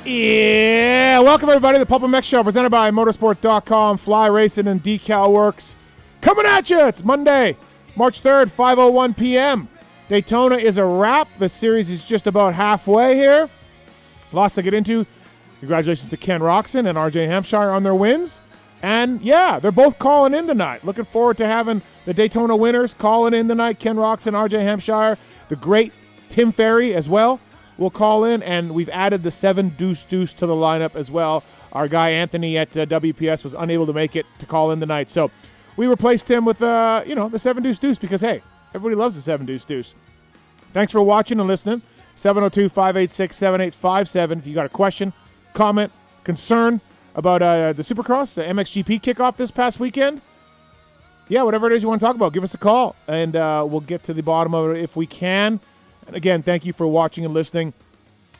Yeah, welcome everybody to the PulpMX show presented by motorsport.com, Fly Racing and Decal Works. Coming at you, it's Monday, March 3rd, 5:01 p.m. Daytona is a wrap. The series is just about halfway here. Lots to get into. Congratulations to Ken Roczen and RJ Hampshire on their wins. And yeah, they're both calling in tonight. Looking forward to having the Daytona winners calling in tonight. Ken Roczen, RJ Hampshire, the great Tim Ferry as well will call in, and we've added the 7 Deuce Deuce to the lineup as well. Our guy Anthony at WPS was unable to make it to call in tonight, so we replaced him with the 7 Deuce Deuce because, hey, everybody loves the 7 Deuce Deuce. Thanks for watching and listening. 702-586-7857. If you got a question, comment, concern about the Supercross, the MXGP kickoff this past weekend, yeah, whatever it is you want to talk about, give us a call, and we'll get to the bottom of it if we can. And again, thank you for watching and listening.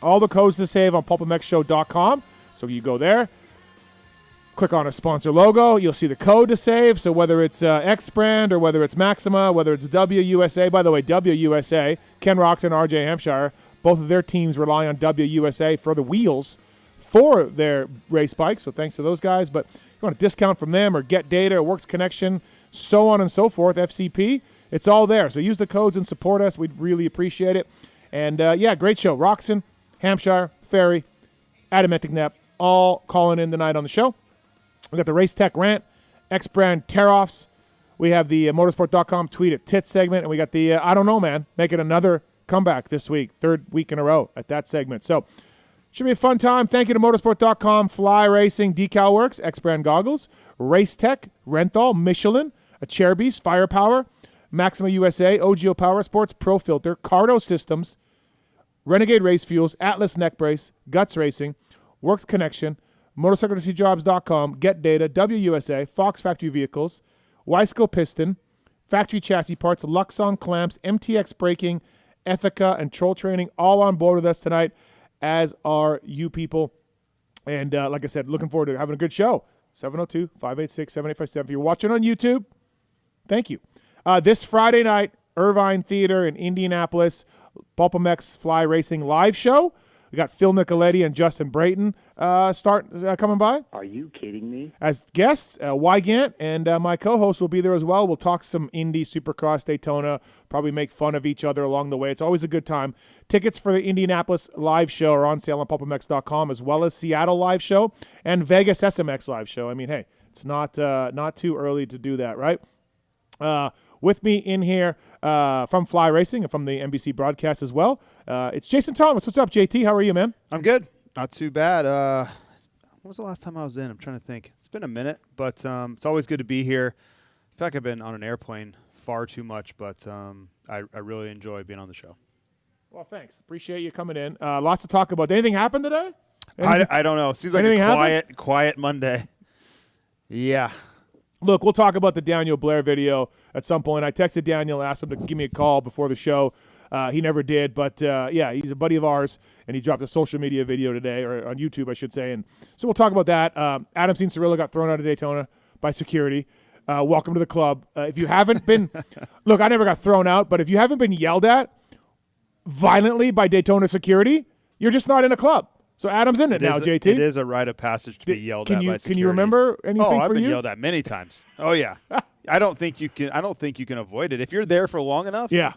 All the codes to save on PulpMXShow.com. So you go there, click on a sponsor logo. You'll see the code to save. So whether it's X brand or whether it's Maxima, whether it's WUSA. By the way, WUSA, Ken Roczen and RJ Hampshire, both of their teams rely on WUSA for the wheels for their race bikes. So thanks to those guys. But if you want a discount from them or get data or Works Connection, so on and so forth, FCP, it's all there. So use the codes and support us. We'd really appreciate it. And, yeah, great show. Roczen, Hampshire, Ferry, Enticknap, all calling in tonight on the show. We got the Race Tech Rant, X-Brand Tear-Offs. We have the motorsport.com tweet at Tits segment. And we got the I Don't Know Man making another comeback this week, third week in a row at that segment. So should be a fun time. Thank you to motorsport.com, Fly Racing, Decal Works, X-Brand Goggles, Race Tech, Renthal, Michelin, a Chair Beast, Firepower, Maxima USA, OGO Power Sports, Pro Filter, Cardo Systems, Renegade Race Fuels, Atlas Neck Brace, Guts Racing, Works Connection, MotorcycleIndustryJobs.com, Get Data, WUSA, Fox Factory Vehicles, Wiseco Piston, Factory Chassis Parts, Luxon Clamps, MTX Braking, Ethica, and Troll Training, all on board with us tonight, as are you people. And like I said, looking forward to having a good show. 702-586-7857. If you're watching on YouTube, thank you. This Friday night, Irvine Theater in Indianapolis, PulpMX Fly Racing live show. We got Phil Nicoletti and Justin Brayton coming by. Are you kidding me? As guests, Wygant and my co-host will be there as well. We'll talk some Indy, Supercross, Daytona, probably make fun of each other along the way. It's always a good time. Tickets for the Indianapolis live show are on sale on PulpMX.com, as well as Seattle live show and Vegas SMX live show. I mean, hey, it's not too early to do that, right? With me in here from Fly Racing and from the NBC broadcast as well, it's Jason Thomas. What's up, JT? How are you, man? I'm good. Not too bad. When was the last time I was in? I'm trying to think. It's been a minute, but it's always good to be here. In fact, I've been on an airplane far too much, but I really enjoy being on the show. Well, thanks. Appreciate you coming in. Lots to talk about. Did anything happen today? I don't know. Seems like a quiet Monday. Yeah. Look, we'll talk about the Daniel Blair video at some point. I texted Daniel, asked him to give me a call before the show. He never did, but yeah, he's a buddy of ours, and he dropped a social media video today, or on YouTube, I should say. And so we'll talk about that. Adam Cianciarulo got thrown out of Daytona by security. Welcome to the club. If you haven't been, look, I never got thrown out, but if you haven't been yelled at violently by Daytona security, you're just not in a club. So Adam's in it now, JT. It is a rite of passage to be yelled at by security. Can you remember anything for you? Oh, I've been yelled at many times. Oh yeah. I don't think you can avoid it. If you're there for long enough, yeah.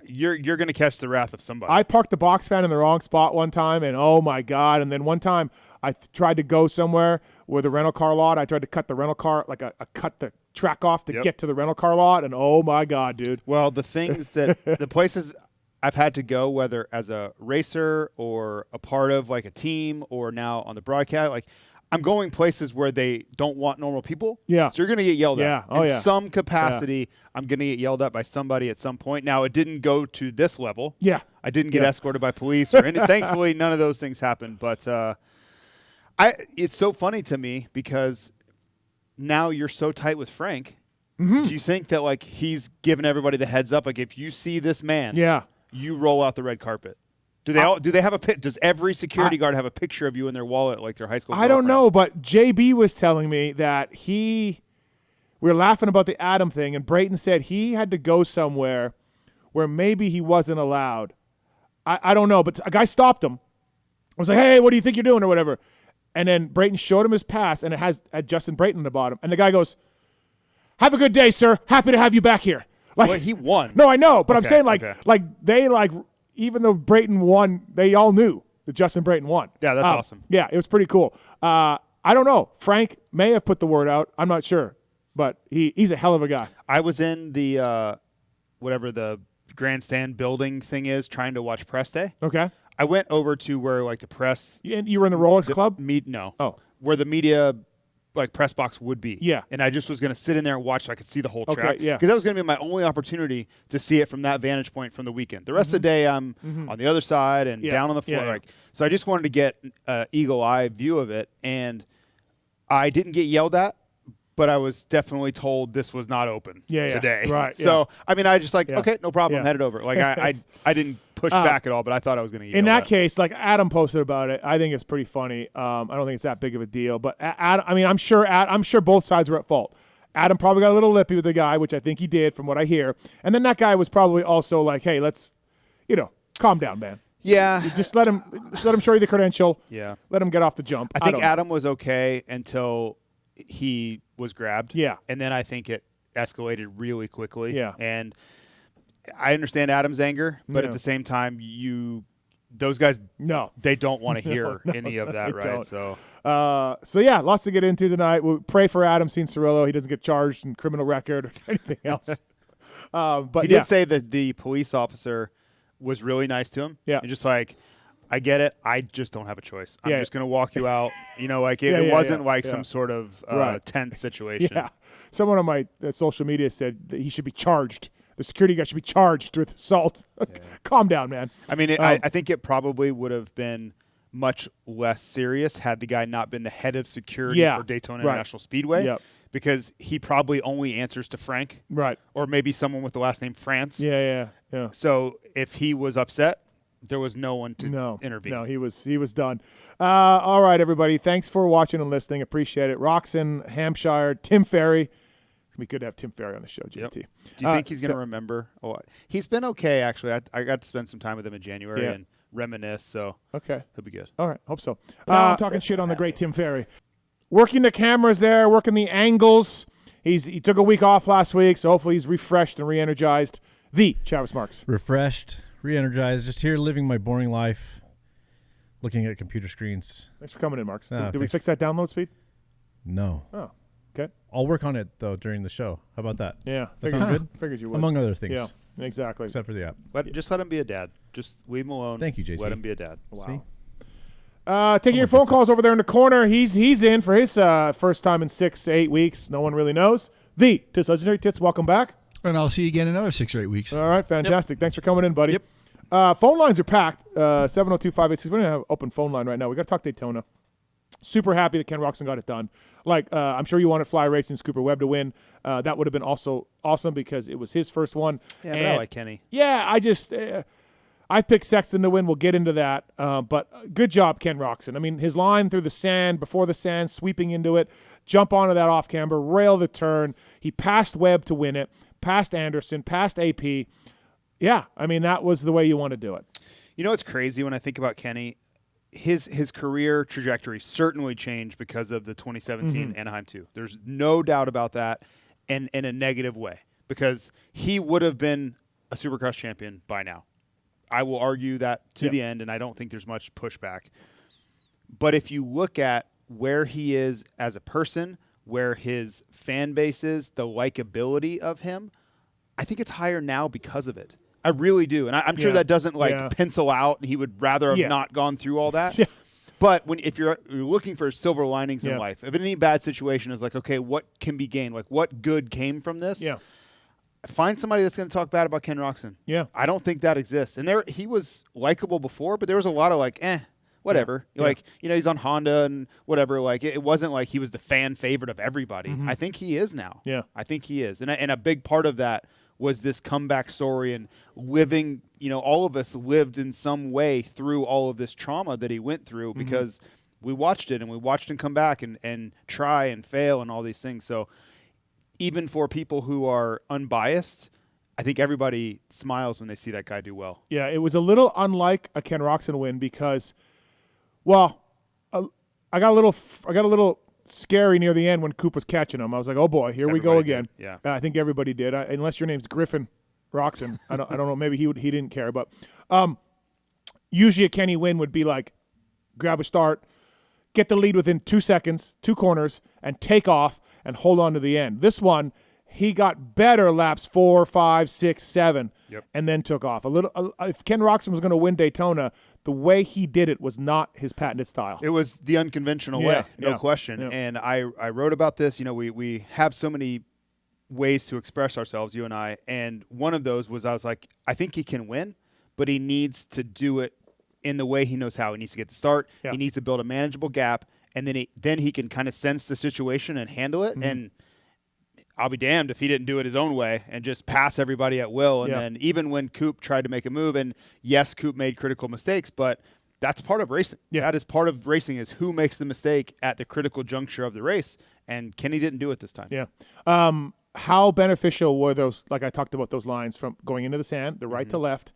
You're going to catch the wrath of somebody. I parked the box fan in the wrong spot one time, and oh my God. And then one time I tried to go somewhere with a rental car lot. I tried to cut the rental car, like I cut the track off to get to the rental car lot, and oh my God, dude. Well, the things that the places I've had to go, whether as a racer or a part of like a team or now on the broadcast, like I'm going places where they don't want normal people. Yeah. So you're going to get yelled at. Oh, in some capacity, I'm going to get yelled at by somebody at some point. Now, it didn't go to this level. Yeah. I didn't get escorted by police or anything. Thankfully, none of those things happened. But it's so funny to me because now you're so tight with Frank. Mm-hmm. Do you think that like he's giving everybody the heads up? Like if you see this man, you roll out the red carpet. Do they have a does every security guard have a picture of you in their wallet like their high school girlfriend? I don't know, but JB was telling me that we were laughing about the Adam thing, and Brayton said he had to go somewhere where maybe he wasn't allowed. I don't know, but a guy stopped him I was like, hey, what do you think you're doing or whatever? And then Brayton showed him his pass, and it has Justin Brayton on the bottom. And the guy goes, have a good day, sir. Happy to have you back here. Like, well, he won. No, I know, but I'm saying okay. even though Brayton won, they all knew that Justin Brayton won. Yeah, that's awesome. Yeah, it was pretty cool. I don't know. Frank may have put the word out. I'm not sure, but he's a hell of a guy. I was in the whatever the grandstand building thing is, trying to watch press day. Okay. I went over to where like the press. You were in the Rolex Club? No. Oh. Where the media like press box would be. Yeah. And I just was going to sit in there and watch so I could see the whole track. Okay, yeah. Because that was going to be my only opportunity to see it from that vantage point from the weekend. The rest of the day I'm on the other side and down on the floor. Yeah. Like, so I just wanted to get an eagle eye view of it. And I didn't get yelled at, but I was definitely told this was not open today. Right. So, I mean, I just like, Yeah. okay, no problem. Yeah. I'm headed over. Like, I didn't push back at all, but I thought I was going to get in yelled that at. case, like Adam posted about it, I think it's pretty funny. I don't think it's that big of a deal, but I'm sure both sides were at fault. Adam probably got a little lippy with the guy, which I think he did from what I hear. And then that guy was probably also like, hey, let's, calm down, man. Yeah. Just let him show you the credential. Yeah. Let him get off the jump. I think Adam was okay until he was grabbed. Yeah. And then I think it escalated really quickly. Yeah. And I understand Adam's anger, but at the same time, those guys, they don't want to hear any of that, right? Don't. So yeah, lots to get into tonight. We'll pray for Adam Cianciarillo. He doesn't get charged in criminal record or anything else. But he did say that the police officer was really nice to him. Yeah. And just like, I get it. I just don't have a choice. I'm Yeah. just going to walk you out. It wasn't some sort of Right. tense situation. Yeah. Someone on my social media said that he should be charged. The security guy should be charged with assault. Calm down, man. I mean, I think it probably would have been much less serious had the guy not been the head of security for Daytona International Speedway. Yep. Because he probably only answers to Frank. Right. Or maybe someone with the last name France. Yeah. So if he was upset, there was no one to intervene. No, he was done. All right, everybody. Thanks for watching and listening. Appreciate it. Roczen, Hampshire, Tim Ferry. It's going to be good to have Tim Ferry on the show, JT. Yep. Do you think he's going to remember? Oh, he's been okay, actually. I got to spend some time with him in January and reminisce, so he'll be good. All right, hope so. I'm talking shit on the great Tim Ferry. Working the cameras there, working the angles. He took a week off last week, so hopefully he's refreshed and re-energized. The Travis Marks. Refreshed, re-energized, just here living my boring life, looking at computer screens. Thanks for coming in, Marks. Did we fix that download speed? No. Oh, okay. I'll work on it, though, during the show. How about that? Yeah. That sound good? Figured you would. Among other things. Yeah, exactly. Except for the app. Just let him be a dad. Just leave him alone. Thank you, JC. Let him be a dad. Wow. See? Taking your phone calls over there in the corner. He's in for his first time in 6 to 8 weeks. No one really knows. The Tits Legendary. Tits, welcome back. And I'll see you again in another 6 or 8 weeks. All right, fantastic. Thanks for coming in, buddy. Yep. Phone lines are packed. 702-586. We don't have an open phone line right now. We got to talk Daytona. Super happy that Ken Roczen got it done. I'm sure you wanted Fly Racing's Cooper Webb to win. That would have been also awesome because it was his first one. Yeah, but I like Kenny. Yeah, I picked Sexton to win. We'll get into that. But good job, Ken Roczen. I mean, his line through the sand, before the sand, sweeping into it, jump onto that off camber, rail the turn. He passed Webb to win it, passed Anderson, passed AP. Yeah, I mean, that was the way you want to do it. You know what's crazy when I think about Kenny? His career trajectory certainly changed because of the 2017 Anaheim 2. There's no doubt about that, and in a negative way, because he would have been a Supercross champion by now. I will argue that to the end, and I don't think there's much pushback. But if you look at where he is as a person, where his fan base is, the likability of him, I think it's higher now because of it. I really do. And I'm sure that doesn't pencil out. He would rather have not gone through all that. Yeah. But if you're looking for silver linings in life, if any bad situation is like, okay, what can be gained? Like, what good came from this? Yeah. Find somebody that's going to talk bad about Ken Roczen. Yeah. I don't think that exists. And he was likable before, but there was a lot of whatever. Yeah. Like, he's on Honda and whatever. Like, it wasn't like he was the fan favorite of everybody. I think he is now. Yeah. I think he is. And a big part of that was this comeback story and living, all of us lived in some way through all of this trauma that he went through because we watched it and we watched him come back and try and fail and all these things. So even for people who are unbiased, I think everybody smiles when they see that guy do well. Yeah, it was a little unlike a Ken Roczen win because Well, I got a little scary near the end when Coop was catching him. I was like, oh boy, here we go Everybody again. did, yeah. I think everybody did, unless your name's Griffin Roczen. I don't know. Maybe he didn't care, but usually a Kenny win would be like grab a start, get the lead within 2 seconds, 2 corners, and take off and hold on to the end. This one, he got better laps 4, 5, 6, 7, and then took off. If Ken Roczen was going to win Daytona, the way he did it was not his patented style. It was the unconventional way, no question. Yeah. And I wrote about this. We have so many ways to express ourselves, you and I. And one of those was I was like, I think he can win, but he needs to do it in the way he knows how. He needs to get the start. Yeah. He needs to build a manageable gap, and then he can kind of sense the situation and handle it. And I'll be damned if he didn't do it his own way and just pass everybody at will. And then even when Coop tried to make a move, and yes, Coop made critical mistakes, but that's part of racing. Yeah. That is part of racing, is who makes the mistake at the critical juncture of the race. And Kenny didn't do it this time. Yeah. How beneficial were those, like I talked about, those lines from going into the sand, the right to left,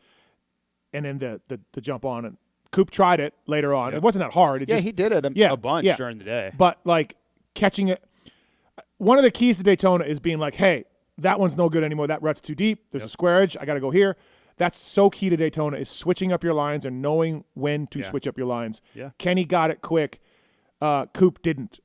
and then the jump on? And Coop tried it later on. It wasn't that hard. He did it a bunch during the day. But, like, catching it. One of the keys to Daytona is being like, hey, that one's no good anymore. That rut's too deep. There's a square edge. I got to go here. That's so key to Daytona, is switching up your lines and knowing when to switch up your lines. Yeah. Kenny got it quick. Coop didn't.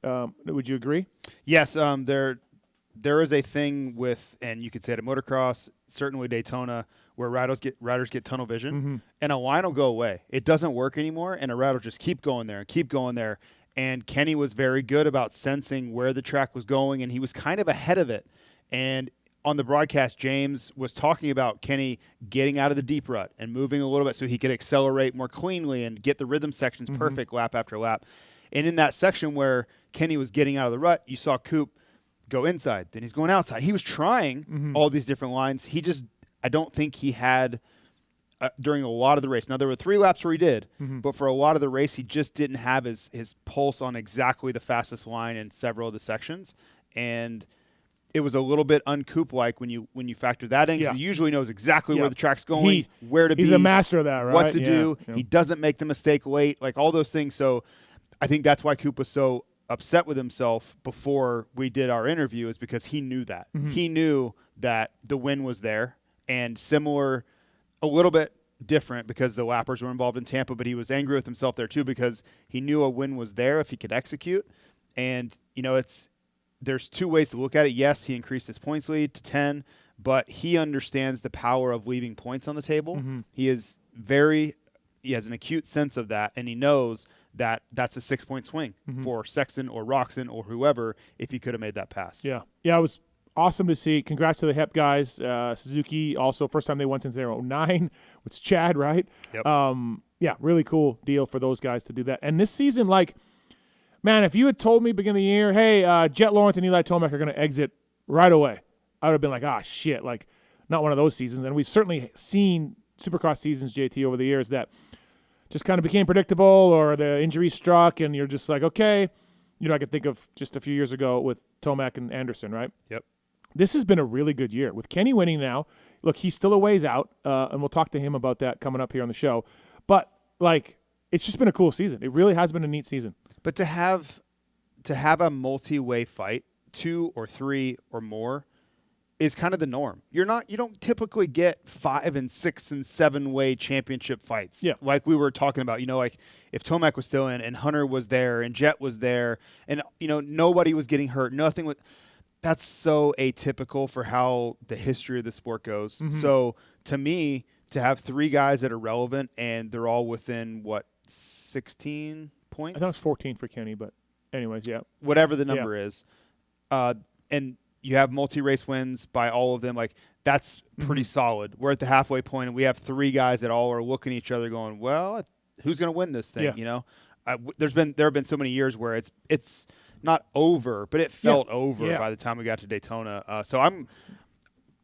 Would you agree? Yes, there is a thing with, and you could say it at motocross, certainly Daytona, where riders get tunnel vision, and a line will go away. It doesn't work anymore, and a rider will just keep going there and keep going there. And Kenny was very good about sensing where the track was going, and he was kind of ahead of it. And on the broadcast, James was talking about Kenny getting out of the deep rut and moving a little bit so he could accelerate more cleanly and get the rhythm sections perfect lap after lap. And in that section where Kenny was getting out of the rut, you saw Coop go inside, then he's going outside. He was trying all these different lines. I don't think he had during a lot of the race. Now, there were 3 laps where he did, but for a lot of the race, he just didn't have his pulse on exactly the fastest line in several of the sections. And it was a little bit un-Coop-like when you factor that in, because he usually knows exactly where the track's going, where to be. He's a master of that, right? What to do. Yeah. He doesn't make the mistake late, like all those things. So I think that's why Coop was so upset with himself before we did our interview, is because he knew that. He knew that the win was there, and similar, a little bit different because the lappers were involved in Tampa, but he was angry with himself there too, because he knew a win was there if he could execute. And, there's 2 ways to look at it. Yes, he increased his points lead to 10, but he understands the power of leaving points on the table. He has an acute sense of that, and he knows that that's a 6-point swing for Sexton or Roczen or whoever if he could have made that pass. Yeah, it was awesome to see. Congrats to the HEP guys. Suzuki also, first time they won since they were 09. It's Chad, right? Yep. Really cool deal for those guys to do that. And this season, like, man, if you had told me beginning of the year, hey, Jet Lawrence and Eli Tomac are going to exit right away, I would have been like, shit, like, not one of those seasons. And we've certainly seen Supercross seasons, JT, over the years that just kind of became predictable, or the injury struck, and you're just like, okay. I could think of just a few years ago with Tomac and Anderson, right? Yep. This has been a really good year. With Kenny winning now, look, he's still a ways out, and we'll talk to him about that coming up here on the show. But, like, it's just been a cool season. It really has been a neat season. But to have a multi-way fight, 2 or 3 or more, is kind of the norm. You don't typically get 5 and 6 and 7-way championship fights. Yeah. Like we were talking about, like if Tomac was still in and Hunter was there and Jet was there and, nobody was getting hurt. Nothing was. That's so atypical for how the history of the sport goes. So to me, to have 3 guys that are relevant and they're all within 16 points? I thought it was 14 for Kenny, but anyways, yeah. Whatever the number is. And you have multi-race wins by all of them. Like, that's pretty solid. We're at the halfway point, and we have 3 guys that all are looking at each other going, well, who's going to win this thing, There have been so many years where it's not over, but it felt over by the time we got to Daytona. So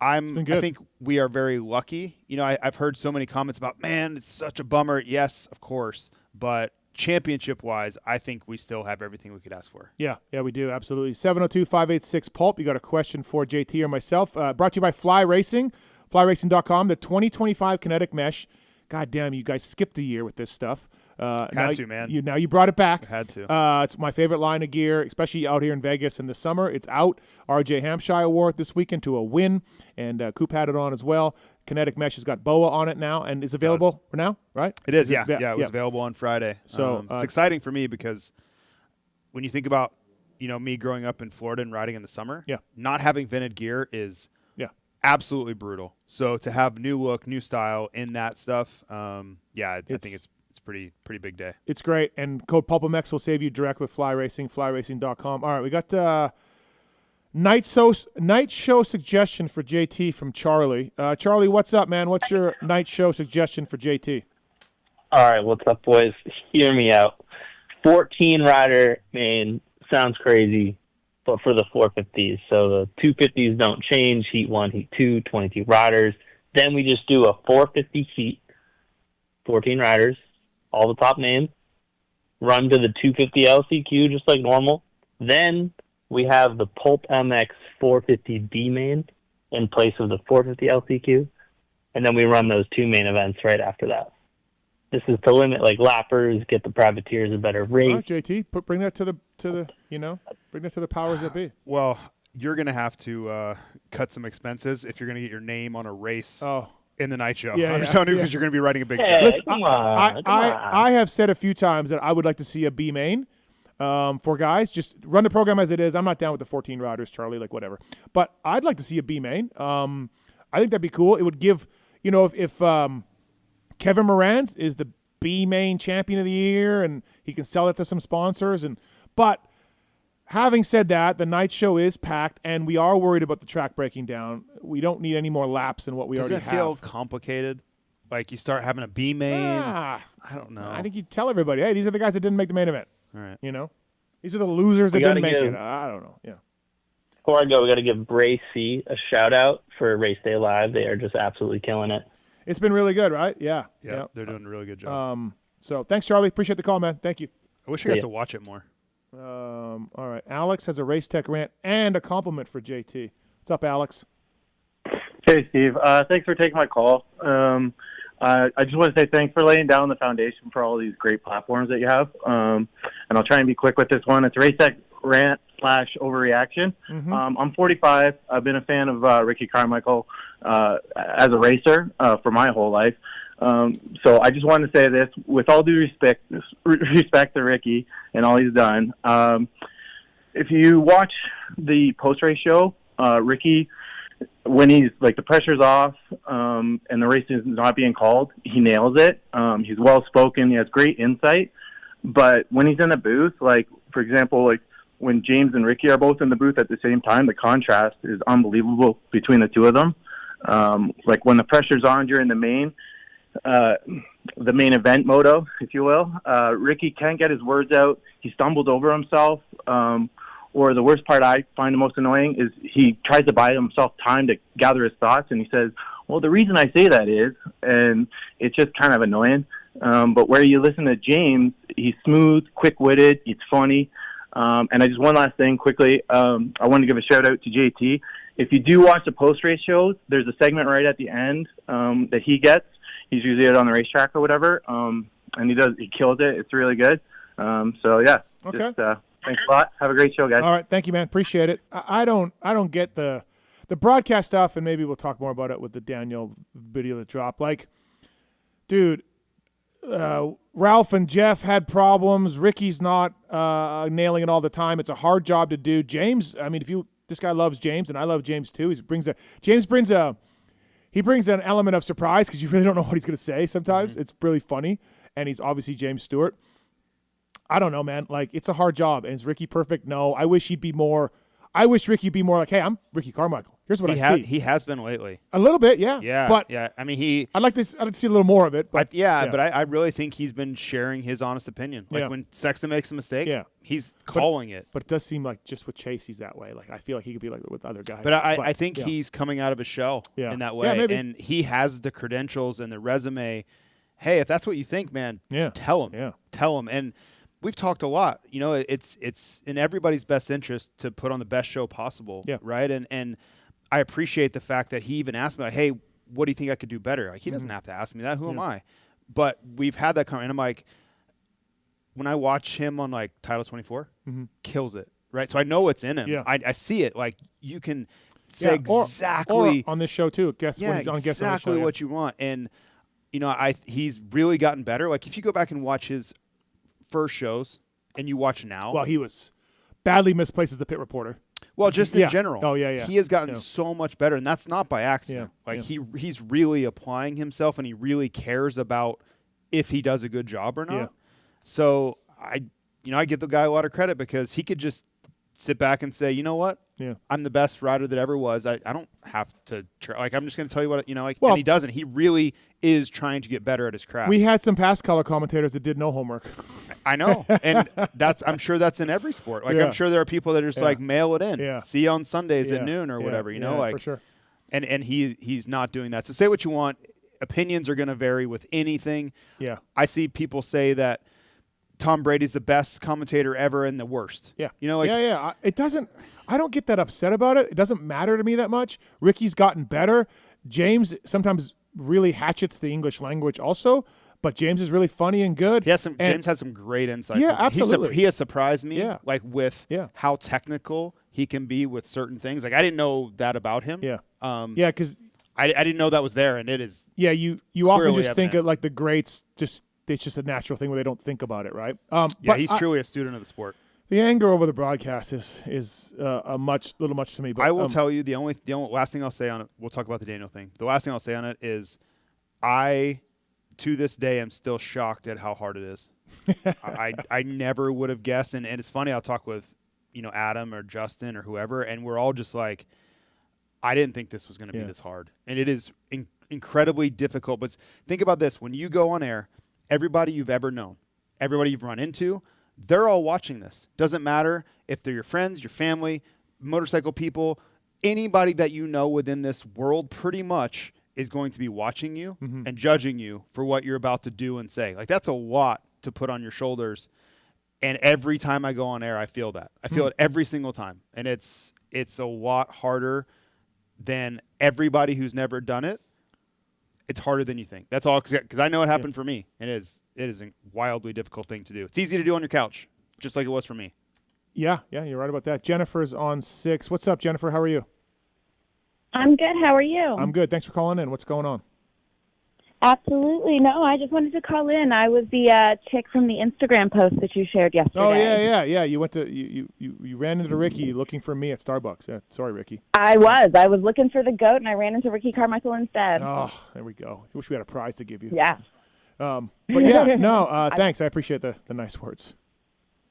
I think we are very lucky. I've heard so many comments about, man, it's such a bummer. Yes, of course. But championship-wise, I think we still have everything we could ask for. Yeah, we do, absolutely. 702-586-PULP. You got a question for JT or myself. Brought to you by Fly Racing, flyracing.com, the 2025 Kinetic Mesh. God damn, you guys skipped a year with this stuff. Had to, man. Now you brought it back. Had to. It's my favorite line of gear, especially out here in Vegas in the summer. It's out. RJ Hampshire wore it this weekend to a win, and Coop had it on as well. Kinetic Mesh has got BOA on it now, and is available for now, right? It is, yeah. It was available on Friday. So it's exciting for me because when you think about, me growing up in Florida and riding in the summer, not having vented gear is absolutely brutal. So to have new look, new style in that stuff, I think it's pretty big day. It's great, and code PulpMX will save you direct with Fly Racing, flyracing.com. All right, we got night show suggestion for JT from Charlie. Charlie, what's up, man? What's your night show suggestion for JT? All right, what's up, boys? Hear me out. 14 rider main sounds crazy, but for the 450s. So the 250s don't change, heat 1, heat 2, 22 riders. Then we just do a 450 heat, 14 riders, all the top names, run to the 250 LCQ just like normal. Then we have the PulpMX 450B main in place of the 450 LCQ, and then we run those 2 main events right after that. This is to limit lappers, get the privateers a better rate. All right, JT, bring that to the bring that to the powers that be. Well, you're gonna have to cut some expenses if you're gonna get your name on a race in the night show. I'm just telling you because you're gonna be riding a big show. Listen, come on. I have said a few times that I would like to see a B main for guys. Just run the program as it is. I'm not down with the 14 riders, Charlie, whatever. But I'd like to see a B main. I think that'd be cool. It would give, if Kevin Moran's is the B main champion of the year, and he can sell it to some sponsors. But having said that, the night show is packed, and we are worried about the track breaking down. We don't need any more laps than what we already have. Does it feel complicated? Like you start having a B main? I don't know. I think you tell everybody, hey, these are the guys that didn't make the main event. All right. These are the losers that didn't make it. I don't know. Yeah. Before I go, we got to give Bray C a shout out for Race Day Live. They are just absolutely killing it. It's been really good, right? Yeah. Yeah, they're doing a really good job. So thanks, Charlie. Appreciate the call, man. Thank you. I wish I got to watch it more. All right. Alex has a Race Tech rant and a compliment for JT. What's up, Alex? Hey, Steve. Thanks for taking my call. I just want to say thanks for laying down the foundation for all these great platforms that you have. And I'll try and be quick with this one. It's Race Tech rant / overreaction. I'm 45. I've been a fan of Ricky Carmichael as a racer for my whole life. So I just wanted to say this with all due respect to Ricky and all he's done. If you watch the post-race show, Ricky, when he's the pressure's off and the race is not being called, he nails it. He's well-spoken. He has great insight. But when he's in the booth, for example, when James and Ricky are both in the booth at the same time, the contrast is unbelievable between the two of them. When the pressure's on during the main event moto, if you will, Ricky can't get his words out. He stumbles over himself. Or the worst part I find the most annoying is he tries to buy himself time to gather his thoughts, and he says, well, the reason I say that is, and it's just kind of annoying. But where you listen to James, he's smooth, quick-witted, he's funny. And I just one last thing quickly. I want to give a shout-out to JT. If you do watch the post-race shows, there's a segment right at the end that he gets. He's usually out on the racetrack or whatever, and he kills it. It's really good. Okay. Thanks a lot. Have a great show, guys. All right, thank you, man. Appreciate it. I don't get the broadcast stuff, and maybe we'll talk more about it with the Daniel video that dropped. Dude, Ralph and Jeff had problems. Ricky's not nailing it all the time. It's a hard job to do. James, this guy loves James, and I love James too. James brings an element of surprise because you really don't know what he's going to say sometimes. Mm-hmm. It's really funny, and he's obviously James Stewart. I don't know, man. It's a hard job. And is Ricky perfect? No. I wish Ricky would be more like, hey, I'm Ricky Carmichael. Here's what I see. He has been lately. A little bit, yeah. Yeah. But yeah. I'd like to see a little more of it. But but I really think he's been sharing his honest opinion. When Sexton makes a mistake, he's calling it. But it does seem like just with Chase, he's that way. I feel like he could be like with other guys. But I think he's coming out of his shell in that way. Yeah, maybe. And he has the credentials and the resume. Hey, if that's what you think, man, tell him. Yeah. Tell him. And we've talked a lot. It's in everybody's best interest to put on the best show possible, right? And I appreciate the fact that he even asked me, hey, what do you think I could do better? He doesn't have to ask me that. Who am I? But we've had that comment. And I'm like, when I watch him on like Title 24, kills it, right? So I know it's in him. Yeah. I see it. Like you can say or exactly on this show too. Guess when he's on guest on the exactly show, what you want. And he's really gotten better. Like if you go back and watch his first shows and you watch now, Well, he was badly misplaced as the pit reporter. well, just in general. Oh, yeah. He has gotten Yeah. so much better, and that's not by accident. Yeah, Like he's really applying himself, and he really cares about if he does a good job or not. Yeah. So I give the guy a lot of credit because he could just sit back and say, you know what? Yeah. I'm the best rider that ever was. I don't have to try. Like I'm just going to tell you what Well, and he doesn't. He really is trying to get better at his craft. We had some past color commentators that did no homework. I know, and I'm sure that's in every sport. Like Yeah. I'm sure there are people that are just like mail it in. Yeah. See you on Sundays Yeah. at noon or Yeah. whatever. Yeah, like for sure. and he's not doing that. So say what you want. Opinions are going to vary with anything. Yeah. I see people say that Tom Brady's the best commentator ever and the worst. Yeah. Like It doesn't. I don't get that upset about it. It doesn't matter to me that much. Ricky's gotten better. James sometimes really hatchets the English language also, but James is really funny and good. James has some great insights. Yeah, absolutely. He has surprised me. Yeah. Like with how technical he can be with certain things. Like I didn't know that about him. Yeah. Yeah, because I didn't know that was there, and it is. Yeah, you often clearly just think evident. of like the greats. It's just a natural thing where they don't think about it, right? Yeah, but he's truly a student of the sport. The anger over the broadcast is a little much to me. But I will tell you the only last thing I'll say on it. We'll talk about the Daniel thing. The last thing I'll say on it is, I to this day am still shocked at how hard it is. I never would have guessed, and it's funny. I'll talk with Adam or Justin or whoever, and we're all just like, I didn't think this was going to be this hard, and it is incredibly difficult. But think about this: when you go on air, everybody you've ever known, everybody you've run into, they're all watching this. Doesn't matter if they're your friends, your family, motorcycle people, anybody that you know within this world pretty much is going to be watching you and judging you for what you're about to do and say. Like that's a lot to put on your shoulders. And every time I go on air, I feel that. I feel it every single time. And it's a lot harder than everybody who's never done it. It's harder than you think. That's all, because I know it happened for me, and it is a wildly difficult thing to do. It's easy to do on your couch, just like it was for me. Yeah, you're right about that. Jennifer's on 6. What's up, Jennifer? How are you? I'm good. How are you? I'm good. Thanks for calling in. What's going on? Absolutely. No, I just wanted to call in. I was the chick from the Instagram post that you shared yesterday. Oh, yeah. You went to you ran into Ricky looking for me at Starbucks. Yeah, sorry, Ricky. I was looking for the goat, and I ran into Ricky Carmichael instead. Oh, there we go. I wish we had a prize to give you. Yeah. But yeah, no, thanks. I appreciate the nice words.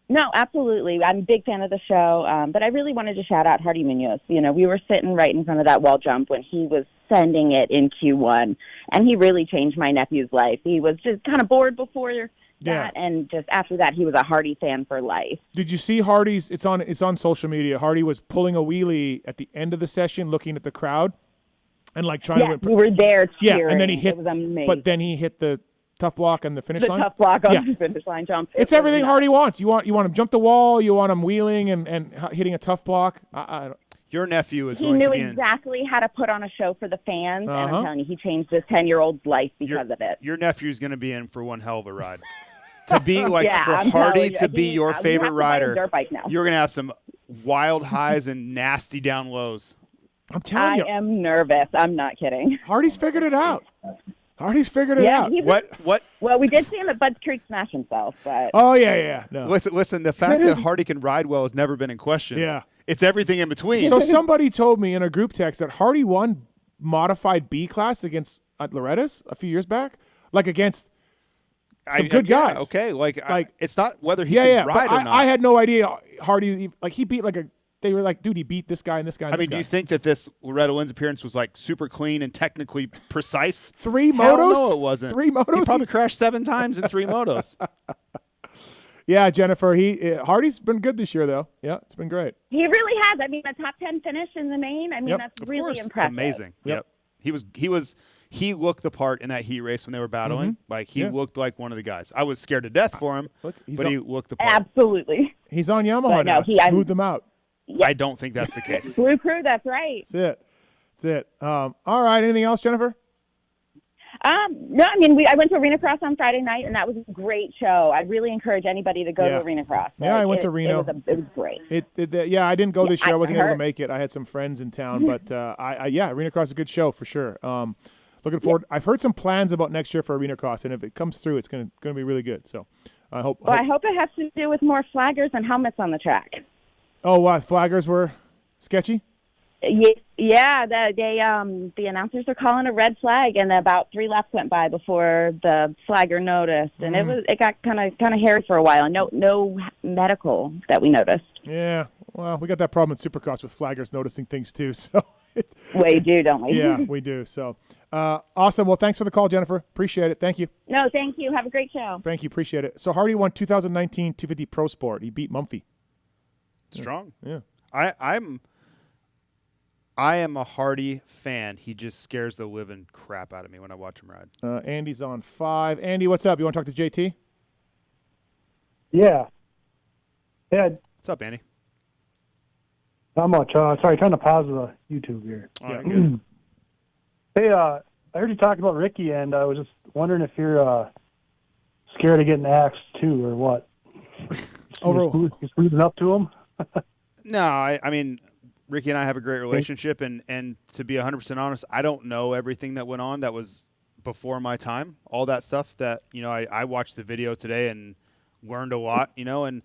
No, absolutely. I'm a big fan of the show, but I really wanted to shout out Hardy Munoz. We were sitting right in front of that wall jump when he was sending it in Q1, and he really changed my nephew's life. He was just kind of bored before that, and just after that, he was a Hardy fan for life. Did you see Hardy's? It's on social media. Hardy was pulling a wheelie at the end of the session, looking at the crowd, and like trying to. We were there cheering. Yeah, and then he hit. It was amazing. But then he hit the tough block on the finish line. The tough block on the finish line jump. It's everything Hardy wants. You want him jump the wall. You want him wheeling and hitting a tough block. Your nephew is he going to be knew exactly how to put on a show for the fans, and I'm telling you, he changed this 10-year-old's life because of it. Your nephew's going to be in for one hell of a ride. To be like for I'm Hardy you, to be your favorite rider, dirt bike now. you're going to have some wild highs and nasty down lows. I'm telling you, I am nervous. I'm not kidding. Hardy's figured it out. Hardy's figured it out. What? Well, we did see him at Bud's Creek smash himself, but oh yeah. No. Listen. The fact that Hardy can ride well has never been in question. Yeah. It's everything in between. So somebody told me in a group text that Hardy won modified B class against Loretta's a few years back, like against some good guys. Okay, like it's not whether he can ride or not. I had no idea Hardy he beat they were like, dude, he beat this guy and this guy. And do you think that this Loretta Lynn's appearance was like super clean and technically precise? 3 motos? Hell no, it wasn't. 3 motos. He probably crashed 7 times in 3 motos. Yeah, Jennifer. Hardy's been good this year, though. Yeah, it's been great. he really has. I mean, a top 10 finish in the main. I mean, that's Of really course, impressive. It's amazing. Yep. He looked the part in that heat race when they were battling. Like he looked like one of the guys. I was scared to death for him, but he looked the part. Absolutely. He's on Yamaha now. Smooth them out. Yes. I don't think that's the case. Blue Crew, that's right. That's it. All right. Anything else, Jennifer? No, I mean, I went to Arena Cross on Friday night, and that was a great show. I really encourage anybody to go to Arena Cross. Yeah, I went to Reno. It was great. Yeah, I didn't go this year. I wasn't able to heard. make it. I had some friends in town, but Arena Cross is a good show for sure. Looking forward. I've heard some plans about next year for Arena Cross, and if it comes through, it's going to be really good. So I hope. Well, I hope it has to do with more flaggers and helmets on the track. Oh, flaggers were sketchy? Yeah, the announcers are calling a red flag, and about 3 laps went by before the flagger noticed, and it got kind of hairy for a while. No medical that we noticed. Yeah, well, we got that problem in Supercross with flaggers noticing things too. So we do, don't we? Yeah, we do. So awesome. Well, thanks for the call, Jennifer. Appreciate it. Thank you. No, thank you. Have a great show. Thank you. Appreciate it. So Hardy won 2019 250 Pro Sport. He beat Mumphy. Strong. Yeah. I am a Hardy fan. He just scares the living crap out of me when I watch him ride. Andy's on 5. Andy, what's up? You want to talk to JT? Yeah. What's up, Andy? Not much. Sorry, trying to pause the YouTube here. All right, good. Hey, I heard you talking about Ricky, and I was just wondering if you're scared of getting axed too, or what? Just losing up to him? No, I mean, Ricky and I have a great relationship, and to be 100% honest, I don't know everything that went on that was before my time. All that stuff that, I watched the video today and learned a lot, and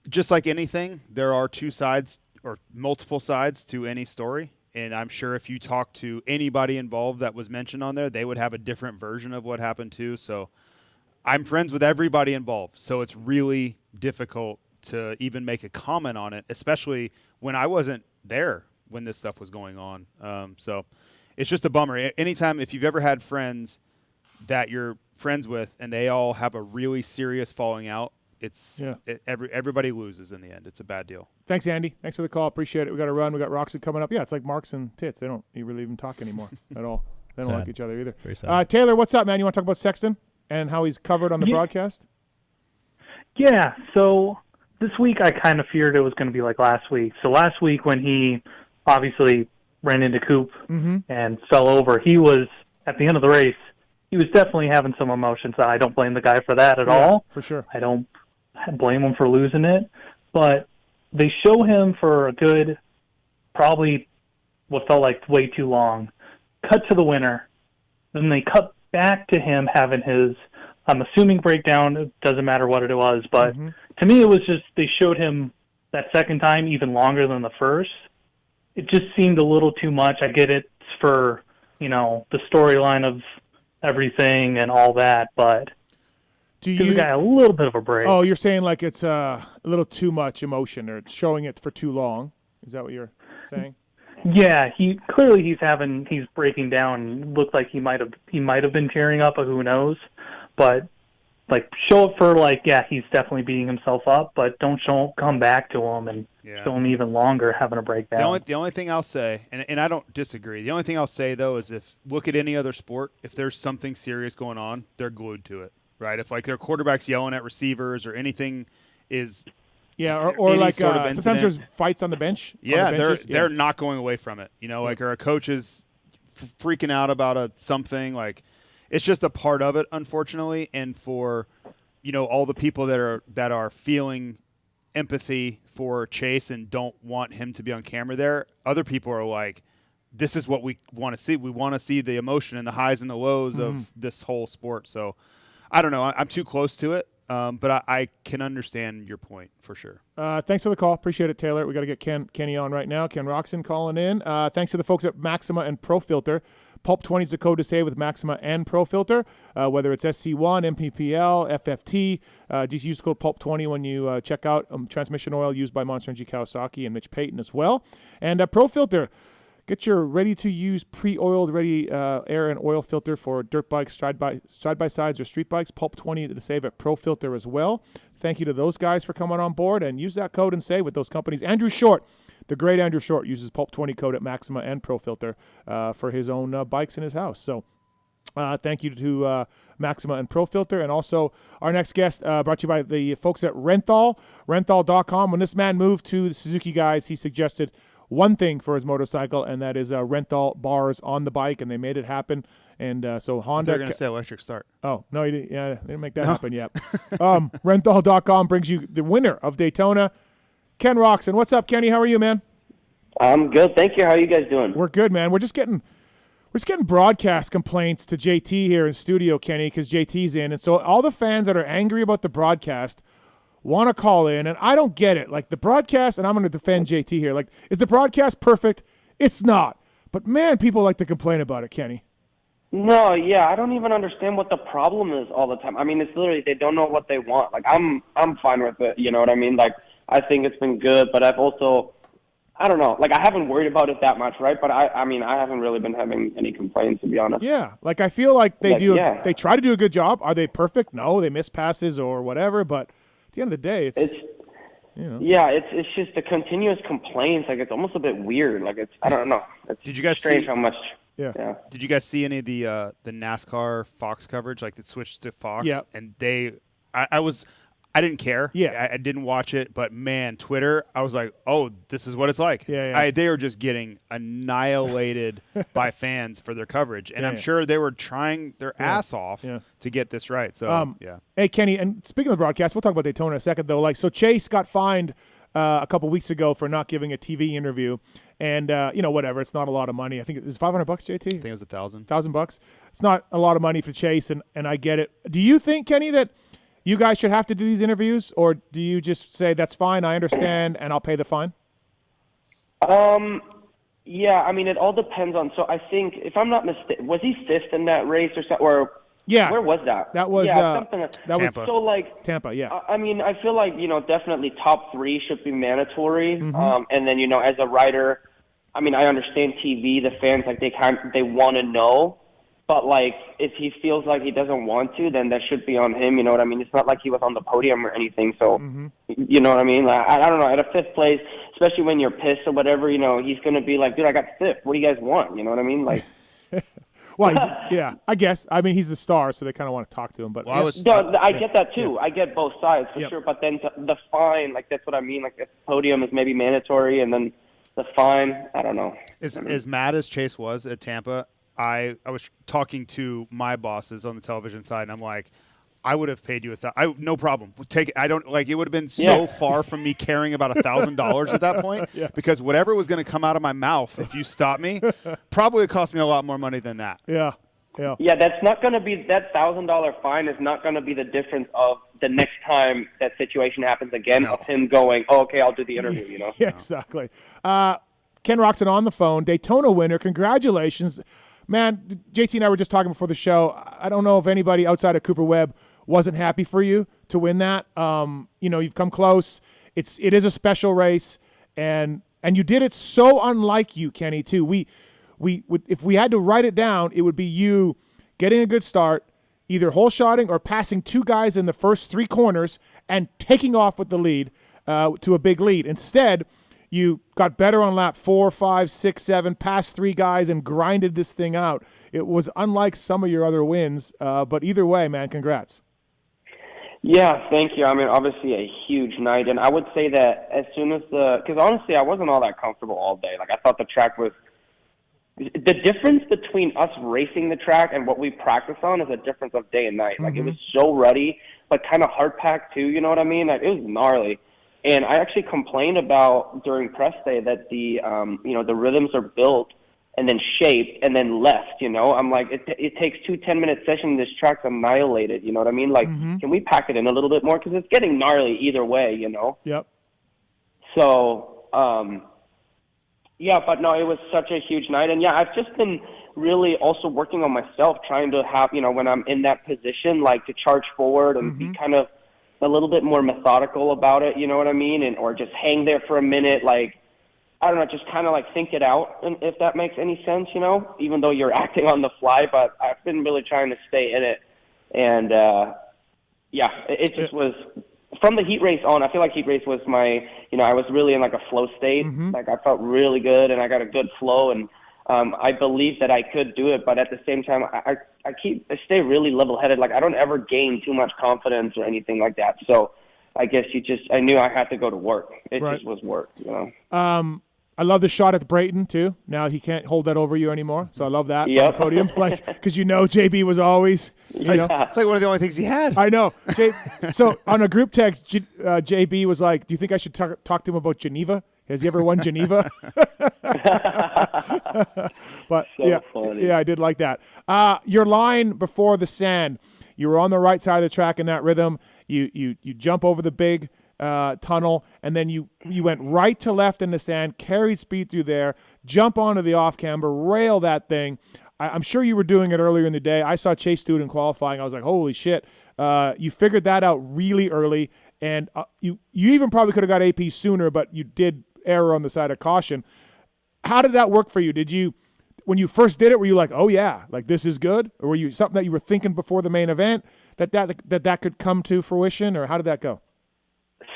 just like anything, there are 2 sides or multiple sides to any story. And I'm sure if you talk to anybody involved that was mentioned on there, they would have a different version of what happened too. So I'm friends with everybody involved. So it's really difficult to even make a comment on it, especially when I wasn't there when this stuff was going on. So it's just a bummer. Anytime, if you've ever had friends that you're friends with and they all have a really serious falling out, everybody loses in the end. It's a bad deal. Thanks, Andy. Thanks for the call. Appreciate it. We got to run. We got Roczen coming up. Yeah, it's like Marks and Tits. They don't really even talk anymore at all. They don't like each other either. Very sad. Taylor, what's up, man? You want to talk about Sexton and how he's covered on the broadcast? Yeah, so this week I kind of feared it was going to be like last week. So last week when he obviously ran into Coop and fell over, he was, at the end of the race, he was definitely having some emotions. I don't blame the guy for that at all. For sure. I don't blame him for losing it. But they show him for a good, probably what felt like way too long, cut to the winner. Then they cut back to him having his, I'm assuming, breakdown. It doesn't matter what it was. But to me, it was just they showed him that second time even longer than the first. It just seemed a little too much. I get it for, the storyline of everything and all that, but give the guy a little bit of a break. Oh, you're saying like it's a little too much emotion, or it's showing it for too long. Is that what you're saying? Yeah, he's breaking down. Looked like he might have been tearing up, but who knows? But show it for he's definitely beating himself up, but don't come back to him and show him even longer having a breakdown. The only thing I'll say, and I don't disagree, the only thing I'll say though is if look at any other sport, if there's something serious going on, they're glued to it, right? If their quarterback's yelling at receivers or anything is or sort of sometimes there's fights on the bench. Yeah, they're not going away from it. Or a coach is freaking out about something it's just a part of it, unfortunately. And for, all the people that are feeling empathy for Chase and don't want him to be on camera there, other people are like, this is what we want to see. We want to see the emotion and the highs and the lows of this whole sport. So I don't know. I'm too close to it. But I can understand your point for sure. Thanks for the call. Appreciate it, Taylor. We got to get Kenny on right now. Ken Roczen calling in. Thanks to the folks at Maxima and ProFilter. Pulp20 is the code to save with Maxima and ProFilter. Whether it's SC1, MPPL, FFT, just use the code PulP20 when you check out transmission oil used by Monster Energy Kawasaki and Mitch Payton as well. And ProFilter. Get your ready-to-use, pre-oiled, ready air and oil filter for dirt bikes, side-by-sides, or street bikes. Pulp20 to save at ProFilter as well. Thank you to those guys for coming on board, and use that code and save with those companies. Andrew Short, the great Andrew Short, uses Pulp20 code at Maxima and ProFilter for his own bikes in his house. So thank you to Maxima and ProFilter. And also our next guest brought to you by the folks at Renthal, renthal.com. When this man moved to the Suzuki guys, he suggested, one thing for his motorcycle, and that is rental bars on the bike, and they made it happen. And so Honda. They're going to say electric start. Oh, no, he didn't, yeah, they didn't make that happen yet. Rental.com brings you the winner of Daytona, Ken Roczen. What's up, Kenny? How are you, man? I'm good, thank you. How are you guys doing? We're good, man. We're just getting broadcast complaints to JT here in studio, Kenny, because JT's in. And so all the fans that are angry about the broadcast want to call in, and I don't get it. Like, the broadcast, and I'm going to defend JT here, like, is the broadcast perfect? It's not. But, man, people like to complain about it, Kenny. No, yeah, I don't even understand what the problem is all the time. I mean, it's literally they don't know what they want. Like, I'm fine with it, you know what I mean? Like, I think it's been good, but I've also, I don't know, like, I haven't worried about it that much, right? But I mean, I haven't really been having any complaints, to be honest. Yeah, like, I feel like they they try to do a good job. Are they perfect? No, they miss passes or whatever, but at the end of the day, it's you know. Yeah, it's just the continuous complaints. Like, it's almost a bit weird. Like, it's, I don't know. It's Did you guys strange see? how much. Yeah. Did you guys see any of the NASCAR Fox coverage? Like, it switched to Fox. Yeah. And I didn't care. Yeah. I didn't watch it, but man, Twitter, I was like, oh, this is what it's like. Yeah. They were just getting annihilated by fans for their coverage, and I'm sure they were trying their ass off to get this right. So Hey, Kenny, and speaking of the broadcast, we'll talk about Daytona in a second, though. Like, so Chase got fined a couple weeks ago for not giving a TV interview. And, whatever. It's not a lot of money. I think it's $500, JT? I think it was $1,000. $1,000. It's not a lot of money for Chase, and I get it. Do you think, Kenny, that you guys should have to do these interviews, or do you just say, that's fine, I understand, and I'll pay the fine? Yeah, I mean, it all depends on, so I think, if I'm not mistaken, was he fifth in that race or something? Or yeah. Where was that? That was something. That Tampa. was so like Tampa, yeah. I mean, I feel like, definitely top 3 should be mandatory. Mm-hmm. And then, as a writer, I mean, I understand TV, the fans, like, they want to know. But, like, if he feels like he doesn't want to, then that should be on him, you know what I mean? It's not like he was on the podium or anything, so, you know what I mean? Like, I don't know, at a 5th place, especially when you're pissed or whatever, he's going to be like, dude, I got 5th. What do you guys want? You know what I mean? Like, well, yeah, I guess. I mean, he's the star, so they kind of want to talk to him. But I get that, too. Yeah. I get both sides, for Yep. sure. But then the fine, like, that's what I mean. Like, the podium is maybe mandatory, and then the fine, I don't know. As mad as Chase was at Tampa, I was talking to my bosses on the television side, and I'm like, I would have paid you no problem. Take it. I don't like. It would have been so far from me caring about $1,000 at that point, because whatever was going to come out of my mouth if you stop me, probably would cost me a lot more money than that. Yeah. Yeah, that's not going to be that $1,000 fine is not going to be the difference of the next time that situation happens again of him going, oh, okay, I'll do the interview. Yeah, exactly. Ken Roczen on the phone, Daytona winner. Congratulations. Man, JT and I were just talking before the show. I don't know if anybody outside of Cooper Webb wasn't happy for you to win that. You've come close. It is a special race, and you did it so unlike you, Kenny, too. We if we had to write it down, it would be you getting a good start, either hole shotting or passing 2 guys in the first 3 corners and taking off with the lead to a big lead. Instead, you got better on lap 4, 5, 6, 7, passed 3 guys and grinded this thing out. It was unlike some of your other wins, but either way, man, congrats. Yeah, thank you. I mean, obviously a huge night, and I would say that as soon as because honestly, I wasn't all that comfortable all day. Like, I thought the track was, the difference between us racing the track and what we practice on is a difference of day and night. Like, it was so ruddy, but kind of hard-packed too, you know what I mean? Like, it was gnarly. And I actually complained about during press day that the rhythms are built and then shaped and then left, I'm like, it takes 2 10-minute sessions, this track's annihilated, you know what I mean? Like, can we pack it in a little bit more? Because it's getting gnarly either way, Yep. So, but no, it was such a huge night. And, I've just been really also working on myself, trying to have, when I'm in that position, like, to charge forward and be kind of a little bit more methodical about it, you know what I mean? Or just hang there for a minute, like, I don't know, just kind of like think it out, and if that makes any sense, even though you're acting on the fly. But I've been really trying to stay in it. And, it just was from the heat race on. I feel like heat race was my, I was really in like a flow state. Like, I felt really good and I got a good flow, and I believe that I could do it. But at the same time, I stay really level-headed. Like, I don't ever gain too much confidence or anything like that. So I guess I knew I had to go to work. It just was work, I love the shot at Brayton too. Now he can't hold that over you anymore, so I love that on the podium. Like, because JB was always, it's like one of the only things he had. I know. So on a group text, JB was like, "Do you think I should talk to him about Geneva? Has he ever won Geneva?" But So funny. I did like that. Your line before the sand, you were on the right side of the track in that rhythm. You jump over the big tunnel, and then you went right to left in the sand, carried speed through there, jump onto the off camber, rail that thing. I'm sure you were doing it earlier in the day. I saw Chase do it in qualifying. I was like, holy shit. You figured that out really early, and you even probably could have got AP sooner, but you did err on the side of caution. How did that work for you? When you first did it, were you like, oh yeah, like this is good? Or were you something that you were thinking before the main event that could come to fruition, or how did that go?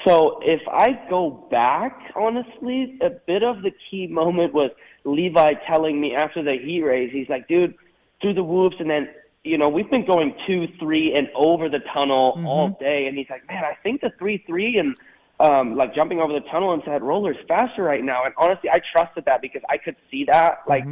So if I go back, honestly, a bit of the key moment was Levi telling me after the heat race, he's like, dude, through the whoops, and then, we've been going 2, 3, and over the tunnel all day, and he's like, man, I think the 3-3 and like jumping over the tunnel inside roller is faster right now. And honestly, I trusted that because I could see that, like,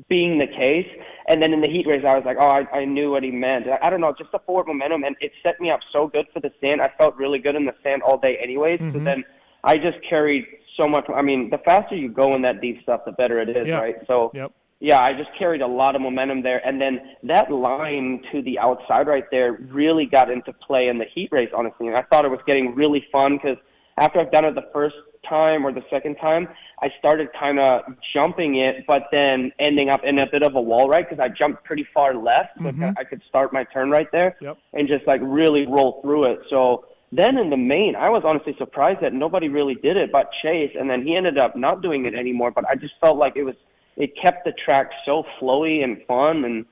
being the case. And then in the heat race, I was like, oh, I knew what he meant. I don't know, just the forward momentum, and it set me up so good for the sand. I felt really good in the sand all day anyways. So then I just carried so much. I mean, the faster you go in that deep stuff, the better it is, right? So, yeah, I just carried a lot of momentum there. And then that line to the outside right there really got into play in the heat race, honestly. And I thought it was getting really fun because after I've done it the first time or the second time, I started kind of jumping it, but then ending up in a bit of a wall, right? Because I jumped pretty far left, so I could start my turn right there and just like really roll through it. So then in the main, I was honestly surprised that nobody really did it but Chase, and then he ended up not doing it anymore. But I just felt like it kept the track so flowy and fun, and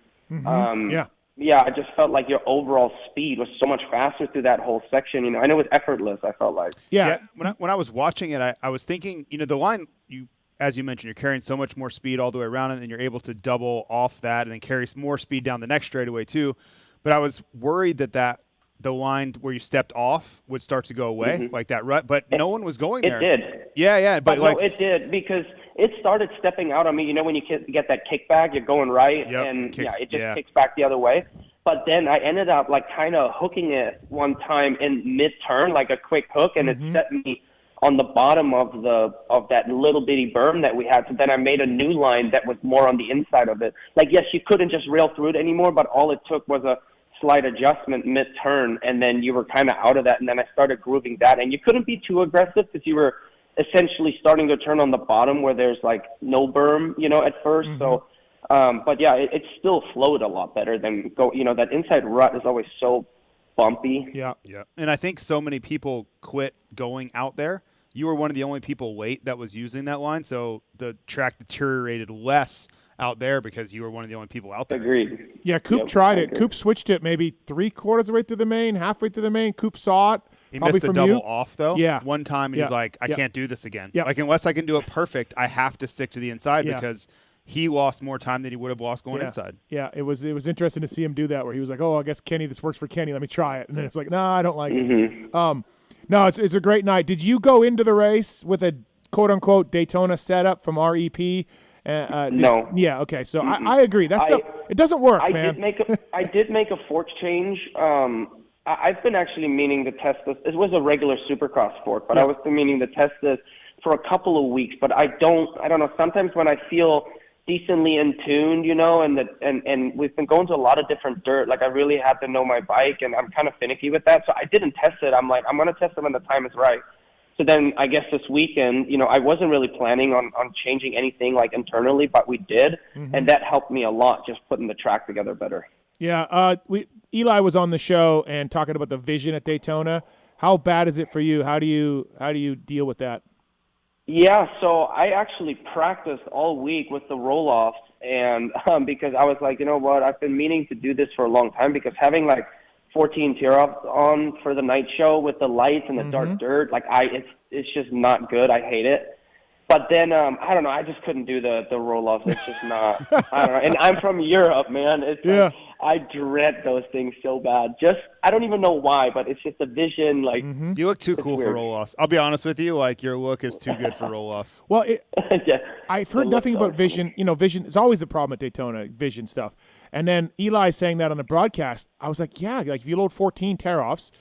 yeah, I just felt like your overall speed was so much faster through that whole section, and it was effortless, I felt like. Yeah. When I was watching it, I was thinking, the line, as you mentioned, you're carrying so much more speed all the way around, and then you're able to double off that and then carry more speed down the next straightaway too. But I was worried that the line where you stepped off would start to go away, like that rut, but no one was going there. It did. Yeah, but like, no, it did, because it started stepping out on me. When you get that kickback, you're going right, and it just kicks back the other way. But then I ended up like kind of hooking it one time in mid-turn, like a quick hook, and it set me on the bottom of that little bitty berm that we had. So then I made a new line that was more on the inside of it. Like, yes, you couldn't just rail through it anymore, but all it took was a slight adjustment mid-turn, and then you were kind of out of that, and then I started grooving that. And you couldn't be too aggressive because you were essentially starting to turn on the bottom where there's like no berm, at first. So, but yeah, it still flowed a lot better than that inside rut is always so bumpy. Yeah. And I think so many people quit going out there. You were one of the only people late that was using that line, so the track deteriorated less out there because you were one of the only people out there. Agreed. Yeah, Coop tried it. Coop switched it maybe 3/4 of the way through the main, halfway through the main. Coop saw it. He missed the double off, though. Yeah. One time, and he's like, I can't do this again. Yeah. Like, unless I can do it perfect, I have to stick to the inside because he lost more time than he would have lost going inside. Yeah, it was interesting to see him do that, where he was like, oh, I guess Kenny, this works for Kenny. Let me try it. And then it's like, no, I don't like it. No, it's a great night. Did you go into the race with a quote-unquote Daytona setup from REP? No. Yeah, okay. So I agree. It doesn't work, man. I did make a fork change. I've been actually meaning to test this. It was a regular Supercross fork, but I was meaning to test this for a couple of weeks. But I don't know. Sometimes when I feel decently in tune, and we've been going to a lot of different dirt. Like, I really had to know my bike, and I'm kind of finicky with that. So I didn't test it. I'm like, I'm going to test it when the time is right. So then I guess this weekend, I wasn't really planning on changing anything like internally, but we did. And that helped me a lot, just putting the track together better. Yeah. Eli was on the show and talking about the vision at Daytona. How bad is it for you? How do you deal with that? Yeah, so I actually practiced all week with the roll-offs, and because I was like, you know what, I've been meaning to do this for a long time, because having like 14 tear-offs on for the night show with the lights and the dark dirt, like it's just not good. I hate it. But then I don't know, I just couldn't do the roll-offs. It's just not. I don't know. And I'm from Europe, man. It's like, I dread those things so bad. Just I don't even know why, but it's just a vision. Like you look too cool weird. for roll-offs. I'll be honest with you, like your look is too good for roll-offs. Well, yeah, I've heard nothing about vision. You know, vision is always a problem at Daytona, vision stuff. And then Eli saying that on the broadcast, I was like, yeah, like if you load 14 tear-offs,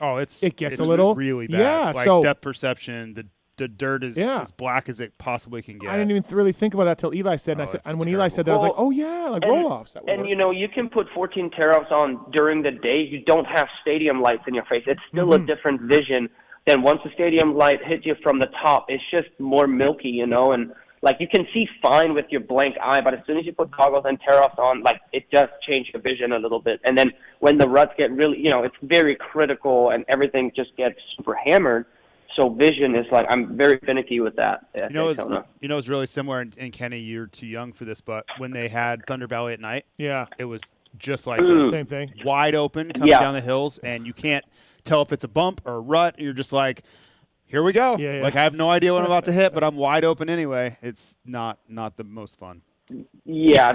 it gets a little really bad. Yeah, like so depth perception, the dirt is as black as it possibly can get. I didn't even really think about that till Eli said. And when Eli said that, I was like, oh yeah, like roll-offs. And you know, you can put 14 tear-offs on during the day. You don't have stadium lights in your face. It's still a different vision than once the stadium light hits you from the top. It's just more milky, you know, and like you can see fine with your blank eye, but as soon as you put goggles and tear-offs on, like it does change your vision a little bit. And then when the ruts get really, you know, it's very critical and everything just gets super hammered. So vision is like, I'm very finicky with that. You know, it's really similar, and Kenny, you're too young for this, but when they had Thunder Valley at night, it was just like the same thing, wide open coming down the hills, and you can't tell if it's a bump or a rut. You're just like, here we go. Yeah. Like I have no idea what I'm about to hit, but I'm wide open anyway. It's not the most fun. Yeah,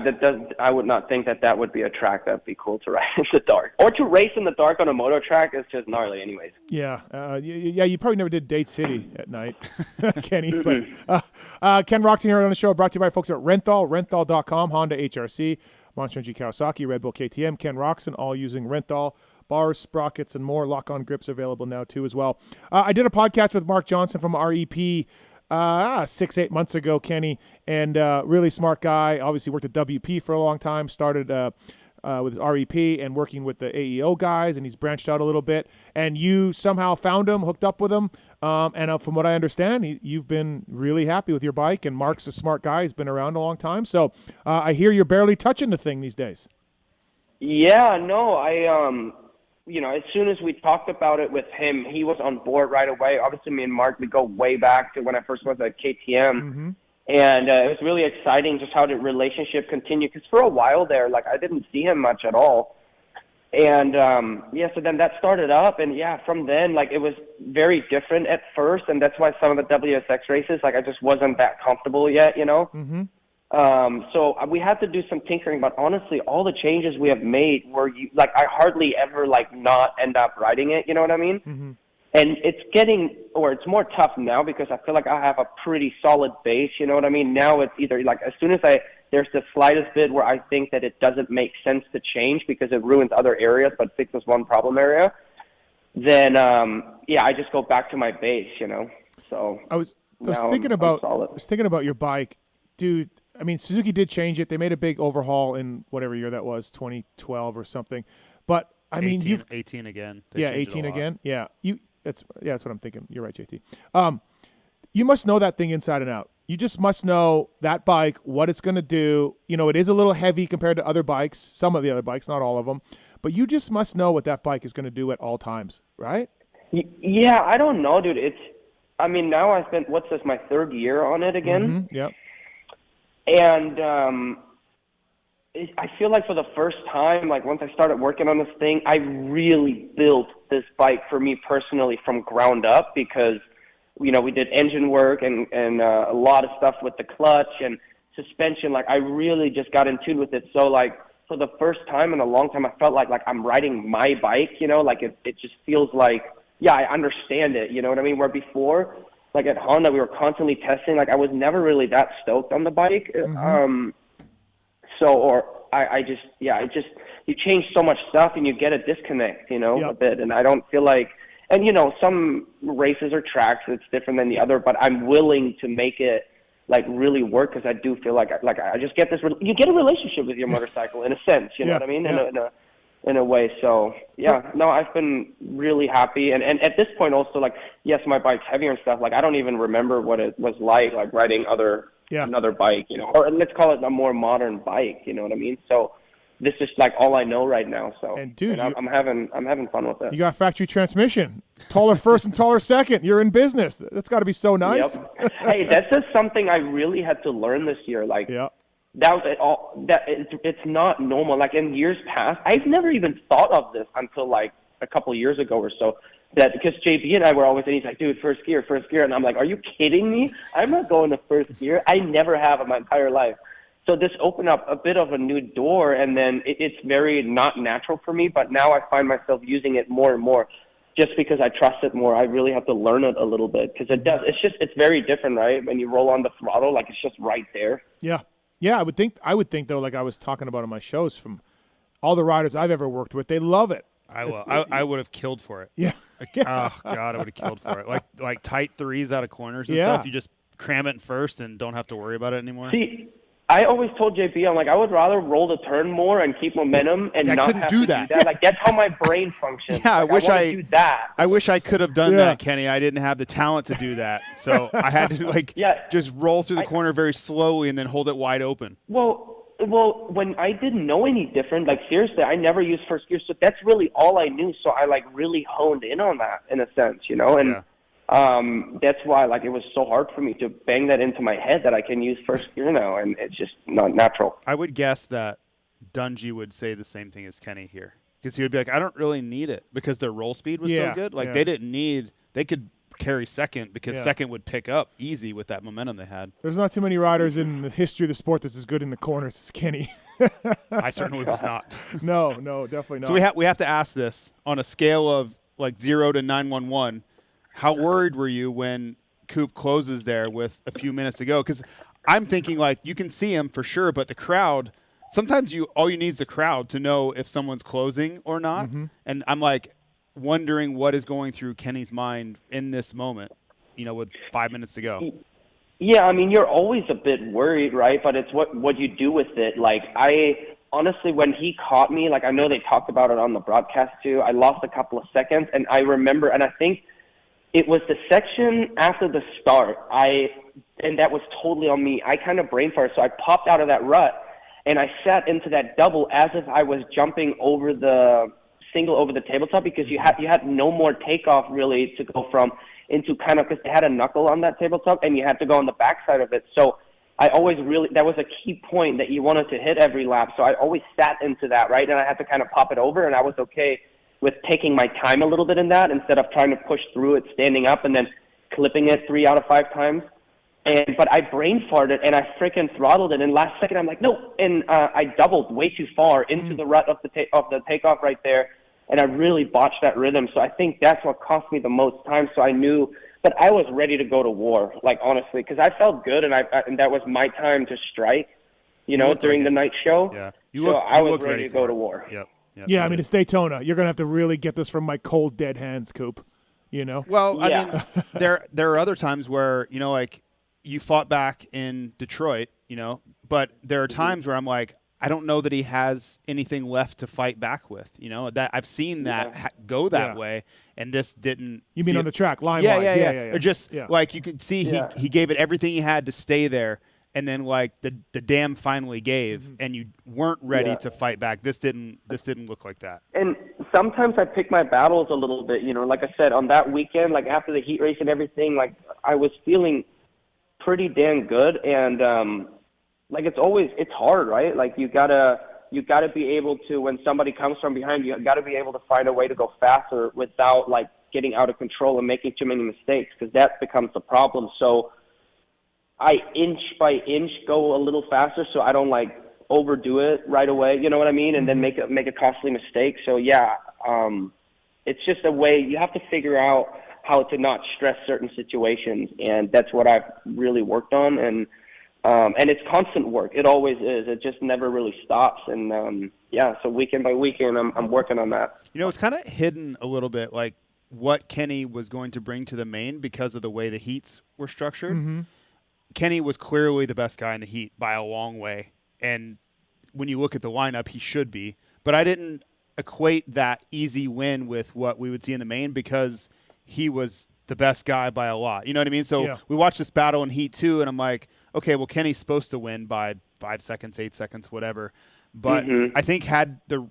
I would not think that would be a track that'd be cool to ride in the dark, or to race in the dark on a moto track. Is just gnarly, anyways. Yeah, you probably never did Date City at night, Kenny. But Ken Roczen here on the show, brought to you by folks at renthal.com, Honda HRC, Monster Energy Kawasaki, Red Bull KTM. Ken Roczen, all using Renthal. Bars, sprockets, and more. Lock-on grips available now too as well. I did a podcast with Mark Johnson from REP 6-8 months ago, Kenny, and really smart guy. Obviously worked at WP for a long time. Started with his REP and working with the AEO guys, and he's branched out a little bit. And you somehow found him, hooked up with him, and from what I understand, you've been really happy with your bike. And Mark's a smart guy; he's been around a long time. So I hear you're barely touching the thing these days. Yeah, no, you know, as soon as we talked about it with him, he was on board right away. Obviously, me and Mark, we go way back to when I first was at KTM. And it was really exciting just how the relationship continued. Because for a while there, like, I didn't see him much at all. And, so then that started up. And, from then, like, it was very different at first. And that's why some of the WSX races, like, I just wasn't that comfortable yet, you know. So we had to do some tinkering, but honestly, all the changes we have made were I hardly ever not end up riding it. You know what I mean? And it's more tough now because I feel like I have a pretty solid base. You know what I mean? Now it's either like as soon as there's the slightest bit where I think that it doesn't make sense to change because it ruins other areas but fixes one problem area, then I just go back to my base. You know? So I was thinking about your bike, dude. I mean, Suzuki did change it. They made a big overhaul in whatever year that was, 2012 or something. But I mean, 18 again. 18 again. Yeah, that's what I'm thinking. You're right, JT. You must know that thing inside and out. You just must know that bike, what it's going to do. You know, it is a little heavy compared to other bikes, some of the other bikes, not all of them. But you just must know what that bike is going to do at all times, right? Yeah, I don't know, dude. Now I spent my third year on it again. Yep. And I feel like for the first time, like once I started working on this thing, I really built this bike for me personally from ground up because, you know, we did engine work and a lot of stuff with the clutch and suspension. Like I really just got in tune with it. So like for the first time in a long time, I felt like I'm riding my bike, you know, like it just feels like, I understand it. You know what I mean? Where before, like at Honda, we were constantly testing. Like I was never really that stoked on the bike. You change so much stuff and you get a disconnect, you know, a bit. And I don't feel like, and you know, some races or tracks, it's different than the other, but I'm willing to make it like really work because I do feel like I just get this, you get a relationship with your motorcycle in a sense, you know what I mean? In a way. So I've been really happy. And at this point also, like, yes, my bike's heavier and stuff. Like I don't even remember what it was like riding another bike, you know, or let's call it a more modern bike. You know what I mean? So this is like all I know right now. So and dude, I'm having fun with it. You got factory transmission, taller first and taller second. You're in business. That's got to be so nice. Yep. Hey, that's just something I really had to learn this year. Like, that was it all. That it's not normal. Like in years past, I've never even thought of this until like a couple years ago or so. That because JB and I were always, and he's like, dude, first gear, and I'm like, are you kidding me? I'm not going to first gear. I never have in my entire life. So this opened up a bit of a new door, and then it's very not natural for me, but now I find myself using it more and more just because I trust it more. I really have to learn it a little bit because it's very different, right? When you roll on the throttle, like it's just right there. Yeah. Yeah, I would think though, like I was talking about on my shows, from all the riders I've ever worked with, they love it. I would have killed for it. Yeah. Oh God, I would have killed for it. Like tight threes out of corners and stuff. You just cram it in first and don't have to worry about it anymore. See, I always told JP, I'm like, I would rather roll the turn more and keep momentum and not have to do that. Like that's how my brain functions. Yeah, like, I do that. I wish I could have done that, Kenny. I didn't have the talent to do that, so I had to just roll through the corner very slowly and then hold it wide open. Well, when I didn't know any different, like seriously, I never used first gear, so that's really all I knew. So I like really honed in on that in a sense, you know, and that's why like it was so hard for me to bang that into my head that I can use first gear now, and it's just not natural. I would guess that Dungy would say the same thing as Kenny here, because he would be like, I don't really need it because their roll speed was so good. Like they could carry second because second would pick up easy with that momentum they had. There's not too many riders in the history of the sport that's as good in the corners as Kenny. I certainly was not. No, definitely not. So we have to ask this on a scale of like 0 to 911. How worried were you when Coop closes there with a few minutes to go? Because I'm thinking like you can see him for sure, but the crowd. Sometimes all you need is the crowd to know if someone's closing or not. Mm-hmm. And I'm like wondering what is going through Kenny's mind in this moment, you know, with 5 minutes to go. Yeah, I mean, you're always a bit worried, right? But it's what you do with it. Like, I honestly, when he caught me, like I know they talked about it on the broadcast too, I lost a couple of seconds. And I remember, and I think it was the section after the start, and that was totally on me. I kind of brain farted, so I popped out of that rut. And I sat into that double as if I was jumping over the single over the tabletop because you had no more takeoff really to go from into kind of, because they had a knuckle on that tabletop and you had to go on the backside of it. So I always that was a key point that you wanted to hit every lap. So I always sat into that, right? And I had to kind of pop it over, and I was okay with taking my time a little bit in that instead of trying to push through it standing up and then clipping it 3 out of 5 times. But I brain farted and I freaking throttled it. And last second, I'm like, no. And I doubled way too far into the rut of the takeoff right there. And I really botched that rhythm. So I think that's what cost me the most time. So I knew, but I was ready to go to war, like honestly, because I felt good and and that was my time to strike, you know, during the night show. Yeah, I was ready to go to war. Yep. Yeah, I mean, it's Daytona. You're going to have to really get this from my cold, dead hands, Coop, you know? Well, I mean, there are other times where, you know, like, you fought back in Detroit, you know, but there are times where I'm like, I don't know that he has anything left to fight back with, you know, that I've seen that go that way, and this didn't. You mean on the track, line-wise? Yeah. Or just like you could see he gave it everything he had to stay there, and then like the dam finally gave, and you weren't ready to fight back. This didn't look like that. And sometimes I pick my battles a little bit, you know, like I said, on that weekend, like after the heat race and everything, like I was feeling pretty damn good, and like it's hard, right? Like you gotta be able to, when somebody comes from behind you gotta be able to find a way to go faster without like getting out of control and making too many mistakes, because that becomes the problem. So I inch by inch go a little faster so I don't like overdo it right away, you know what I mean, and then make a costly mistake. So it's just a way you have to figure out how to not stress certain situations, and that's what I've really worked on, and it's constant work. It always is. It just never really stops, and so weekend by weekend, I'm working on that. You know, it's kind of hidden a little bit, like what Kenny was going to bring to the main because of the way the heats were structured. Mm-hmm. Kenny was clearly the best guy in the heat by a long way, and when you look at the lineup, he should be. But I didn't equate that easy win with what we would see in the main because he was the best guy by a lot. You know what I mean? So we watched this battle in Heat 2, and I'm like, okay, well, Kenny's supposed to win by 5 seconds, 8 seconds, whatever. But I think had the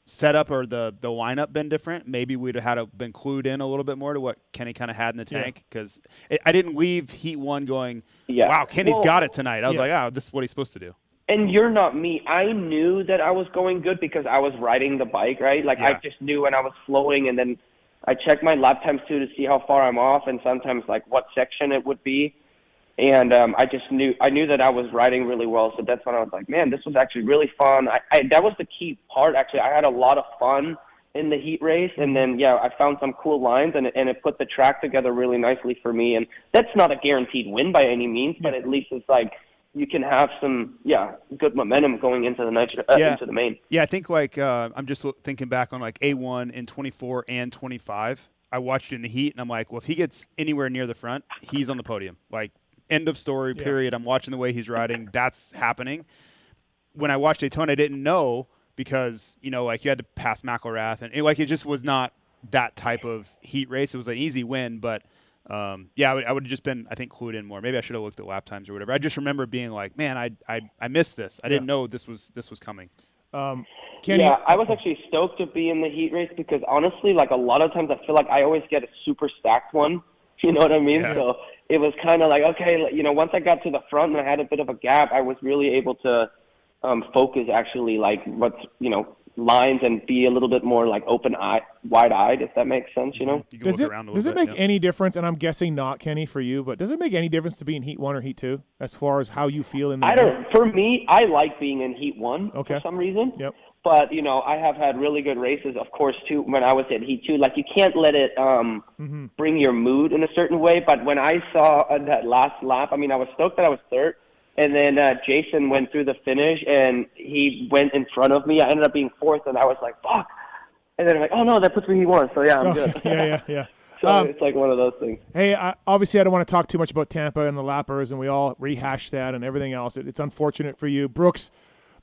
setup or the lineup been different, maybe we'd have been clued in a little bit more to what Kenny kind of had in the tank, because I didn't leave Heat 1 going, wow, Kenny's got it tonight. I was like, oh, this is what he's supposed to do. And you're not me. I knew that I was going good because I was riding the bike, right? Like I just knew when I was flowing, and then I check my lap times too to see how far I'm off, and sometimes like what section it would be. And I knew that I was riding really well. So that's when I was like, man, this was actually really fun. That was the key part, actually. I had a lot of fun in the heat race. And then, I found some cool lines, and it put the track together really nicely for me. And that's not a guaranteed win by any means, but at least it's like you can have some, good momentum going into the into the main. Yeah, I think I'm just thinking back on like A1 in 24 and 25. I watched it in the heat, and I'm like, well, if he gets anywhere near the front, he's on the podium. Like, end of story, period. I'm watching the way he's riding. That's happening. When I watched Daytona, I didn't know because, you had to pass McElrath. And it just was not that type of heat race. It was an easy win, but I would have just been, I think, clued in more. Maybe I should have looked at lap times or whatever. I just remember being like, man, I missed this. I didn't know this was coming. I was actually stoked to be in the heat race because honestly, like a lot of times I feel like I always get a super stacked one. You know what I mean? Yeah. So it was kind of like, okay, once I got to the front and I had a bit of a gap, I was really able to focus actually like what's, lines and be a little bit more like wide-eyed, if that makes sense, Does it make any difference, and I'm guessing not, Kenny, for you, but does it make any difference to be in Heat 1 or Heat 2 as far as how you feel in the For me, I like being in Heat 1 for some reason. Yep. But, I have had really good races, of course, too, when I was at Heat 2. Like, you can't let it bring your mood in a certain way. But when I saw that last lap, I was stoked that I was third. And then Jason went through the finish, and he went in front of me. I ended up being fourth, and I was like, fuck. And then I'm like, oh, no, that puts me Heat 1. So, I'm good. Yeah. So it's like one of those things. Hey, obviously I don't want to talk too much about Tampa and the lappers, and we all rehashed that and everything else. It's unfortunate for you. Brooks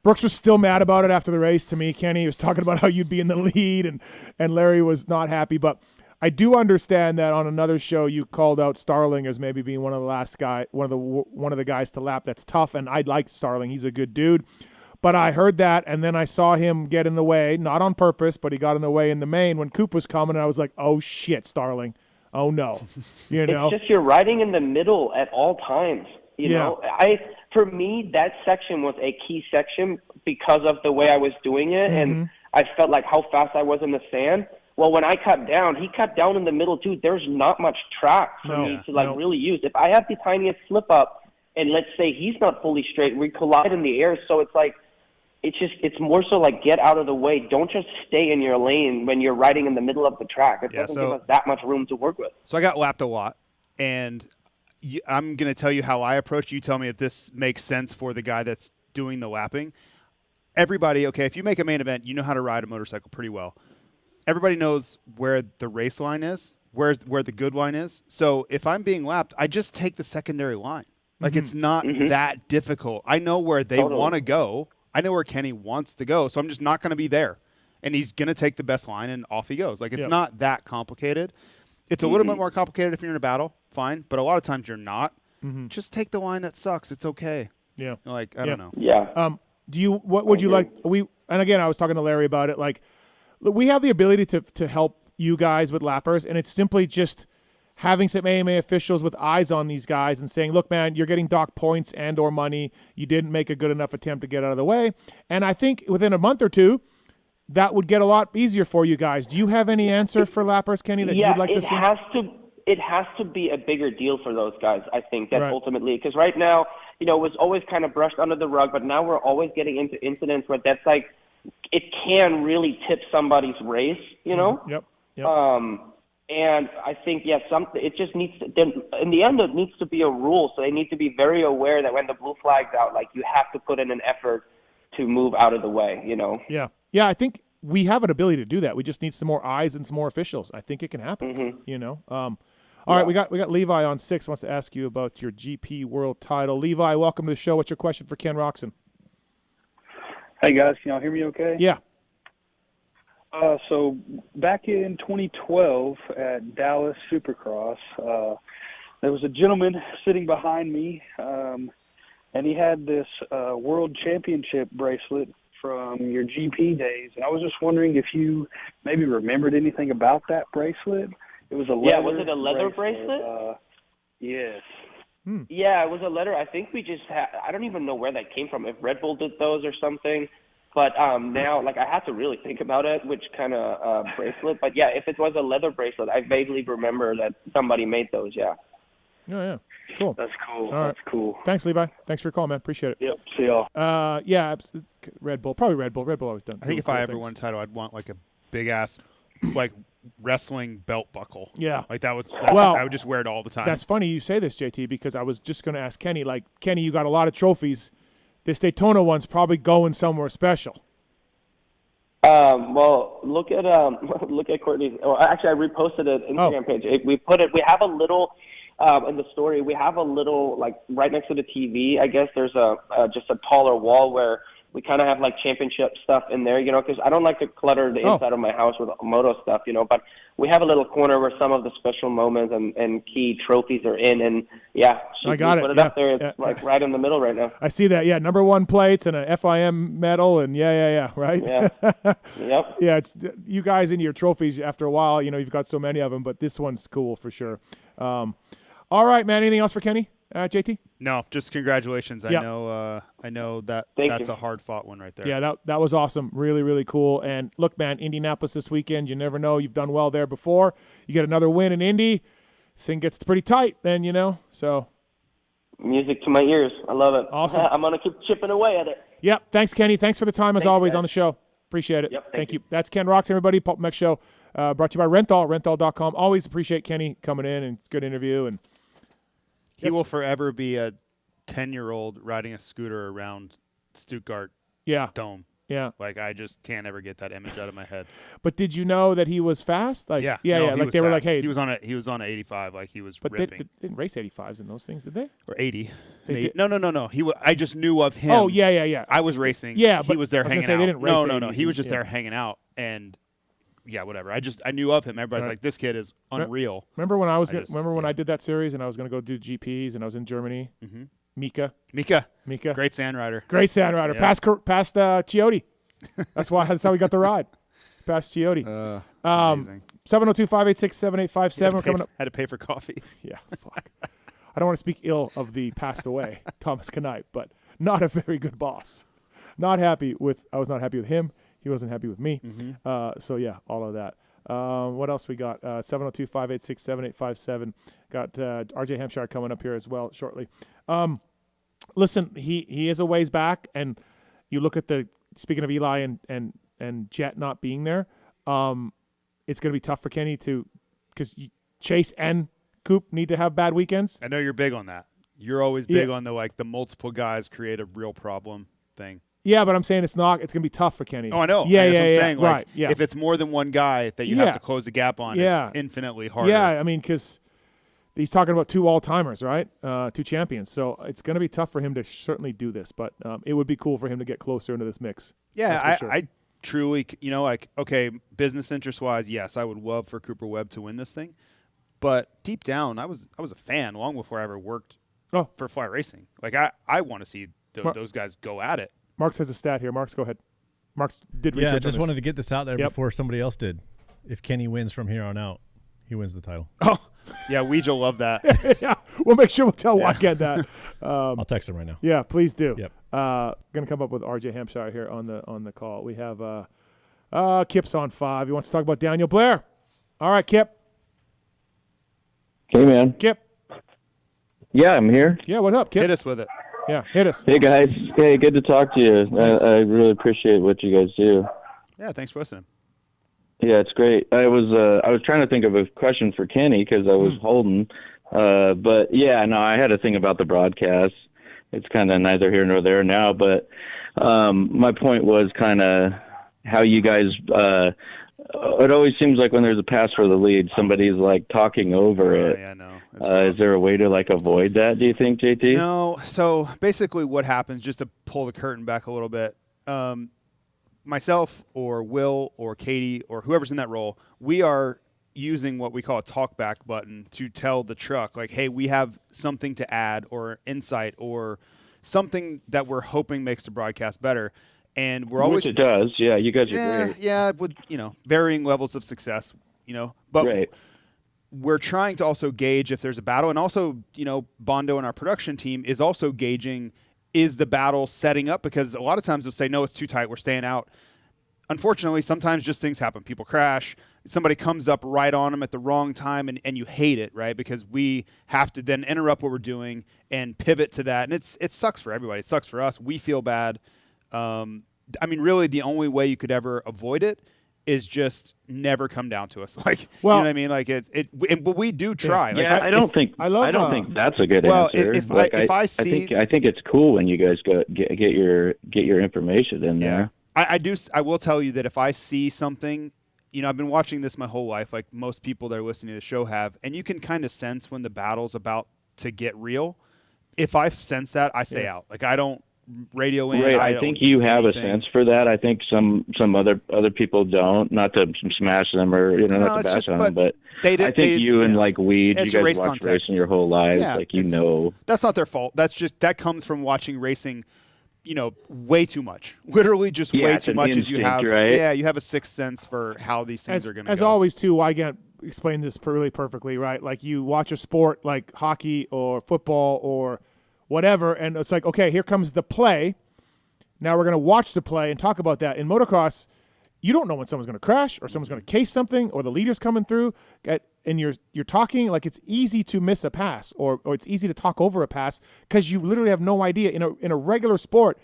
was still mad about it after the race to me. Kenny was talking about how you'd be in the lead, and Larry was not happy. But I do understand that on another show you called out Starling as maybe being one of the guys to lap that's tough, and I like Starling. He's a good dude. But I heard that, and then I saw him get in the way, not on purpose, but he got in the way in the main when Coop was coming, and I was like, oh, shit, Starling. Oh, no. It's just you're riding in the middle at all times. For me, that section was a key section because of the way I was doing it, and I felt like how fast I was in the sand. Well, when I cut down, he cut down in the middle too. There's not much track for me to really use. If I have the tiniest slip up, and let's say he's not fully straight, we collide in the air. So it's like, it's more so like get out of the way. Don't just stay in your lane when you're riding in the middle of the track. It doesn't give us that much room to work with. So I got lapped a lot, and I'm going to tell you how I approached. You tell me if this makes sense for the guy that's doing the lapping. Everybody, okay, if you make a main event, you know how to ride a motorcycle pretty well. Everybody knows where the race line is, where the good line is. So if I'm being lapped, I just take the secondary line. Like it's not that difficult. I know where they want to go. I know where Kenny wants to go. So I'm just not going to be there. And he's going to take the best line, and off he goes. Like it's not that complicated. It's a little bit more complicated if you're in a battle, fine. But a lot of times you're not. Just take the line that sucks. It's okay. Yeah. Like, I don't know. Yeah. What would you like? And again, I was talking to Larry about it. Like, we have the ability to help you guys with lappers, and it's simply just having some AMA officials with eyes on these guys and saying, look, man, you're getting docked points and or money. You didn't make a good enough attempt to get out of the way. And I think within a month or two, that would get a lot easier for you guys. Do you have any answer for lappers, Kenny, that you'd like to see? It has to be a bigger deal for those guys, I think, that ultimately. Because right now, it was always kind of brushed under the rug, but now we're always getting into incidents where that's like, it can really tip somebody's race, Yep. And I think, it just needs to, in the end, it needs to be a rule. So they need to be very aware that when the blue flag's out, like you have to put in an effort to move out of the way, Yeah. Yeah, I think we have an ability to do that. We just need some more eyes and some more officials. I think it can happen, All right, we got Levi on 6, wants to ask you about your GP World title. Levi, welcome to the show. What's your question for Ken Roczen? Hey, guys. Can y'all hear me okay? Yeah. So back in 2012 at Dallas Supercross, there was a gentleman sitting behind me, and he had this World Championship bracelet from your GP days. And I was just wondering if you maybe remembered anything about that bracelet. It was a leather was it a leather bracelet? Yes. Yeah, it was a leather. I think we just had, I don't even know where that came from, if Red Bull did those or something. But now, like, I have to really think about it, which kind of bracelet. But, yeah, if it was a leather bracelet, I vaguely remember that somebody made those, yeah. Oh, yeah. Cool. That's cool. All right. That's cool. Thanks, Levi. Thanks for your call, man. Appreciate it. Yep. See y'all. Yeah, it's Red Bull. Probably Red Bull. Red Bull always done. I think if I ever won a title, I'd want like a big ass, like wrestling belt buckle. Yeah. Like that would. Well, I would just wear it all the time. That's funny you say this, JT, because I was just going to ask Kenny. Like, Kenny, you got a lot of trophies. This Daytona one's probably going somewhere special. Well, look at Courtney's. Or actually, I reposted an Instagram page. We put it. We have a little in the story. We have a little like right next to the TV. I guess there's just a taller wall where we kind of have like championship stuff in there. Because I don't like to clutter the inside of my house with moto stuff. But we have a little corner where some of the special moments and key trophies are in. And yeah, I got it. Put it up there. It's like right in the middle right now. I see that. Yeah, #1 plates and a FIM medal, and yeah, right. Yeah. Yep. Yeah, it's you guys in your trophies. After a while, you've got so many of them, but this one's cool for sure. All right, man. Anything else for Kenny, JT? No, just congratulations. Yep. I know that Thank that's you. a hard fought one right there. Yeah, that was awesome. Really, really cool. And look, man, Indianapolis this weekend. You never know. You've done well there before. You get another win in Indy. This thing gets pretty tight then, So Music to my ears. I love it. Awesome. I'm gonna keep chipping away at it. Yep. Thanks, Kenny. Thanks for the time as Thanks, always guys. on the show. Appreciate it. Yep, Thank thank you. That's Ken Roczen, everybody. PulpMX show brought to you by Renthal, renthal.com. Always appreciate Kenny coming in, and it's a good interview. And He will forever be a 10-year-old riding a scooter around Stuttgart Dome. Yeah. Like, I just can't ever get that image out of my head. But did you know that he was fast? Like, No, yeah. he Like was they were like, fast. hey, he was on a 85, like he was but ripping. they didn't race 85s in those things, did they? Or 80. They did. No. I just knew of him. Oh, yeah. I was racing. Yeah, he but was there I was gonna hanging say out. they didn't race No. 80s He was and- just there hanging out, and yeah, whatever. I knew of him. Everybody's Right. like, this kid is unreal. Remember when when yeah. I did that series and I was going to go do GPs and I was in Germany? Mm-hmm. Mika, great sand rider. great sand rider. Yeah. Past Chiotti. That's how we got the ride. Past Chiotti. Amazing. 702-586-7857. We're coming up. Had to pay for coffee. Yeah, fuck. I don't want to speak ill of the passed away Thomas Knight, but not a very good boss. I was not happy with him. He wasn't happy with me. Mm-hmm. So yeah, all of that. What else we got? 702-586-7857. Got RJ Hampshire coming up here as well shortly. Listen, he is a ways back, and you look at speaking of Eli and Jet not being there, it's going to be tough for Kenny because Chase and Coop need to have bad weekends. I know you're big on that. You're always big on the multiple guys create a real problem thing. Yeah, but I'm saying it's going to be tough for Kenny. Oh, I know. Yeah, That's what I'm yeah, saying. right. Yeah. If it's more than one guy that you have to close the gap on, it's infinitely harder. Yeah, I mean, because he's talking about 2 all-timers, right? 2 champions. So it's going to be tough for him to certainly do this, but it would be cool for him to get closer into this mix. Yeah, Sure. I truly, okay, business interest-wise, yes, I would love for Cooper Webb to win this thing. But deep down, I was a fan long before I ever worked for Fly Racing. Like, I want to see those guys go at it. Marks has a stat here. Marks, go ahead. Marks did research Yeah, I on just this. wanted to get this out there before somebody else did. If Kenny wins from here on out, he wins the title. Oh, yeah, Weege will love that. Yeah, we'll make sure we'll tell Watkett that. I'll text him right now. Yeah, please do. Yep. Gonna come up with RJ Hampshire here on the call. We have Kip's on 5. He wants to talk about Daniel Blair. All right, Kip. Hey, man. Kip. Yeah, I'm here. Yeah, what's up, Kip? Hit us with it. Yeah, hit us. Hey, guys. Hey, good to talk to you. I really appreciate what you guys do. Yeah, thanks for listening. Yeah, it's great. I was trying to think of a question for Kenny because I was holding. But, yeah, no, I had a thing about the broadcast. It's kind of neither here nor there now. But my point was kind of how you guys it always seems like when there's a pass for the lead, somebody's, like, talking over it. Yeah, no. Is there a way to, like, avoid that, do you think, JT? No. So basically what happens, just to pull the curtain back a little bit, myself or Will or Katie or whoever's in that role, we are using what we call a talkback button to tell the truck, like, hey, we have something to add or insight or something that we're hoping makes the broadcast better. And we're always... Which it does. Yeah, you guys are great. Yeah, with, varying levels of success, But right. We're trying to also gauge if there's a battle. And also, Bondo and our production team is also gauging, is the battle setting up? Because a lot of times they'll say, no, it's too tight, we're staying out. Unfortunately, sometimes just things happen. People crash. somebody comes up right on them at the wrong time, and you hate it, right? Because we have to then interrupt what we're doing and pivot to that, and it sucks for everybody. It sucks for us. We feel bad. I mean, really, the only way you could ever avoid it is just never come down to us. Like, you know what I mean? Like but we do try. Yeah, like, I don't think that's a good answer. If I see, I think it's cool when you guys get your information in there. I will tell you that if I see something, you know, I've been watching this my whole life, like most people that are listening to the show have, and you can kind of sense when the battle's about to get real. If I sense that, I stay out. Like, I don't radio in. Right. I think you have a sense for that. I think some other people don't. Not to smash them or not to bash on them, but I think you and like Weed, you guys watch racing your whole lives. Yeah, like know. That's not their fault. That comes from watching racing. Way too much. Literally just way too much as you have. Right? Yeah, you have a sixth sense for how these things are going to go. As always, too, I can't explain this really perfectly, right? Like, you watch a sport like hockey or football or whatever, and it's like, okay, here comes the play. Now we're going to watch the play and talk about that. In motocross, you don't know when someone's going to crash or someone's going to case something or the leader's coming through, and you're talking. Like, it's easy to miss a pass or it's easy to talk over a pass because you literally have no idea. In a regular sport,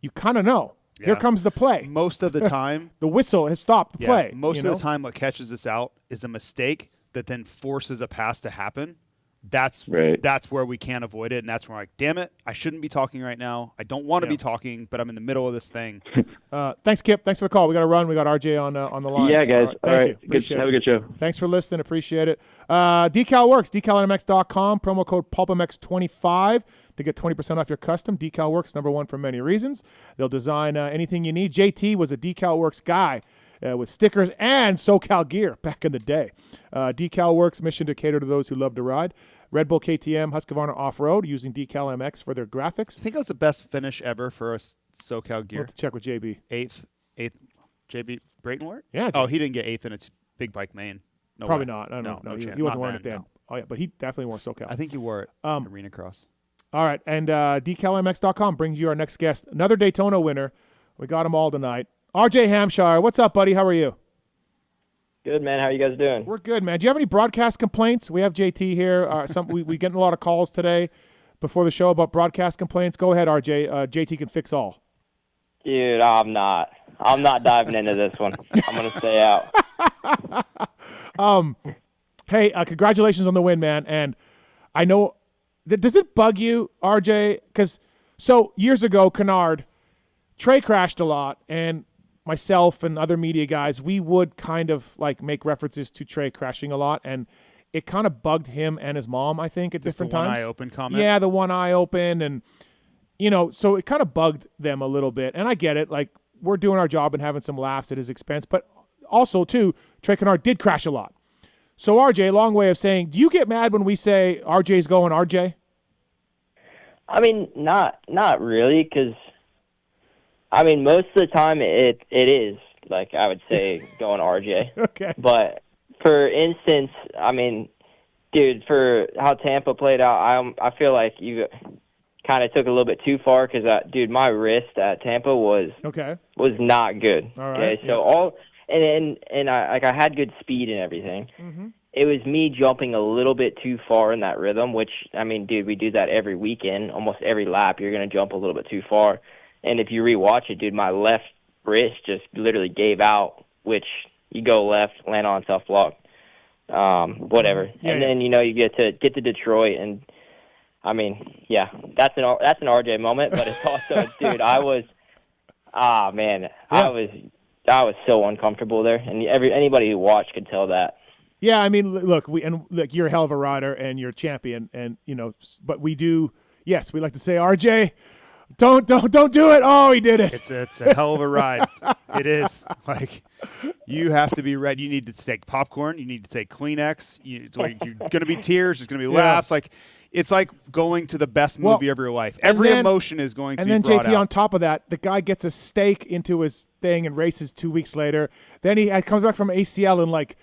you kind of know. Yeah. Here comes the play. Most of the time. The whistle has stopped the play. Most of the time what catches us out is a mistake that then forces a pass to happen. That's where we can't avoid it, and that's where I'm like, damn it, I shouldn't be talking right now. I don't want to be talking, but I'm in the middle of this thing. Thanks, Kip. Thanks for the call. We got to run. We got RJ on the line. Yeah, guys. All right. Have a good show. Thanks for listening. Appreciate it. Decal works. DecalNMX.com. Promo code PulpMX25 to get 20% off your custom. Decal Works, #1 for many reasons. They'll design anything you need. JT was a Decal Works guy. With stickers and SoCal gear back in the day. Decal Works, mission to cater to those who love to ride. Red Bull KTM, Husqvarna Off-Road, using Decal MX for their graphics. I think that was the best finish ever for a SoCal gear. We'll have to check with JB. Eighth, JB Brayton. Yeah. Oh, he didn't get 8th in a big bike main. No Probably way. not. No, chance. he wasn't wearing then, it then. no. Oh, yeah, but he definitely wore SoCal. I think he wore it Arena Cross. All right, and DecalMX.com brings you our next guest, another Daytona winner. We got them all tonight. RJ Hampshire, what's up, buddy? How are you? Good, man. How are you guys doing? We're good, man. Do you have any broadcast complaints? We have JT here. We getting a lot of calls today before the show about broadcast complaints. Go ahead, RJ. JT can fix all. Dude, I'm not diving into this one. I'm going to stay out. Hey, congratulations on the win, man. And I know, does it bug you, RJ? Because years ago, Kennard, Trey crashed a lot, and myself and other media guys, we would kind of like make references to Trey crashing a lot, and it kind of bugged him and his mom, I think, at different times. The one eye open comment? Yeah, the one eye open, and, so it kind of bugged them a little bit. And I get it. Like, we're doing our job and having some laughs at his expense, but also, too, Trey Kennard did crash a lot. So, RJ, long way of saying, do you get mad when we say RJ's going RJ? I mean, not really, because most of the time it is, like, I would say, going RJ. Okay. But, for instance, dude, for how Tampa played out, I feel like you kind of took it a little bit too far because, dude, my wrist at Tampa was not good. All right. Okay, so I had good speed and everything. Mm-hmm. It was me jumping a little bit too far in that rhythm, which, dude, we do that every weekend. Almost every lap, you're going to jump a little bit too far. And if you rewatch it, dude, my left wrist just literally gave out, which you go left, land on tough block, whatever. Yeah, and then, you get to Detroit, and, that's an RJ moment, but it's also, dude, I was so uncomfortable there, and anybody who watched could tell that. Yeah, look, you're a hell of a rider, and you're a champion, and, but we do, yes, we like to say, RJ, Don't do it. Oh, he did it. It's a hell of a ride. It is. Like, you have to be ready. You need to take popcorn. You need to take Kleenex. You're going to be tears. There's going to be laughs. Like, it's like going to the best movie of your life. Every emotion is going to be brought out. And then JT, on top of that, the guy gets a stake into his thing and races 2 weeks later. Then he comes back from ACL in like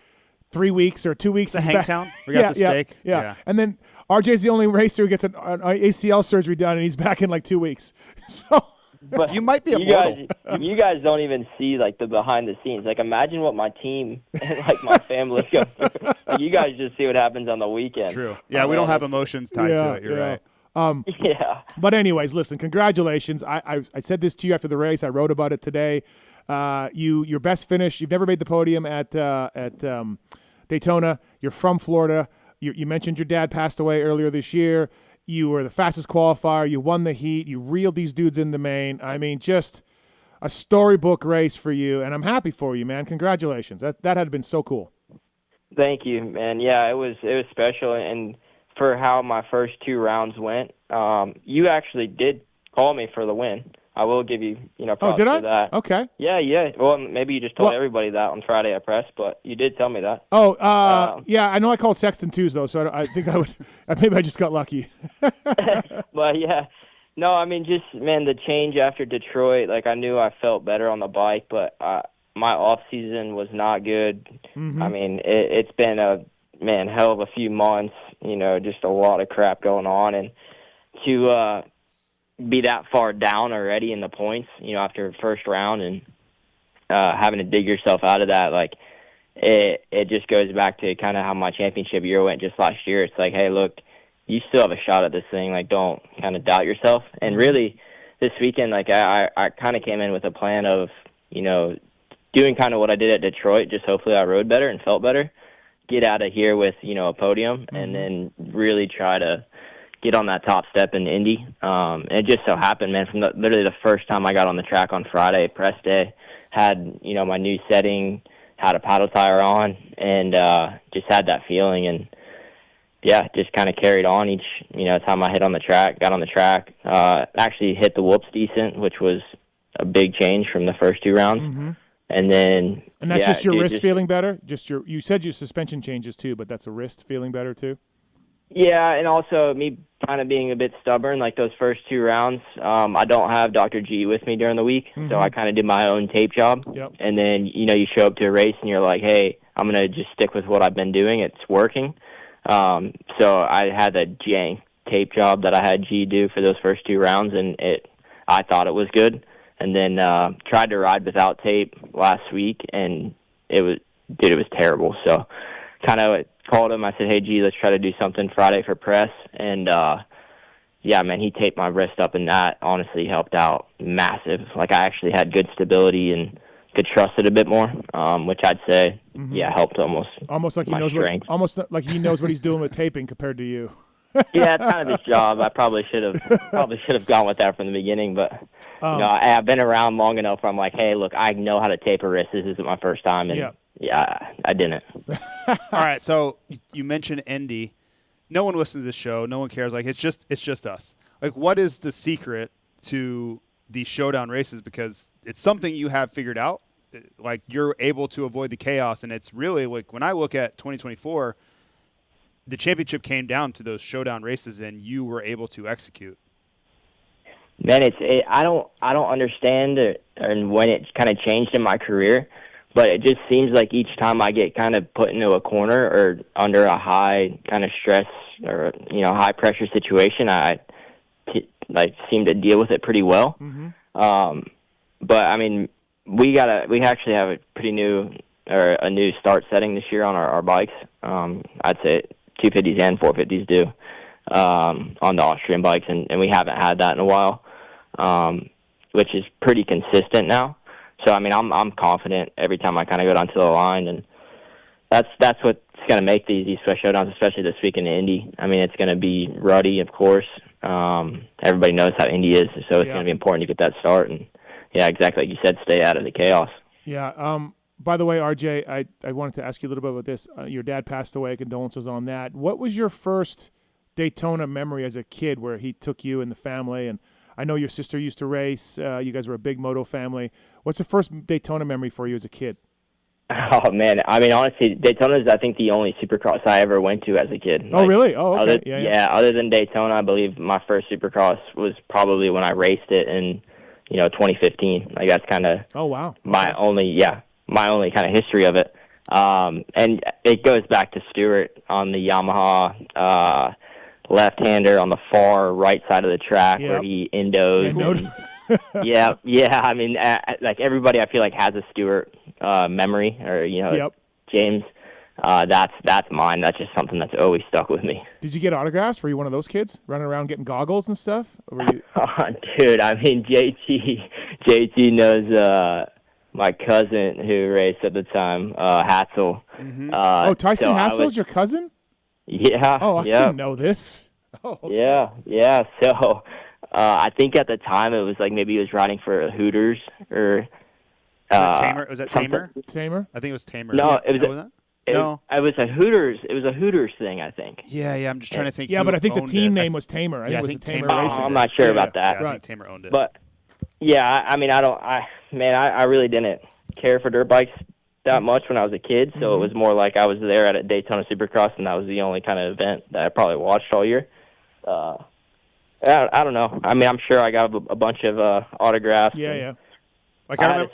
3 weeks or 2 weeks. The Hangtown? We got the stake? Yeah. And then RJ's the only racer who gets an ACL surgery done, and he's back in like 2 weeks. So But you might be you immortal. you guys don't even see like the behind the scenes. Like imagine what my team and like my family go through. Like, you guys just see what happens on the weekend. True. Yeah, we don't have emotions tied to it. You're right. Yeah. But anyways, listen, congratulations. I said this to you after the race. I wrote about it today. Your best finish. You've never made the podium at Daytona. You're from Florida. You mentioned your dad passed away earlier this year. You were the fastest qualifier. You won the heat. You reeled these dudes in the main. I mean, just a storybook race for you, and I'm happy for you, man. Congratulations. That had been so cool. Thank you, man. Yeah, it was special, and for how my first 2 rounds went, you actually did call me for the win. I will give you, props did I? for that. Okay. Yeah. Well, maybe you just told everybody that on Friday at press, but you did tell me that. Yeah. I know I called Sexton twos though, so I think I would. Maybe I just got lucky. But yeah, no, I mean, just man, the change after Detroit. Like I knew I felt better on the bike, but my off season was not good. Mm-hmm. I mean, it's been a hell of a few months. Just a lot of crap going on, and to be that far down already in the points, after first round, and having to dig yourself out of that, like it just goes back to kind of how my championship year went just last year. It's like, hey, look, you still have a shot at this thing. Like, don't kind of doubt yourself. And really, this weekend, like I kind of came in with a plan of, doing kind of what I did at Detroit. Just hopefully I rode better and felt better. Get out of here with a podium, and then really try to get on that top step in Indy. And it just so happened, man, from literally the first time I got on the track on Friday, press day, had, my new setting, had a paddle tire on, and just had that feeling. And, yeah, just kind of carried on each, time I got on the track. Actually hit the whoops decent, which was a big change from the first 2 rounds. Mm-hmm. And then... And that's just your wrist feeling better? You said your suspension changes too, but that's a wrist feeling better too? Yeah, and also me kind of being a bit stubborn, like those first 2 rounds. I don't have Dr. G with me during the week, so I kind of did my own tape job. Yep. And then, you show up to a race and you're like, hey, I'm going to just stick with what I've been doing. It's working. So I had that jank tape job that I had G do for those first 2 rounds, and I thought it was good. And then tried to ride without tape last week, and it was terrible. So kind of called him. I said, hey, G, let's try to do something Friday for press. And, yeah, man, he taped my wrist up, and that honestly helped out massive. Like, I actually had good stability and could trust it a bit more, which I'd say, helped almost like he knows strength. Almost like he knows what he's doing with taping compared to you. Yeah, it's kind of his job. I probably should have gone with that from the beginning, but I've been around long enough where I'm like, hey, look, I know how to tape a wrist. This isn't my first time, and I didn't. All right, so you mentioned Indy. No one listens to this show. No one cares. Like it's just us. Like, what is the secret to these showdown races? Because it's something you have figured out. Like, you're able to avoid the chaos, and it's really like when I look at 2024. The championship came down to those showdown races, and you were able to execute. Man, I don't understand it, and when it kind of changed in my career, but it just seems like each time I get kind of put into a corner or under a high kind of stress or high pressure situation, I seem to deal with it pretty well. But I mean, we actually have a pretty a new start setting this year on our bikes. I'd say 250s and 450s do on the Austrian bikes, and we haven't had that in a while, which is pretty consistent now. So I mean, I'm confident every time I kind of go down to the line, and that's what's going to make these Swiss showdowns, especially this week in Indy. I mean, it's going to be ruddy, of course. Everybody knows how Indy is, so it's going to be important to get that start, and exactly like you said, stay out of the chaos. Yeah. By the way, RJ, I wanted to ask you a little bit about this. Your dad passed away. Condolences on that. What was your first Daytona memory as a kid where he took you and the family? And I know your sister used to race. You guys were a big moto family. What's the first Daytona memory for you as a kid? Oh, man. I mean, honestly, Daytona is, I think, the only Supercross I ever went to as a kid. Oh, really? Oh, okay. Other than Daytona, I believe my first Supercross was probably when I raced it in, 2015. Like, that's kind of my only kind of history of it. And it goes back to Stewart on the Yamaha left-hander on the far right side of the track where he endoed. Yeah. I mean, like everybody, I feel like has a Stewart memory, or James. That's mine. That's just something that's always stuck with me. Did you get autographs? Were you one of those kids running around getting goggles and stuff? Or were you... Dude, I mean, JT knows my cousin who raced at the time, Hatzel. Tyson Hatzel's your cousin? Yeah. Oh, I didn't know this. Oh, okay. Yeah. So I think at the time it was like maybe he was riding for Hooters or Tamer. Was that Tamer? Tamer? I think it was Tamer. No, it was. Was that? No. It was a Hooters. It was a Hooters thing, I think. Yeah. I'm just trying to think. Yeah, but I think the team it. name was Tamer. I think it was the Tamer Tamer Racing. I'm not sure about that. Yeah, I think Tamer owned it. But yeah, I mean, I really didn't care for dirt bikes that much when I was a kid. So it was more like I was there at a Daytona Supercross, and that was the only kind of event that I probably watched all year. I don't know. I mean, I'm sure I got a bunch of autographs. Yeah. Like I had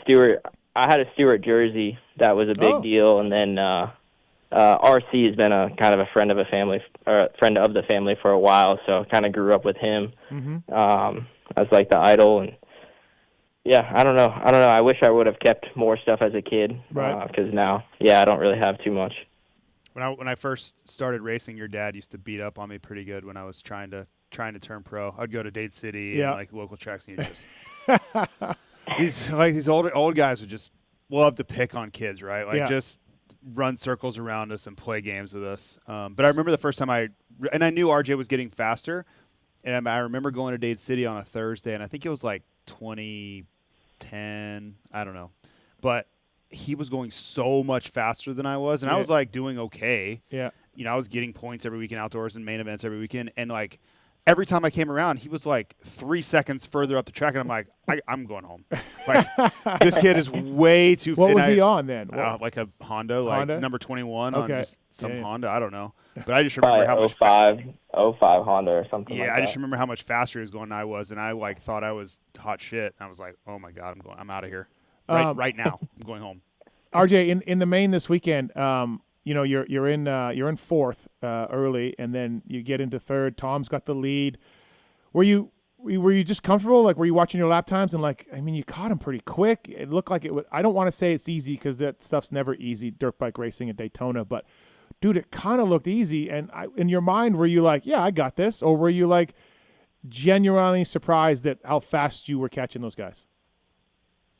a Stewart jersey that was a big deal, and then RC has been a kind of a friend of the family for a while, so kind of grew up with him as like the idol. And yeah, I don't know. I wish I would have kept more stuff as a kid, because now, I don't really have too much. When I first started racing, your dad used to beat up on me pretty good when I was trying to turn pro. I'd go to Dade City and like local tracks, and these old guys would just love to pick on kids, right? Like just run circles around us and play games with us. But I remember the first time I knew RJ was getting faster, and I remember going to Dade City on a Thursday, and I think it was like 2010, I don't know, but he was going so much faster than I was, and I was like doing okay. Yeah, I was getting points every weekend outdoors and main events every weekend, and like every time I came around, he was like 3 seconds further up the track, and I'm like, I'm going home. Like, this kid is way too. What was he on then? Like a Honda, number 21 on just some Honda. I don't know, but I just Probably remember how much 05 Honda or something. Yeah, I just remember how much faster he was going than I was, and I like thought I was hot shit. I was like, oh my god, I'm out of here right now. I'm going home. RJ, in the main this weekend, you're in fourth early, and then you get into third. Tom's got the lead. Were you just comfortable? Like, were you watching your lap times and like, I mean, you caught him pretty quick. It looked like it would. I don't want to say it's easy because that stuff's never easy, dirt bike racing at Daytona. But dude, it kind of looked easy. And in your mind, were you like, yeah, I got this, or were you like genuinely surprised at how fast you were catching those guys?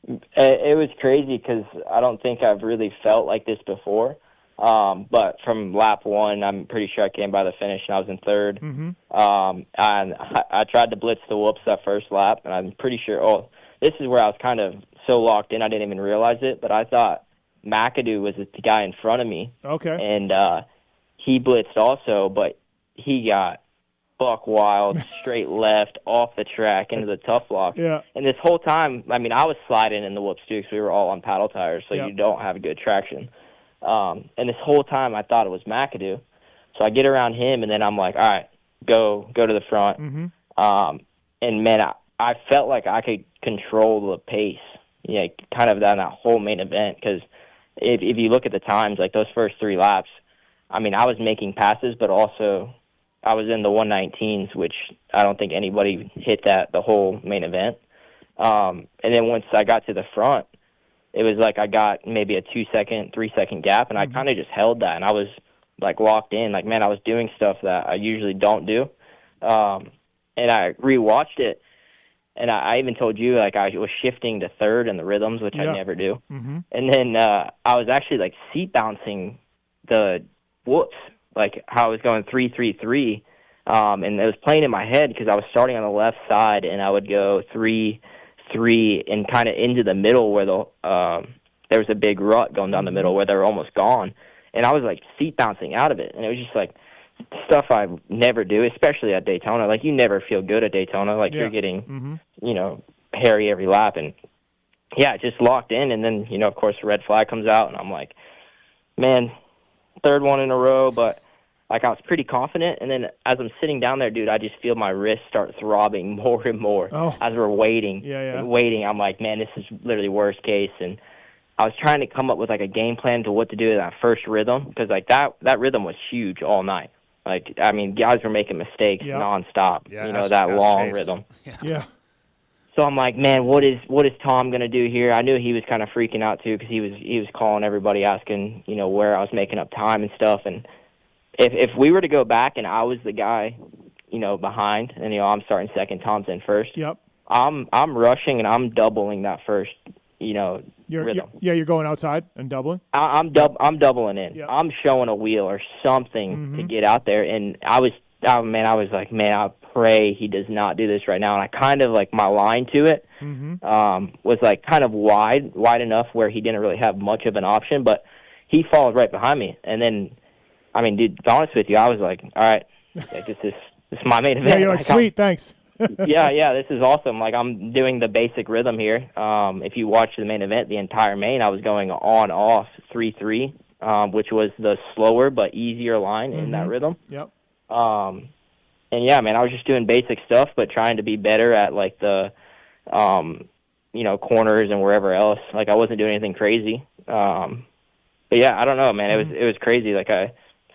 It was crazy because I don't think I've really felt like this before. But from lap one, I'm pretty sure I came by the finish and I was in third. And I tried to blitz the whoops that first lap, and I'm pretty sure, this is where I was kind of so locked in I didn't even realize it, but I thought McAdoo was the guy in front of me. Okay. And he blitzed also, but he got buck wild, straight left, off the track, into the tough block. Yeah. And this whole time, I mean, I was sliding in the whoops too because we were all on paddle tires, so you don't have good traction. And this whole time I thought it was McAdoo. So I get around him, and then I'm like, all right, go to the front. And, man, I felt like I could control the pace, kind of that whole main event, because if you look at the times, like those first 3 laps, I mean, I was making passes, but also I was in the 119s, which I don't think anybody hit that the whole main event. And then once I got to the front, it was like I got maybe a 2-second, 3-second gap, and I kind of just held that, and I was like locked in. Like, man, I was doing stuff that I usually don't do. And I rewatched it, and I even told you, like, I was shifting to third in the rhythms, which I never do. And then I was actually like seat bouncing the whoops, like how I was going 3-3-3. And it was playing in my head because I was starting on the left side, and I would go 3-3 and kind of into the middle where there was a big rut going down the middle where they were almost gone. And I was like seat bouncing out of it. And it was just like stuff I never do, especially at Daytona. Like, you never feel good at Daytona. Like, you're getting, hairy every lap. And yeah, it just locked in. And then, of course, the red flag comes out, and I'm like, man, third one in a row. But like, I was pretty confident, and then as I'm sitting down there, dude, I just feel my wrist start throbbing more and more as we're waiting. Waiting, I'm like, man, this is literally worst case. And I was trying to come up with like a game plan to what to do in that first rhythm, because like that rhythm was huge all night. Like, I mean, guys were making mistakes nonstop. That long rhythm. So I'm like, man, what is Tom gonna do here? I knew he was kind of freaking out too because he was calling everybody asking, where I was making up time and stuff. And if we were to go back and I was the guy, behind, and I'm starting second, Tom's in first. Yep. I'm rushing and I'm doubling that first, rhythm. You're going outside and doubling. I'm doubling in. Yep. I'm showing a wheel or something to get out there. And I was like, man, I pray he does not do this right now. And I kind of like my line to it was like kind of wide enough where he didn't really have much of an option, but he followed right behind me. And then, I mean, dude, to be honest with you, I was like, all right, this is my main event. Yeah, you're like sweet, thanks. yeah, this is awesome. Like, I'm doing the basic rhythm here. If you watch the main event, the entire main, I was going on, off, 3-3, which was the slower but easier line in that rhythm. Yep. And yeah, man, I was just doing basic stuff, but trying to be better at like the, corners and wherever else. Like, I wasn't doing anything crazy. But yeah, I don't know, man. It was crazy. Like, I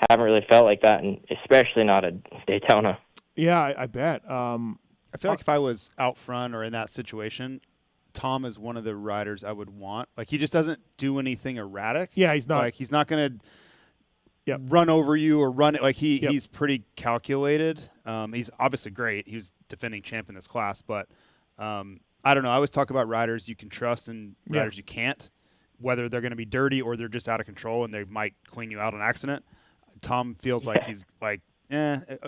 haven't really felt like that, and especially not at Daytona. Yeah, I bet. I feel like if I was out front or in that situation, Tom is one of the riders I would want. Like, he just doesn't do anything erratic. Yeah, he's not. Like, he's not going to run over you or run it. Like, he's pretty calculated. He's obviously great. He was defending champ in this class. But I don't know. I always talk about riders you can trust and riders you can't, whether they're going to be dirty or they're just out of control and they might clean you out on accident. Tom feels like he's like,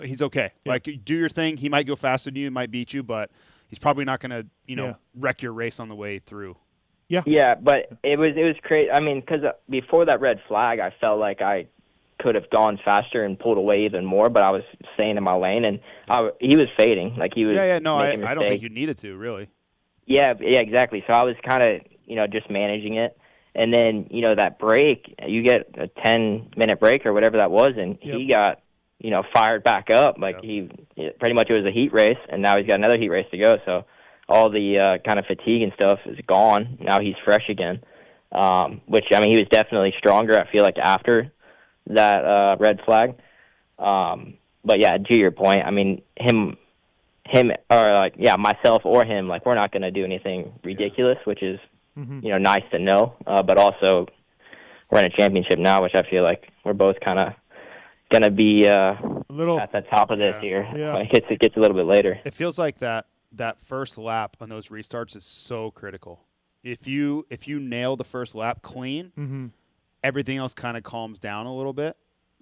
he's okay. Yeah. Like, do your thing. He might go faster than you, might beat you, but he's probably not going to, wreck your race on the way through. Yeah. Yeah, but it was crazy. I mean, because before that red flag, I felt like I could have gone faster and pulled away even more, but I was staying in my lane, and he was fading. Like, he was. No, I don't think you needed to, really. Yeah, exactly. So I was kind of, just managing it. And then, that break, you get a 10-minute break or whatever that was, and he got, fired back up. Like, pretty much it was a heat race, and now he's got another heat race to go. So all the kind of fatigue and stuff is gone. Now he's fresh again, which, I mean, he was definitely stronger, I feel like, after that red flag. But, yeah, to your point, I mean, him or, like, myself or him, like, we're not going to do anything ridiculous, which is, nice to know. But also, we're in a championship now, which I feel like we're both kind of going to be at the top of this here. Yeah. Like, it gets a little bit later. It feels like that first lap on those restarts is so critical. If you nail the first lap clean, everything else kind of calms down a little bit.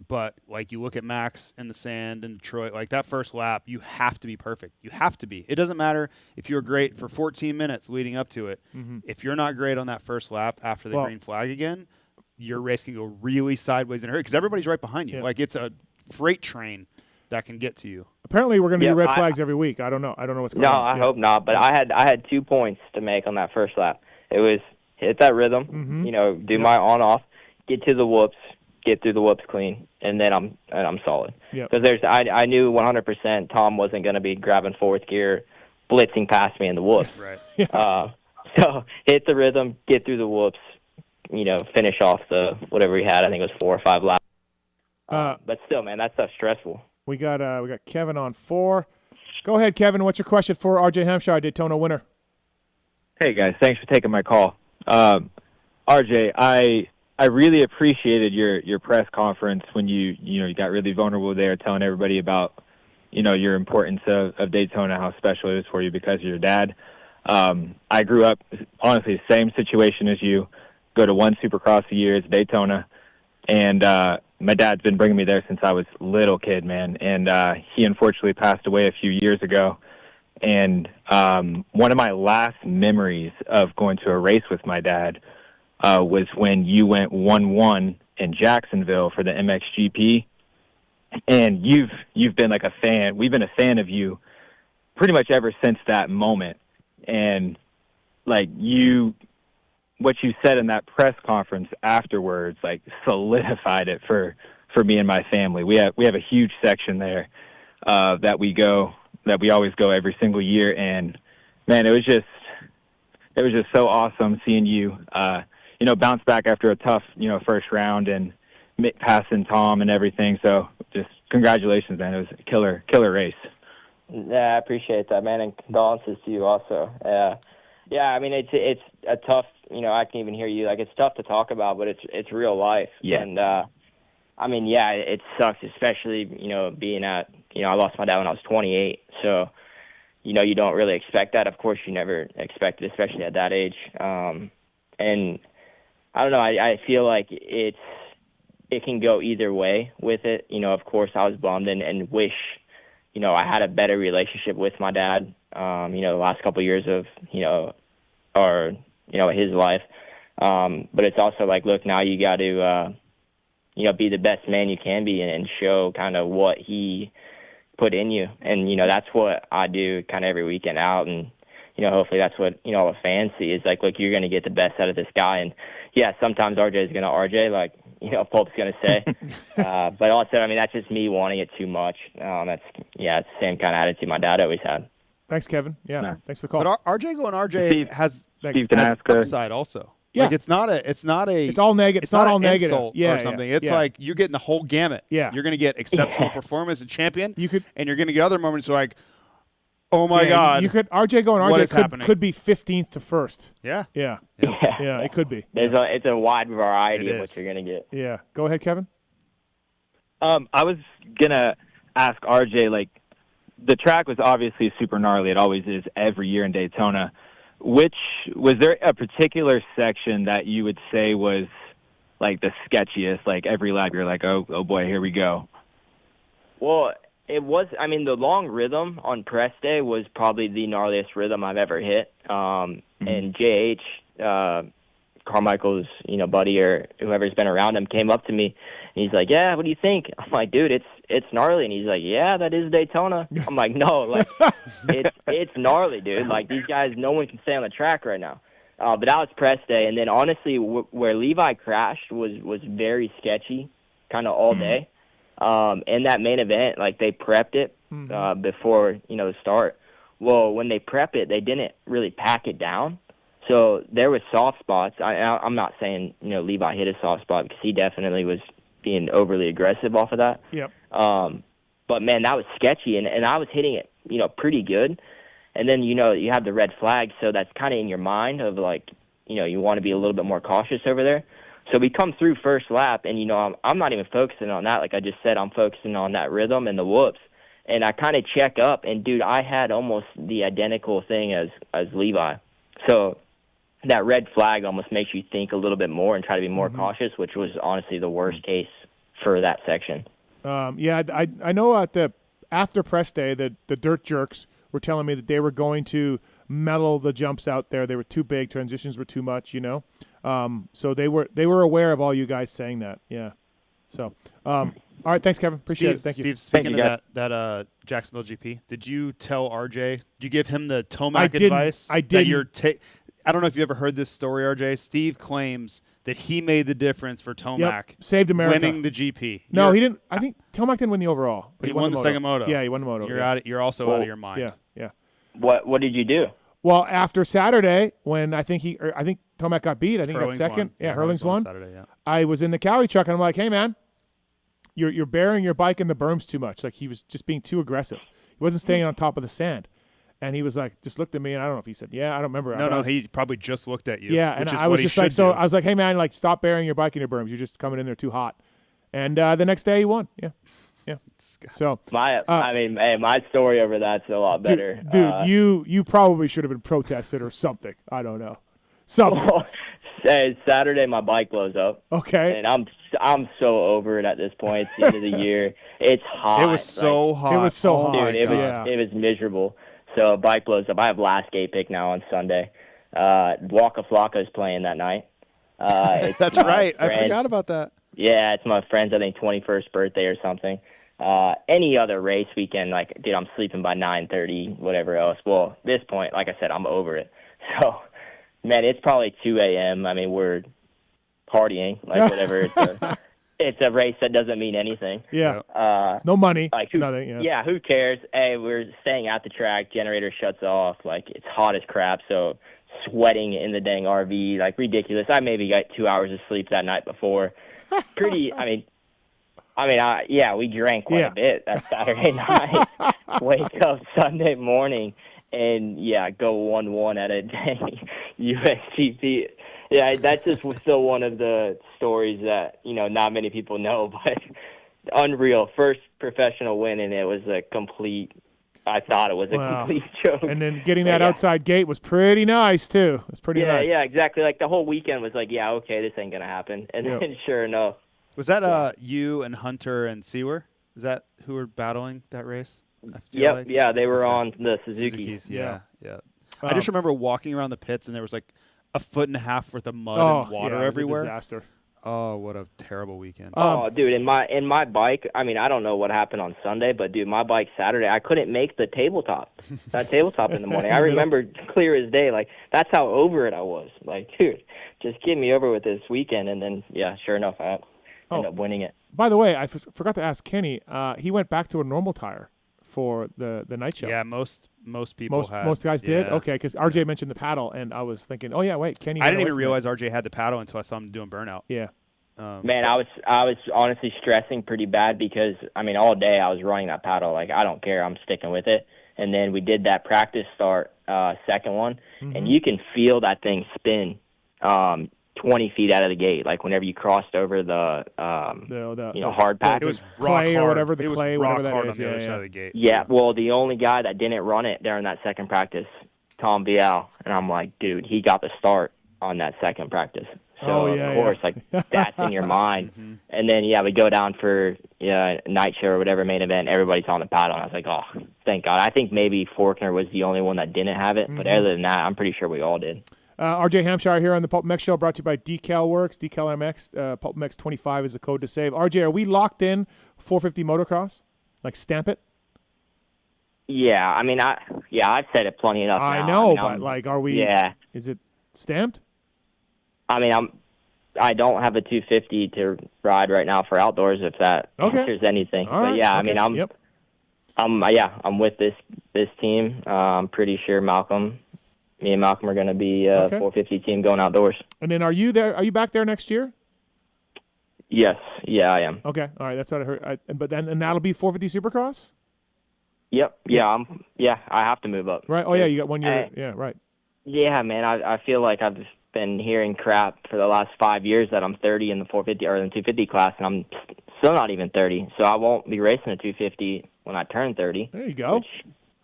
But, like, you look at Max in the sand in Detroit, like, that first lap, you have to be perfect. You have to be. It doesn't matter if you're great for 14 minutes leading up to it. If you're not great on that first lap after the green flag again, your race can go really sideways in a hurry because everybody's right behind you. Like, it's a freight train that can get to you. Apparently, we're going to do red flags every week. I don't know what's going on. No, I hope not. But I had 2 points to make on that first lap. It was hit that rhythm, do my on-off, get to the whoops, get through the whoops clean, and then I'm solid. Because I knew 100% Tom wasn't going to be grabbing fourth gear, blitzing past me in the whoops. Right. So hit the rhythm, get through the whoops, finish off the whatever he had. I think it was 4 or 5 laps. But still, man, that stuff's stressful. We got Kevin on 4. Go ahead, Kevin. What's your question for RJ Hampshire, Daytona winner? Hey guys, thanks for taking my call. RJ, I really appreciated your press conference when you got really vulnerable there, telling everybody about your importance of Daytona, how special it is for you because of your dad. I grew up honestly the same situation as you. Go to one Supercross a year, it's Daytona, and my dad's been bringing me there since I was a little kid, man. And he unfortunately passed away a few years ago. And one of my last memories of going to a race with my dad was when you went 1-1 in Jacksonville for the MXGP, and you've been like a fan. We've been a fan of you pretty much ever since that moment. And like what you said in that press conference afterwards, like solidified it for me and my family. We have a huge section there that we always go every single year, and man, it was just so awesome seeing you. Bounce back after a tough, first round and passing Tom and everything. So just congratulations, man. It was a killer race. Yeah, I appreciate that, man, and condolences to you also. Yeah, I mean it's a tough. I can even hear you. Like, it's tough to talk about, but it's real life. Yeah. And I mean, yeah, it sucks, especially being at I lost my dad when I was 28, so you don't really expect that. Of course, you never expect it, especially at that age. And I don't know. I feel like it can go either way with it. Of course, I was bummed and wish I had a better relationship with my dad. The last couple of years of his life. But it's also like, look, now you got to be the best man you can be and show kind of what he put in you. And that's what I do kind of every weekend out. And hopefully that's what all the fans see is like, look, you're going to get the best out of this guy. And yeah, sometimes RJ is going to RJ, like Pulp's going to say. But also, I mean, that's just me wanting it too much. It's the same kind of attitude my dad always had. Thanks, Kevin. Yeah, No. thanks for the call. But RJ going RJ Steve, has Steve, can I ask a- upside also. Yeah. Like it's not a It's all negative. It's not all an negative. insult Yeah, or something. yeah, It's yeah. like you're getting the whole gamut. Yeah. You're going to get exceptional performance and champion. You could, and you're going to get other moments like, oh my yeah, God. You could RJ going what RJ is happening? could be 15th to 1st. Yeah. Yeah. Yeah. Yeah, it could be. It's a wide variety It of is. what you're going to get. Yeah. Go ahead, Kevin. I was gonna ask RJ, like, the track was obviously super gnarly. It always is every year in Daytona. Was there a particular section that you would say was like the sketchiest? Like every lap, you're like, oh boy, here we go. Well, it was. I mean, the long rhythm on press day was probably the gnarliest rhythm I've ever hit. And JH, Carmichael's buddy or whoever's been around him, came up to me and he's like, "Yeah, what do you think?" I'm like, "Dude, it's gnarly." And he's like, "Yeah, that is Daytona." I'm like, "No, like it's gnarly, dude. Like these guys, no one can stay on the track right now." But that was press day, and then honestly, where Levi crashed was very sketchy, kind of all day. In that main event, like they prepped it before the start. Well, when they prep it, they didn't really pack it down. So there was soft spots. I'm not saying Levi hit a soft spot because he definitely was being overly aggressive off of that. Yep. But man, that was sketchy, and I was hitting it pretty good. And then you have the red flag, so that's kind of in your mind of like you want to be a little bit more cautious over there. So we come through first lap, and I'm not even focusing on that. Like I just said, I'm focusing on that rhythm and the whoops. And I kind of check up, and dude, I had almost the identical thing as Levi. So that red flag almost makes you think a little bit more and try to be more cautious, which was honestly the worst case for that section. Yeah, I know at the after press day that the dirt jerks were telling me that they were going to mellow the jumps out there. They were too big. Transitions were too much, So they were aware of all you guys saying that. Yeah. So, all right. Thanks, Kevin. Appreciate it. Thank you. Steve, speaking of that Jacksonville GP, did you tell RJ? Did you give him the Tomac advice? I did. I don't know if you ever heard this story, RJ. Steve claims that he made the difference for Tomac. Saved America. Winning the GP. No, he didn't. I think Tomac didn't win the overall. But he won the second moto. Yeah, he won the moto. You're also out of your mind. Yeah. What did you do? Well, after Saturday, when I think Tomac got beat. I think he got second. Won. Yeah, Hurling's won. Saturday, yeah. I was in the Cowie truck, and I'm like, hey, man, you're burying your bike in the berms too much. Like, he was just being too aggressive. He wasn't staying on top of the sand. And he was like, just looked at me, and I don't know if he said, yeah, I don't remember. No, he probably just looked at you. Yeah, and I was just like, I was like, hey, man, like, stop burying your bike in your berms. You're just coming in there too hot. And the next day he won. Yeah. So my story over that's a lot better. Dude, you probably should have been protested or something. I don't know. Something. Saturday my bike blows up. Okay. And I'm so over it at this point. It's the end of the year. It's hot. It was so hot. It was so hot. Dude, it was miserable. So bike blows up. I have last gate pick now on Sunday. Waka Flocka's playing that night. That's right. I forgot about that. Yeah, it's my friend's, I think, 21st birthday or something. Any other race weekend, like, dude, I'm sleeping by 9:30, whatever else. Well, at this point, like I said, I'm over it. So, man, it's probably 2 a.m. I mean, we're partying, like, whatever. It's a race that doesn't mean anything. Yeah. No money. Like, nothing. Yeah, who cares? Hey, we're staying at the track. Generator shuts off. Like, it's hot as crap, so sweating in the dang RV, like, ridiculous. I maybe got 2 hours of sleep that night before. I mean, yeah, we drank quite a bit that Saturday night. Wake up Sunday morning and, go 1-1 at a dang USGP. Yeah, that's just still one of the stories that, not many people know, but unreal. First professional win, and it was a complete I thought it was a complete joke. And then getting that outside gate was pretty nice, too. It was pretty nice. Yeah, exactly. Like, the whole weekend was like, okay, this ain't going to happen. And then sure enough. Was that you and Hunter and Sewer? Is that who were battling that race? Yep, yeah, they were on the Suzuki's. Yeah. I just remember walking around the pits, and there was like a foot and a half worth of mud and water everywhere. It was a disaster. Oh, what a terrible weekend. Oh, dude, in my bike, I mean, I don't know what happened on Sunday, but, dude, my bike Saturday, I couldn't make the tabletop. That tabletop in the morning. I remember clear as day. Like, that's how over it I was. Like, dude, just get me over with this weekend. And then, sure enough, I ended up winning it. By the way, I forgot to ask Kenny. He went back to a normal tire for the night show. Yeah, most people had. Most guys did? Okay, because RJ mentioned the paddle, and I was thinking, oh, yeah, wait, Kenny. I didn't even realize RJ had the paddle until I saw him doing burnout. Yeah. Man, I was honestly stressing pretty bad because, I mean, all day I was running that paddle. Like, I don't care. I'm sticking with it. And then we did that practice start, second one, and you can feel that thing spin 20 feet out of the gate. Like, whenever you crossed over the hard pack. It was rock clay hard. or whatever, it was clay, rock whatever that hard is. on the other side of the gate. Yeah, well, the only guy that didn't run it during that second practice, Tom Bial. And I'm like, dude, he got the start on that second practice. So, of course, like, that's in your mind. And then, we go down for night show or whatever main event. Everybody's on the paddle. And I was like, oh, thank God. I think maybe Forkner was the only one that didn't have it. But other than that, I'm pretty sure we all did. RJ Hampshire here on the PulpMX show, brought to you by Decal Works, Decal MX. PulpMX 25 is the code to save. RJ, are we locked in 450 motocross? Like, stamp it? Yeah, I mean, I've said it plenty enough now. I know, but, like, are we? Yeah. Is it stamped? I mean, I don't have a 250 to ride right now for outdoors, if that answers anything. All but right. I mean, I'm with this team. I'm pretty sure me and Malcolm are going to be a 450 team going outdoors. And then are you there? Are you back there next year? Yes. Yeah, I am. Okay. All right. That's what I heard. But then that'll be 450 Supercross? Yep. Yeah. I have to move up. Right. Oh yeah. You got 1 year. Yeah. Right. Yeah, man. I feel like I've been hearing crap for the last 5 years that I'm 30 in the 450 or in the 250 class, and I'm still not even 30. So I won't be racing a 250 when I turn 30. There you go.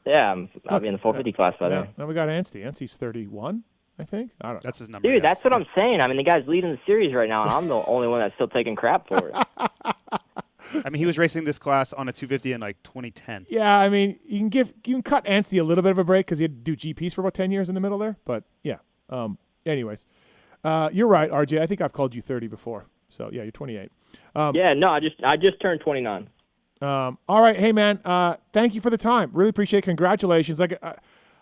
I'll be in the 450 class by then. Now we got Anstey. Anstey's 31, I think. I don't know. That's his number. Dude, that's what I'm saying. I mean, the guy's leading the series right now, and I'm the only one that's still taking crap for it. I mean, he was racing this class on a 250 in like 2010. Yeah, I mean, you can cut Anstey a little bit of a break because he had to do GPs for about 10 years in the middle there. But yeah. Anyways, you're right, RJ. I think I've called you 30 before. So yeah, you're 28. I just turned 29. All right, hey man, thank you for the time. Really appreciate it. Congratulations.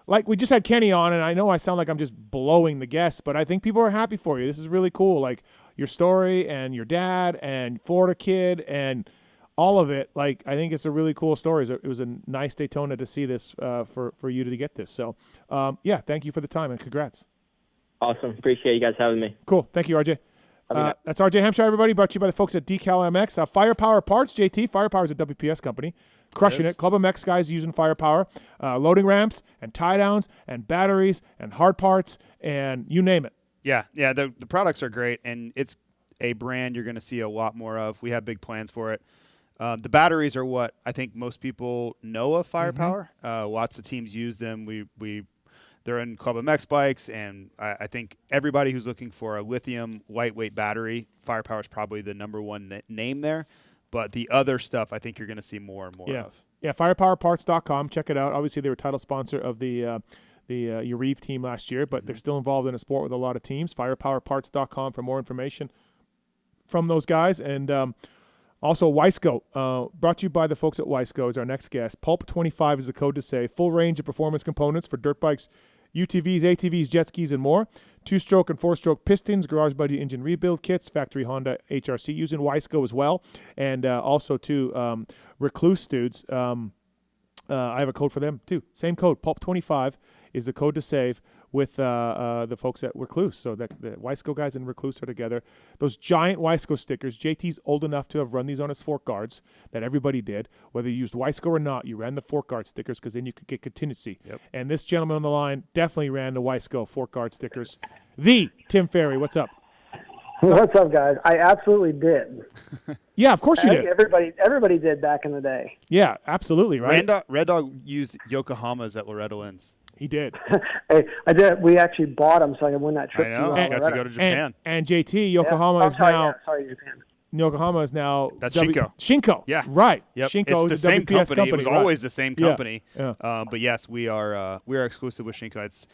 Like we just had Kenny on, and I know I sound like I'm just blowing the guests, but I think people are happy for you. This is really cool. Like your story and your dad and Florida kid and all of it. Like I think it's a really cool story. It was a nice Daytona to see this for you to get this. So thank you for the time and congrats. Awesome. Appreciate you guys having me. Cool. Thank you, RJ. That's RJ Hampshire, everybody. Brought to you by the folks at Decal MX. Firepower Parts, JT. Firepower is a WPS company. Crushing it. Club MX guys using Firepower. Loading ramps and tie downs and batteries and hard parts and you name it. Yeah. The products are great, and it's a brand you're going to see a lot more of. We have big plans for it. The batteries are what I think most people know of Firepower. Lots of teams use them. They're in Club MX bikes, and I think everybody who's looking for a lithium lightweight battery, Firepower is probably the number one name there. But the other stuff, I think you're going to see more and more of. Yeah, firepowerparts.com. Check it out. Obviously, they were title sponsor of the Urive team last year, but they're still involved in a sport with a lot of teams. Firepowerparts.com for more information from those guys. And also, Wiseco, brought to you by the folks at Wiseco, is our next guest. Pulp25 is the code to save. Full range of performance components for dirt bikes, UTVs, ATVs, jet skis, and more. 2-stroke and 4-stroke pistons, Garage Buddy engine rebuild kits, factory Honda HRC using Wiseco as well. And also, too, Recluse dudes. I have a code for them, too. Same code, Pulp25 is the code to save with the folks at Recluse. So the Weisco guys and Recluse are together. Those giant Weisco stickers. JT's old enough to have run these on his fork guards that everybody did. Whether you used Weisco or not, you ran the fork guard stickers because then you could get contingency. Yep. And this gentleman on the line definitely ran the Weisco fork guard stickers. The Tim Ferry, what's up? What's up, guys? I absolutely did. Yeah, of course you did. Everybody did back in the day. Yeah, absolutely, right? Red Dog used Yokohamas at Loretto Inns. He did. Hey, I did. We actually bought them so I could win that trip. I know. To I got to go to Japan. And JT, Yokohama is now. Sorry, Japan. Yokohama is now. That's Shinko. Shinko. Yeah. Right. Yep. Shinko it's is the a same WPS company. It was right. always the same company. Yeah. But yes, we are exclusive with Shinko.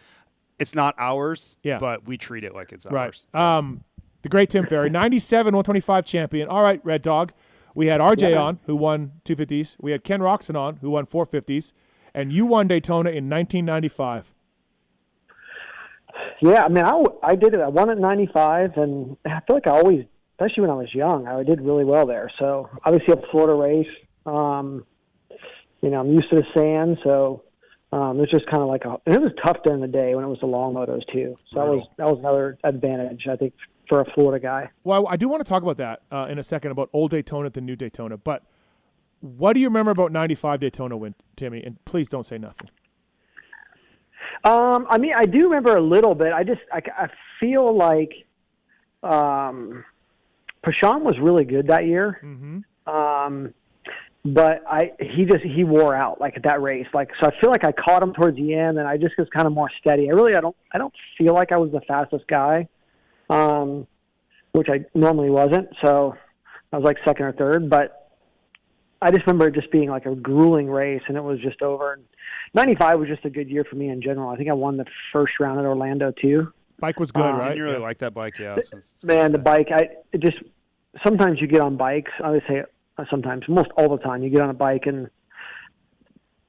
It's not ours. Yeah. But we treat it like it's right. ours. The great Tim Ferry, 97 125 champion. All right, Red Dog. We had RJ on, who won 250s. We had Ken Roczen on, who won 450s. And you won Daytona in 1995. Yeah, I mean, I did it. I won at 95, and I feel like I always, especially when I was young, I did really well there. So obviously a Florida race. I'm used to the sand, so it was just kind of like it was tough during the day when it was the long motos too. So that was another advantage, I think, for a Florida guy. Well, I do want to talk about that in a second, about old Daytona to new Daytona. But what do you remember about 95 Daytona win, Timmy? And please don't say nothing. I mean, I do remember a little bit. I feel like Pashon was really good that year. Mm-hmm. But he wore out like at that race. Like, so I feel like I caught him towards the end, and I just was kind of more steady. I don't feel like I was the fastest guy, which I normally wasn't. So I was like second or third, but I just remember it just being like a grueling race, and it was just over. And 95 was just a good year for me in general. I think I won the first round at Orlando too. Bike was good, right? Didn't you really like that bike? Yeah. Man, the bike. Sometimes you get on bikes. I would say sometimes, most all the time, you get on a bike and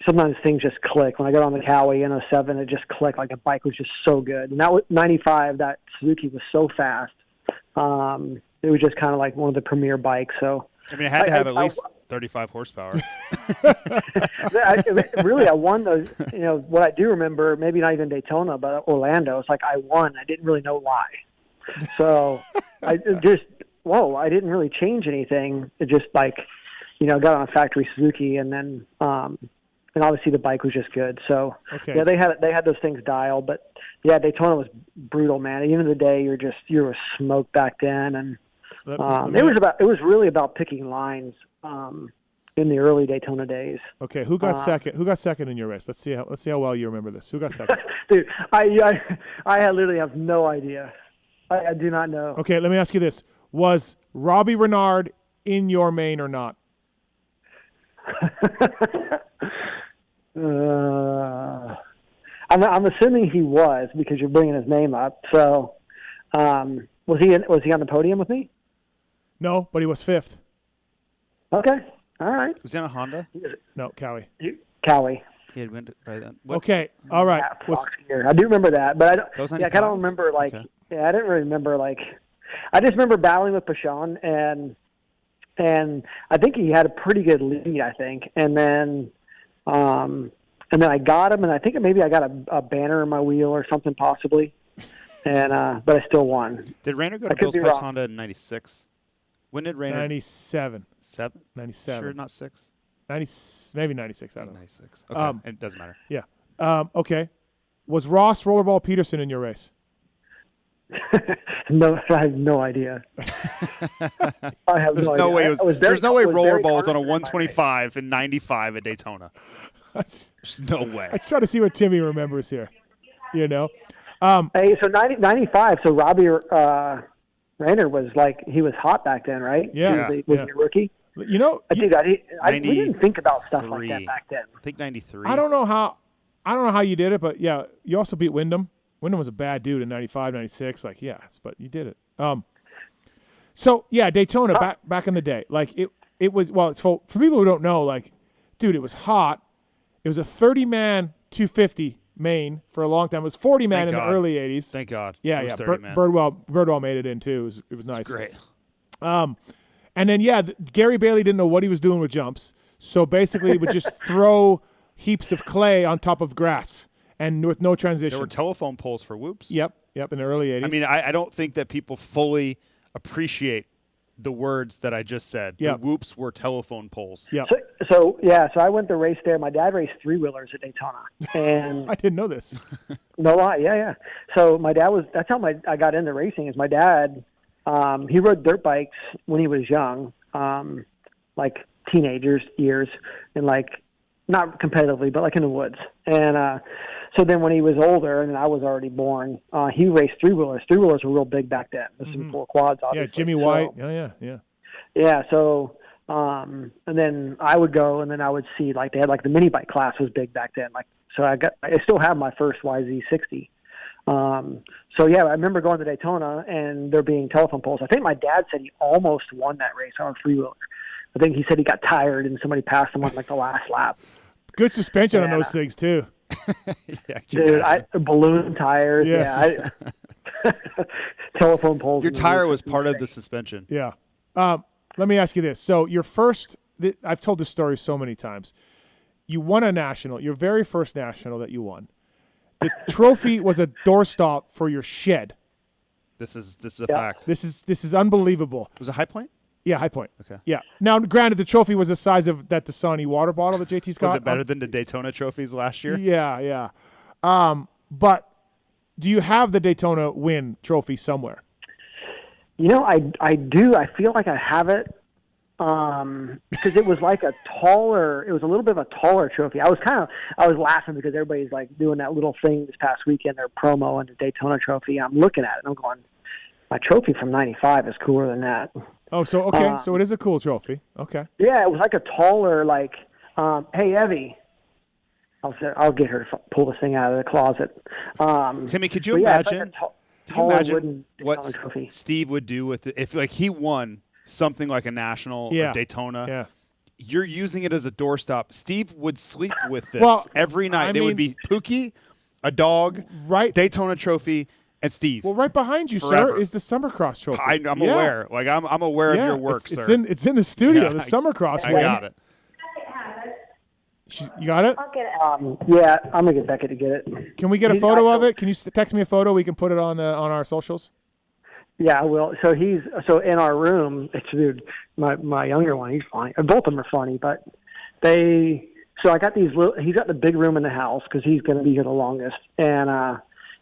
sometimes things just click. When I got on the Cowie in 07, it just clicked. Like the bike was just so good. And that was 95. That Suzuki was so fast. It was just kind of like one of the premier bikes. So I mean, it had to have at least 35 horsepower. I won those. What I do remember, maybe not even Daytona, but Orlando. It's like I won. I didn't really know why. So I didn't really change anything. It just got on a factory Suzuki, and then and obviously the bike was just good. So okay. Yeah, they had those things dialed, but yeah, Daytona was brutal, man. At the end of the day, you were smoked back then, and it was really about picking lines in the early Daytona days. Okay, who got second? Who got second in your race? Let's see how well you remember this. Who got second? Dude, I literally have no idea. I do not know. Okay, let me ask you this: was Robbie Renard in your main or not? I'm assuming he was, because you're bringing his name up. So, was he on the podium with me? No, but he was fifth. Okay, all right. Was he on a Honda? No, Cowie. Cowie. He had went by then. Okay, all right. I do remember that, but I don't remember I didn't really remember I just remember battling with Pashon, and I think he had a pretty good lead, I think, and then I got him, and I think maybe I got a banner in my wheel or something possibly, and but I still won. Did Rainer go to Bill's Pipes Honda in 96? When did Rainer? 97. 97. Sure, not 6. 90, maybe 96. I don't know. 96. Okay, it doesn't matter. Yeah. Okay. Was Ross Rollerball Peterson in your race? No, I have no idea. I have no idea. There's no way Rollerball was on a 125 in 95 at Daytona. There's no way. I try to see what Timmy remembers here. Hey, so 95. So Robbie Rainer was he was hot back then, right? Yeah. Was he a rookie? We didn't think about stuff like that back then. I think 93. I don't know how you did it, but yeah, you also beat Wyndham. Wyndham was a bad dude in 95, 96. But you did it. So yeah, Daytona back in the day, it was, well, it's for people who don't know, dude, it was hot. It was a 30-man 250 main for a long time. It was 40-man in the early 80s. Thank God. Yeah. 30 man. Birdwell made it in too. It was nice. It's great. And then Gary Bailey didn't know what he was doing with jumps, so basically he would just throw heaps of clay on top of grass, and with no transitions. There were telephone poles for whoops. Yep, in the early 80s. I mean, I don't think that people fully appreciate the words that I just said. Yep. The whoops were telephone poles. Yep. So I went to race there. My dad raced 3-wheelers at Daytona, and I didn't know this. no lie, yeah. So my dad that's how I got into racing. Is my dad, he rode dirt bikes when he was young, like teenagers years, and like not competitively, but like in the woods. And so then when he was older, and I was already born, he raced 3-wheelers. 3-wheelers were real big back then. This is before quads, obviously. Yeah, Jimmy White. Yeah. Yeah, so and then I would go, and then I would see like they had like the mini bike class was big back then. Like so, I still have my first YZ60. So yeah, I remember going to Daytona and there being telephone poles. I think my dad said he almost won that race on a 3-wheeler. I think he said he got tired and somebody passed him on like the last lap. Good suspension on those things too. Yeah, dude, balloon tires. Yes. Yeah, telephone poles. Your tire was part of the suspension. Yeah. Let me ask you this. So your first, I've told this story so many times. You won a national, your very first national that you won. The trophy was a doorstop for your shed. This is a fact. This is unbelievable. Was it High Point? Yeah, High Point. Okay. Yeah. Now, granted, the trophy was the size of that Dasani water bottle that JT's got. Was it better than the Daytona trophies last year? Yeah. But do you have the Daytona win trophy somewhere? You know, I do. I feel like I have it because it was like it was a little bit of a taller trophy. I was laughing because everybody's like doing that little thing this past weekend, their promo and the Daytona trophy. I'm looking at it and I'm going, my trophy from '95 is cooler than that. Oh, so okay, so it is a cool trophy. Okay. Yeah, it was like a taller, like, hey, Evie. I'll get her to pull this thing out of the closet. Timmy, could you imagine? Can you imagine what Steve would do with it if, like, he won something like a national or Daytona? Yeah. You're using it as a doorstop. Steve would sleep with this every night. There would be Pookie, a dog, Daytona trophy, and Steve. Well, right behind you, sir, is the Summercross trophy. I'm aware. Like I'm aware of your work, sir. It's in the studio. The Summercross. I got it. You got it? I'll get it. Yeah, I'm gonna get Beckett to get it. Can we get a photo of it? Can you text me a photo? We can put it on our socials. Yeah, I will. So in our room. Dude, my younger one, he's funny. Both of them are funny, but So I got these he's got the big room in the house because he's gonna be here the longest, and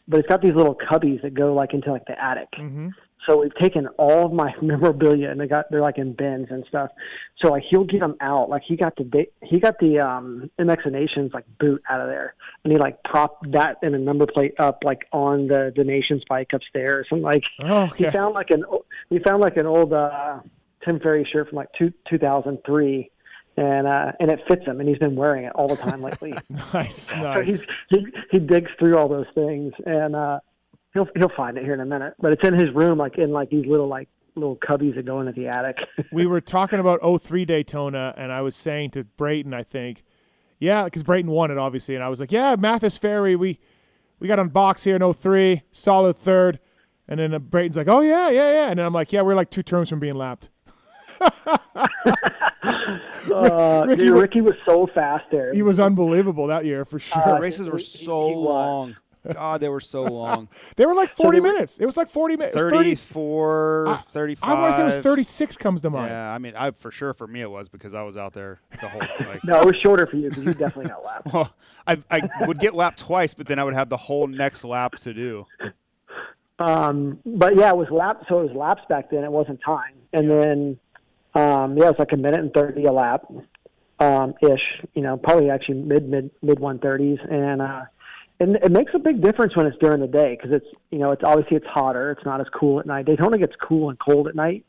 but it's got these little cubbies that go like into like the attic. Mm-hmm. So we've taken all of my memorabilia and they're like in bins and stuff. So like he'll get them out. Like he got the MX Nations like boot out of there, and he like propped that and a number plate up like on the Nations bike upstairs. And like he found like an old Tim Ferry shirt from like 2003. And it fits him, and he's been wearing it all the time lately. Nice. So he digs through all those things, and he'll find it here in a minute. But it's in his room, like in like these little cubbies that go into the attic. We were talking about 03 Daytona, and I was saying to Brayton, I think, because Brayton won it obviously, and I was like, Matthes Ferry, we got on box here in 03, solid third, and then Brayton's like, oh yeah, and then I'm like, we're like 2 terms from being lapped. Ricky was so fast there. He was unbelievable that year for sure. The races were so long. God, they were so long. They were like 40 minutes. It was like 40 minutes. 34, 35. I want to say it was 36 comes to mind. Yeah, I mean, for me it was because I was out there the whole No, it was shorter for you because you definitely got lapped. Well, I would get lapped twice, but then I would have the whole next lap to do. But yeah, it was laps. So it was laps back then. It wasn't time. And then, it was like 1:30 a lap, ish. You know, probably actually mid 1:30s, and it makes a big difference when it's during the day because it's obviously it's hotter. It's not as cool at night. Daytona gets cool and cold at night.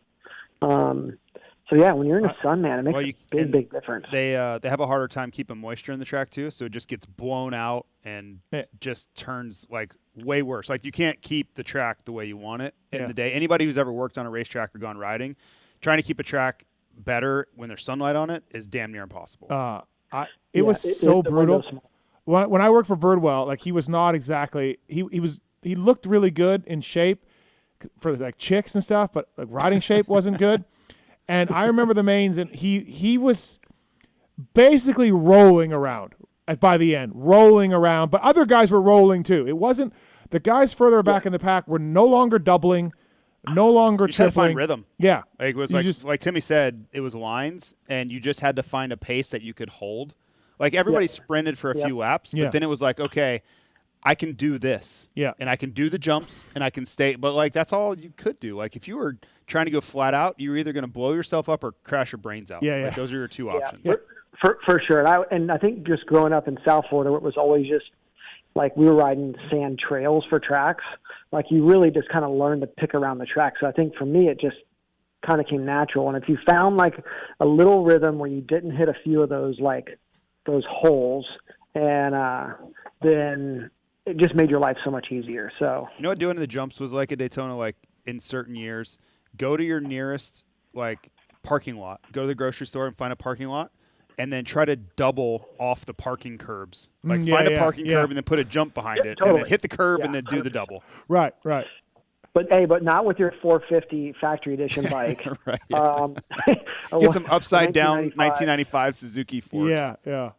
So yeah, when you're in the sun, man, it makes a big difference. They have a harder time keeping moisture in the track too, so it just gets blown out and just turns like way worse. Like you can't keep the track the way you want it in the day. Anybody who's ever worked on a racetrack or gone riding, trying to keep a track better when there's sunlight on it is damn near impossible. It was so brutal. When I worked for Birdwell, like he was not exactly he looked really good in shape for like chicks and stuff, but like riding shape wasn't good. And I remember the mains, and he was basically rolling around by the end, rolling around. But other guys were rolling too. It wasn't the guys further back in the pack were no longer doubling, no longer You just had to tripling. find rhythm. Yeah, Like, it was like Timmy said, it was lines, and you just had to find a pace that you could hold. Like, everybody sprinted for a few laps, but then it was like, okay, I can do this. Yeah. And I can do the jumps, and I can stay. But, like, that's all you could do. Like, if you were trying to go flat out, you were either going to blow yourself up or crash your brains out. Yeah, Like, those are your two options. For sure. And I think just growing up in South Florida, it was always just like we were riding sand trails for tracks. Like, you really just kind of learn to pick around the track. So I think for me, it just kind of came natural. And if you found like a little rhythm where you didn't hit a few of those holes, and then it just made your life so much easier. So you know what doing the jumps was like at Daytona, like in certain years? Go to your nearest like parking lot. Go to the grocery store and find a parking lot, and then try to double off the parking curbs. Like find a parking curb and then put a jump behind it, and then hit the curb and then do the double. Right. But not with your 450 factory edition bike. Right. Get some upside down 1995 Suzuki Forbes. Yeah.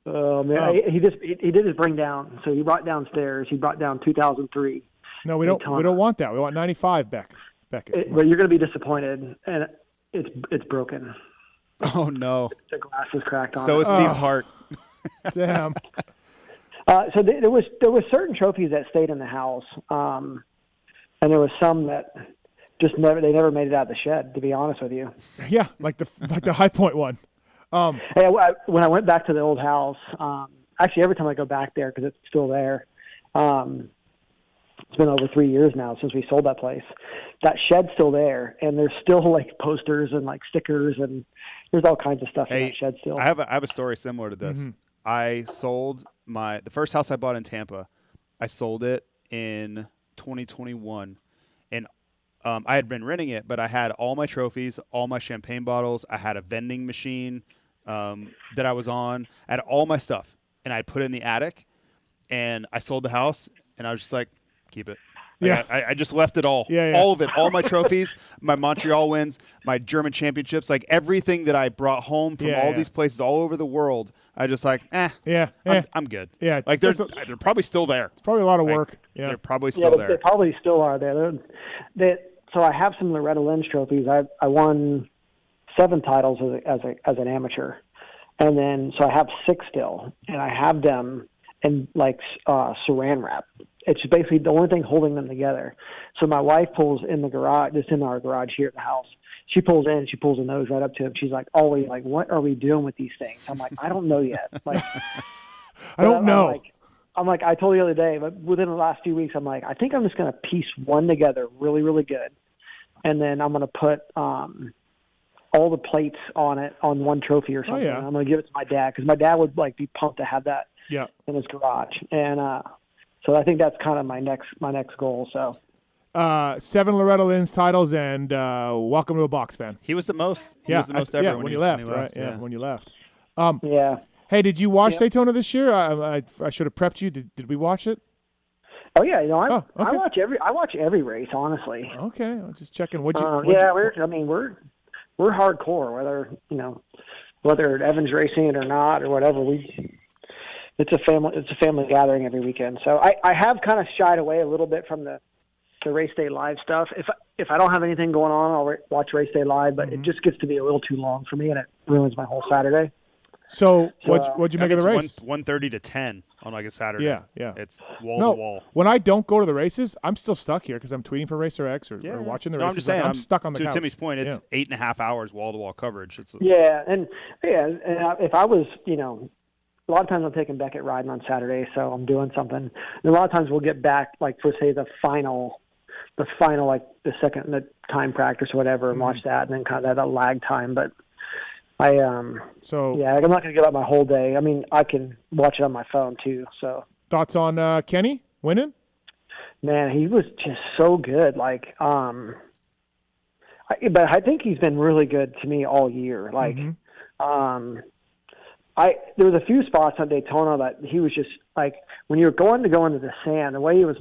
Oh man, he did his bring down. So he brought downstairs. He brought down 2003. No, we don't want that. We want 95 back. But you're going to be disappointed, and it's broken. Oh no! The glass is cracked on. So is Steve's heart. Damn. So there was certain trophies that stayed in the house, and there was some that just never made it out of the shed. To be honest with you. Yeah, like the High Point one. Hey, when I went back to the old house, actually every time I go back there because it's still there. It's been over 3 years now since we sold that place. That shed's still there, and there's still like posters and like stickers, and there's all kinds of stuff in that shed still. I have a story similar to this. I sold the first house I bought in Tampa. I sold it in 2021, and I had been renting it, but I had all my trophies, all my champagne bottles. I had a vending machine that I was on. I had all my stuff, and I put it in the attic, and I sold the house, and I was just like, keep it. Like, Yeah. I just left it all. Yeah. All of it. All my trophies, my Montreal wins, my German championships, like everything that I brought home from all these places all over the world. I just like, I'm good. Yeah. Like they're probably still there. It's probably a lot of work. Yeah. They're probably still there. They probably still are there. So I have some Loretta Lynn's trophies. I won 7 titles as an amateur, and then so I have 6 still, and I have them in like saran wrap. It's basically the only thing holding them together. So my wife pulls in the garage, just in our garage here at the house. She pulls in, she pulls her nose right up to him. She's like, always like, what are we doing with these things? I'm like, I don't know yet. Like, I don't know. I'm like, I told you the other day, but within the last few weeks, I'm like, I think I'm just going to piece one together really, really good. And then I'm going to put all the plates on it on one trophy or something. I'm going to give it to my dad because my dad would like be pumped to have that in his garage. And so I think that's kind of my next goal. So 7 Loretta Lynn's titles, and welcome to a box fan. He was the most. He was the most ever when he left, right? Yeah, when you left. Hey, did you watch Daytona this year? I should have prepped you. Did we watch it? Oh yeah, I watch every race, honestly. Okay, I'm just checking. We're hardcore, whether Evan's racing it or not or whatever. It's a family gathering every weekend. So I have kind of shied away a little bit from the race day live stuff. If I don't have anything going on, I'll watch race day live, but it just gets to be a little too long for me, and it ruins my whole Saturday. So what'd you make of the race? 1:30 to 10 on like a Saturday. Yeah. It's wall to wall. When I don't go to the races, I'm still stuck here because I'm tweeting for Racer X or watching the races. I'm just saying, I'm stuck on the couch. To couch. Timmy's point, it's 8.5 hours wall to wall coverage. And if I was, a lot of times I'm taking Beckett riding on Saturday, so I'm doing something. And a lot of times we'll get back, like for say the final, like the second time practice or whatever, and watch that, and then kind of that lag time. But I'm not going to give up my whole day. I mean, I can watch it on my phone too. So thoughts on Kenny winning? Man, he was just so good. Like, but I think he's been really good to me all year. Like, there was a few spots on Daytona that he was just like, when you were going into the sand, the way he was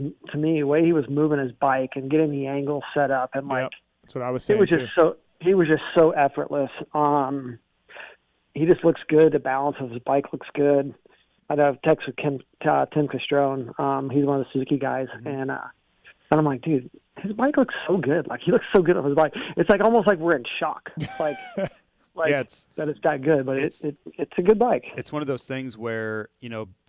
moving his bike and getting the angle set up, and like, that's what I was saying. He was just so effortless. he just looks good. The balance of his bike looks good. I have text with Tim Castrone. He's one of the Suzuki guys, and I'm like, dude, his bike looks so good. Like, he looks so good on his bike. It's like almost like we're in shock. Like yeah, that it's that good, but it's a good bike. It's one of those things where,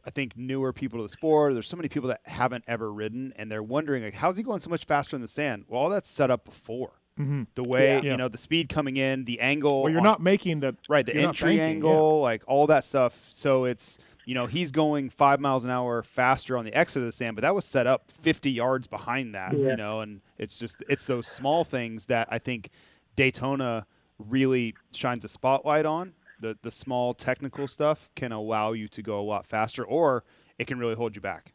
I think newer people to the sport, there's so many people that haven't ever ridden, and they're wondering, like, how's he going so much faster in the sand? Well, all that's set up before. Mm-hmm. The way, the speed coming in, the angle. Well, you're not making the entry angle, like all that stuff. So it's, he's going 5 miles an hour faster on the exit of the sand, but that was set up 50 yards behind that, and it's those small things that I think Daytona really shines a spotlight on. The small technical stuff can allow you to go a lot faster, or it can really hold you back.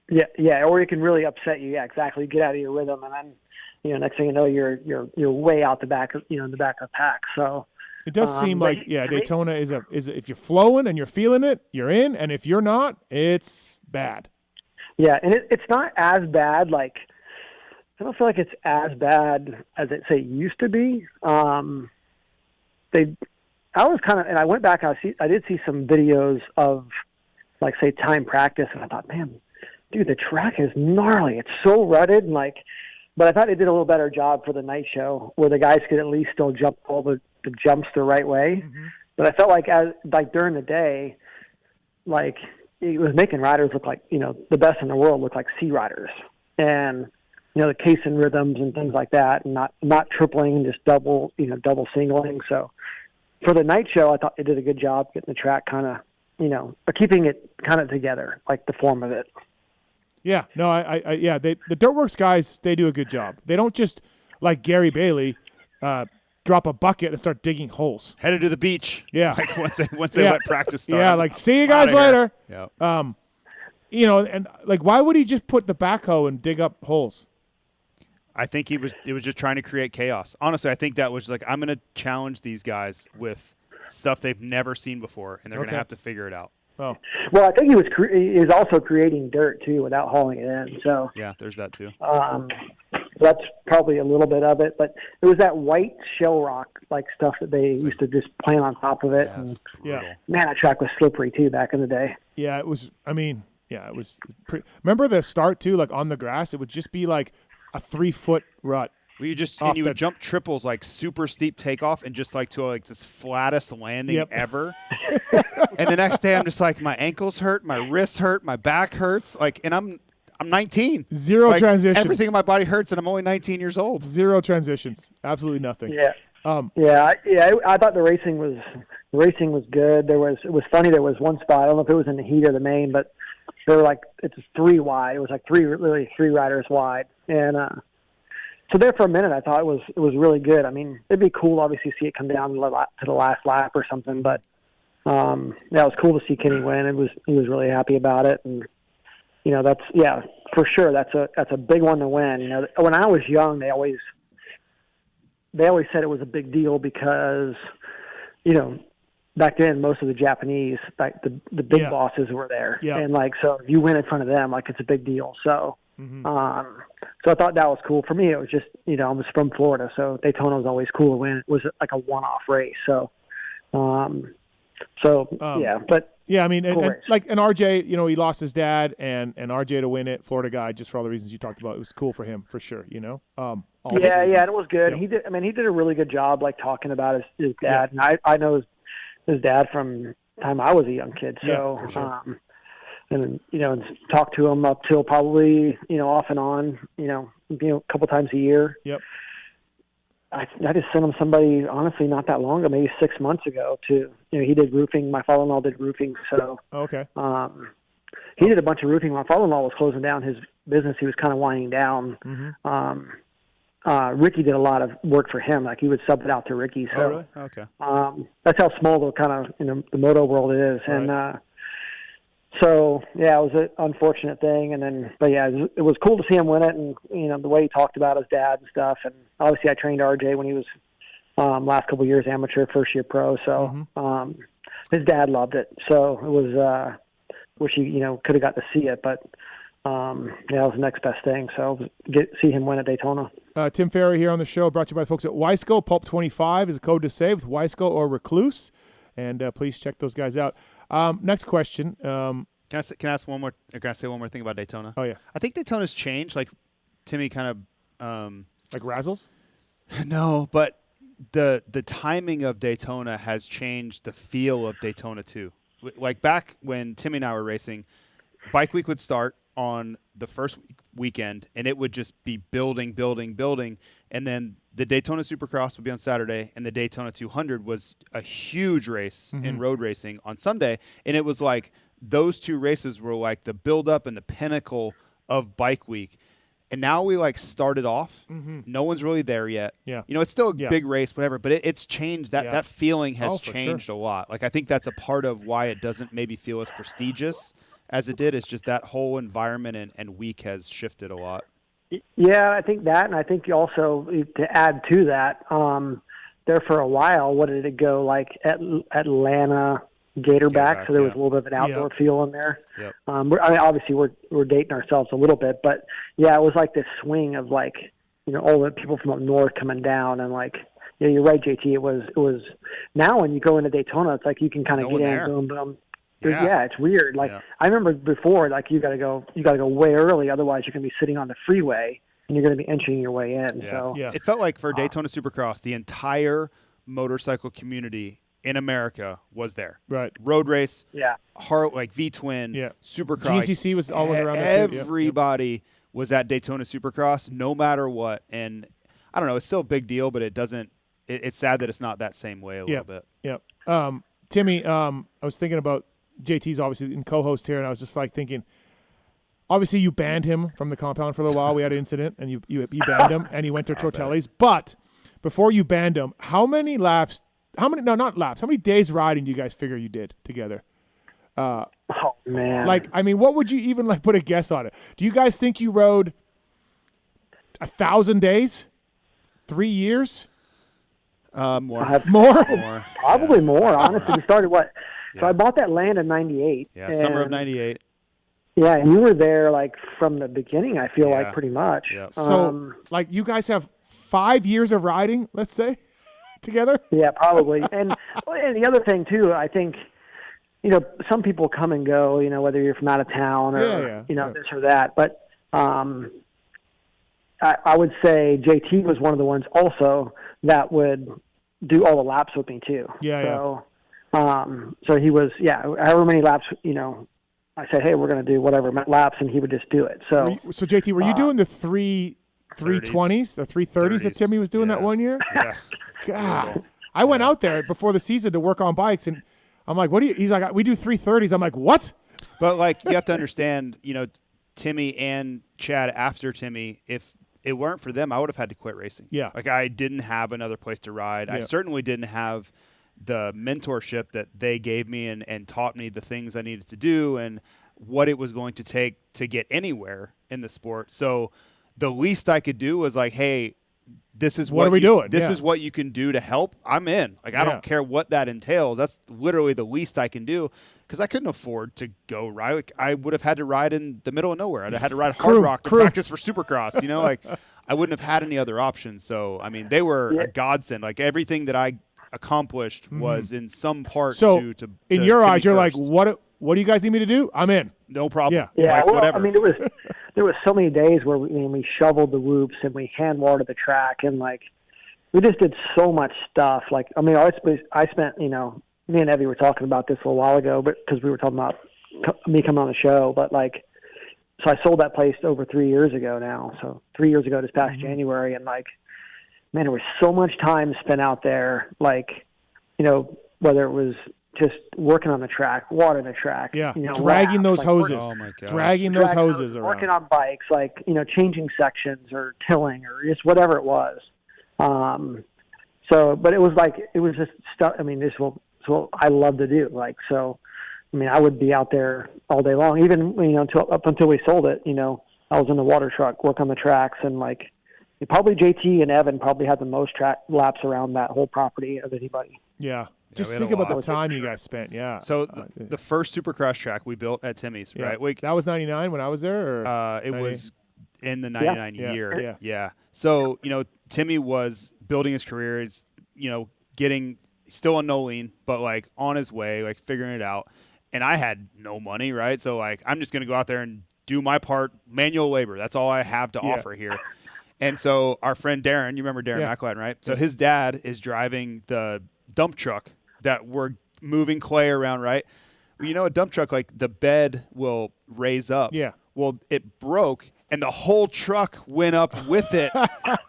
Yeah, or it can really upset you. Yeah, exactly. You get out of your rhythm, and then, next thing you know, you're way out the back, in the back of the pack. So it does seem like Daytona is if you're flowing and you're feeling it, you're in, and if you're not, it's bad. Yeah, and it's not as bad. Like, I don't feel like it's as bad as it used to be. I was kind of, and I went back. I did see some videos of, like, say, time practice, and I thought, man, dude, the track is gnarly. It's so rutted, and but I thought they did a little better job for the night show, where the guys could at least still jump all the jumps the right way. Mm-hmm. But I felt like during the day, like, it was making riders look like, the best in the world look like sea riders, and the casing rhythms and things like that, and not tripling, just double singling. So for the night show, I thought they did a good job getting the track kind of, or keeping it kind of together, like the form of it. Yeah, no, the Dirtworks guys, they do a good job. They don't just, like Gary Bailey, drop a bucket and start digging holes. Headed to the beach. Yeah. Like once they let practice start. Yeah, like, see you guys later. Yeah. And like, why would he just put the backhoe and dig up holes? I think it was just trying to create chaos. Honestly, I think that was like, I'm going to challenge these guys with stuff they've never seen before, and they're going to have to figure it out. Oh, well, I think he was also creating dirt too without hauling it in. So yeah, there's that too. That's probably a little bit of it, but it was that white shell rock like stuff that they used to just plant on top of it. Yeah, man, that track was slippery too back in the day. Yeah, it was. I mean, yeah, it was. Remember the start too, like on the grass, it would just be like a 3-foot rut. Well, you would jump triples, like super steep takeoff, and just like to this flattest landing ever. And the next day, I'm just like, my ankles hurt, my wrists hurt, my back hurts, like, and I'm 19. Zero transitions. Everything in my body hurts, and I'm only 19 years old. Zero transitions. Absolutely nothing. Yeah. I thought the racing was good. It was funny. There was one spot. I don't know if it was in the heat or the main, but they were like, it's 3 wide. It was like three riders wide, and so there for a minute, I thought it was really good. I mean, it'd be cool, obviously, to see it come down to the last lap or something. But it was cool to see Kenny win. He was really happy about it, and that's for sure. That's a big one to win. When I was young, they always said it was a big deal because back then most of the Japanese, like the big bosses were there, and like so if you win in front of them, like it's a big deal. So. Mm-hmm. So I thought that was cool. For me, it was just, I was from Florida, so Daytona was always cool to win. It was like a one-off race. So, but yeah, I mean, and RJ, he lost his dad, and RJ to win it, Florida guy, just for all the reasons you talked about. It was cool for him, for sure, and it was good. Yep. He did a really good job, like talking about his dad, and I know his dad from the time I was a young kid. So, for sure. And talk to him up till probably off and on a couple times a year. Yep. I just sent him somebody, honestly, not that long ago, maybe 6 months ago. To he did roofing. My father-in-law did roofing, so okay. He did a bunch of roofing. My father-in-law was closing down his business. He was kind of winding down. Mm-hmm. Ricky did a lot of work for him. Like he would sub it out to Ricky. So, oh, really? Okay. That's how small the kind of the moto world is, right. And. So yeah, it was an unfortunate thing, but it was cool to see him win it, and the way he talked about his dad and stuff. And obviously, I trained RJ when he was last couple of years amateur, first year pro. So his dad loved it. So it was wish he could have got to see it, but that was the next best thing. So see him win at Daytona. Tim Ferry here on the show, brought to you by the folks at Wiseco. Pulp25 is a code to save with Wiseco or Recluse. And please check those guys out. Next question. Can I ask one more? Or can I say one more thing about Daytona? Oh yeah. I think Daytona's changed. Like Timmy kind of like razzles. No, but the timing of Daytona has changed the feel of Daytona too. Like back when Timmy and I were racing, Bike Week would start on the first weekend, and it would just be building, and then the Daytona Supercross would be on Saturday, and the Daytona 200 was a huge race in road racing on Sunday, and it was like those two races were like the build-up and the pinnacle of Bike Week. And now we like started off. No one's really there yet. Yeah. You know, it's still a big race, whatever, but it's changed. That feeling has changed a lot. Like I think that's a part of why it doesn't maybe feel as prestigious as it did. It's just that whole environment and week has shifted a lot. Yeah, I think that, and I think also to add to that, there for a while, what did it go like at Atlanta, Gatorback, so there was a little bit of an outdoor feel in there. Yep. I mean, obviously we're dating ourselves a little bit, but yeah, it was like this swing of like, you know, all the people from up north coming down, and like, yeah, you're right, JT. It was now when you go into Daytona, it's like you can kind of get in, boom, boom. Yeah, it's weird. Like I remember before, like you got to go way early, otherwise you're gonna be sitting on the freeway and you're gonna be inching your way in. Yeah. So It felt like for Daytona Supercross, the entire motorcycle community in America was there. Right. Road race. Yeah. Like V-Twin. Yeah. Supercross. GCC was always around there too. Everybody was at Daytona Supercross, no matter what. And I don't know, it's still a big deal, but it doesn't. It's sad that it's not that same way a little bit. Yeah. Timmy, I was thinking about JT's obviously in co-host here, and I was just like thinking. Obviously, you banned him from the compound for a little while. We had an incident, and you banned him, and he went to Tortelli's. But before you banned him, how many days riding do you guys figure you did together? Oh man! Like, I mean, what would you even like put a guess on it? Do you guys think you rode 1,000 days, 3 years? More. Probably more. Honestly, we started what? So I bought that land in '98. Yeah, summer of '98. Yeah, and you were there like from the beginning. I feel like pretty much. Yeah. So, like, you guys have 5 years of riding, let's say, together. Yeah, probably. And the other thing too, I think, you know, some people come and go. You know, whether you're from out of town or this or that. But I would say JT was one of the ones also that would do all the laps with me too. So he was, however many laps, you know, I said, hey, we're going to do whatever laps, and he would just do it. So JT, were you doing the 320s, the 330s that Timmy was doing that one year? Yeah. God. I went out there before the season to work on bikes, and I'm like, what do you, he's like, we do 330s. I'm like, what? But like, you have to understand, you know, Timmy and Chad after Timmy, if it weren't for them, I would have had to quit racing. Yeah. Like I didn't have another place to ride. I certainly didn't have the mentorship that they gave me and taught me the things I needed to do and what it was going to take to get anywhere in the sport. So the least I could do was like, hey, this is what are we doing? This is what you can do to help. I'm in. Like, I don't care what that entails. That's literally the least I can do because I couldn't afford to go ride. Like, I would have had to ride in the middle of nowhere. I'd have had to ride Hard Rock to practice for Supercross. You know, like I wouldn't have had any other options. So, I mean, they were a godsend. Like everything that I accomplished was in some part to in your eyes, you're first. like, what do you guys need me to do? I'm in. No problem. Yeah, like, well, whatever. I mean, there was so many days where we shoveled the whoops and we hand watered the track and like we just did so much stuff. Like, I mean, I spent, you know, me and Evie were talking about this a little while ago, but because we were talking about me coming on the show, but like, so I sold that place over 3 years ago now. So 3 years ago this past January, and like, man, there was so much time spent out there, like, you know, whether it was just working on the track, watering the track, you know, dragging those hoses, oh my gosh. dragging those hoses around, working on bikes, like, you know, changing sections or tilling or just whatever it was. So, but it was like, it was just stuff. I mean, this is what I love to do. Like, so, I mean, I would be out there all day long, even, you know, up until we sold it, you know, I was in the water truck, work on the tracks, and like, probably JT and Evan probably had the most track laps around that whole property of anybody. Yeah. Just think about the time you guys spent. Yeah. So the first Supercross track we built at Timmy's, right? That was 99 when I was there? Or it was in the 99 year. Yeah. So, you know, Timmy was building his career, is, you know, getting still on no lean, but like on his way, like figuring it out. And I had no money, right? So like I'm just gonna go out there and do my part, manual labor. That's all I have to offer here. And so our friend Darren, you remember Darren McElwain, right? So his dad is driving the dump truck that we're moving clay around, right? Well, you know, a dump truck, like the bed will raise up. Yeah. Well, it broke, and the whole truck went up with it.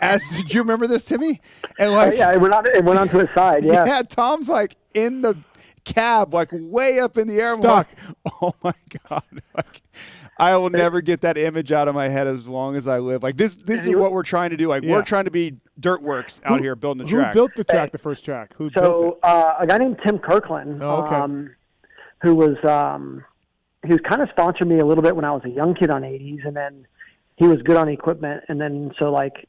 Did you remember this, Timmy? And like, yeah, it went onto his side. Yeah. Yeah, Tom's like in the cab, like way up in the air. Stuck. Like, oh my God. Like, I will never get that image out of my head as long as I live. Like this is what we're trying to do. Like we're trying to be dirt works out here building the track. Who built the track, the first track? Who built it? A guy named Tim Kirkland, who was kind of sponsored me a little bit when I was a young kid on 80s, and then he was good on equipment, and then so like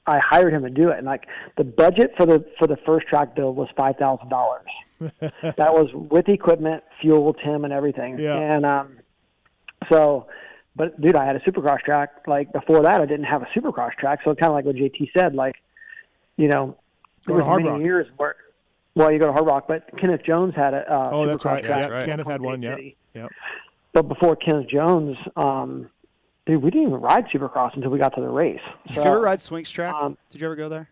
I hired him to do it, and like the budget for the first track build was $5,000. That was with equipment, fuel, Tim, and everything. Yeah. And but dude, I had a Supercross track. Like before that, I didn't have a Supercross track, so kind of like what JT said, like, you know, there was many years where, well, you go to Hard Rock, but Kenneth Jones had a oh, that's right. track. Yeah, Kenneth had one. Yeah. But before Kenneth Jones, dude, we didn't even ride Supercross until we got to the race. Did you ever ride Swings track? Did you ever go there?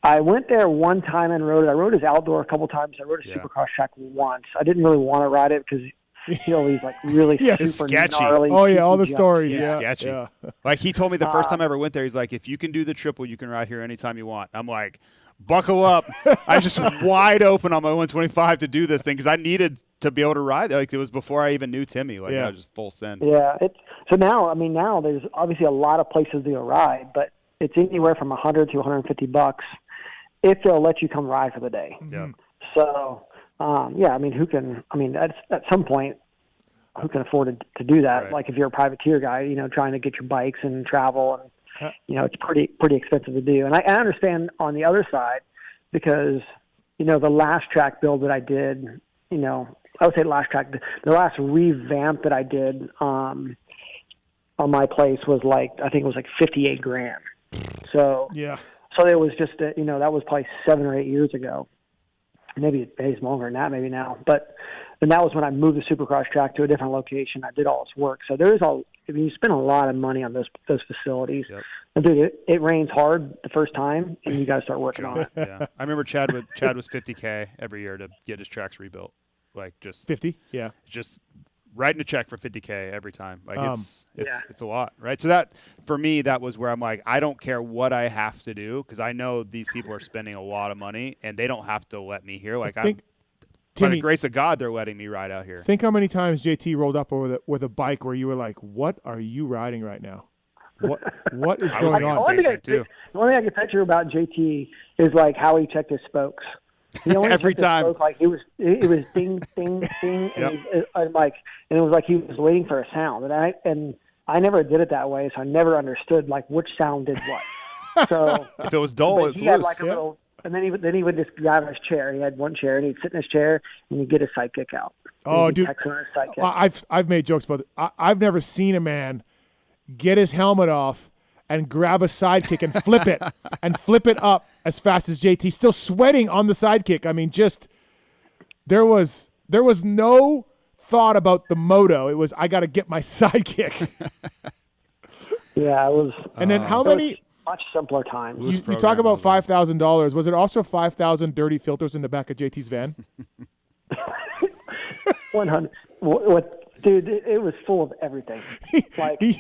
I went there one time and rode it. I rode his outdoor a couple times. I rode a Supercross track once. I didn't really want to ride it because he always like really super sketchy. gnarly. Oh yeah, all the stories. He's sketchy. Yeah. Like he told me the first time I ever went there, he's like, if you can do the triple, you can ride here anytime you want. I'm like, buckle up. I was just wide open on my 125 to do this thing because I needed to be able to ride. Like it was before I even knew Timmy. Like I was just full send. Yeah. So now there's obviously a lot of places to go ride, but it's anywhere from $100 to $150 if they'll let you come ride for the day. Yeah. So I mean, at some point, who can afford to do that? Right. Like if you're a privateer guy, you know, trying to get your bikes and travel, and you know, it's pretty expensive to do. And I understand on the other side because, you know, the last track build that I did, you know, I would say the last revamp that I did on my place was like, I think it was like $58,000. So so it was just you know, that was probably 7 or 8 years ago. Maybe it's longer than that, maybe now. And that was when I moved the Supercross track to a different location. I did all this work. So you spend a lot of money on those facilities. Yep. And dude, it rains hard the first time, and you got to start working on it. Yeah, I remember Chad was $50K every year to get his tracks rebuilt. Like just 50, yeah, just writing a check for $50K every time. Like it's a lot, right? So that for me, that was where I'm like, I don't care what I have to do because I know these people are spending a lot of money and they don't have to let me here. Like by the grace of God, they're letting me ride out here. Think how many times JT rolled up with a bike where you were like, "What are you riding right now? What is going on?" The only thing I can picture about JT is like how he checked his spokes. He only every time, spoke, like it was ding, ding, ding, and it was like he was waiting for a sound, and I never did it that way, so I never understood like which sound did what. So if it was dull, it's he loose. had like a little. And then he would just grab his chair. He had one chair, and he'd sit in his chair, and he'd get his sidekick out. Oh, dude! I've made jokes about it. I've never seen a man get his helmet off and grab a sidekick and flip it up as fast as JT, still sweating on the sidekick. I mean, just there was no thought about the moto. It was I got to get my sidekick. Yeah, it was. And then how many? Much simpler time. You talk about $5,000. Was it also 5,000 dirty filters in the back of JT's van? 100. Dude, it was full of everything. Like it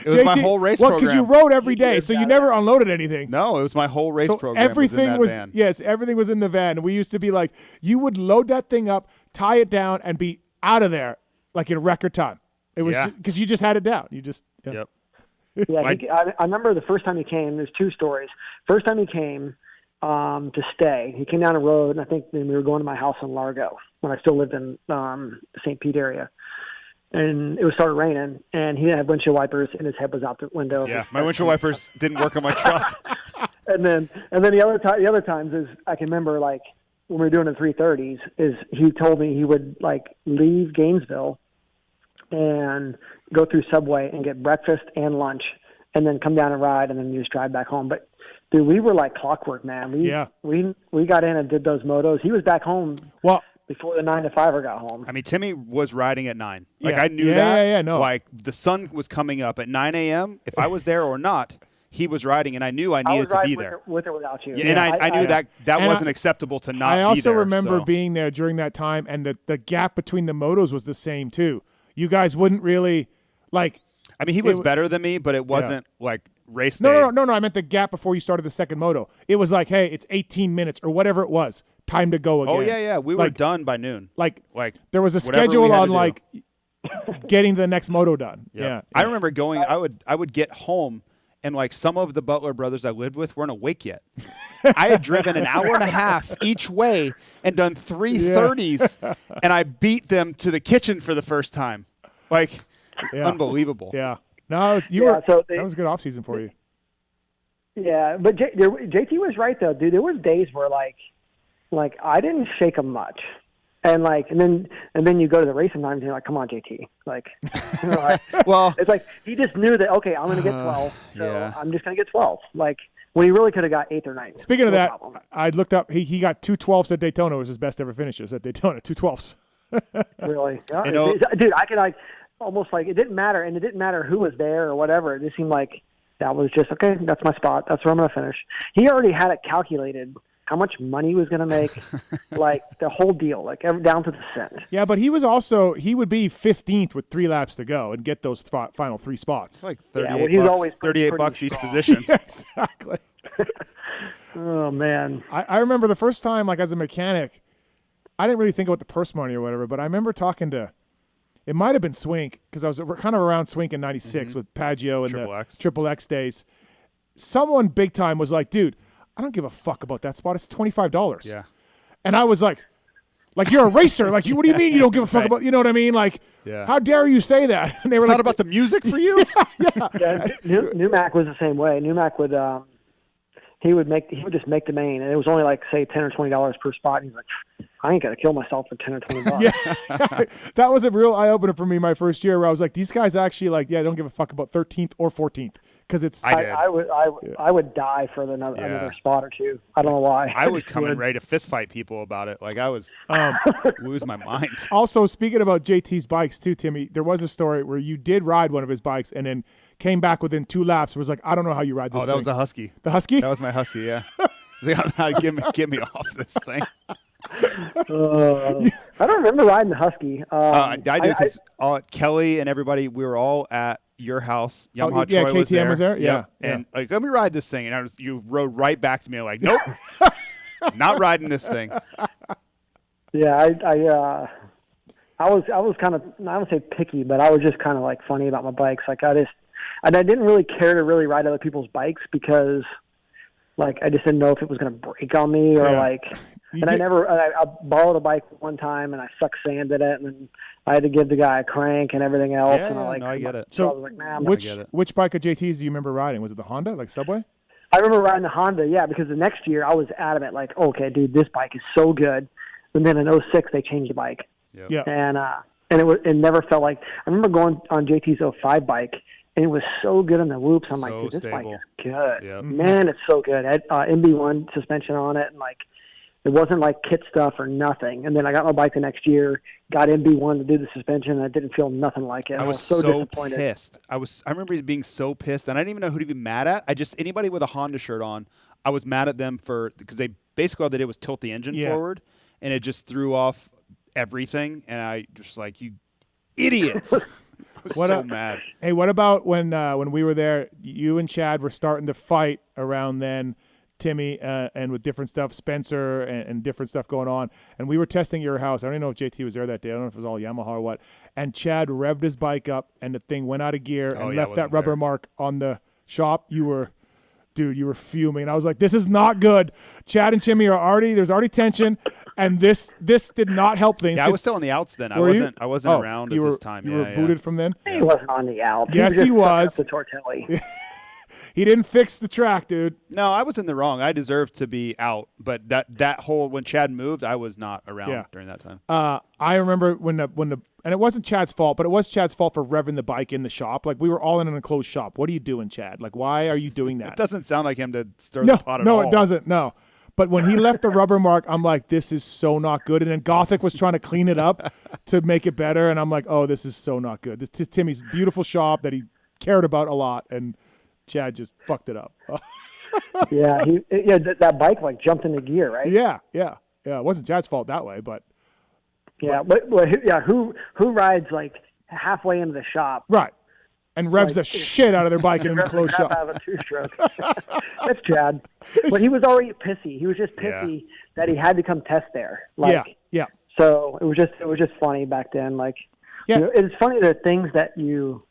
was JT, my whole race program. Well, because you rode every day, so you never unloaded anything. No, it was my whole race program. Everything was in that van. Yes, everything was in the van. We used to be like, you would load that thing up, tie it down, and be out of there like in record time. It was because you just had it down. You just Yep. Yeah, I remember the first time he came. There's two stories. First time he came to stay, he came down the road, and I think we were going to my house in Largo when I still lived in the St. Pete area. And it started raining, and he had windshield wipers, and his head was out the window. Yeah, my windshield wipers didn't work on my truck. and then the other times is I can remember like when we were doing the 330s is he told me he would like leave Gainesville and go through Subway and get breakfast and lunch, and then come down and ride, and then you just drive back home. But Dude, we were like clockwork, man. We got in and did those motos. He was back home. Before the 9 to 5er got home. I mean, Timmy was riding at 9. Like, Yeah. I knew Yeah, that. yeah, no. Like, the sun was coming up at 9 a.m. If I was there or not, he was riding, and I knew I needed to be there. With or without you. Yeah, and I knew that And wasn't acceptable to not be there. I also remember so. being there during that time, and the gap between the motos was the same, too. You guys wouldn't really, like... I mean, he was better than me, but it wasn't, like, race day. No. I meant the gap before you started the second moto. It was like, hey, it's 18 minutes or whatever it was. Time to go again. Oh, yeah. We were done by noon. Like there was a whatever schedule we had on, to like, getting the next moto done. Yep. Yeah. I remember going, I would get home, and, like, some of the Butler brothers I lived with weren't awake yet. I had driven an hour and a half each way and done 3:30s, and I beat them to the kitchen for the first time. Like, unbelievable. Yeah. No, that was a good off season for you. Yeah, but JT was right though, dude. There was days where like I didn't shake him much, and then you go to the racing times and you're like, come on, JT, like, you know, like well, it's like he just knew that okay, I'm gonna get 12, so I'm just gonna get 12. Like when he really could have got 8th or 9th. Speaking of that, I looked up. He got 2 12s at Daytona. It was his best ever finishes at Daytona. 2 12s. Really, dude, I could like almost like it didn't matter, and it didn't matter who was there or whatever. It just seemed like that was just okay. That's my spot. That's where I'm going to finish. He already had it calculated how much money he was going to make, like the whole deal, like down to the cent. Yeah, but he would be 15th with 3 laps to go and get those final 3 spots. It's like $38 each position. Yeah, exactly. Oh man, I remember the first time, like as a mechanic, I didn't really think about the purse money or whatever, but I remember talking to. It might have been Swink because I was kind of around Swink in '96 with Paggio and the Triple X days. Someone big time was like, "Dude, I don't give a fuck about that spot. It's $25." Yeah, and I was like you're a racer. Like, what do you mean you don't give a fuck about? You know what I mean? Like, how dare you say that? And they were it's not about the music for you. Yeah. Newmac was the same way. Newmac would he would just make the main, and it was only like say $10 or $20 per spot. And he's like, I ain't gonna kill myself for $10 or $20. Yeah, that was a real eye opener for me my first year, where I was like, these guys actually don't give a fuck about 13th or 14th because it's. I would die for another spot or two. I don't know why. I was coming ready to fist fight people about it. Like I was lose my mind. Also, speaking about JT's bikes too, Timmy, there was a story where you did ride one of his bikes and then came back within 2 laps. Was like, I don't know how you ride this. Oh, that was the Husky. The Husky? That was my Husky. Yeah. Get me off this thing. I don't remember riding the Husky. I do because Kelly and everybody, we were all at your house. Yamaha Troy KTM was there. Yep. Yeah. And like, let me ride this thing. And you rode right back to me. I'm like, nope, not riding this thing. Yeah, I was kind of, I don't say picky, but I was just kind of like funny about my bikes. Like I didn't really care to really ride other people's bikes because like I just didn't know if it was going to break on me or like. And I borrowed a bike one time and I suck sanded it, and then I had to give the guy a crank and everything else. Yeah, and I get it. So I was like, nah, which bike of JT's do you remember riding? Was it the Honda, like Subway? I remember riding the Honda, yeah, because the next year I was adamant, like, okay, dude, this bike is so good. And then in 06 they changed the bike. Yep. Yeah. And it never felt like, I remember going on JT's 05 bike, and it was so good in the loops. I'm like, dude, this bike is good. Yep. Man, it's so good. I had MB1 suspension on it, and like, it wasn't like kit stuff or nothing. And then I got my bike the next year, got MB1 to do the suspension, and I didn't feel nothing like it. I was so disappointed. Pissed. I remember being so pissed, and I didn't even know who to be mad at. Anybody with a Honda shirt on, I was mad at them because they basically all they did was tilt the engine forward, and it just threw off everything. And I just like, you idiots. I was so mad. Hey, what about when we were there? You and Chad were starting to fight around then. Timmy, and with different stuff, Spencer, and different stuff going on. And we were testing your house. I don't even know if JT was there that day. I don't know if it was all Yamaha or what. And Chad revved his bike up, and the thing went out of gear and left that rubber mark on the shop. You were fuming. And I was like, this is not good. Chad and Timmy there's already tension, and this did not help things. Yeah, I was still on the outs then. I wasn't around at this time. You were booted from then? He wasn't on the outs. Yes, he was. The Tortelli. He didn't fix the track, dude. No, I was in the wrong. I deserved to be out, but that whole when Chad moved, I was not around during that time. I remember when the and it wasn't Chad's fault, but it was Chad's fault for revving the bike in the shop. Like we were all in an enclosed shop. What are you doing, Chad? Like why are you doing that? It doesn't sound like him to stir the pot at all. No, it doesn't. No. But when he left the rubber mark, I'm like, this is so not good. And then Gothic was trying to clean it up to make it better. And I'm like, oh, this is so not good. This is Timmy's beautiful shop that he cared about a lot. And Chad just fucked it up. Yeah, that bike like jumped into gear, right? Yeah. It wasn't Chad's fault that way, but. Who rides like halfway into the shop? Right. And revs the shit out of their bike in an enclosed shop. Out of a two-stroke. That's Chad. But he was already pissy. He was just pissy that he had to come test there. Yeah. So it was just funny back then. Like, it's funny the things that you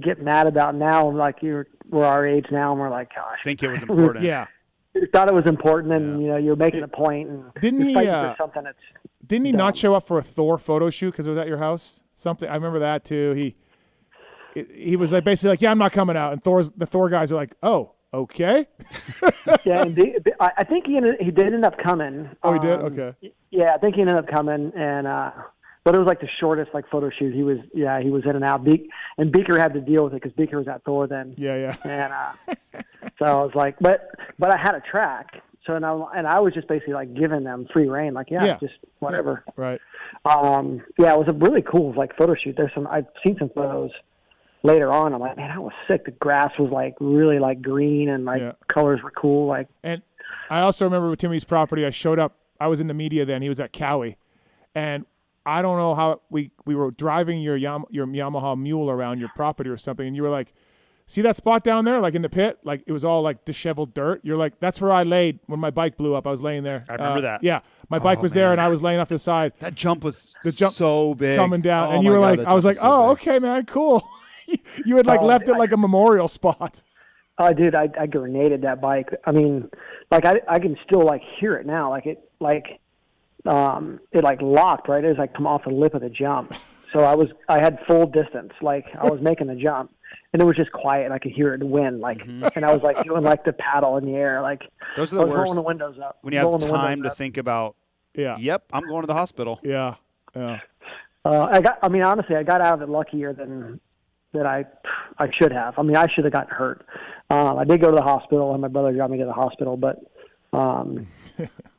get mad about now. Like we're our age now, and we're like, gosh, I think it was important. You thought it was important, and you're making a point, and didn't he? For something that's didn't he dumb. not show up for a Thor photo shoot because it was at your house? Something I remember that too. He was like basically like, yeah, I'm not coming out, and the Thor guys are like, oh, okay. Yeah, indeed. I think he did end up coming. Oh, he did? Okay. Yeah, I think he ended up coming, and but it was like the shortest like photo shoot. He was in and out. And Beaker had to deal with it because Beaker was at Thor then. Yeah. And so I was like, but I had a track, so and I was just basically like giving them free reign, like just whatever. Right. It was a really cool like photo shoot. I've seen some photos later on. I'm like, man, that was sick. The grass was like really like green and like colors were cool. Like, and I also remember with Timmy's property, I showed up. I was in the media then. He was at Cowie, and I don't know how we were driving your Yamaha mule around your property or something, and you were like, see that spot down there, like in the pit, like it was all like disheveled dirt. You're like, that's where I laid when my bike blew up. I was laying there. I remember that. Yeah, my bike was there, and I was laying off to the side. That jump was so big coming down, oh and you were like, I was like, oh, okay, man, cool. You had like left it like a memorial spot. Oh, dude, I grenaded that bike. I mean, like I can still like hear it now. Like it like locked right as I come off the lip of the jump. So I had full distance. Like I was making the jump, and it was just quiet. I could hear it wind, like, and I was like doing like the paddle in the air, like those are the worst. Rolling the windows up when you have time to think about. Yeah. Yep, I'm going to the hospital. Yeah. Honestly, I got out of it luckier than I should have. I mean, I should have gotten hurt. I did go to the hospital, and my brother got me to the hospital, but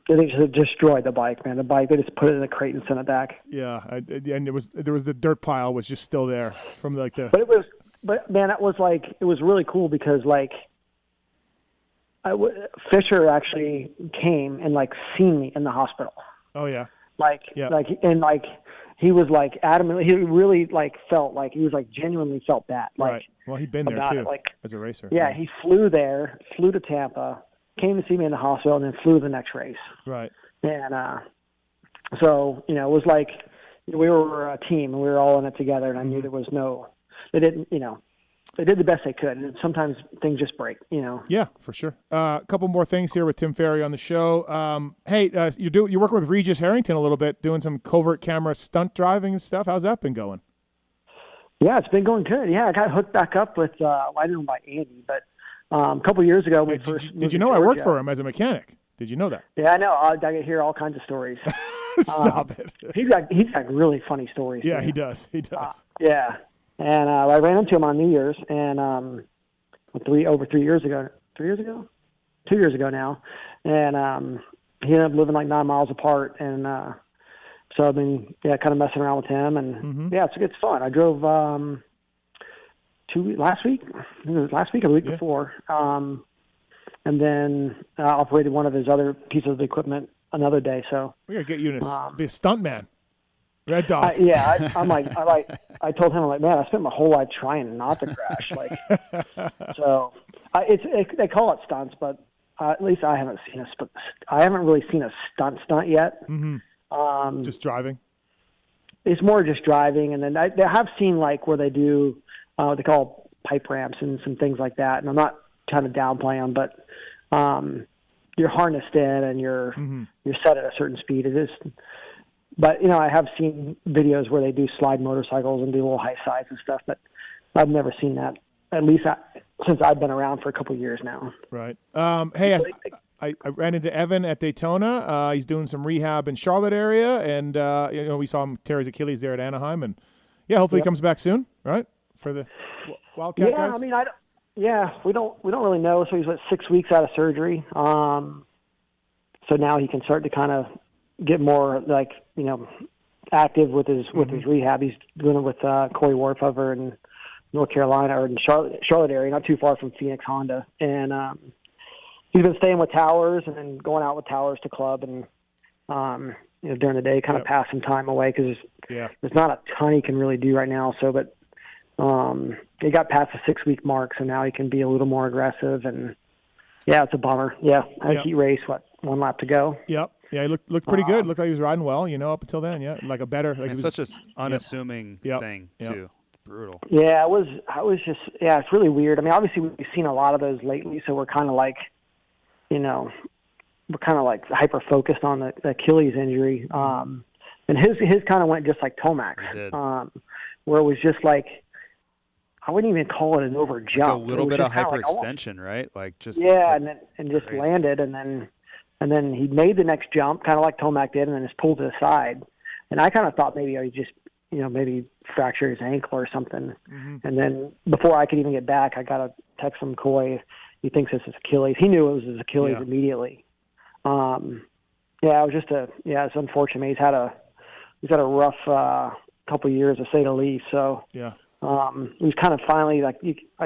they just destroyed the bike, man. The bike, they just put it in a crate and sent it back. Yeah, and there was the dirt pile was just still there from like the. But man, it was really cool because like Fisher actually came and like seen me in the hospital. Oh yeah. He was like adamant. He really like felt like he was like genuinely felt bad. Like, right. Well, he'd been there too, as a racer. Yeah, he flew to Tampa, came to see me in the hospital, and then flew to the next race. Right. And so it was like we were a team, and we were all in it together. And I knew there was they didn't, they did the best they could, and sometimes things just break, Yeah, for sure. A couple more things here with Tim Ferry on the show. Hey, you're working with Regis Harrington a little bit, doing some covert camera stunt driving and stuff. How's that been going? Yeah, it's been going good. Yeah, I got hooked back up with I didn't know by Andy, but a couple years ago when did you know I worked for him as a mechanic? Did you know that? Yeah, I know. I hear all kinds of stories. Stop it. He's got really funny stories. Yeah, he does. He does. Yeah. And I ran into him on New Year's, and 2 years ago now, and he ended up living like 9 miles apart, and so I've been kind of messing around with him, and it's fun. I drove last week or the week before, and then operated one of his other pieces of equipment another day. So we gotta get you to be a stunt man. Red Dog. I told him, I'm like, man, I spent my whole life trying not to crash. So they call it stunts, but at least I haven't really seen a stunt yet. Mm-hmm. Just driving. It's more just driving, and then I have seen like where they do what they call pipe ramps and some things like that. And I'm not trying to downplay them, but you're harnessed in and you're set at a certain speed. It is. But, I have seen videos where they do slide motorcycles and do little high sides and stuff, but I've never seen that at least since I've been around for a couple of years now. Right. Hey, I ran into Evan at Daytona. He's doing some rehab in Charlotte area, and we saw him tear his Achilles there at Anaheim, and hopefully he comes back soon, right? For the Wildcat guys. I mean, we don't really know. So he's 6 weeks out of surgery. So now he can start to kind of get more active with his rehab. He's doing it with Corey Wharf over in North Carolina or in Charlotte area, not too far from Phoenix Honda, and he's been staying with Towers and then going out with Towers to club and during the day, kind of pass some time away because there's not a ton he can really do right now. So, but he got past the 6 week mark, so now he can be a little more aggressive. And it's a bummer. I think he raced 1 lap to go. Yep. Yeah, he looked pretty good. Looked like he was riding well, up until then. Yeah, like a better. Like it's such an unassuming thing too. Brutal. Yeah, I was just. Yeah, it's really weird. I mean, obviously we've seen a lot of those lately, so we're kind of like, hyper focused on the Achilles injury. And his kind of went just like Tomac's, where it was just like, I wouldn't even call it an over jump. Like a little bit of hyperextension, right? Like just and just landed, and then he made the next jump, kind of like Tomac did, and then just pulled to the side. And I kind of thought maybe he just maybe fractured his ankle or something. Mm-hmm. And then before I could even get back, I got a text from Coy. He thinks this is Achilles. He knew it was his Achilles immediately. It was just it's unfortunate. He's had a rough couple of years, to say the least. So he was kind of finally I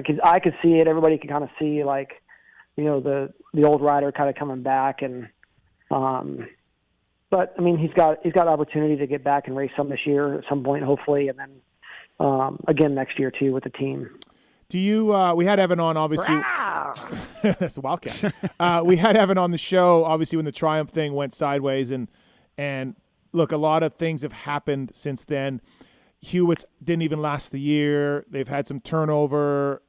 could see it. Everybody could kind of see the old rider kind of coming back, and but I mean he's got opportunity to get back and race some this year at some point, hopefully, and then again next year too with the team. Do you? We had Evan on, obviously. That's the Wildcat. We had Evan on the show, obviously, when the Triumph thing went sideways, and look, a lot of things have happened since then. Hewitt's didn't even last the year. They've had some turnover.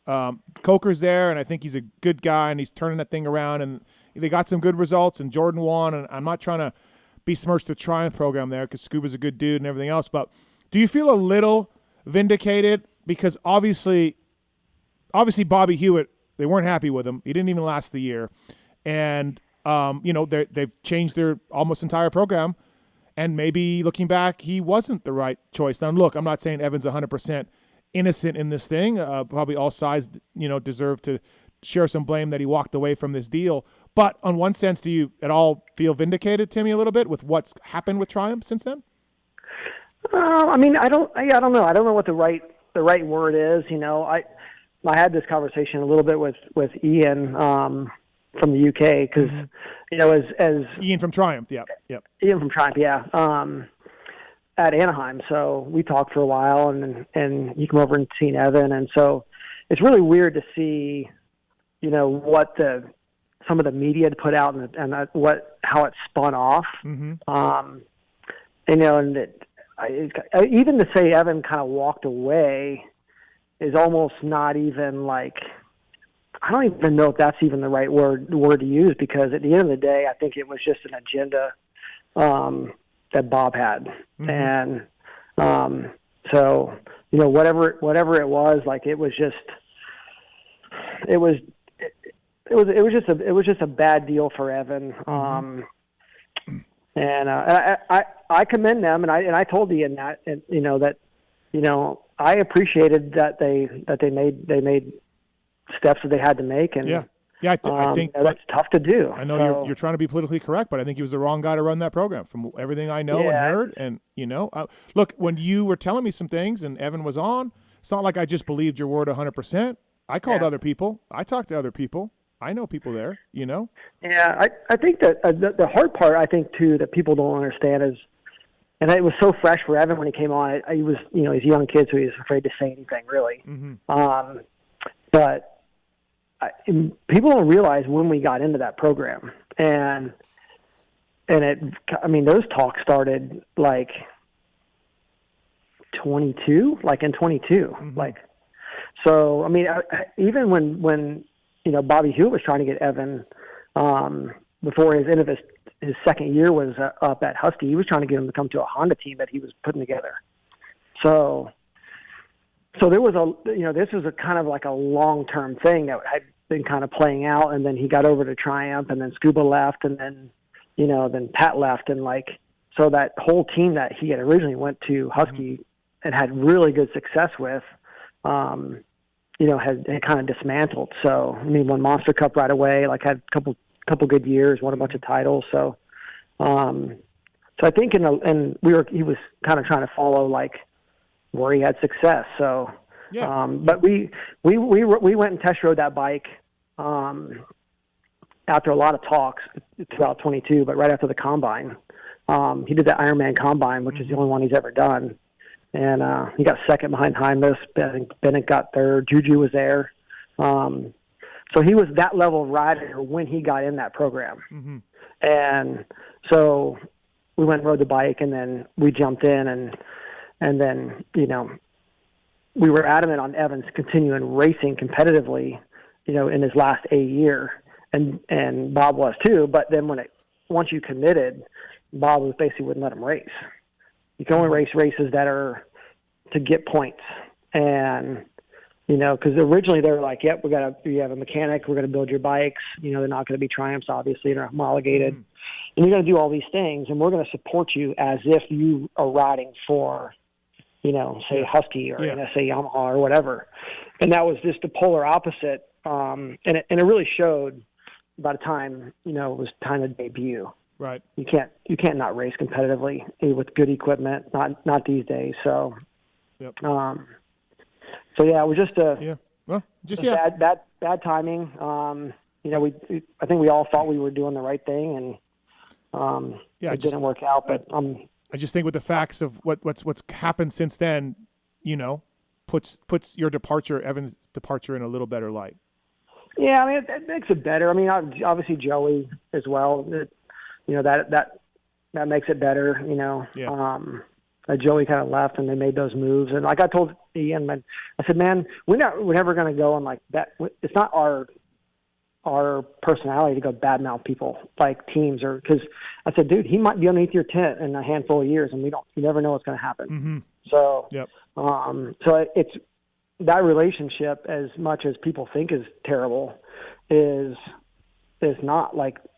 Coker's there, and I think he's a good guy, and he's turning that thing around, and they got some good results, and Jordan won, and I'm not trying to besmirch the Triumph program there because Scuba's a good dude and everything else, but do you feel a little vindicated? Because obviously Bobby Hewitt, they weren't happy with him. He didn't even last the year. And, they've changed their almost entire program. And maybe looking back, he wasn't the right choice. Now, look, I'm not saying Evan's 100% innocent in this thing. Probably all sides, deserve to share some blame that he walked away from this deal. But on one sense, do you at all feel vindicated, Timmy, a little bit with what's happened with Triumph since then? I mean, I don't know. I don't know what the right word is. I had this conversation a little bit with Ian from the UK because, as Ian from Triumph, yep. Ian from Triumph, at Anaheim. So we talked for a while, and you come over and seen Evan, and so it's really weird to see, what some of the media had put out and how it spun off. Mm-hmm. Even to say Evan kind of walked away is almost not even like, I don't even know if that's even the right word to use, because at the end of the day, I think it was just an agenda that Bob had. Mm-hmm. And so, whatever it was, like it was just a bad deal for Evan. Mm-hmm. And I commend them, and I told Ian that, I appreciated that they made steps that they had to make, and I think that's tough to do. I know you're trying to be politically correct, but I think he was the wrong guy to run that program from everything I know and heard. And look, when you were telling me some things and Evan was on, it's not like I just believed your word 100%. I called other people. I talked to other people. I know people there. Yeah, I think that the hard part, I think too, that people don't understand is, and it was so fresh for Evan when he came on. He was, he's a young kid, so he was afraid to say anything, really. Mm-hmm. But people don't realize when we got into that program, and those talks started like 22, like in 22, mm-hmm. like. So even when Bobby Hewitt was trying to get Evan before his end of his second year was up at Husky, he was trying to get him to come to a Honda team that he was putting together. So, so there was this was a kind of like a long-term thing that had been kind of playing out, and then he got over to Triumph, and then Scuba left, and then, then Pat left, and so that whole team that he had originally went to Husky and had really good success with, had kind of dismantled. So, won Monster Cup right away, had a couple good years, won a bunch of titles. So, so I think he was kind of trying to follow where he had success. So, yeah. But we went and test rode that bike after a lot of talks throughout 22, but right after the combine. He did the Ironman combine, which is the only one he's ever done. And he got second behind Hymus. Bennett got third. Juju was there. So he was that level of rider when he got in that program. Mm-hmm. And so we went and rode the bike, and then we jumped in, and then, we were adamant on Evans continuing racing competitively, in his last A year. And Bob was too. But then once you committed, Bob was basically wouldn't let him race. You can only race races that are to get points. And, because originally they were like, yep, you have a mechanic, we're going to build your bikes. They're not going to be Triumphs, obviously, they're homologated. And you're going to do all these things, and we're going to support you as if you are riding for, say Husky or NSA Yamaha or whatever. And that was just the polar opposite. And it really showed by the time, it was time to debut. Right. You can't not race competitively with good equipment, not these days. So, yep. So yeah, it was just bad timing. I think we all thought we were doing the right thing, and it didn't work out. But I just think with the facts of what's happened since then, puts your Evan's departure in a little better light. Yeah, it makes it better. Obviously Joey as well. That makes it better. Joey kind of left, and they made those moves. And I told Ian, I said, man, we're never going to go on that. It's not our personality to go badmouth people like teams, or because I said, dude, he might be underneath your tent in a handful of years, and you never know what's going to happen. Mm-hmm. So, yep. So it's that relationship, as much as people think is terrible, is not.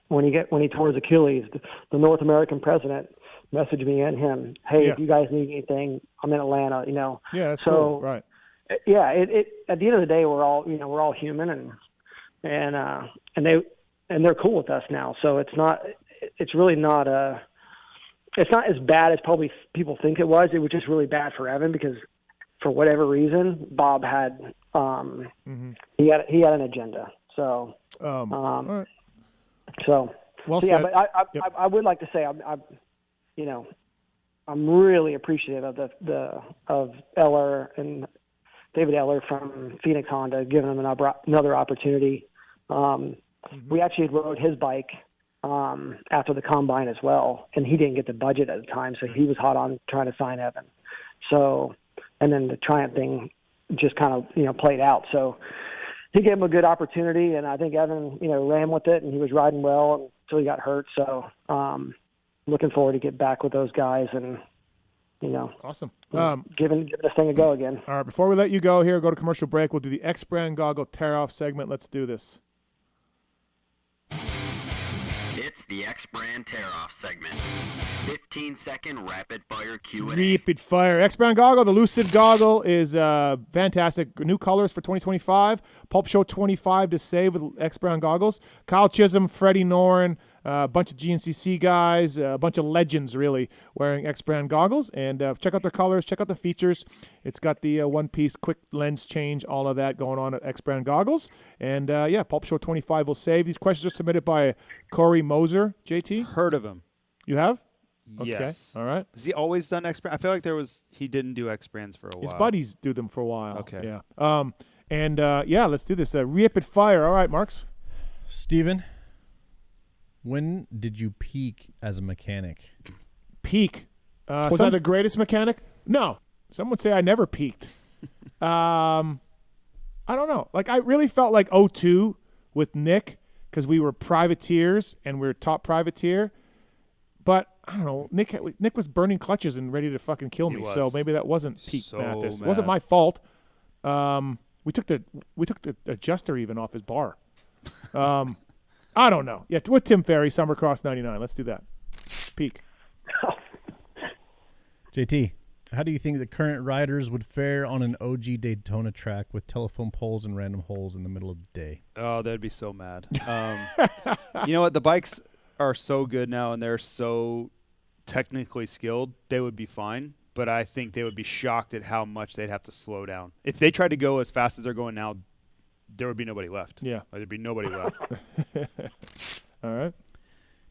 When he tore his Achilles, the North American president messaged me and him, hey, if you guys need anything, I'm in Atlanta, Yeah, that's so cool. Right. Yeah, it at the end of the day, we're all human, and they're cool with us now. So it's really not it's not as bad as probably people think it was. It was just really bad for Evan because for whatever reason, Bob had he had an agenda. So all right. So said. But I would like to say I'm really appreciative of Eller and David Eller from Phoenix Honda giving him another opportunity. We actually rode his bike after the combine as well, and he didn't get the budget at the time, so he was hot on trying to sign Evan. So, and then the Triumph thing just kind of played out. So he gave him a good opportunity, and I think Evan ran with it, and he was riding well until he got hurt. So looking forward to get back with those guys and awesome. Giving this thing a go again. All right, before we let you go here, go to commercial break. We'll do the X Brand Goggle tear-off segment. Let's do this. It's the X Brand tear-off segment. 15-second rapid-fire Q&A. Rapid fire. X Brand Goggle, the Lucid Goggle, is fantastic. New colors for 2025. Pulp Show 25 to save with X Brand Goggles. Kyle Chisholm, Freddie Noren, a bunch of GNCC guys, a bunch of legends, really, wearing X Brand goggles. And check out their colors, check out the features. It's got the one-piece quick lens change, all of that going on at X Brand goggles. And, Pulp Show 25 will save. These questions are submitted by Corey Moser, JT. Heard of him. You have? Okay. Yes. All right. Has he always done X Brand? I feel like he didn't do X Brands for a while. His buddies do them for a while. Okay. Yeah. Let's do this. Rapid fire. All right, Marks. Steven, when did you peak as a mechanic? Peak? Was I the greatest mechanic? No. Some would say I never peaked. I don't know. I really felt like 02 with Nick because we were privateers and we were top privateer. But I don't know. Nick was burning clutches and ready to fucking kill me. So maybe that wasn't peak Matthes. It wasn't my fault. We took the adjuster even off his bar. I don't know. Yeah, with Tim Ferry, Summercross 99. Let's do that. Peak. JT, how do you think the current riders would fare on an OG Daytona track with telephone poles and random holes in the middle of the day? Oh, they'd be so mad. You know what? The bikes are so good now, and they're so technically skilled. They would be fine, but I think they would be shocked at how much they'd have to slow down. If they tried to go as fast as they're going now, there would be nobody left. Yeah. There'd be nobody left. All right.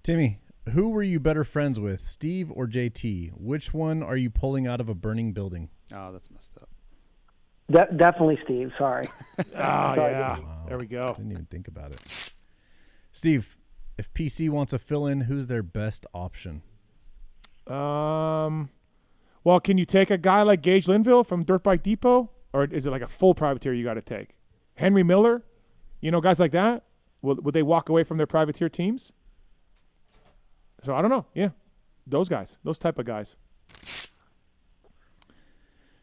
Timmy, who were you better friends with, Steve or JT? Which one are you pulling out of a burning building? Oh, that's messed up. Definitely Steve. Sorry. Yeah. There we go. Didn't even think about it. Steve, if PC wants a fill-in, who's their best option? Well, can you take a guy like Gage Linville from Dirt Bike Depot, or is it like a full privateer you got to take? Henry Miller, guys like that. Would they walk away from their privateer teams? So I don't know. Yeah, those guys, those type of guys.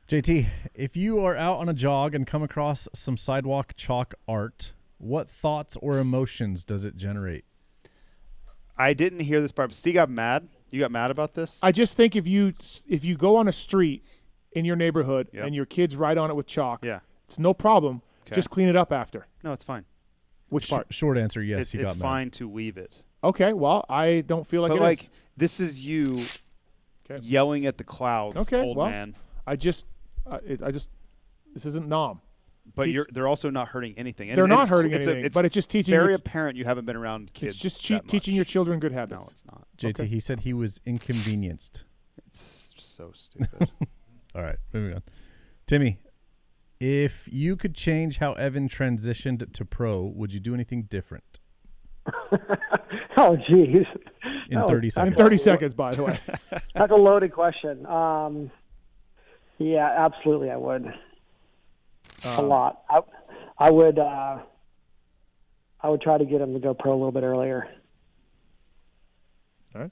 JT, if you are out on a jog and come across some sidewalk chalk art, what thoughts or emotions does it generate? I didn't hear this part, but Steve got mad. You got mad about this? I just think if you go on a street in your neighborhood and your kids ride on it with chalk, it's no problem. Okay. Just clean it up after. No, it's fine. Which part? Short answer, yes. It's fine to leave it. Okay, well, I don't feel like but it like is. this is you yelling at the clouds, old man. I just this isn't Nom. But they're also not hurting anything. And they're not hurting anything. But it's just teaching. Very apparent you haven't been around kids. It's just teaching your children good habits. No, it's not. JT, he said he was inconvenienced. It's so stupid. All right, moving on. Timmy, if you could change how Evan transitioned to pro, would you do anything different? Oh, geez. In 30 seconds. In 30 seconds, by the way. That's a loaded question. Yeah, absolutely, I would. A lot. I would try to get him to go pro a little bit earlier. All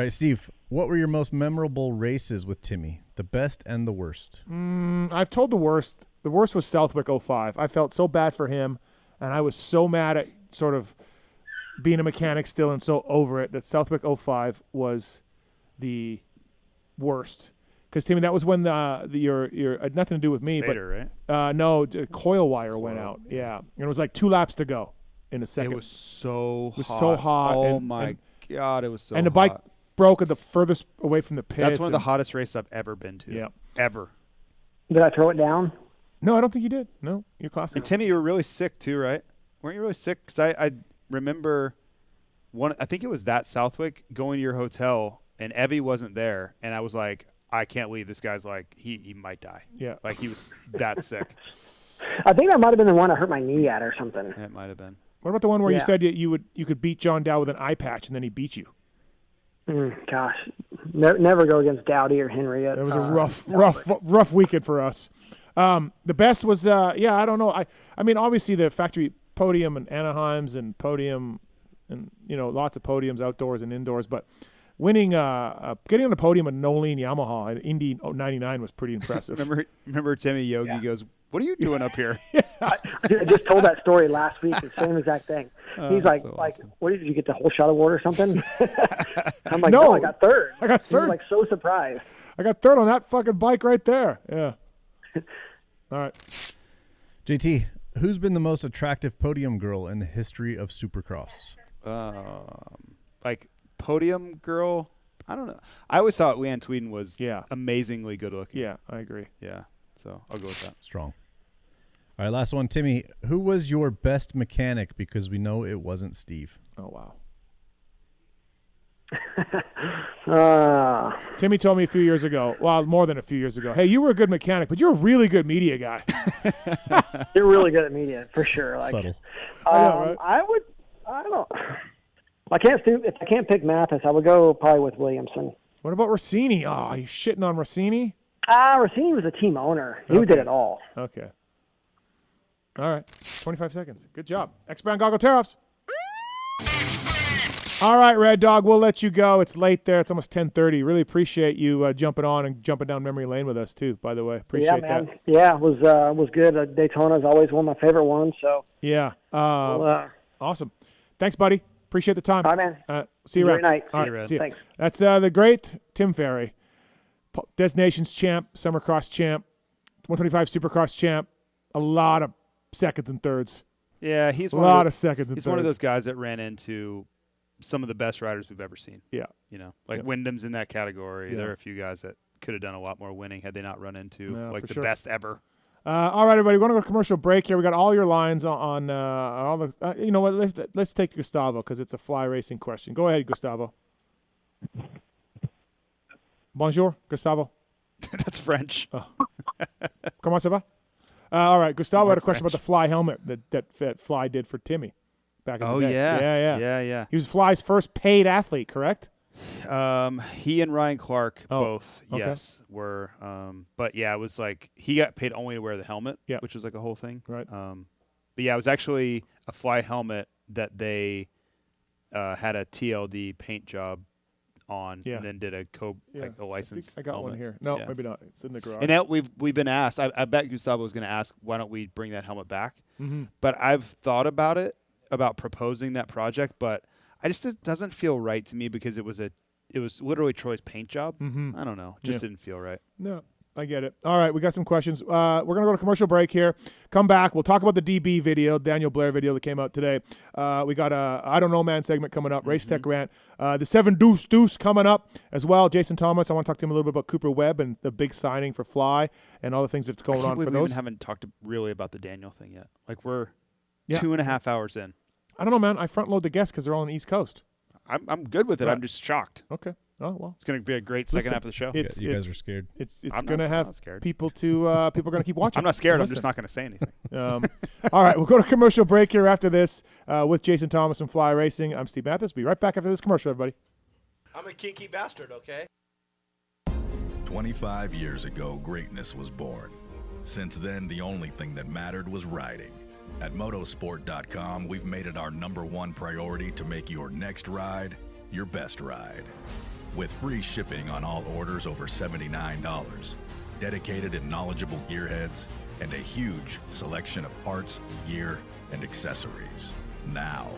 right, Steve, what were your most memorable races with Timmy? The best and the worst? I've told the worst. The worst was Southwick 05. I felt so bad for him, and I was so mad at sort of being a mechanic still and so over it that Southwick 05 was the worst. Because, Timmy, that was when your had nothing to do with me. Stator, right? No, coil wire went out. Yeah. And it was like 2 laps to go in a second. It was so hot. so hot. Oh, my God, it was so hot. And the bike broke at the furthest away from the pits. That's one of the hottest races I've ever been to. Yeah. Ever. Did I throw it down? No, I don't think you did. No, you're classic. And, Timmy, you were really sick too, right? Weren't you really sick? Because I remember I think it was that Southwick, going to your hotel, and Evie wasn't there, and I was like, I can't believe this guy's like, he might die. Yeah. Like, he was that sick. I think that might have been the one I hurt my knee at or something. It might have been. What about the one where you said you could beat John Dow with an eye patch, and then he beat you? Gosh, never go against Dowdy or Henry. It was a rough weekend for us. The best was, I don't know. I mean, obviously the factory podium and Anaheim's and podium and, lots of podiums outdoors and indoors, but winning, getting on the podium at Nolene Yamaha in Indy 99 was pretty impressive. remember Timmy Yogi goes, "What are you doing up here?" I just told that story last week, the same exact thing. He's like, so awesome. What did you get, the whole shot award or something? I'm like, no, I got third. I got third. He was like so surprised. I got third on that fucking bike right there. Yeah. All right. JT, who's been the most attractive podium girl in the history of Supercross? Like podium girl, I don't know. I always thought Leanne Tweeden was amazingly good looking. Yeah, I agree. Yeah, so I'll go with that. Strong. All right, last one. Timmy, who was your best mechanic? Because we know it wasn't Steve. Oh, wow. Timmy told me a few years ago, well, more than a few years ago, hey, you were a good mechanic, but you're a really good media guy. You're really good at media, for sure. Like, subtle. Right? I don't know. If I can't pick Matthes, I would go probably with Williamson. What about Rossini? Oh, are you shitting on Rossini? Rossini was a team owner. He did it all. Okay. All right. 25 seconds. Good job. X-Brand Goggle Tear-Offs. All right, Red Dog, we'll let you go. It's late there. It's almost 10:30. Really appreciate you jumping on and jumping down memory lane with us too. By the way, appreciate man. that. Yeah, it was good. Daytona is always one of my favorite ones. So yeah, awesome. Thanks, buddy. Appreciate the time. Bye, man. See you Enjoy around. your night. All See you, right, Red. see you. Thanks. That's the great Tim Ferry, Destinations champ, Summercross champ, 125 Supercross champ. A lot of seconds and thirds. Yeah, he's a lot of seconds and thirds. He's one of those guys that ran into some of the best riders we've ever seen. Yeah. You know, like Wyndham's in that category. Yeah. There are a few guys that could have done a lot more winning had they not run into for the sure. best ever. All right, everybody, we're going to go to commercial break here. We got all your lines on all the. You know what? Let's take Gustavo because it's a fly racing question. Go ahead, Gustavo. Bonjour, Gustavo. That's French. Comment ça va? All right, Gustavo had a question French. about the fly helmet that Fly did for Timmy back in the day. Yeah. He was Fly's first paid athlete, correct? He and Ryan Clark both, okay. yes, were. But yeah, it was like he got paid only to wear the helmet, which was like a whole thing. Right. But yeah, it was actually a Fly helmet that they had a TLD paint job on, and then did a a license. I got helmet. one here. No, maybe not. It's in the garage. And that we've been asked. I bet Gustavo was going to ask, why don't we bring that helmet back? Mhm. But I've thought about proposing that project, but it doesn't feel right to me because it was literally Troy's paint job. Mhm. I don't know, just didn't feel right. No, I get it. All right, we got some questions. We're going to go to commercial break here. Come back. We'll talk about the DB video, Daniel Blair video that came out today. We got a I Don't Know Man segment coming up, Race Tech Rant. The 7 Deuce coming up as well. Jason Thomas, I want to talk to him a little bit about Cooper Webb and the big signing for Fly and all the things that's going on for We those. even haven't talked really about the Daniel thing yet. Like we're Yeah. 2.5 hours in. I don't know, man. I front load the guests because they're all on the East Coast. I'm good with it. Right. I'm just shocked. Okay. Oh well, it's going to be a great second half of the show. You guys are scared. It's I'm going to not have scared. people are going to keep watching. I'm not scared. and I'm just listening. not going to say anything. All right, we'll go to commercial break here after this with Jason Thomas from Fly Racing. I'm Steve Matthes. Be right back after this commercial, everybody. I'm a kinky bastard, okay? 25 years ago, greatness was born. Since then, the only thing that mattered was riding. At motosport.com, we've made it our #1 priority to make your next ride your best ride. With free shipping on all orders over $79, dedicated and knowledgeable gearheads, and a huge selection of parts, gear, and accessories. Now,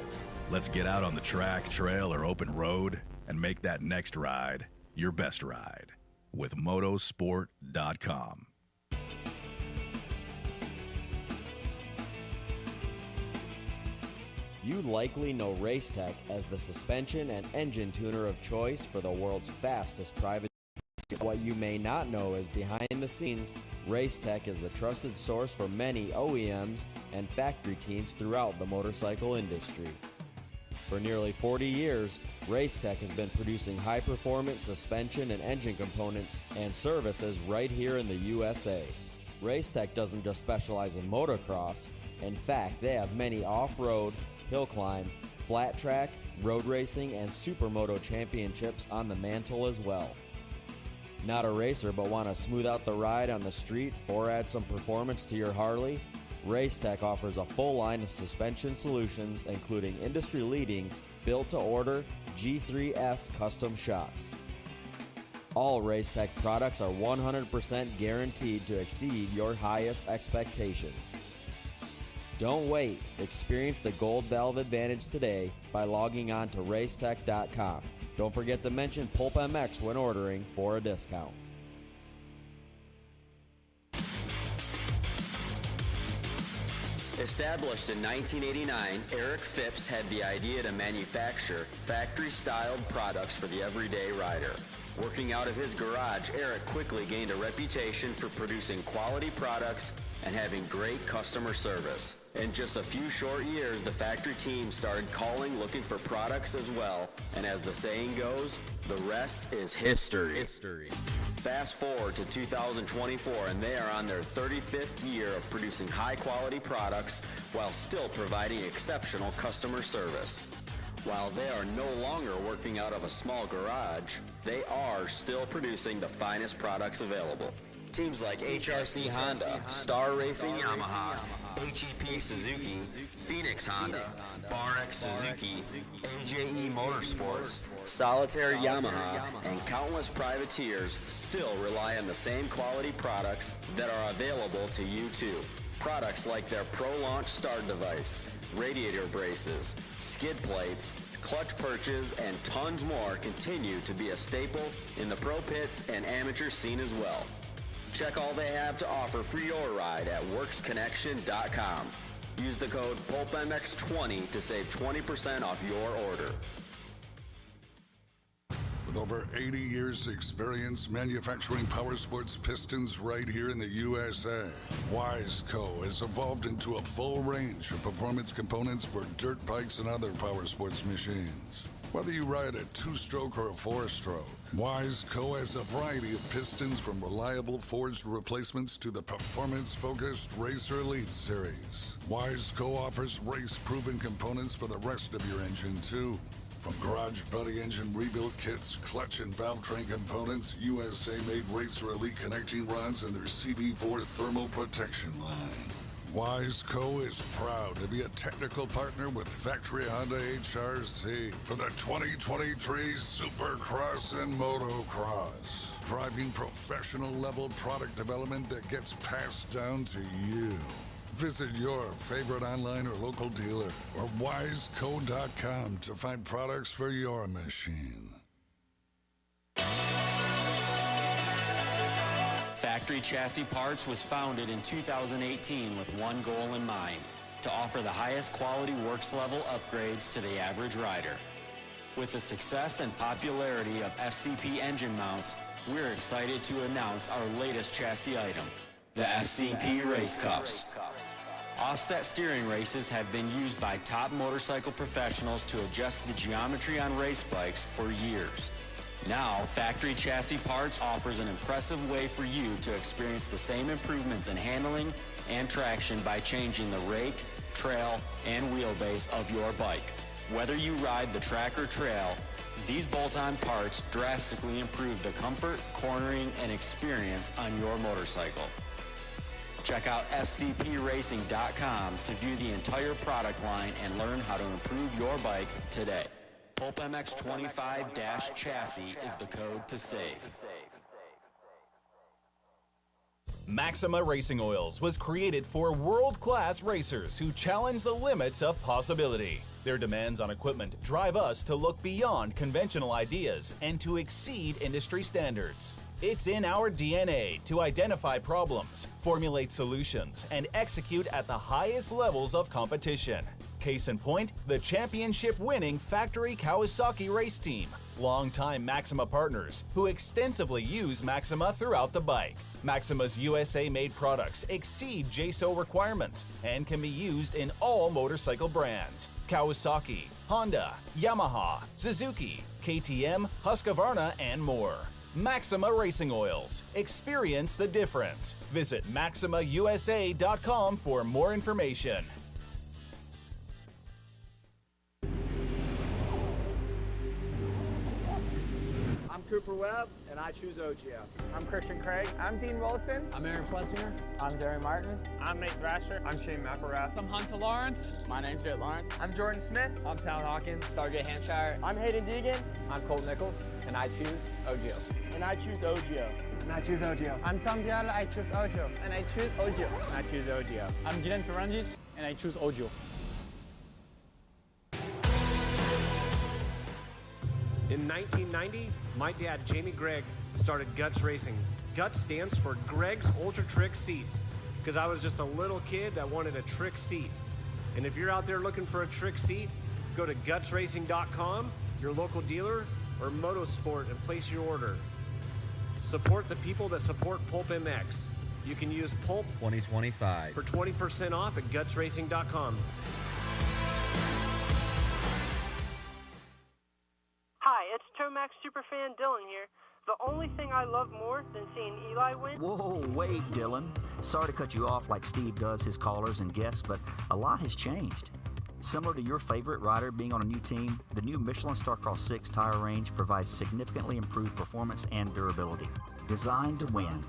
let's get out on the track, trail, or open road and make that next ride your best ride with motosport.com. You likely know Racetech as the suspension and engine tuner of choice for the world's fastest private. What you may not know is behind the scenes, Racetech is the trusted source for many OEMs and factory teams throughout the motorcycle industry. For nearly 40 years, Racetech has been producing high-performance suspension and engine components and services right here in the USA. Racetech doesn't just specialize in motocross. In fact, they have many off-road, hill climb, flat track, road racing, and supermoto championships on the mantle as well. Not a racer but want to smooth out the ride on the street or add some performance to your Harley? Racetech offers a full line of suspension solutions including industry-leading built-to-order G3S custom shocks. All Racetech products are 100% guaranteed to exceed your highest expectations. Don't wait. Experience the Gold Valve advantage today by logging on to racetech.com. Don't forget to mention PulpMX when ordering for a discount. Established in 1989, Eric Phipps had the idea to manufacture factory-styled products for the everyday rider. Working out of his garage, Eric quickly gained a reputation for producing quality products and having great customer service. In just a few short years, the factory team started calling looking for products as well, and as the saying goes, the rest is history. Fast forward to 2024 and they are on their 35th year of producing high-quality products while still providing exceptional customer service. While they are no longer working out of a small garage, they are still producing the finest products available. Teams like HRC Honda, Star Racing Yamaha, HEP Suzuki, Phoenix Honda, RX Suzuki, AJE Motorsports, Solitaire Yamaha, and countless privateers still rely on the same quality products that are available to you too. Products like their Pro Launch start device, radiator braces, skid plates, clutch perches, and tons more continue to be a staple in the pro pits and amateur scene as well. Check all they have to offer for your ride at worksconnection.com. Use the code PulpMX20 to save 20% off your order. With over 80 years experience manufacturing power sports pistons right here in the USA, Wiseco has evolved into a full range of performance components for dirt bikes and other power sports machines. Whether you ride a 2-stroke or a 4-stroke, Wiseco has a variety of pistons from reliable forged replacements to the performance-focused Racer Elite series. Wiseco offers race-proven components for the rest of your engine too. From Garage Buddy engine rebuild kits, clutch and valve train components, USA-made Racer Elite connecting rods, and their CB4 thermal protection line. Wiseco is proud to be a technical partner with Factory Honda HRC for the 2023 Supercross and Motocross, driving professional level product development that gets passed down to you. Visit your favorite online or local dealer or wiseco.com to find products for your machine. Factory Chassis Parts was founded in 2018 with one goal in mind: to offer the highest quality works level upgrades to the average rider. With the success and popularity of FCP engine mounts, we're excited to announce our latest chassis item, the FCP Race Cups. Offset steering races have been used by top motorcycle professionals to adjust the geometry on race bikes for years. Now, Factory Chassis Parts offers an impressive way for you to experience the same improvements in handling and traction by changing the rake, trail, and wheelbase of your bike. Whether you ride the track or trail, these bolt-on parts drastically improve the comfort, cornering, and experience on your motorcycle. Check out fcpracing.com to view the entire product line and learn how to improve your bike today. PulpMX25-chassis is the code to save. Maxima Racing Oils was created for world-class racers who challenge the limits of possibility. Their demands on equipment drive us to look beyond conventional ideas and to exceed industry standards. It's in our DNA to identify problems, formulate solutions, and execute at the highest levels of competition. Case in point, the championship-winning Factory Kawasaki race team, longtime Maxima partners who extensively use Maxima throughout the bike. Maxima's USA-made products exceed JSO requirements and can be used in all motorcycle brands: Kawasaki, Honda, Yamaha, Suzuki, KTM, Husqvarna, and more. Maxima Racing Oils. Experience the difference. Visit MaximaUSA.com for more information. I'm Cooper Webb, and I choose OGO. I'm Christian Craig. I'm Dean Wilson. I'm Aaron Plessinger. I'm Jerry Martin. I'm Nate Thrasher. I'm Shane McElrath. I'm Hunter Lawrence. My name's Jet Lawrence. I'm Jordan Smith. I'm Tal Hawkins. Stargate Hampshire. I'm Hayden Deegan. I'm Colt Nichols, and I choose OGO. And I choose OGO. And I choose OGO. I'm Tom Biala. I choose OGO. And I choose OGO. And I choose OGO. I'm Jiren Ferranjit, and I choose OGO. In 1990, my dad, Jamie Gregg, started Guts Racing. Guts stands for Greg's Ultra Trick Seats, because I was just a little kid that wanted a trick seat. And if you're out there looking for a trick seat, go to gutsracing.com, your local dealer, or Motosport, and place your order. Support the people that support PulpMX. You can use Pulp 2025 for 20% off at gutsracing.com. Hi, it's Tomax Superfan Dylan here. The only thing I love more than seeing Eli win... Whoa, wait, Dylan. Sorry to cut you off like Steve does his callers and guests, but a lot has changed. Similar to your favorite rider being on a new team, the new Michelin Starcross 6 tire range provides significantly improved performance and durability. Designed to win.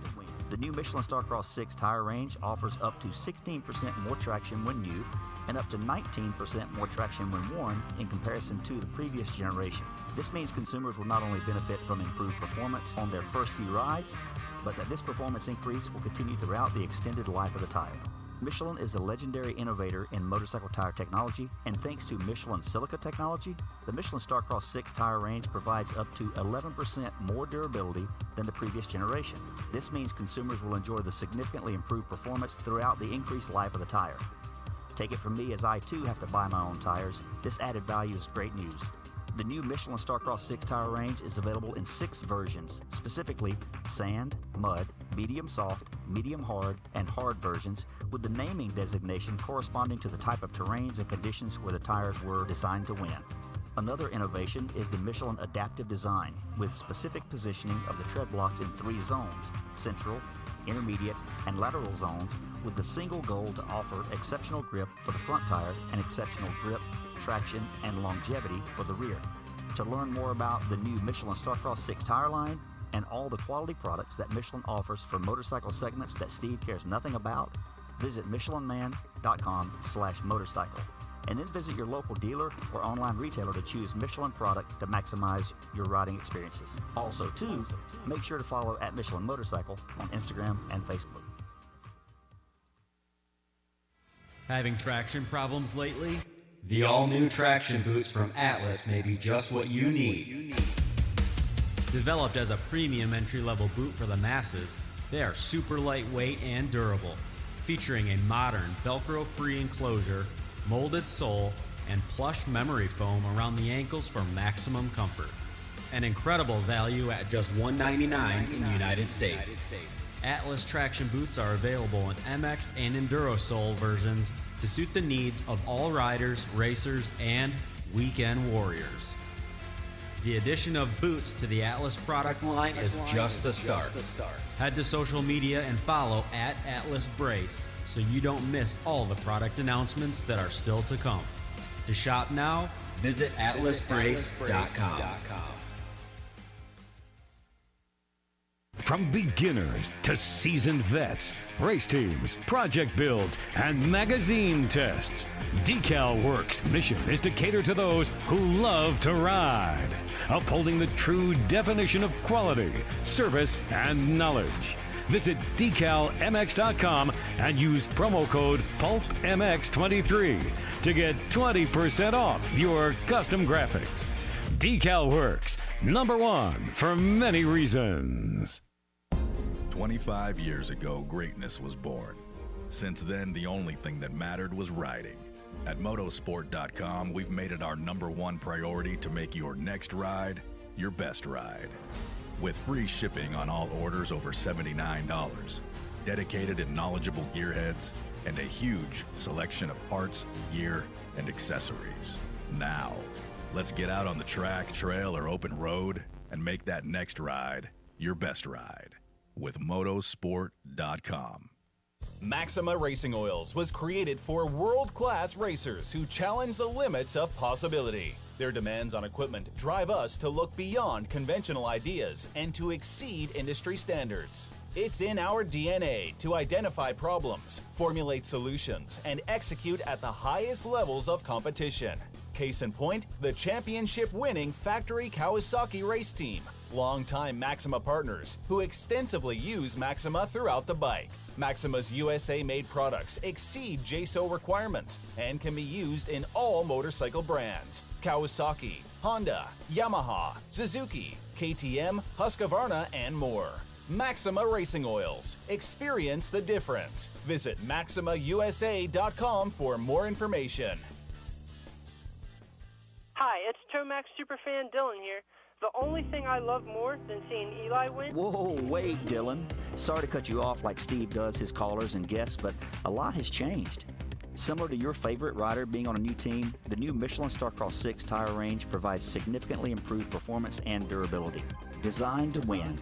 The new Michelin Starcross 6 tire range offers up to 16% more traction when new and up to 19% more traction when worn in comparison to the previous generation. This means consumers will not only benefit from improved performance on their first few rides, but that this performance increase will continue throughout the extended life of the tire. Michelin is a legendary innovator in motorcycle tire technology, and thanks to Michelin silica technology, the Michelin Starcross 6 tire range provides up to 11% more durability than the previous generation. This means consumers will enjoy the significantly improved performance throughout the increased life of the tire. Take it from me, as I too have to buy my own tires, this added value is great news. The new Michelin Starcross 6 tire range is available in 6 versions, specifically sand, mud, medium soft, medium hard, and hard versions, with the naming designation corresponding to the type of terrains and conditions where the tires were designed to win. Another innovation is the Michelin adaptive design, with specific positioning of the tread blocks in 3 zones: central, intermediate, and lateral zones, with the single goal to offer exceptional grip for the front tire and exceptional grip, traction, and longevity for the rear. To learn more about the new Michelin Starcross 6 tire line and all the quality products that Michelin offers for motorcycle segments that Steve cares nothing about, visit michelinman.com/motorcycle, and then visit your local dealer or online retailer to choose Michelin product to maximize your riding experiences. Also, too, make sure to follow at Michelin Motorcycle on Instagram and Facebook. Having traction problems lately? The all-new traction boots from Atlas may be just what you need. Developed as a premium entry-level boot for the masses, they are super lightweight and durable, featuring a modern Velcro-free enclosure, molded sole, and plush memory foam around the ankles for maximum comfort. An incredible value at just $199 in the United States. Atlas traction boots are available in MX and Enduro sole versions to suit the needs of all riders, racers, and weekend warriors. The addition of boots to the Atlas product line is just the start. Head to social media and follow at Atlas Brace so you don't miss all the product announcements that are still to come. To shop now, visit atlasbrace.com. From beginners to seasoned vets, race teams, project builds, and magazine tests, Decal Works' mission is to cater to those who love to ride, upholding the true definition of quality, service, and knowledge. Visit decalmx.com and use promo code PulpMX23 to get 20% off your custom graphics. Decal Works, #1 for many reasons. 25 years ago, greatness was born. Since then, the only thing that mattered was riding. At motosport.com, we've made it our #1 priority to make your next ride your best ride. With free shipping on all orders over $79, dedicated and knowledgeable gearheads, and a huge selection of parts, gear, and accessories. Now, let's get out on the track, trail, or open road and make that next ride your best ride with motosport.com. Maxima Racing Oils was created for world-class racers who challenge the limits of possibility. Their demands on equipment drive us to look beyond conventional ideas and to exceed industry standards. It's in our DNA to identify problems, formulate solutions, and execute at the highest levels of competition. Case in point, the championship-winning Factory Kawasaki race team, longtime Maxima partners who extensively use Maxima throughout the bike. Maxima's USA-made products exceed JSO requirements and can be used in all motorcycle brands: Kawasaki, Honda, Yamaha, Suzuki, KTM, Husqvarna, and more. Maxima Racing Oils. Experience the difference. Visit MaximaUSA.com for more information. Hi, it's Tomax Superfan Dylan here. The only thing I love more than seeing Eli win... Whoa, wait, Dylan. Sorry to cut you off like Steve does his callers and guests, but a lot has changed. Similar to your favorite rider being on a new team, the new Michelin Starcross 6 tire range provides significantly improved performance and durability. Designed to win,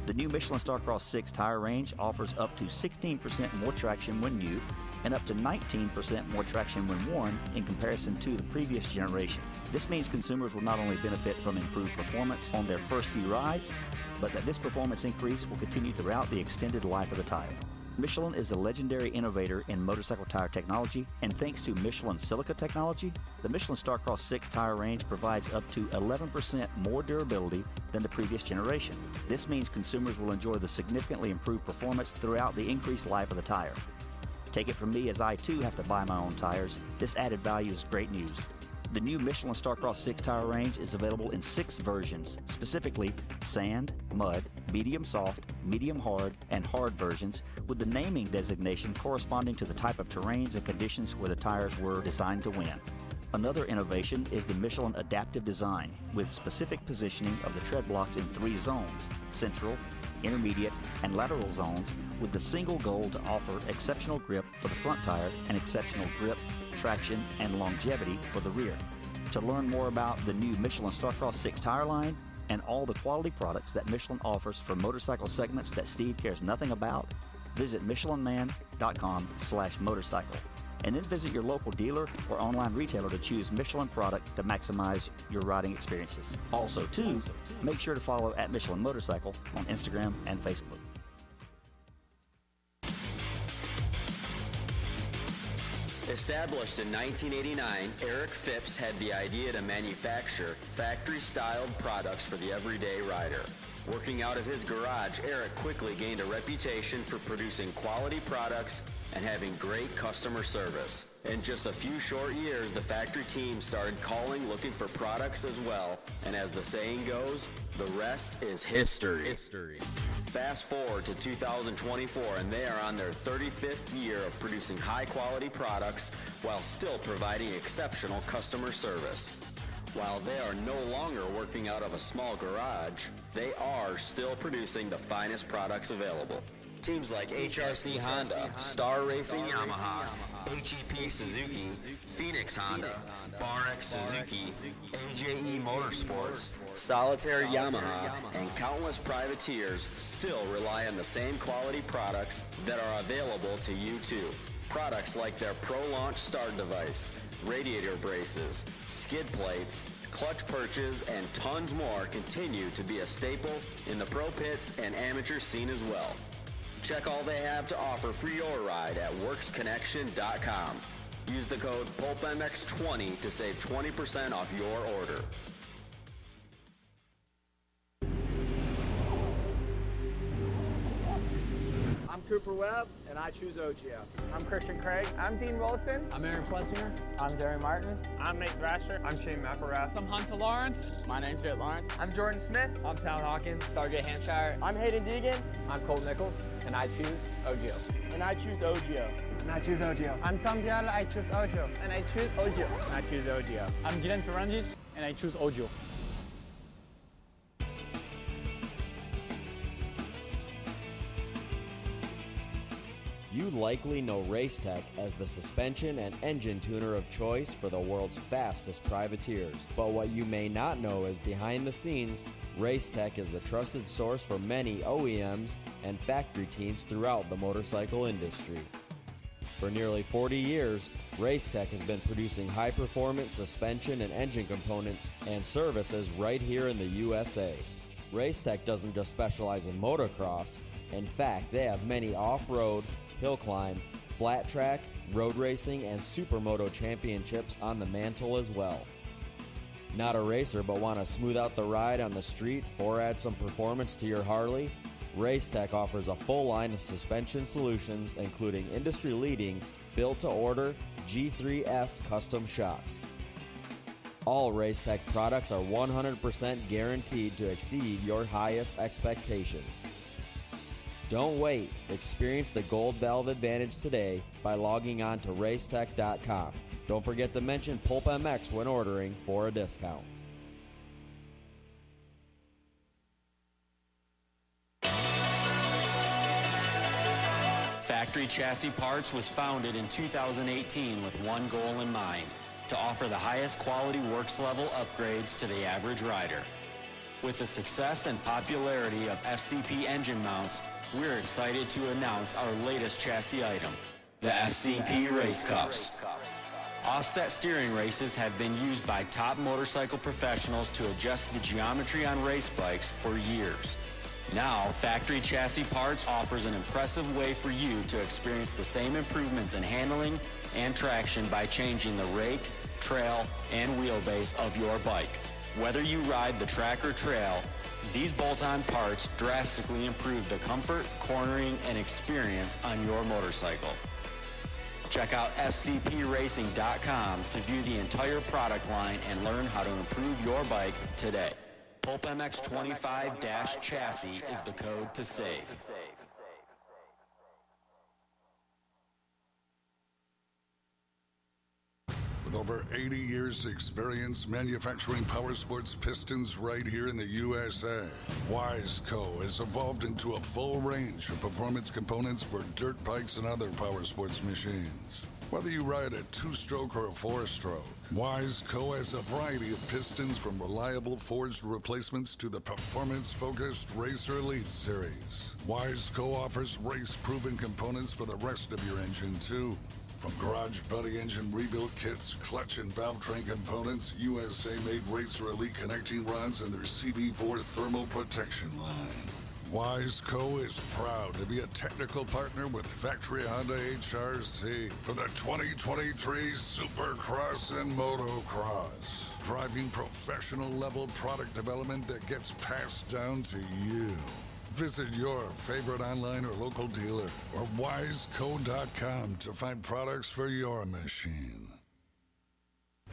the new Michelin Starcross 6 tire range offers up to 16% more traction when new and up to 19% more traction when worn in comparison to the previous generation. This means consumers will not only benefit from improved performance on their first few rides, but that this performance increase will continue throughout the extended life of the tire. Michelin is a legendary innovator in motorcycle tire technology, and thanks to Michelin silica technology, the Michelin Starcross 6 tire range provides up to 11% more durability than the previous generation. This means consumers will enjoy the significantly improved performance throughout the increased life of the tire. Take it from me, as I too have to buy my own tires, this added value is great news. The new Michelin Starcross 6 tire range is available in 6 versions, specifically sand, mud, medium soft, medium hard, and hard versions, with the naming designation corresponding to the type of terrains and conditions where the tires were designed to win. Another innovation is the Michelin adaptive design, with specific positioning of the tread blocks in 3 zones: central, intermediate, and lateral zones, with the single goal to offer exceptional grip for the front tire and exceptional grip, traction, and longevity for the rear. To learn more about the new Michelin Starcross 6 tire line and all the quality products that Michelin offers for motorcycle segments that Steve cares nothing about, visit michelinman.com/motorcycle, and then visit your local dealer or online retailer to choose Michelin product to maximize your riding experiences. Also, too, make sure to follow at Michelin Motorcycle on Instagram and Facebook. Established in 1989, Eric Phipps had the idea to manufacture factory-styled products for the everyday rider. Working out of his garage, Eric quickly gained a reputation for producing quality products and having great customer service. In just a few short years, the factory team started calling looking for products as well, and as the saying goes, the rest is history. Fast forward to 2024, and they are on their 35th year of producing high-quality products while still providing exceptional customer service. While they are no longer working out of a small garage, they are still producing the finest products available. Teams like HRC Honda, Star Racing Yamaha, HEP Suzuki, Phoenix Honda, Bar-X Suzuki, AJE Motorsports, Solitaire Yamaha, and countless privateers still rely on the same quality products that are available to you too. Products like their Pro Launch start device, radiator braces, skid plates, clutch perches, and tons more continue to be a staple in the pro pits and amateur scene as well. Check all they have to offer for your ride at worksconnection.com. Use the code PulpMX20 to save 20% off your order. I'm Cooper Webb, and I choose OGO. I'm Christian Craig. I'm Dean Wilson. I'm Aaron Plessinger. I'm Jerry Martin. I'm Nate Thrasher. I'm Shane McElrath. I'm Hunter Lawrence. My name's Jet Lawrence. I'm Jordan Smith. I'm Tal Hawkins. Stargate Hampshire. I'm Hayden Deegan. I'm Colt Nichols. And I choose OGO. And I choose OGO. And I choose OGO. I'm Tom Giala. I choose OGO. And I choose OGO. And I choose OGO. I'm Jiren Ferrandis. And I choose OGO. You likely know Racetech as the suspension and engine tuner of choice for the world's fastest privateers. But what you may not know is behind the scenes, Racetech is the trusted source for many OEMs and factory teams throughout the motorcycle industry. For nearly 40 years, Racetech has been producing high-performance suspension and engine components and services right here in the USA. Racetech doesn't just specialize in motocross. In fact, they have many off-road, hill climb, flat track, road racing, and supermoto championships on the mantle as well. Not a racer but want to smooth out the ride on the street or add some performance to your Harley? Racetech offers a full line of suspension solutions including industry-leading, built-to-order G3S custom shocks. All Racetech products are 100% guaranteed to exceed your highest expectations. Don't wait. Experience the Gold Valve advantage today by logging on to racetech.com. Don't forget to mention PulpMX when ordering for a discount. Factory Chassis Parts was founded in 2018 with one goal in mind, to offer the highest quality works level upgrades to the average rider. With the success and popularity of FCP engine mounts, we're excited to announce our latest chassis item, the FCP Race Cups. Offset steering races have been used by top motorcycle professionals to adjust the geometry on race bikes for years. Now, Factory Chassis Parts offers an impressive way for you to experience the same improvements in handling and traction by changing the rake, trail, and wheelbase of your bike. Whether you ride the track or trail, these bolt-on parts drastically improve the comfort, cornering, and experience on your motorcycle. Check out fcpracing.com to view the entire product line and learn how to improve your bike today. PulpMX 25-chassis is the code to save. With over 80 years' experience manufacturing power sports pistons right here in the USA, Wiseco has evolved into a full range of performance components for dirt bikes and other power sports machines. Whether you ride a 2-stroke or a 4-stroke, Wiseco has a variety of pistons from reliable forged replacements to the performance-focused Racer Elite series. Wiseco offers race-proven components for the rest of your engine, too. From garage buddy engine rebuild kits, clutch and valve train components, USA-made Racer Elite connecting rods, and their CB4 thermal protection line. Wiseco is proud to be a technical partner with Factory Honda HRC for the 2023 Supercross and Motocross, driving professional-level product development that gets passed down to you. Visit your favorite online or local dealer or wiseco.com to find products for your machine.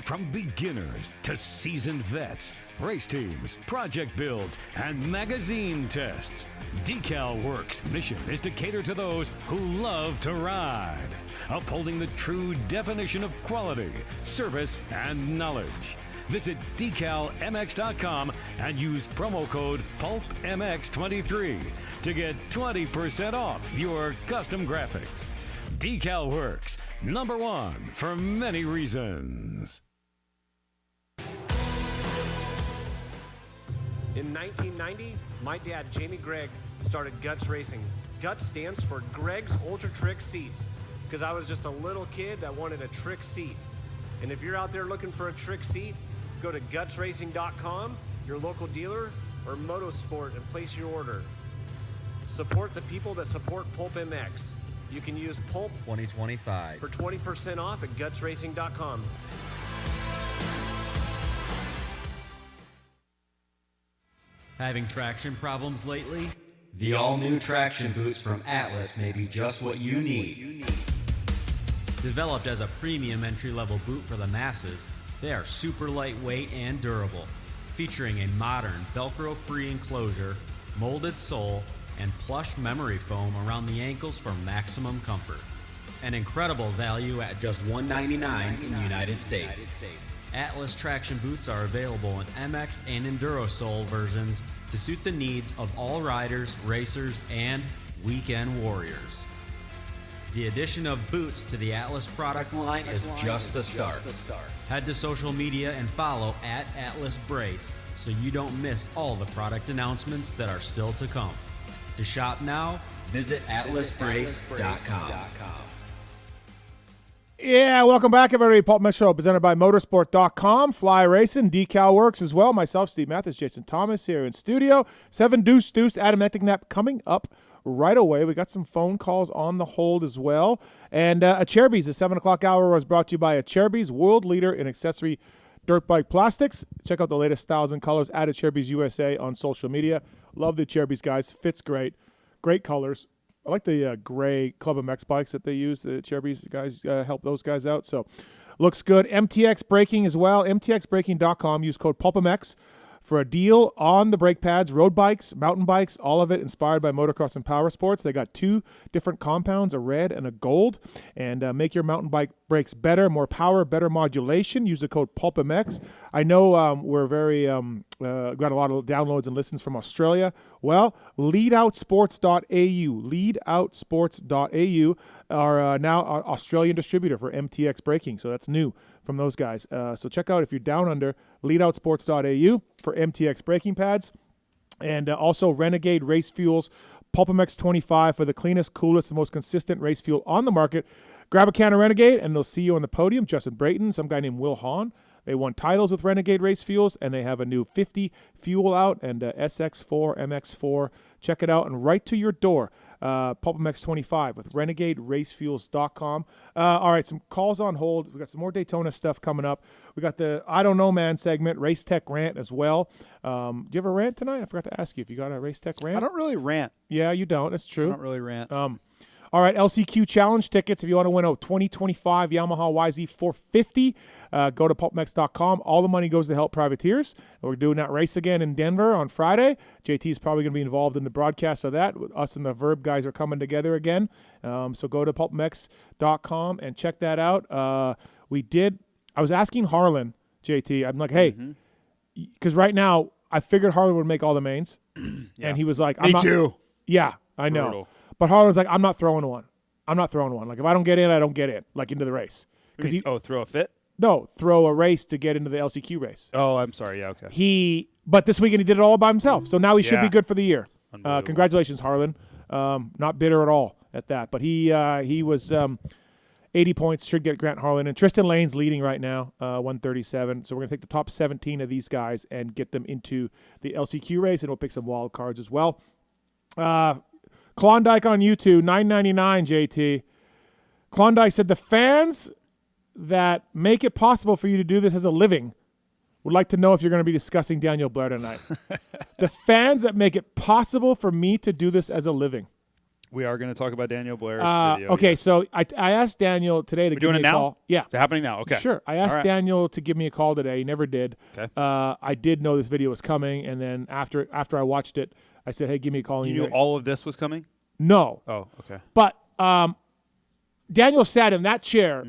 From beginners to seasoned vets, race teams, project builds, and magazine tests, Decal Works' mission is to cater to those who love to ride, upholding the true definition of quality, service, and knowledge. Visit decalmx.com and use promo code PulpMX23 to get 20% off your custom graphics. Decal Works, #1 for many reasons. In 1990, my dad, Jamie Gregg, started Guts Racing. Guts stands for Gregg's Ultra Trick Seats, because I was just a little kid that wanted a trick seat. And if you're out there looking for a trick seat, go to gutsracing.com, your local dealer, or Motosport and place your order. Support the people that support PulpMX. You can use Pulp 2025 for 20% off at gutsracing.com. Having traction problems lately? The all-new traction boots from Atlas may be just what you need. Developed as a premium entry-level boot for the masses, they are super lightweight and durable, featuring a modern Velcro-free enclosure, molded sole, and plush memory foam around the ankles for maximum comfort. An incredible value at just $199 in the United States. Atlas traction boots are available in MX and Enduro sole versions to suit the needs of all riders, racers, and weekend warriors. The addition of boots to the Atlas product line is just the start. Head to social media and follow @AtlasBrace so you don't miss all the product announcements that are still to come. To shop now, visit atlasbrace.com. Yeah, welcome back, everybody. PulpMX Show presented by Motorsport.com, Fly Racing, Decal Works as well. Myself, Steve Matthes, Jason Thomas here in studio. 7 Deuce Deuce, Adam Enticknap coming up right away. We got some phone calls on the hold as well. And Acerbis, the 7 o'clock hour was brought to you by Acerbis, world leader in accessory dirt bike plastics. Check out the latest styles and colors at Acerbis USA on social media. Love the Acerbis, guys. Fits great. Great colors. I like the gray PulpMX bikes that they use. The Acerbis guys help those guys out. So looks good. MTX Braking as well. MTXbraking.com. Use code PulpMX for a deal on the brake pads, road bikes, mountain bikes, all of it inspired by motocross and power sports. They got 2 different compounds, a red and a gold, and make your mountain bike brakes better, more power, better modulation. Use the code PulpMX. I know we're very got a lot of downloads and listens from Australia. Well, leadoutsports.au are now our Australian distributor for MTX braking, so that's new from those guys. So check out, if you're down under, leadoutsports.au for MTX braking pads. And also Renegade Race Fuels, PulpMX 25 for the cleanest, coolest, and most consistent race fuel on the market. Grab a can of Renegade, and they'll see you on the podium. Justin Brayton, some guy named Will Hahn. They won titles with Renegade Race Fuels, and they have a new 50 fuel out and SX4, MX4. Check it out, and right to your door. PulpMX 25 with RenegadeRaceFuels.com. All right, some calls on hold. We got some more Daytona stuff coming up. We got the I Don't Know Man segment, Race Tech Rant as well. Do you have a rant tonight? I forgot to ask you if you got a Race Tech rant. I don't really rant. Yeah, you don't. That's true. I don't really rant. All right, LCQ Challenge tickets. If you want to win a 2025 Yamaha YZ450, go to PulpMX.com. All the money goes to help privateers. We're doing that race again in Denver on Friday. JT is probably going to be involved in the broadcast of that. Us and the Verb guys are coming together again. So go to PulpMX.com and check that out. I was asking Harlan, JT, I'm like, hey, because right now I figured Harlan would make all the mains. Yeah. And he was like, Me too. Yeah, I know. Brutal. But Harlan's like, I'm not throwing one. Like, if I don't get in, I don't get in, like, into the race. Throw a fit? No, throw a race to get into the LCQ race. Oh, I'm sorry. Yeah, okay. But this weekend he did it all by himself, so now he should be good for the year. Unbelievable. Congratulations, Harlan. Not bitter at all at that. But he was 80 points, should get Grant Harlan. And Tristan Lane's leading right now, 137. So we're going to take the top 17 of these guys and get them into the LCQ race, and we'll pick some wild cards as well. Klondike on YouTube, $9.99, JT. Klondike said the fans that make it possible for you to do this as a living would like to know if you're going to be discussing Daniel Blair tonight. The fans that make it possible for me to do this as a living. We are going to talk about Daniel Blair's video. Okay, so I asked Daniel today to give me a call. Yeah. It's happening now? Okay. Sure. I asked Daniel to give me a call today. He never did. Okay. I did know this video was coming, and then after I watched it, I said, hey, give me a call. You knew all of this was coming? No. Oh, okay. But Daniel sat in that chair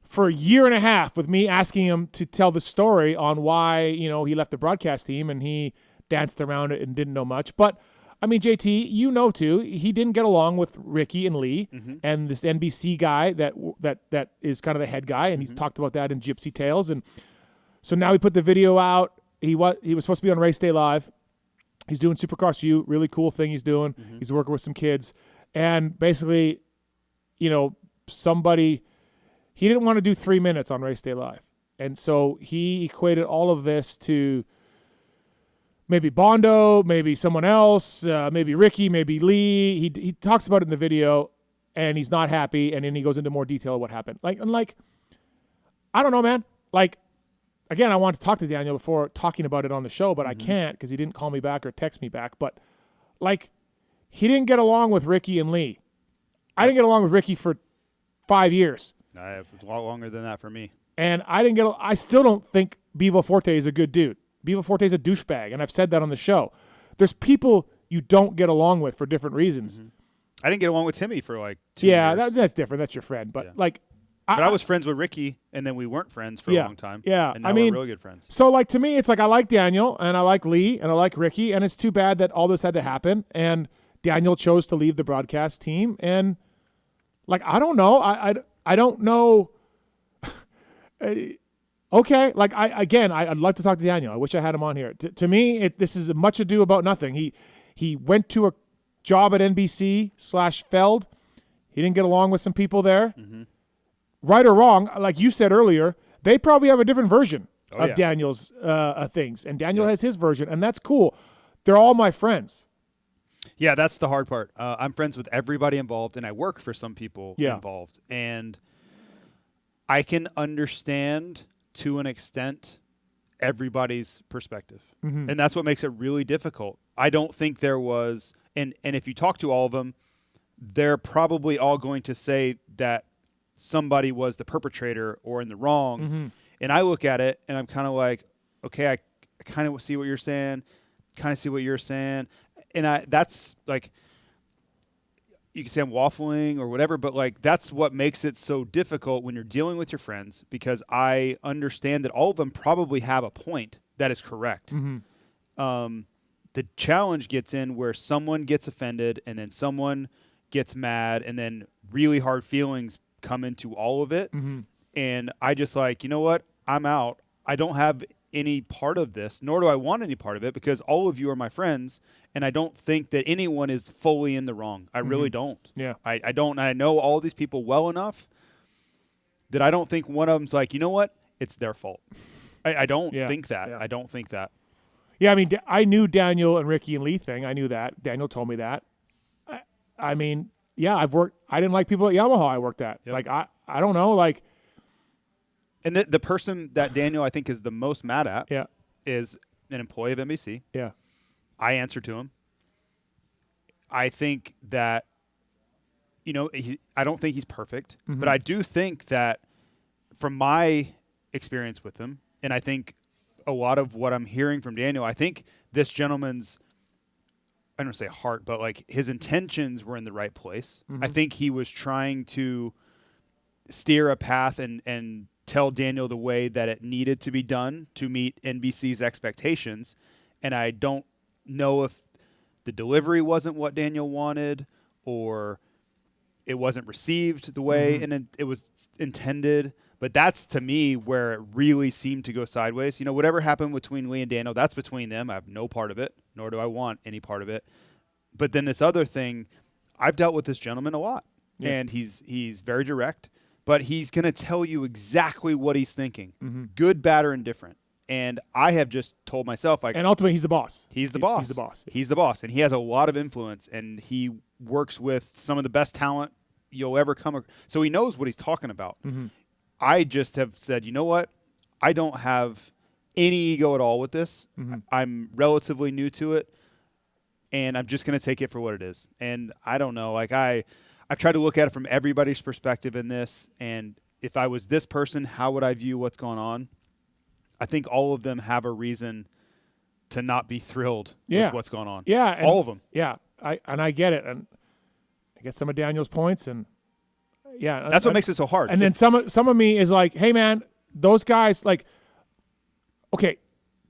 for a year and a half with me asking him to tell the story on why, he left the broadcast team, and he danced around it and didn't know much. But, I mean, JT, you know too, he didn't get along with Ricky and Lee and this NBC guy that is kind of the head guy, and he's talked about that in Gypsy Tales. And so now he put the video out. He was supposed to be on Race Day Live. He's doing Supercross U, really cool thing he's doing. He's working with some kids. And basically, he didn't want to do 3 minutes on Race Day Live. And so he equated all of this to maybe Bondo, maybe someone else, maybe Ricky, maybe Lee. He talks about it in the video, and he's not happy, and then he goes into more detail of what happened. I don't know, man. Again, I wanted to talk to Daniel before talking about it on the show, but I can't because he didn't call me back or text me back. But, he didn't get along with Ricky and Lee. I didn't get along with Ricky for 5 years. It's a lot longer than that for me. And I still don't think Bevo Forte is a good dude. Bevo Forte is a douchebag, and I've said that on the show. There's people you don't get along with for different reasons. I didn't get along with Timmy for 2 years. Yeah, that's different. That's your friend. But, But I was friends with Ricky, and then we weren't friends for a long time. Yeah, and now we're really good friends. So, to me, it's I like Daniel, and I like Lee, and I like Ricky, and it's too bad that all this had to happen, and Daniel chose to leave the broadcast team, and, I don't know. I don't know. Okay, I'd like to talk to Daniel. I wish I had him on here. To me, this is much ado about nothing. He went to a job at NBC/Feld. He didn't get along with some people there. Right or wrong, like you said earlier, they probably have a different version of Daniel's things. And Daniel has his version, and that's cool. They're all my friends. Yeah, that's the hard part. I'm friends with everybody involved, and I work for some people involved. And I can understand, to an extent, everybody's perspective. And that's what makes it really difficult. I don't think there was, and if you talk to all of them, they're probably all going to say that somebody was the perpetrator or in the wrong. And I look at it and I'm kind of like, okay, I I kind of see what you're saying, kind of see what you're saying. And that's like, you can say I'm waffling or whatever, but like that's what makes it so difficult when you're dealing with your friends, because I understand that all of them probably have a point that is correct. The challenge gets in where someone gets offended and then someone gets mad and then really hard feelings come into all of it. And I just like, you know what? I'm out. I don't have any part of this, nor do I want any part of it, because all of you are my friends, and I don't think that anyone is fully in the wrong. I really don't. Yeah. I don't. I know all these people well enough that I don't think one of them's like, you know what? It's their fault. I don't think that. I don't think that. Yeah, I mean, I knew Daniel and Ricky and Lee thing. I knew that. Daniel told me that. I mean, yeah, I've worked. I didn't like people at Yamaha I worked at. Like, I don't know, like. And the person that Daniel, I think, is the most mad at is an employee of NBC. Yeah. I answer to him. I think that, you know, I don't think he's perfect, but I do think that from my experience with him, and I think a lot of what I'm hearing from Daniel, I think this gentleman's, I don't want to say heart, but like his intentions were in the right place. I think he was trying to steer a path and tell Daniel the way that it needed to be done to meet NBC's expectations. And I don't know if the delivery wasn't what Daniel wanted, or it wasn't received the way and it was intended. But that's, to me, where it really seemed to go sideways. You know, whatever happened between Lee and Daniel, that's between them. I have no part of it, nor do I want any part of it. But then this other thing, I've dealt with this gentleman a lot, and he's very direct. But he's going to tell you exactly what he's thinking, good, bad, or indifferent. And I have just told myself, like, and ultimately, he's the boss. He's the boss. He's the boss. He's the boss, and he has a lot of influence, and he works with some of the best talent you'll ever come across. So he knows what he's talking about. I just have said, you know what? I don't have any ego at all with this. I'm relatively new to it, and I'm just going to take it for what it is. And I don't know, like I've tried to look at it from everybody's perspective in this, and if I was this person, how would I view what's going on? I think all of them have a reason to not be thrilled with what's going on. Yeah. All of them. Yeah. I get it. And I get some of Daniel's points, and that's what makes it so hard. And then some of me is like, hey man, those guys, like, okay,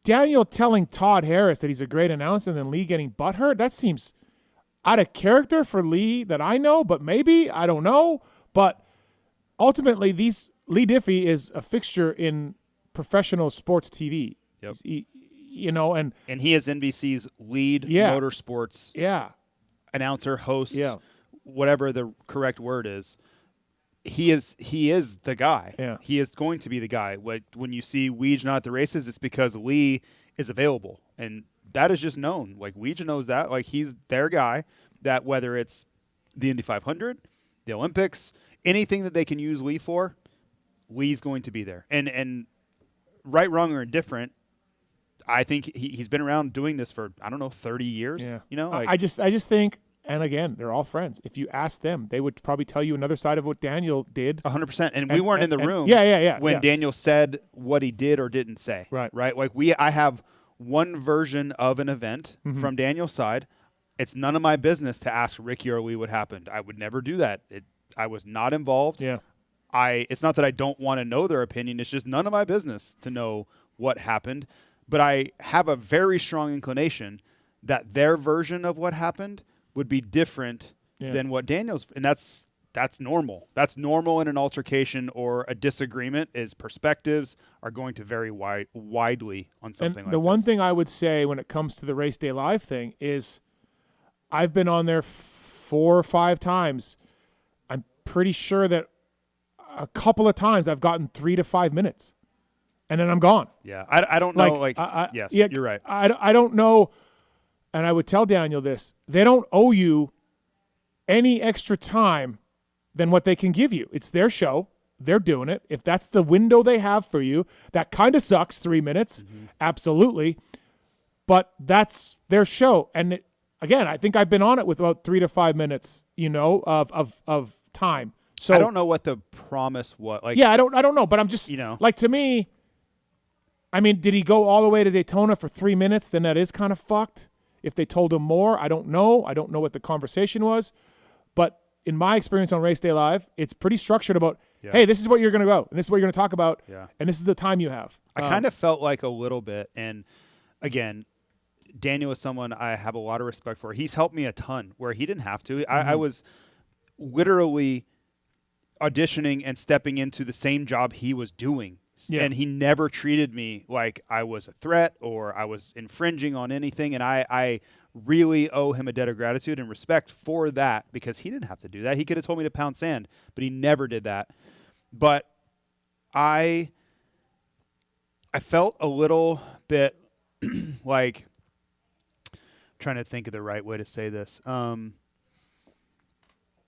Daniel telling Todd Harris that he's a great announcer and then Lee getting butthurt, that seems out of character for Lee that I know, but maybe, I don't know. But ultimately, Lee Diffie is a fixture in professional sports TV. Yep. You know, and he is NBC's lead motorsports announcer, host, whatever the correct word is. He is the guy. Yeah. He is going to be the guy. When you see Weege not at the races, it's because Lee is available. And that is just known. Like, Weege knows that. Like, he's their guy, that whether it's the Indy 500, the Olympics, anything that they can use Lee for, Lee's going to be there. And right, wrong, or indifferent, I think he's been around doing this for, I don't know, 30 years. Yeah. You know, like, I just think, and again, they're all friends. If you ask them, they would probably tell you another side of what Daniel did. 100%. And we weren't in the room when Daniel said what he did or didn't say. Right. Like, I have one version of an event from Daniel's side. It's none of my business to ask Ricky or Lee what happened. I would never do that. I was not involved. Yeah. It's not that I don't want to know their opinion. It's just none of my business to know what happened. But I have a very strong inclination that their version of what happened would be different than what Daniel's. And that's normal. That's normal in an altercation or a disagreement, is perspectives are going to vary widely on something like this. The one thing I would say when it comes to the Race Day Live thing is I've been on there 4 or 5 times. I'm pretty sure that a couple of times I've gotten 3 to 5 minutes, and then I'm gone. Yeah, I don't know. Yes, you're right. I don't know, and I would tell Daniel this: they don't owe you any extra time than what they can give you. It's their show; they're doing it. If that's the window they have for you, that kind of sucks. 3 minutes, absolutely, but that's their show. And again, I think I've been on it with about 3 to 5 minutes, of time. So I don't know what the promise was. Like, I don't know, but I'm just, like, to me, I mean, did he go all the way to Daytona for 3 minutes? Then that is kind of fucked. If they told him more, I don't know. I don't know what the conversation was. But in my experience on Race Day Live, it's pretty structured about, hey, this is what you're going to go, and this is what you're going to talk about, and this is the time you have. I kind of felt like a little bit, and again, Daniel is someone I have a lot of respect for. He's helped me a ton where he didn't have to. I was literally auditioning and stepping into the same job he was doing. Yeah. And he never treated me like I was a threat or I was infringing on anything. And I really owe him a debt of gratitude and respect for that, because he didn't have to do that. He could have told me to pound sand, but he never did that. But I felt a little bit like, I'm trying to think of the right way to say this.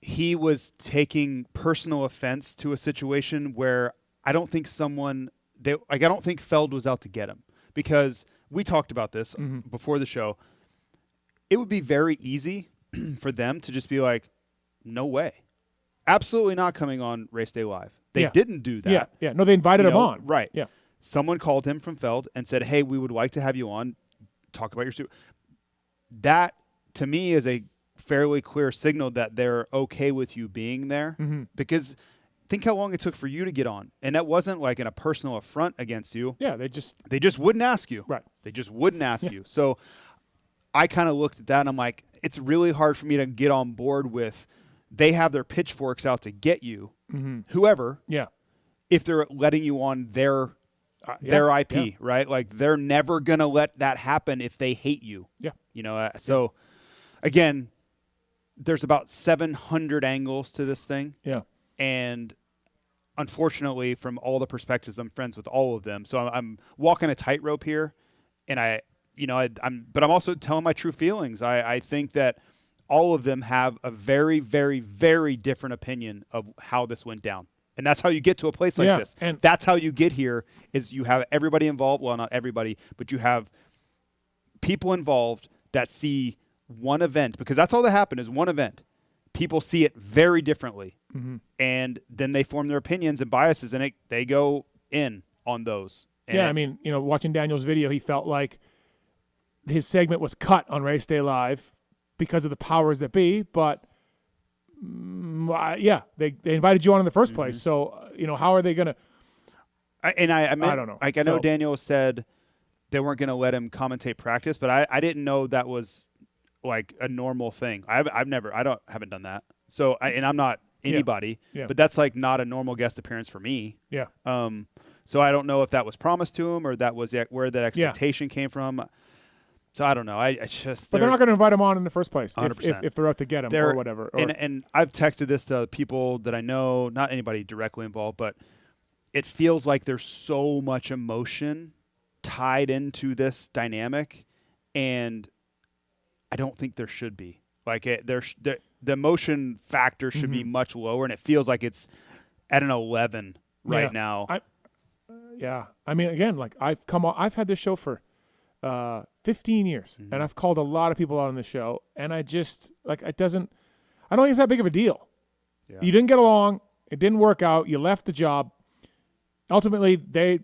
He was taking personal offense to a situation where I don't think I don't think Feld was out to get him, because we talked about this before the show. It would be very easy for them to just be like, no way. Absolutely not coming on Race Day Live. They didn't do that. Yeah. No, they invited him on. Right. Yeah. Someone called him from Feld and said, hey, we would like to have you on, talk about your That, to me, is a fairly clear signal that they're okay with you being there, because think how long it took for you to get on. And that wasn't like in a personal affront against you. Yeah, they just wouldn't ask you. Right. They just wouldn't ask you. So I kind of looked at that and I'm like, it's really hard for me to get on board with, they have their pitchforks out to get you, whoever. Yeah. If they're letting you on their IP, right? Like, they're never going to let that happen if they hate you. Yeah. You know, so again, there's about 700 angles to this thing. Yeah. And unfortunately, from all the perspectives, I'm friends with all of them. So I'm walking a tightrope here, and but I'm also telling my true feelings. I think that all of them have a very, very, very different opinion of how this went down. And that's how you get to a place like this. And that's how you get here, is you have everybody involved. Well, not everybody, but you have people involved that see one event, because that's all that happened is one event. People see it very differently, and then they form their opinions and biases, and they go in on those. And I mean, watching Daniel's video, he felt like his segment was cut on Race Day Live because of the powers that be, but they invited you on in the first place. So, how are they going to? I don't know. Like, I know Daniel said they weren't going to let him commentate practice, but I didn't know that was like a normal thing. I haven't done that. So, and I'm not anybody, but that's like not a normal guest appearance for me. Yeah. So I don't know if that was promised to him or that was where that expectation came from. So I don't know. But they're not going to invite him on in the first place 100%. if they're out to get him or whatever. And I've texted this to people that I know, not anybody directly involved, but it feels like there's so much emotion tied into this dynamic, and I don't think there should be. Like, the emotion factor should be much lower, and it feels like it's at an 11 right now. I mean, again, like, I've had this show for 15 years, and I've called a lot of people out on the show, and I just, like, I don't think it's that big of a deal. Yeah. You didn't get along. It didn't work out. You left the job. Ultimately, the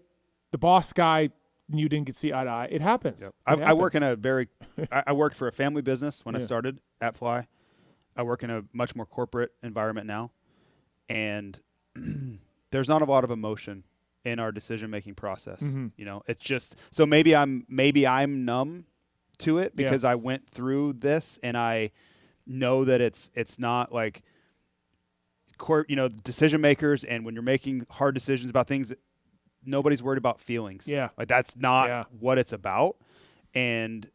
boss guy, you didn't get to see eye to eye. It happens. Yep. I work in I worked for a family business when I started at Fly. I work in a much more corporate environment now, and there's not a lot of emotion in our decision-making process. It's just, so maybe I'm numb to it because I went through this, and I know that it's not like decision makers, and when you're making hard decisions about things, nobody's worried about feelings. Yeah. Like, that's not what it's about. And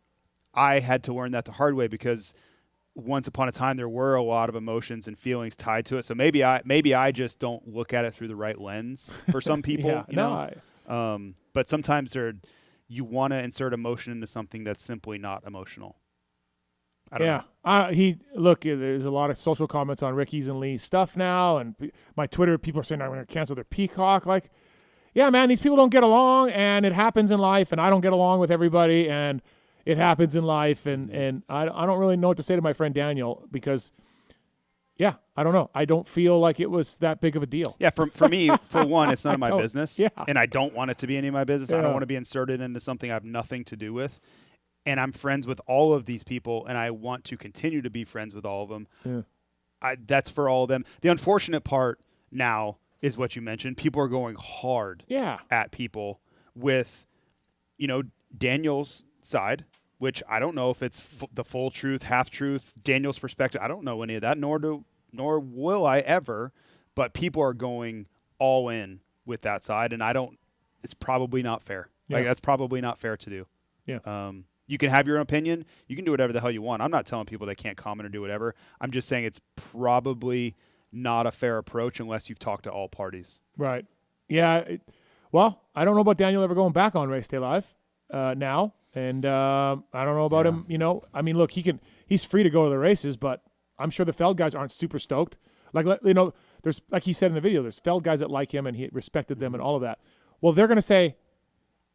I had to learn that the hard way, because once upon a time there were a lot of emotions and feelings tied to it. So maybe I just don't look at it through the right lens for some people. But sometimes you want to insert emotion into something that's simply not emotional. I don't know. There's a lot of social comments on Ricky's and Lee's stuff now, and my Twitter, people are saying I'm going to cancel their Peacock. Like, yeah, man, these people don't get along, and it happens in life, and I don't get along with everybody, and it happens in life, and I don't really know what to say to my friend Daniel, because yeah, I don't know. I don't feel like it was that big of a deal. Yeah, for me, for one, it's none of my don't- business. yeah. And I don't want it to be any of my business. I Yeah. don't want to be inserted into something I have nothing to do with. And I'm friends with all of these people, and I want to continue to be friends with all of them. Yeah. That's for all of them. The unfortunate part now is what you mentioned. People are going hard at people with, Daniel's side, which I don't know if it's the full truth, half truth, Daniel's perspective. I don't know any of that, nor will I ever. But people are going all in with that side, and it's probably not fair. Yeah. Like, that's probably not fair to do. Yeah. You can have your own opinion. You can do whatever the hell you want. I'm not telling people they can't comment or do whatever. I'm just saying it's probably not a fair approach unless you've talked to all parties. Right. Yeah. Well, I don't know about Daniel ever going back on Race Day Live now. And I don't know about him, I mean, look, he's free to go to the races, but I'm sure the Feld guys aren't super stoked. Like, there's, like he said in the video, there's Feld guys that like him and he respected them and all of that. Well, they're going to say,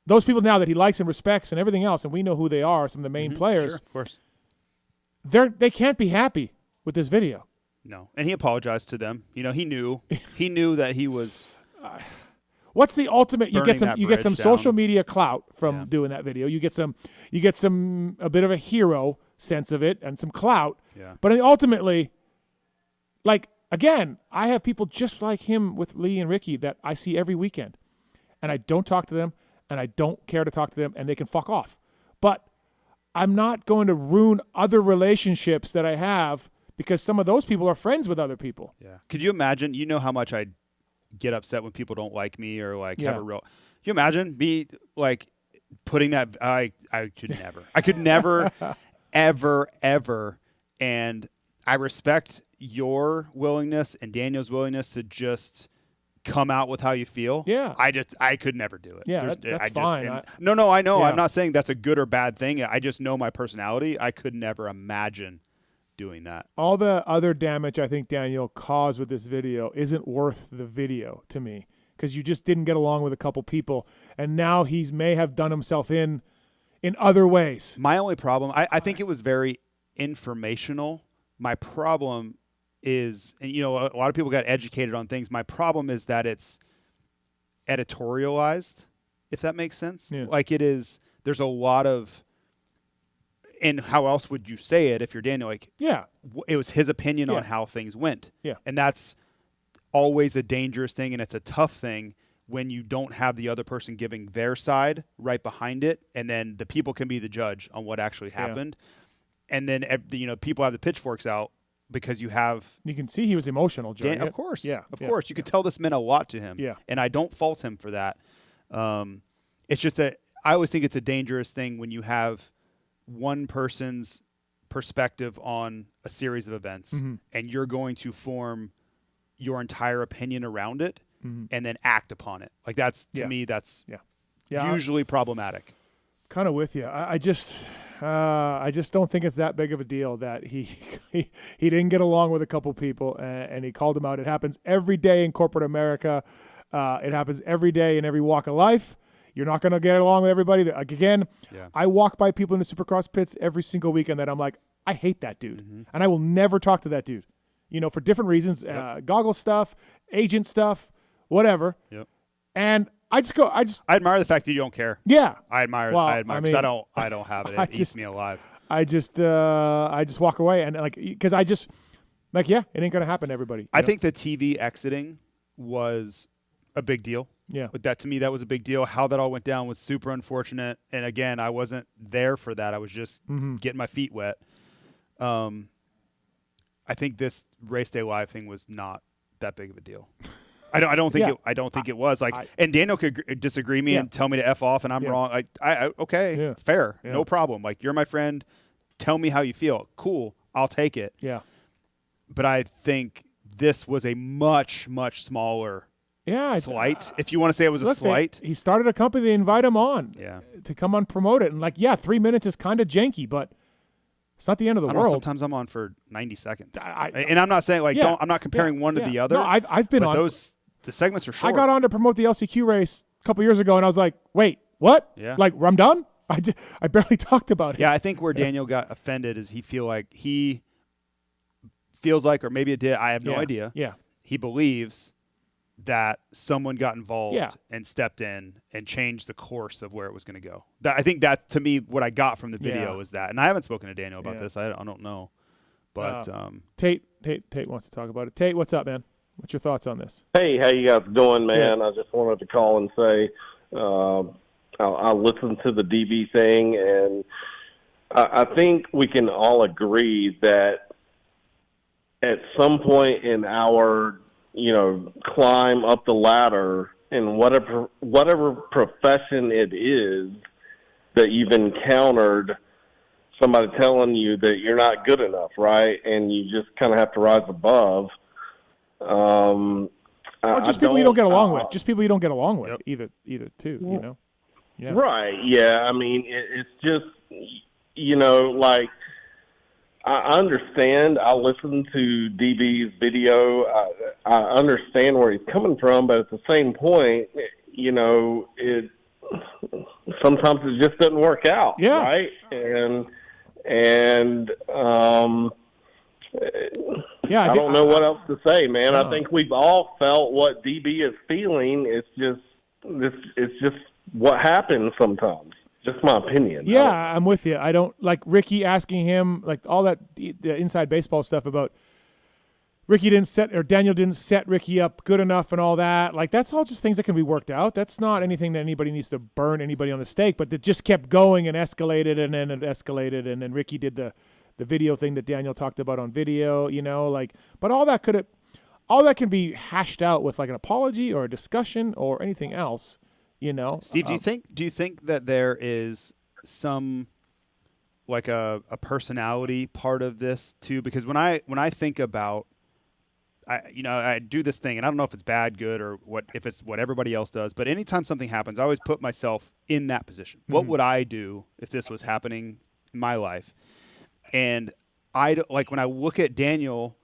those people now that he likes and respects and everything else, and we know who they are, some of the main players. Sure, of course. They can't be happy with this video. No. And he apologized to them. He knew that he was What's the ultimate? You get burning some that social bridge media clout from doing that video. You get a bit of a hero sense of it and some clout. Yeah. But ultimately, like, again, I have people just like him with Lee and Ricky that I see every weekend, and I don't talk to them, and I don't care to talk to them, and they can fuck off. But I'm not going to ruin other relationships that I have because some of those people are friends with other people. Yeah. Could you imagine? You know how much I get upset when people don't like me or like have a real. Can you imagine me like putting that? I could never. I could never, ever. And I respect your willingness and Daniel's willingness to just come out with how you feel. Yeah. I could never do it. Yeah, that's fine. No, I know. Yeah. I'm not saying that's a good or bad thing. I just know my personality. I could never imagine doing that. All the other damage I think Daniel caused with this video isn't worth the video to me because you just didn't get along with a couple people, and now he may have done himself in other ways. My only problem, I think it was very informational. My problem is, and a lot of people got educated on things. My problem is that it's editorialized, if that makes sense. Yeah. Like it is, there's a lot of, and how else would you say it if you're Daniel? Like, yeah, it was his opinion on how things went. Yeah. And that's always a dangerous thing, and it's a tough thing when you don't have the other person giving their side right behind it, and then the people can be the judge on what actually happened. And then people have the pitchforks out because you can see he was emotional during it. Of course. Yeah. Of course. You could tell this meant a lot to him. Yeah. And I don't fault him for that. It's just that I always think it's a dangerous thing when you have one person's perspective on a series of events and you're going to form your entire opinion around it and then act upon it. Like that's, to me, that's usually problematic. Kind of with you. I just don't think it's that big of a deal that he didn't get along with a couple people and he called them out. It happens every day in corporate America. It happens every day in every walk of life. You're not going to get along with everybody. Again, I walk by people in the Supercross pits every single weekend that I'm like, I hate that dude. And I will never talk to that dude, for different reasons, goggle stuff, agent stuff, whatever. Yep. And I admire the fact that you don't care. Yeah. I admire because I don't have it. It eats me alive. I just walk away and because it ain't going to happen to everybody. I think the TV exiting was a big deal. Yeah. But to me, that was a big deal. How that all went down was super unfortunate. And again, I wasn't there for that. I was just getting my feet wet. I think this Race Day Live thing was not that big of a deal. I don't think it was and Daniel could disagree me and tell me to F off and I'm wrong. Okay, fair. No problem. Like, you're my friend. Tell me how you feel. Cool. I'll take it. Yeah. But I think this was a much, much smaller slight. If you want to say it was a slight. He started a company, they invite him on to come on promote it. And 3 minutes is kind of janky, but it's not the end of the world. Sometimes I'm on for 90 seconds. And I'm not saying I'm not comparing one to the other. No, I've been on. The segments are short. I got on to promote the LCQ race a couple years ago, and I was like, wait, what? Yeah. Like, I'm done? I barely talked about it. Yeah, I think where Daniel got offended is he feel like he feels like, or maybe it did. I have no idea. Yeah. He believes that someone got involved Yeah. and stepped in and changed the course of where it was going to go. I think that, to me, what I got from the video was that. And I haven't spoken to Daniel about this. I don't know. But Tate wants to talk about it. Tate, what's up, man? What's your thoughts on this? Hey, how you guys doing, man? I just wanted to call and say I listened to the DB thing, and I think we can all agree that at some point in our climb up the ladder in whatever profession it is, that you've encountered somebody telling you that you're not good enough, right? And you just kind of have to rise above. Just people you don't get along with. Just people you don't get along with either too, Yeah. Right, yeah. I mean, it's just, like, I understand. I listened to DB's video. I understand where he's coming from, but at the same point, sometimes it just doesn't work out, right? I don't know what else to say, man. I think we've all felt what DB is feeling. It's just what happens sometimes. Just my opinion. Yeah, I'm with you. I don't like Ricky asking him like all that the inside baseball stuff about Daniel didn't set Ricky up good enough and all that. Like that's all just things that can be worked out. That's not anything that anybody needs to burn anybody on the stake. But it just kept going and escalated, and then it escalated, and then Ricky did the video thing that Daniel talked about on video. But all that can be hashed out with like an apology or a discussion or anything else. Steve, do you think that there is some like a personality part of this too? Because when I think about, I do this thing, and I don't know if it's bad, good, or if it's what everybody else does. But anytime something happens, I always put myself in that position. Mm-hmm. What would I do if this was happening in my life? And when I look at Daniel,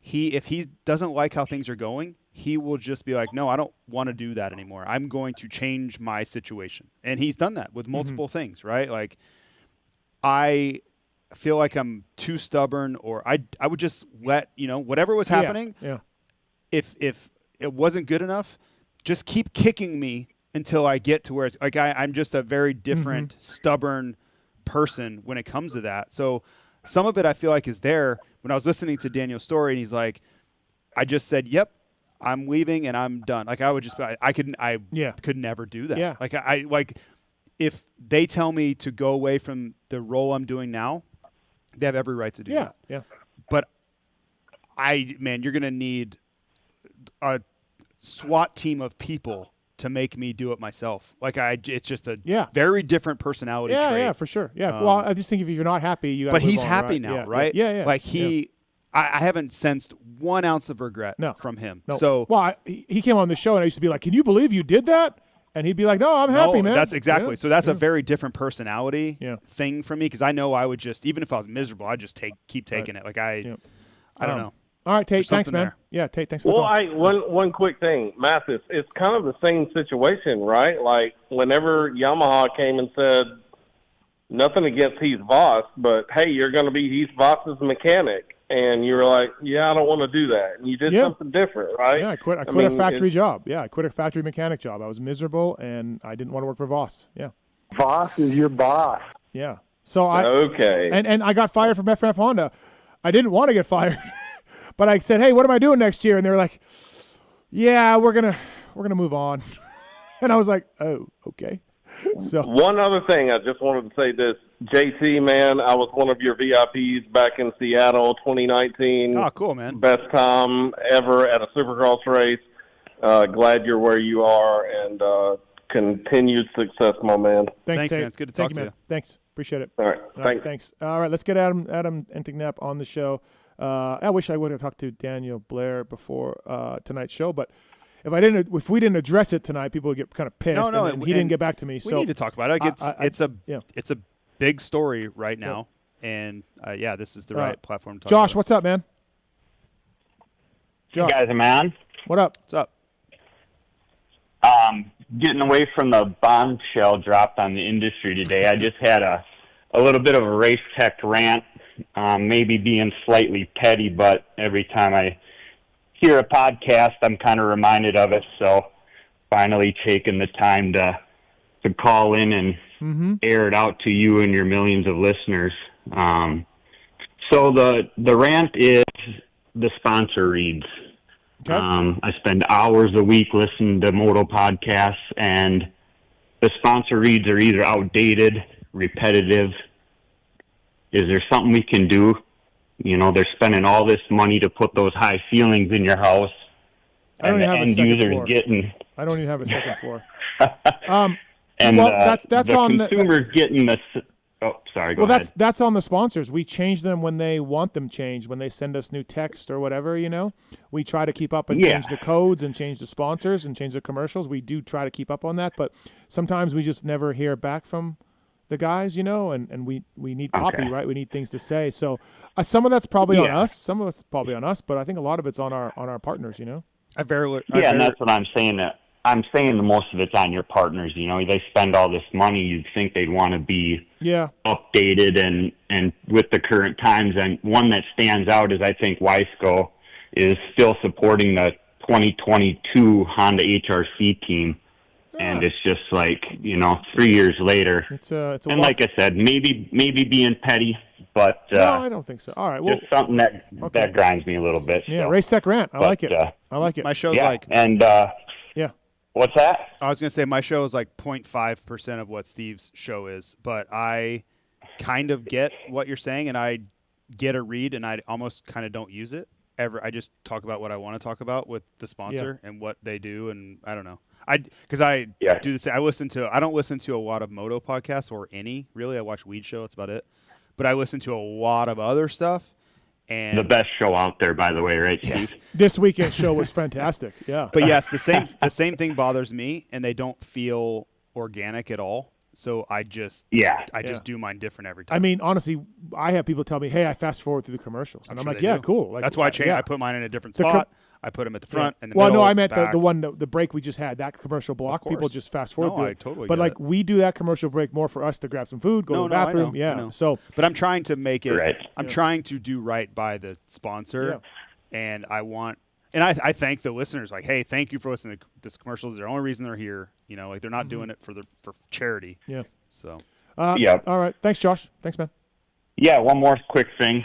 if he doesn't like how things are going, he will just be like, no, I don't want to do that anymore. I'm going to change my situation. And he's done that with multiple things, right? Like, I feel like I'm too stubborn, or I would just let, whatever was happening, if it wasn't good enough, just keep kicking me until I get to where it's like I'm just a very different, stubborn person when it comes to that. So some of it I feel like is there. When I was listening to Daniel's story and he's like, I just said, yep, I'm leaving and I'm done. Like I would just, I could never do that. Yeah. Like if they tell me to go away from the role I'm doing now, they have every right to do that. Yeah. But you're going to need a SWAT team of people to make me do it myself. Like it's just a very different personality trait. Yeah, for sure. Yeah. Well, I just think if you're not happy, you got to But move he's on, happy right? now, right? Yeah. Like I haven't sensed 1 ounce of regret from him. No. So he came on the show and I used to be like, "Can you believe you did that?" And he'd be like, "No, I'm happy, man." That's exactly. So that's a very different personality thing for me, because I know I would just, even if I was miserable, I'd just keep taking it. Like I don't know. All right, Tate, thanks, man. There. Yeah, Tate, thanks for the call. One quick thing, Matthes, it's kind of the same situation, right? Like whenever Yamaha came and said, nothing against Heath Voss, but hey, you're going to be Heath Voss's mechanic. And you were like, yeah, I don't want to do that. And you did something different, right? Yeah, I quit a factory job. Yeah, I quit a factory mechanic job. I was miserable, and I didn't want to work for Voss. Yeah. Voss is your boss. Yeah. So okay. And I got fired from FF Honda. I didn't want to get fired, but I said, hey, what am I doing next year? And they were like, yeah, we're gonna move on. And I was like, oh, okay. So one other thing, I just wanted to say this. JT, man, I was one of your VIPs back in Seattle 2019. Oh, cool, man. Best time ever at a Supercross race. Glad you're where you are, and continued success, my man. Thanks, man. It's good to talk to you. Thanks. Appreciate it. All right. Thanks. All right, let's get Adam Enticknap on the show. I wish I would have talked to Daniel Blair before tonight's show, but if we didn't address it tonight, people would get kind of pissed. No, and he didn't get back to me. We need to talk about it. It's a big story right now, and this is the right platform to talk about. Josh, what's up, man? Josh. You guys, man. What up? What's up? Getting away from the bombshell dropped on the industry today, I just had a little bit of a race tech rant maybe being slightly petty, but every time I hear a podcast, I'm kind of reminded of it. So finally taking the time to call in and air it out to you and your millions of listeners. So the rant is the sponsor reads. Okay. I spend hours a week listening to moto podcasts, and the sponsor reads are either outdated, repetitive. Is there something we can do? You know, they're spending all this money to put those high ceilings in your house, and the end user's getting. I don't even have a second floor. And that's the on consumer's getting the. Oh, sorry. Go ahead. That's on the sponsors. We change them when they want them changed. When they send us new text or whatever, you know, we try to keep up and change the codes and change the sponsors and change the commercials. We do try to keep up on that, but sometimes we just never hear back from the guys, you know, and we need copy, right? We need things to say. So some of that's probably on us. Some of it's probably on us, but I think a lot of it's on our partners, you know. And that's what I'm saying. I'm saying the most of it's on your partners. You know, they spend all this money. You'd think they'd want to be updated and with the current times. And one that stands out is I think Weisco is still supporting the 2022 Honda HRC team. And it's just like, you know, 3 years later. It's a and like I said, maybe being petty, but no, I don't think so. All right, well, just something that grinds me a little bit. Yeah, so. Race Tech Rant. I like it. I like it. My show's yeah. What's that? I was gonna say my show is like 0.5% of what Steve's show is, but I kind of get what you're saying, and I get a read, and I almost kind of don't use it ever. I just talk about what I want to talk about with the sponsor and what they do, and I don't know. Because I do this. I don't listen to a lot of moto podcasts or any really. I watch Weed Show. That's about it. But I listen to a lot of other stuff. And the best show out there, by the way, right, Steve? This weekend's show was fantastic. Yeah. But yes, the same thing bothers me, and they don't feel organic at all. So I just do mine different every time. I mean, honestly, I have people tell me, "Hey, I fast forward through the commercials," and I'm like, "Yeah, cool." Like, that's why I change. I put mine in a different spot. I put them at the front and the middle. Well, no, I meant back. the break we just had, that commercial block. People just fast forward through it. Totally but get like it. we do that commercial break more for us to grab some food, go to the bathroom. I know. So, but I'm trying to make it. Right. I'm trying to do right by the sponsor, and I want. And I thank the listeners. Like, hey, thank you for listening to this commercial. It's the only reason they're here. You know, like they're not doing it for charity. Yeah. So. All right. Thanks, Josh. Thanks, man. Yeah. One more quick thing.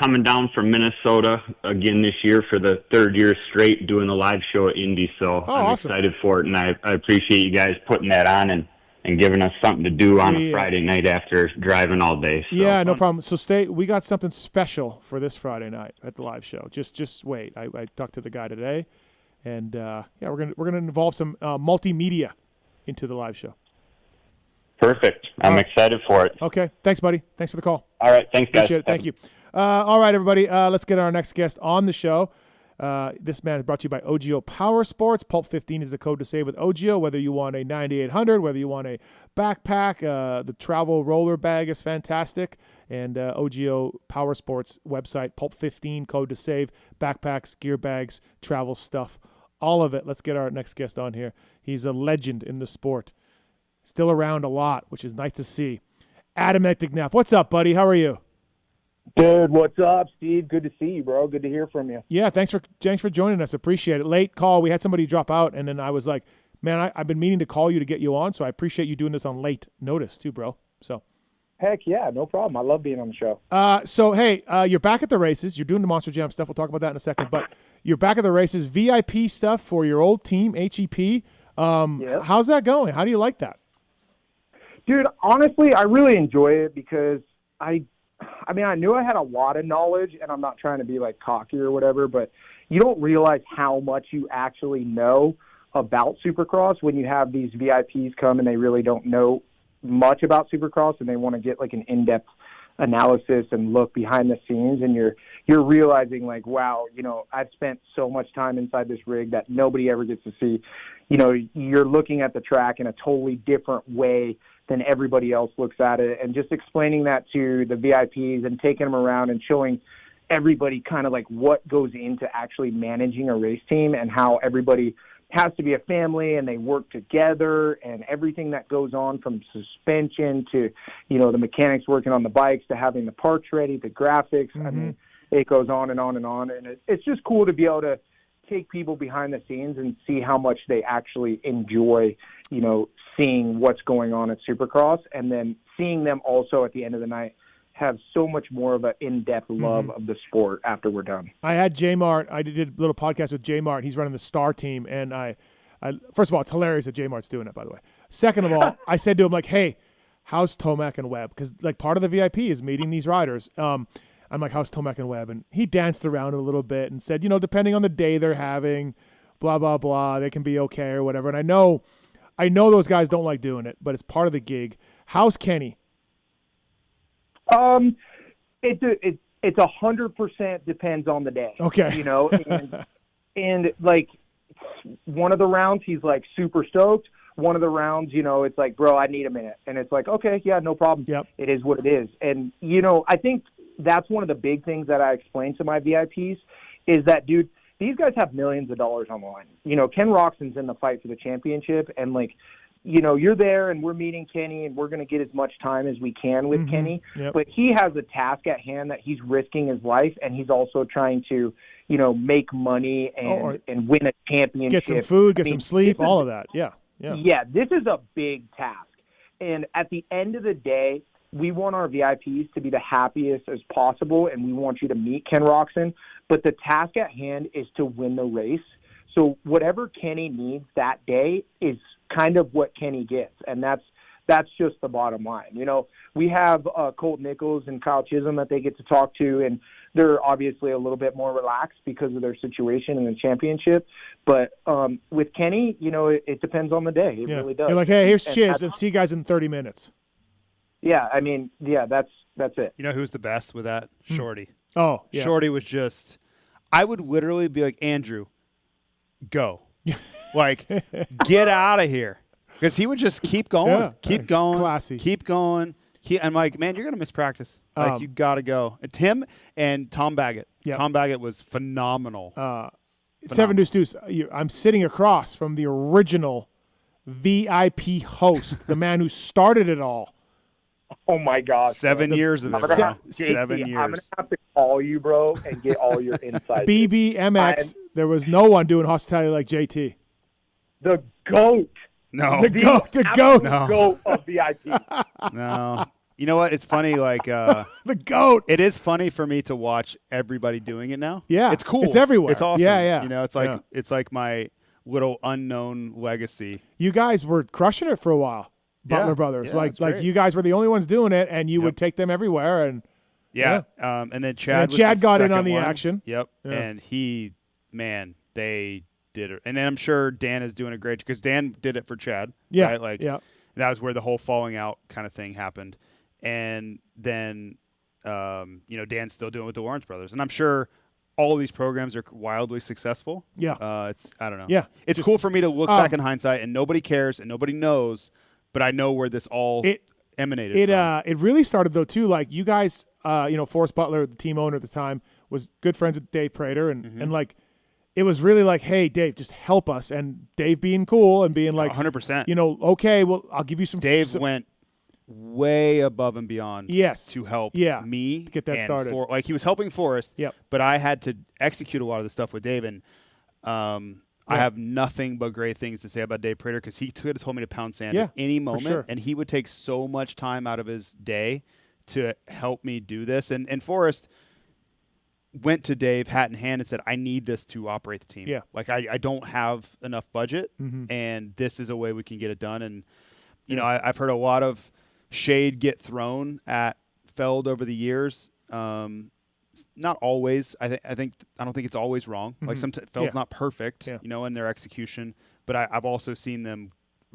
Coming down from Minnesota again this year for the third year straight, doing a live show at Indy. So I'm excited for it, and I appreciate you guys putting that on and giving us something to do on a Friday night after driving all day. So. Yeah, no problem. So we got something special for this Friday night at the live show. Just wait. I talked to the guy today, and we're gonna involve some multimedia into the live show. Perfect. I'm excited for it. Okay. Thanks, buddy. Thanks for the call. All right. Thanks, guys. Appreciate it. Thank you. All right, everybody. Let's get our next guest on the show. This man is brought to you by OGO Power Sports. Pulp 15 is the code to save with OGO. Whether you want a 9800, whether you want a backpack, the travel roller bag is fantastic. And OGO Power Sports website, Pulp 15, code to save, backpacks, gear bags, travel stuff, all of it. Let's get our next guest on here. He's a legend in the sport. Still around a lot, which is nice to see. Adam Enticknap. What's up, buddy? How are you? Dude, what's up, Steve? Good to see you, bro. Good to hear from you. Yeah, thanks for joining us. Appreciate it. Late call. We had somebody drop out, and then I was like, man, I've been meaning to call you to get you on, so I appreciate you doing this on late notice too, bro. So. Heck yeah, no problem. I love being on the show. So, hey, you're back at the races. You're doing the Monster Jam stuff. We'll talk about that in a second. But you're back at the races. VIP stuff for your old team, HEP. How's that going? How do you like that? Dude, honestly, I really enjoy it because I knew I had a lot of knowledge, and I'm not trying to be like cocky or whatever, but you don't realize how much you actually know about Supercross when you have these VIPs come and they really don't know much about Supercross and they want to get like an in-depth analysis and look behind the scenes, and you're realizing like, wow, you know, I've spent so much time inside this rig that nobody ever gets to see. You know, you're looking at the track in a totally different way than everybody else looks at it, and just explaining that to the VIPs and taking them around and showing everybody kind of like what goes into actually managing a race team and how everybody has to be a family, and they work together, and everything that goes on from suspension to, the mechanics working on the bikes to having the parts ready, the graphics. I mean, it goes on and on and on. And it's just cool to be able to take people behind the scenes and see how much they actually enjoy, seeing what's going on at Supercross, and then seeing them also at the end of the night have so much more of an in-depth love of the sport after we're done. I had J-Mart. I did a little podcast with J-Mart. He's running the Star team. And I first of all, it's hilarious that J-Mart's doing it, by the way. Second of all, I said to him, like, hey, how's Tomac and Webb? Because, like, part of the VIP is meeting these riders. I'm like, how's Tomac and Webb? And he danced around a little bit and said, depending on the day they're having, blah, blah, blah, they can be okay or whatever. And I know those guys don't like doing it, but it's part of the gig. How's Kenny? It's 100% depends on the day. Okay. And like one of the rounds, he's like super stoked. One of the rounds, it's like, bro, I need a minute. And it's like, okay, yeah, no problem. Yep. It is what it is. And, I think that's one of the big things that I explain to my VIPs is that, dude, these guys have millions of dollars on the line. Ken Roczen's in the fight for the championship, and like, you're there and we're meeting Kenny and we're going to get as much time as we can with Kenny. Yep. But he has a task at hand that he's risking his life, and he's also trying to, make money and win a championship. Get some food, get some sleep, all of that. Yeah. Yeah. Yeah, this is a big task. And at the end of the day, we want our VIPs to be the happiest as possible, and we want you to meet Ken Roczen. But the task at hand is to win the race. So whatever Kenny needs that day is kind of what Kenny gets, and that's just the bottom line. We have Colt Nichols and Kyle Chisholm that they get to talk to, and they're obviously a little bit more relaxed because of their situation in the championship. But with Kenny, it depends on the day. It really does. You're like, hey, here's Chiz, and see you guys in 30 minutes. Yeah, I mean, that's it. You know who's the best with that? Shorty. Oh, yeah. Shorty was just – I would literally be like, Andrew, go. Like, get out of here. Because he would just keep going, keep going, classy, keep going. I'm like, man, you're going to miss practice. Like, you got to go. It's him and Tom Baggett. Yep. Tom Baggett was phenomenal. Seven Deuce, I'm sitting across from the original VIP host, the man who started it all. Oh, my gosh. 7 years of this now. 7 years. I'm going to have to call you, bro, and get all your insights. BBMX, there was no one doing hospitality like JT. The GOAT. No. The GOAT. No. GOAT of VIP. No. You know what? It's funny, like the GOAT. It is funny for me to watch everybody doing it now. Yeah. It's cool. It's everywhere. It's awesome. Yeah. It's like my little unknown legacy. You guys were crushing it for a while. Butler Brothers. Yeah, like you guys were the only ones doing it, and you would take them everywhere. And and then Chad got in on the action. Yep. Yeah. And they did it. And then I'm sure Dan is doing a great, because Dan did it for Chad. Yeah. Right? Like, that was where the whole falling out kind of thing happened. And then, Dan's still doing it with the Lawrence Brothers. And I'm sure all of these programs are wildly successful. Yeah. I don't know. Yeah. It's cool for me to look back in hindsight, and nobody cares and nobody knows, but I know where this all emanated from. It really started, though, too. Like, you guys, Forrest Butler, the team owner at the time, was good friends with Dave Prater. And like, it was really like, hey, Dave, just help us. And Dave being cool and being like, 100%. Okay, well, I'll give you some. Dave went way above and beyond to help me to get that started. He was helping Forrest, but I had to execute a lot of the stuff with Dave. And I have nothing but great things to say about Dave Prater, because he could have told me to pound sand at any moment, and he would take so much time out of his day to help me do this. And Forrest went to Dave hat in hand and said, I need this to operate the team. Yeah. Like, I don't have enough budget, and this is a way we can get it done. And, I've heard a lot of shade get thrown at Feld over the years. Not always. I don't think it's always wrong. Like, Feld's not perfect, in their execution, but I've also seen them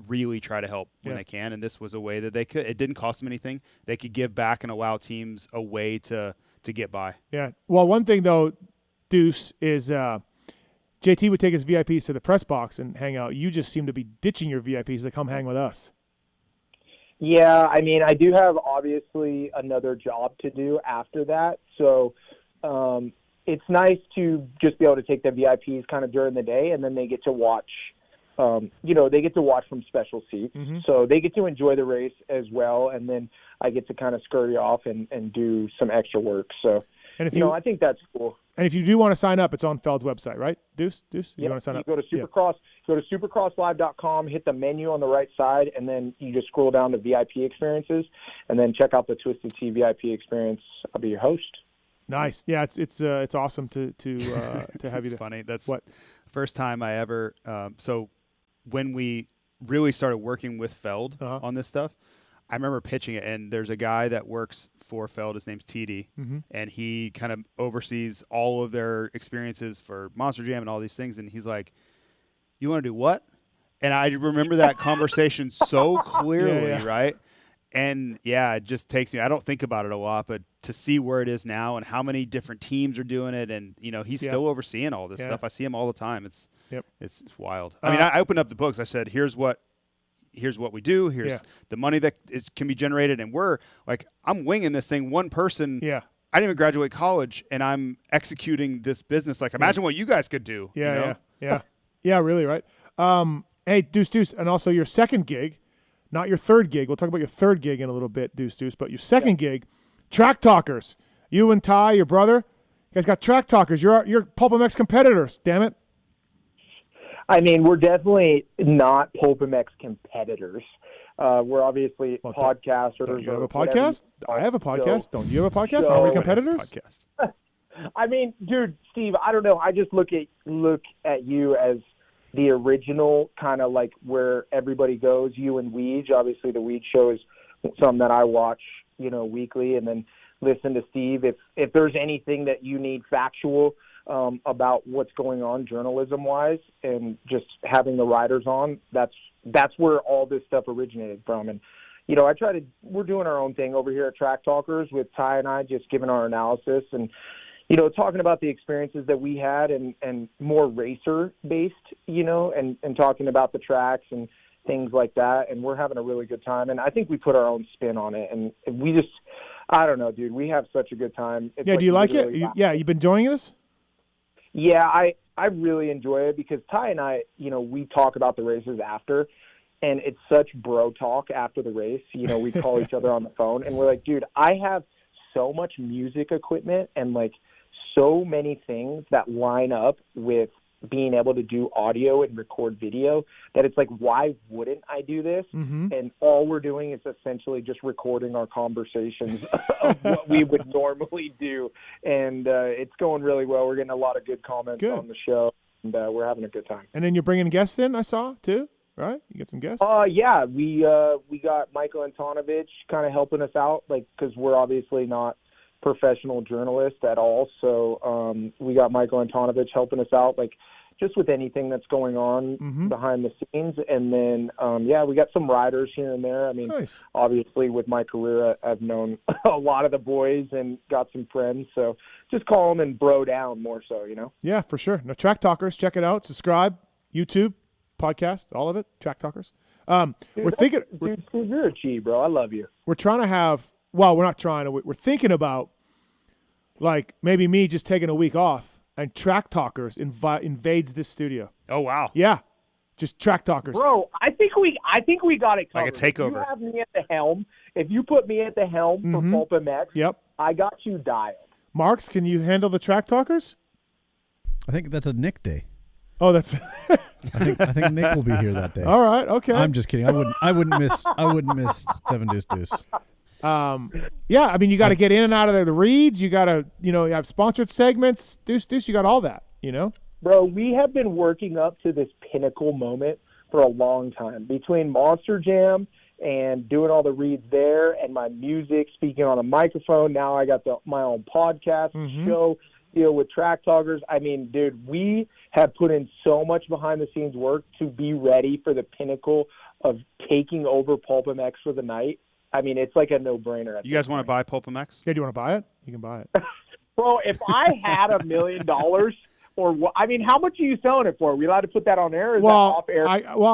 really try to help when they can. And this was a way that they could. It didn't cost them anything. They could give back and allow teams a way to get by. Yeah. Well, one thing though, Deuce, is JT would take his VIPs to the press box and hang out. You just seem to be ditching your VIPs to come hang with us. Yeah, I mean, I do have obviously another job to do after that. So it's nice to just be able to take the VIPs kind of during the day, and then they get to watch, they get to watch from special seats. So they get to enjoy the race as well. And then I get to kind of scurry off and do some extra work. So, and if I think that's cool. And if you do want to sign up, it's on Feld's website, right? Deuce, you want to sign up? Go to Supercross, go to supercrosslive.com, hit the menu on the right side, and then you just scroll down to VIP experiences, and then check out the Twisted Tea VIP experience. I'll be your host. Nice. Yeah, it's awesome to have you. It's funny. That's what first time I ever. So when we really started working with Feld on this stuff, I remember pitching it, and there's a guy that works for Feld. His name's TD, and he kind of oversees all of their experiences for Monster Jam and all these things. And he's like, "You want to do what?" And I remember that conversation so clearly, right? And it just takes me. I don't think about it a lot, but to see where it is now and how many different teams are doing it, and he's still overseeing all this stuff. I see him all the time. It's wild. I mean, I opened up the books. I said, "Here's what we do. Here's the money that can be generated." And we're like, I'm winging this thing. One person. Yeah. I didn't even graduate college, and I'm executing this business. Like, imagine what you guys could do. Yeah. Really, right? Hey, Deuce, and also your second gig, not your third gig. We'll talk about your third gig in a little bit, Deuce, but your second gig, Track Talkers. You and Ty, your brother, you guys got Track Talkers. You're PulpMX competitors. Damn it. I mean, we're definitely not PulpMX competitors. We're obviously podcasters. Don't you have a podcast? I have a podcast. Don't you have a podcast? Are we competitors? I mean, dude, Steve, I don't know. I just look at you as the original kind of like where everybody goes. You and Weege. Obviously, the Weege show is something that I watch, weekly, and then listen to Steve. If there's anything that you need factual about what's going on journalism-wise and just having the writers on, that's where all this stuff originated from. And, we're doing our own thing over here at Track Talkers with Ty and I, just giving our analysis and, talking about the experiences that we had and more racer-based, and talking about the tracks and things like that. And we're having a really good time. And I think we put our own spin on it. And we just, I don't know, dude, we have such a good time. It's do you like it? You've been enjoying this? Yeah, I really enjoy it because Ty and I, we talk about the races after, and it's such bro talk after the race. We call each other on the phone, and we're like, dude, I have so much music equipment and, like, so many things that line up with being able to do audio and record video that it's like, why wouldn't I do this? And all we're doing is essentially just recording our conversations of what we would normally do. And it's going really well. We're getting a lot of good comments on the show, and we're having a good time. And then you're bringing guests in, I saw, too, right? You get some guests? Yeah. We got Michael Antonovich kind of helping us out, like, because we're obviously not professional journalists at all. So we got Michael Antonovich helping us out, like, just with anything that's going on behind the scenes. And then, we got some riders here and there. I mean, obviously with my career, I've known a lot of the boys and got some friends. So just call them and bro down more so, Yeah, for sure. Now, Track Talkers, check it out. Subscribe, YouTube, podcast, all of it, Track Talkers. Dude, you're a G, bro. I love you. We're trying to have, we're not trying to, we're thinking about, like, maybe me just taking a week off. And Track Talkers invades this studio. Oh, wow. Yeah. Just Track Talkers. Bro, I think we got it covered. Like a takeover. If you have me at the helm, if you put me at the helm for PulpMX, I got you dialed. Marks, can you handle the Track Talkers? I think that's a Nick day. Oh, that's I think Nick will be here that day. All right, okay. I'm just kidding. I wouldn't miss Seven Deuce. I mean, you got to get in and out of the reads. You got to, you have sponsored segments. Deuce, you got all that, Bro, we have been working up to this pinnacle moment for a long time between Monster Jam and doing all the reads there and my music, speaking on a microphone. Now I got my own podcast show, deal with Track Talkers. I mean, dude, we have put in so much behind the scenes work to be ready for the pinnacle of taking over PulpMX for the night. I mean, it's like a no-brainer. You guys want to buy PulpMX? Yeah, do you want to buy it? You can buy it. Bro, if I had $1 million, or I mean, how much are you selling it for? Are we allowed to put that on air? Or is that off air?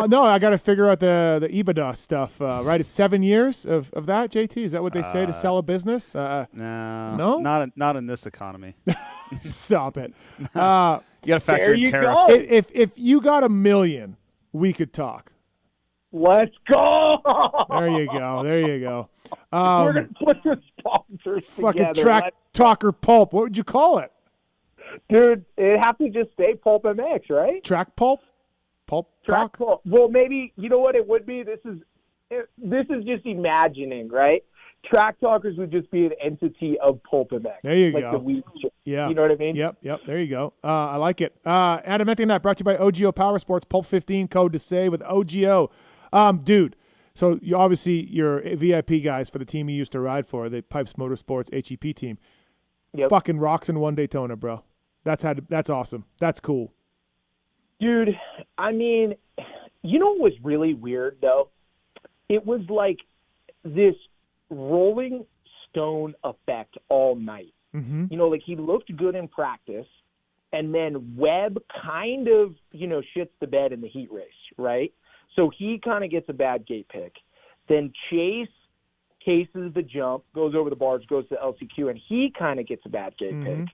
No, I got to figure out the EBITDA stuff, right? It's 7 years of that, JT? Is that what they say to sell a business? No, not in this economy. Stop it. You got to factor in tariffs. If you got $1 million, we could talk. Let's go. There you go. There you go. We're going to put the sponsors fucking together. Track Talker Pulp. What would you call it? Dude, it'd have to just say PulpMX, right? Track Pulp? Pulp Track Talk? Pulp. Well, maybe, you know what it would be? This is just imagining, right? Track Talkers would just be an entity of PulpMX. There you like go. The weed shit. Yeah. You know what I mean? Yep. There you go. I like it. Adam Enticknap brought to you by OGO Power Sports. Pulp 15 code to save with OGO. Dude, so you're VIP guys for the team you used to ride for, the Pipes Motorsports HEP team. Yep. Fucking Roczen won Daytona, bro. That's awesome. That's cool. Dude, I mean, you know what was really weird, though? It was like this Rolling Stone effect all night. Mm-hmm. You know, like he looked good in practice, and then Webb kind of, shits the bed in the heat race, right? So he kind of gets a bad gate pick. Then Chase cases the jump, goes over the bars, goes to LCQ, and he kind of gets a bad gate pick,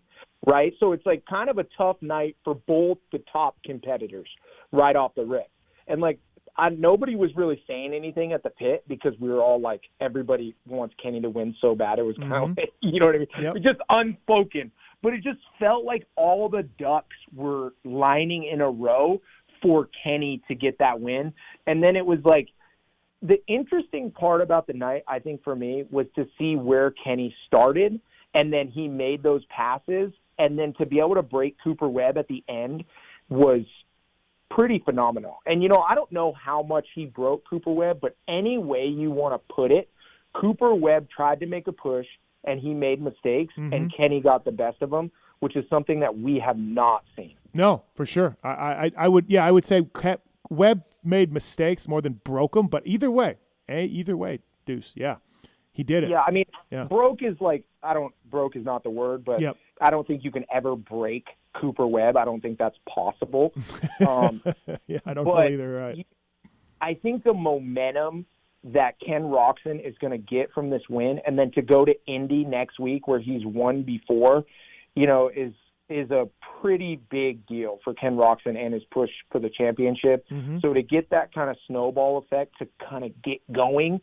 right? So it's like kind of a tough night for both the top competitors right off the rip. And like, nobody was really saying anything at the pit because we were all like, everybody wants Kenny to win so bad. It was kind of like, you know what I mean? Yep. It was just unspoken. But it just felt like all the ducks were lining in a row for Kenny to get that win. And then it was like, the interesting part about the night, I think for me, was to see where Kenny started, and then he made those passes, and then to be able to break Cooper Webb at the end was pretty phenomenal. And, I don't know how much he broke Cooper Webb, but any way you want to put it, Cooper Webb tried to make a push, and he made mistakes, and Kenny got the best of him, which is something that we have not seen. No, for sure. I would say Webb made mistakes more than broke them, but either way, Deuce, yeah, he did it. Yeah, I mean, Yeah. broke is not the word, but Yep. I don't think you can ever break Cooper Webb. I don't think that's possible. Yeah, I don't know but either. Right. I think the momentum that Ken Roczen is going to get from this win, and then to go to Indy next week where he's won before, is a pretty big deal for Ken Roczen and his push for the championship. Mm-hmm. So to get that kind of snowball effect to kind of get going,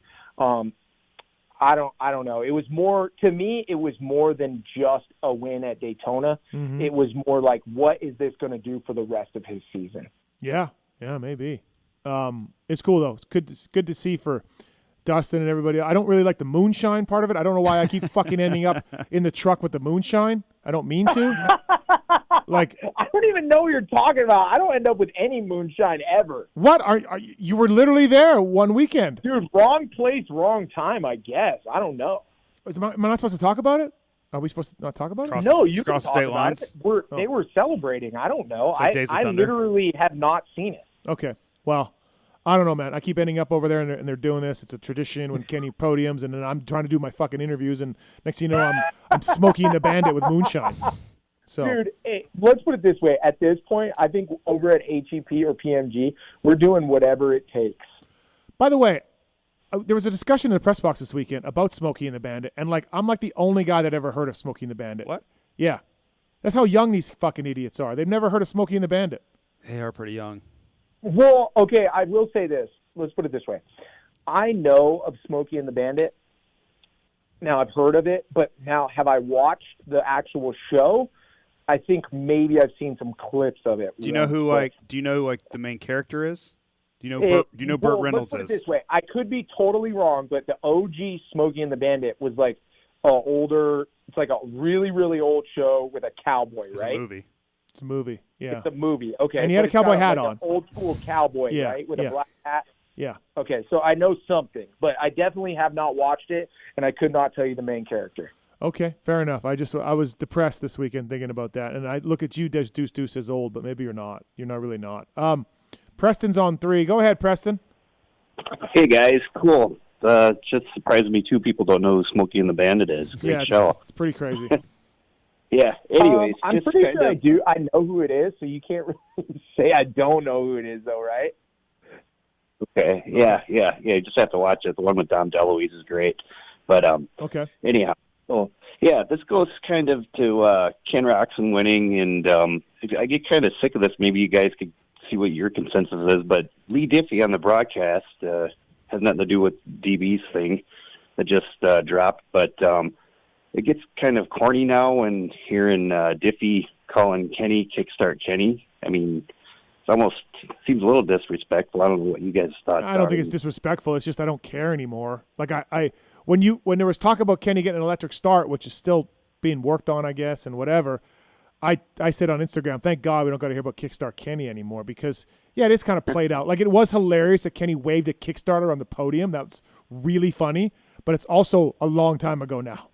I don't know. It was more, to me, it was more than just a win at Daytona. Mhm. It was more like, what is this going to do for the rest of his season? Yeah, maybe. It's cool though. It's good to see for Dustin and everybody. I don't really like the moonshine part of it. I don't know why I keep fucking ending up in the truck with the moonshine. I don't mean to. Like, I don't even know what you're talking about. I don't end up with any moonshine ever. what are you were literally there one weekend? Dude, wrong place, wrong time, I guess. I don't know. Am I not supposed to talk about it? Are we supposed to not talk about it? No, you can cross the talk state about lines. it. They were celebrating. I don't know. It's like Days of I Thunder. literally have not seen it. Okay. Well, I don't know, man. I keep ending up over there, and they're doing this. It's a tradition when Kenny podiums, and then I'm trying to do my fucking interviews, and next thing you know, I'm smoking the Bandit with moonshine. So, Dude, let's put it this way. At this point, I think over at HEP or PMG, we're doing whatever it takes. by the way, there was a discussion in the press box this weekend about Smokey and the Bandit, and I'm like the only guy that ever heard of Smokey and the Bandit. What? Yeah, that's how young these fucking idiots are. They've never heard of Smokey and the Bandit. They are pretty young. Well, okay, I will say this. Let's put it this way. I know of Smokey and the Bandit. Now, I've heard of it, but now have I watched the actual show? I think maybe I've seen some clips of it. Do you know who the main character is? Do you know Burt Reynolds let's put is? it this way. I could be totally wrong, but the OG Smokey and the Bandit was like older. It's like a really, really old show with a cowboy, It's right? a movie. It's a movie. Yeah. It's a movie. Okay. And he had So a it's cowboy kinda hat like on. An old school cowboy, Yeah, right? With yeah. a black hat. Yeah. Okay, so I know something, but I definitely have not watched it, and I could not tell you the main character. Okay, fair enough. I was depressed this weekend thinking about that, and I look at you, Deuce as old, but maybe you're not. You're not really not. Preston's on 3. Go ahead, Preston. Hey guys, cool. Just surprised me two people don't know who Smokey and the Bandit is. Great Yeah, show. it's pretty crazy. Yeah. Anyways, I'm just pretty kind sure I of- do. I know who it is, so you can't really say I don't know who it is, though, right? Okay. Yeah. You just have to watch it. The one with Dom DeLuise is great. But Okay. anyhow, so yeah, this goes kind of to Ken Roczen winning, and I get kind of sick of this. Maybe you guys could see what your consensus is. But Lee Diffie on the broadcast has nothing to do with DB's thing that just dropped. But it gets kind of corny now when hearing Diffie calling Kenny Kickstart Kenny. I mean, it almost seems a little disrespectful. I don't know what you guys thought. I don't think it's disrespectful. It's just I don't care anymore. Like when there was talk about Kenny getting an electric start, which is still being worked on, I guess, and whatever, I said on Instagram, thank God we don't got to hear about Kickstart Kenny anymore because, yeah, it is kind of played out. Like, it was hilarious that Kenny waved a Kickstarter on the podium. That was really funny, but it's also a long time ago now.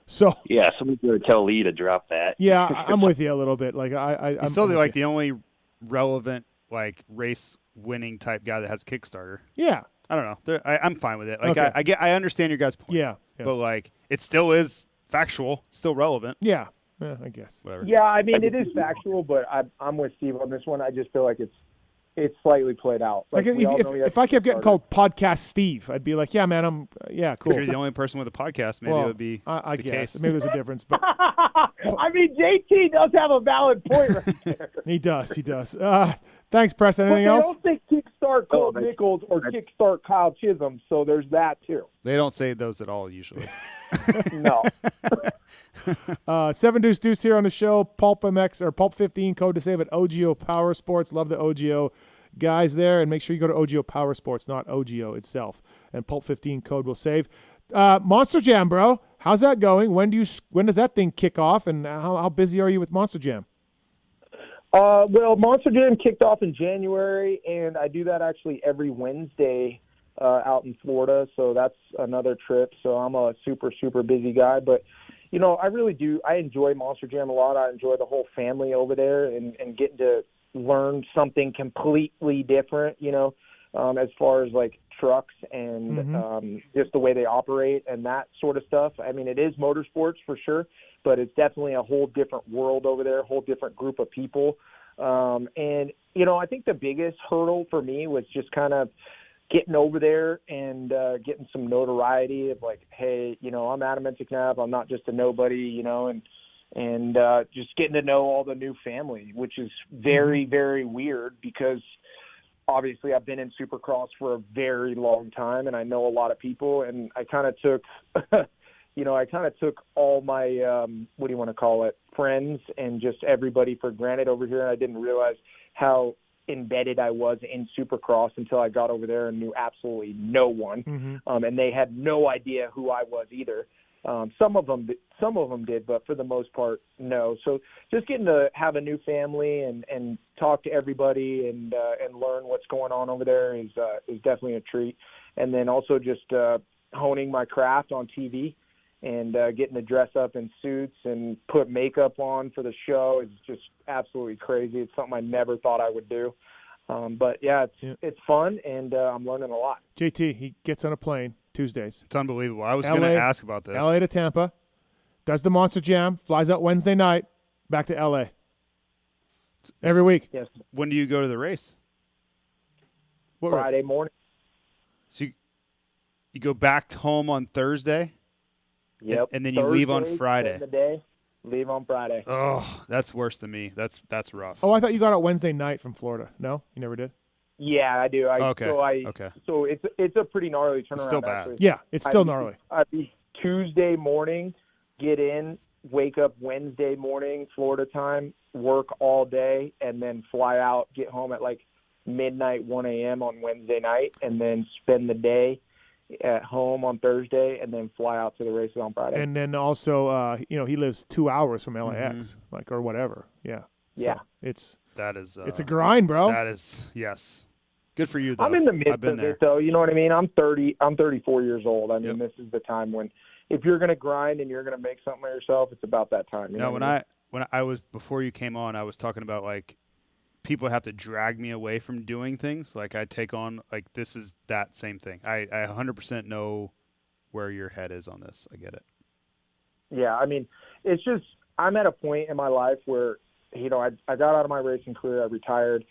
So yeah, somebody's going to tell Lee to drop that. Yeah, I'm with you a little bit. Like I'm still the only relevant like race winning type guy that has Kickstarter. Yeah, I don't know. I'm fine with it. Like Okay. I understand your guys' point. Yeah. But like it still is factual, still relevant. Yeah, I guess. Whatever. Yeah, I mean, it is factual, but I'm with Steve on this one. I just feel like it's slightly played out. Like if I kept getting called Podcast Steve, I'd be like, yeah, man, cool. If you're the only person with a podcast, maybe it would be I the guess. case. Maybe there's a difference, but I mean, JT does have a valid point right there. He does. Thanks, Preston. Anything else? They don't say Kickstart Cole Nichols or Kickstart Kyle Chisholm, so there's that too. They don't say those at all usually. No. 7 Deuce Deuce here on the show. PulpMX or Pulp15 code to save at OGO Power Sports. Love the OGO guys there, and make sure you go to OGO Power Sports, not OGO itself. And Pulp15 code will save. Monster Jam, bro. How's that going? When does that thing kick off? And how busy are you with Monster Jam? Well, Monster Jam kicked off in January, and I do that actually every Wednesday out in Florida. So that's another trip. So I'm a super, super busy guy. But, you know, I really do. I enjoy Monster Jam a lot. I enjoy the whole family over there and getting to learn something completely different, you know, as far as like trucks and just the way they operate and that sort of stuff. I mean, it is motorsports for sure, but it's definitely a whole different world over there, a whole different group of people. And, you know, I think the biggest hurdle for me was just kind of getting over there and getting some notoriety of like, hey, you know, I'm Adam Enticknap. I'm not just a nobody, you know, and just getting to know all the new family, which is very, very weird because obviously I've been in Supercross for a very long time and I know a lot of people, and I kind of took, took all my, what do you want to call it, friends and just everybody for granted over here. And I didn't realize how embedded I was in Supercross until I got over there and knew absolutely no one. And they had no idea who I was either. Some of them did, but for the most part, no. So just getting to have a new family and talk to everybody and learn what's going on over there is definitely a treat. And then also just honing my craft on TV and getting to dress up in suits and put makeup on for the show is just absolutely crazy. It's something I never thought I would do. But yeah, it's fun and I'm learning a lot. JT, he gets on a plane Tuesdays. It's unbelievable. I was going to ask about this. LA to Tampa, does the Monster Jam, flies out Wednesday night, back to LA. Every week. Yes. When do you go to the race? Friday morning. So you go back home on Thursday? Yep. And then you leave on Friday. Spend the day, leave on Friday. Oh, that's worse than me. That's rough. Oh, I thought you got out Wednesday night from Florida. No, you never did? Yeah, I do. Okay. So it's a pretty gnarly turnaround. It's still bad. Actually. Yeah, it's still gnarly. I'd be Tuesday morning, get in, wake up Wednesday morning, Florida time, work all day, and then fly out, get home at like midnight, 1 a.m. on Wednesday night, and then spend the day at home on Thursday, and then fly out to the races on Friday. And then also, he lives 2 hours from LAX, or whatever. Yeah. Yeah. So it's a grind, bro. That is, yes. Good for you, though. I'm in the midst I've been of there. it, though. You know what I mean? I'm 34 years old. I mean, this is the time when, if you're going to grind and you're going to make something of yourself, it's about that time. You know when I was, before you came on, I was talking about, like, people have to drag me away from doing things. Like, I take on, like, this is that same thing. I 100% know where your head is on this. I get it. Yeah, I mean, it's just, I'm at a point in my life where, you know, I got out of my racing career, I retired,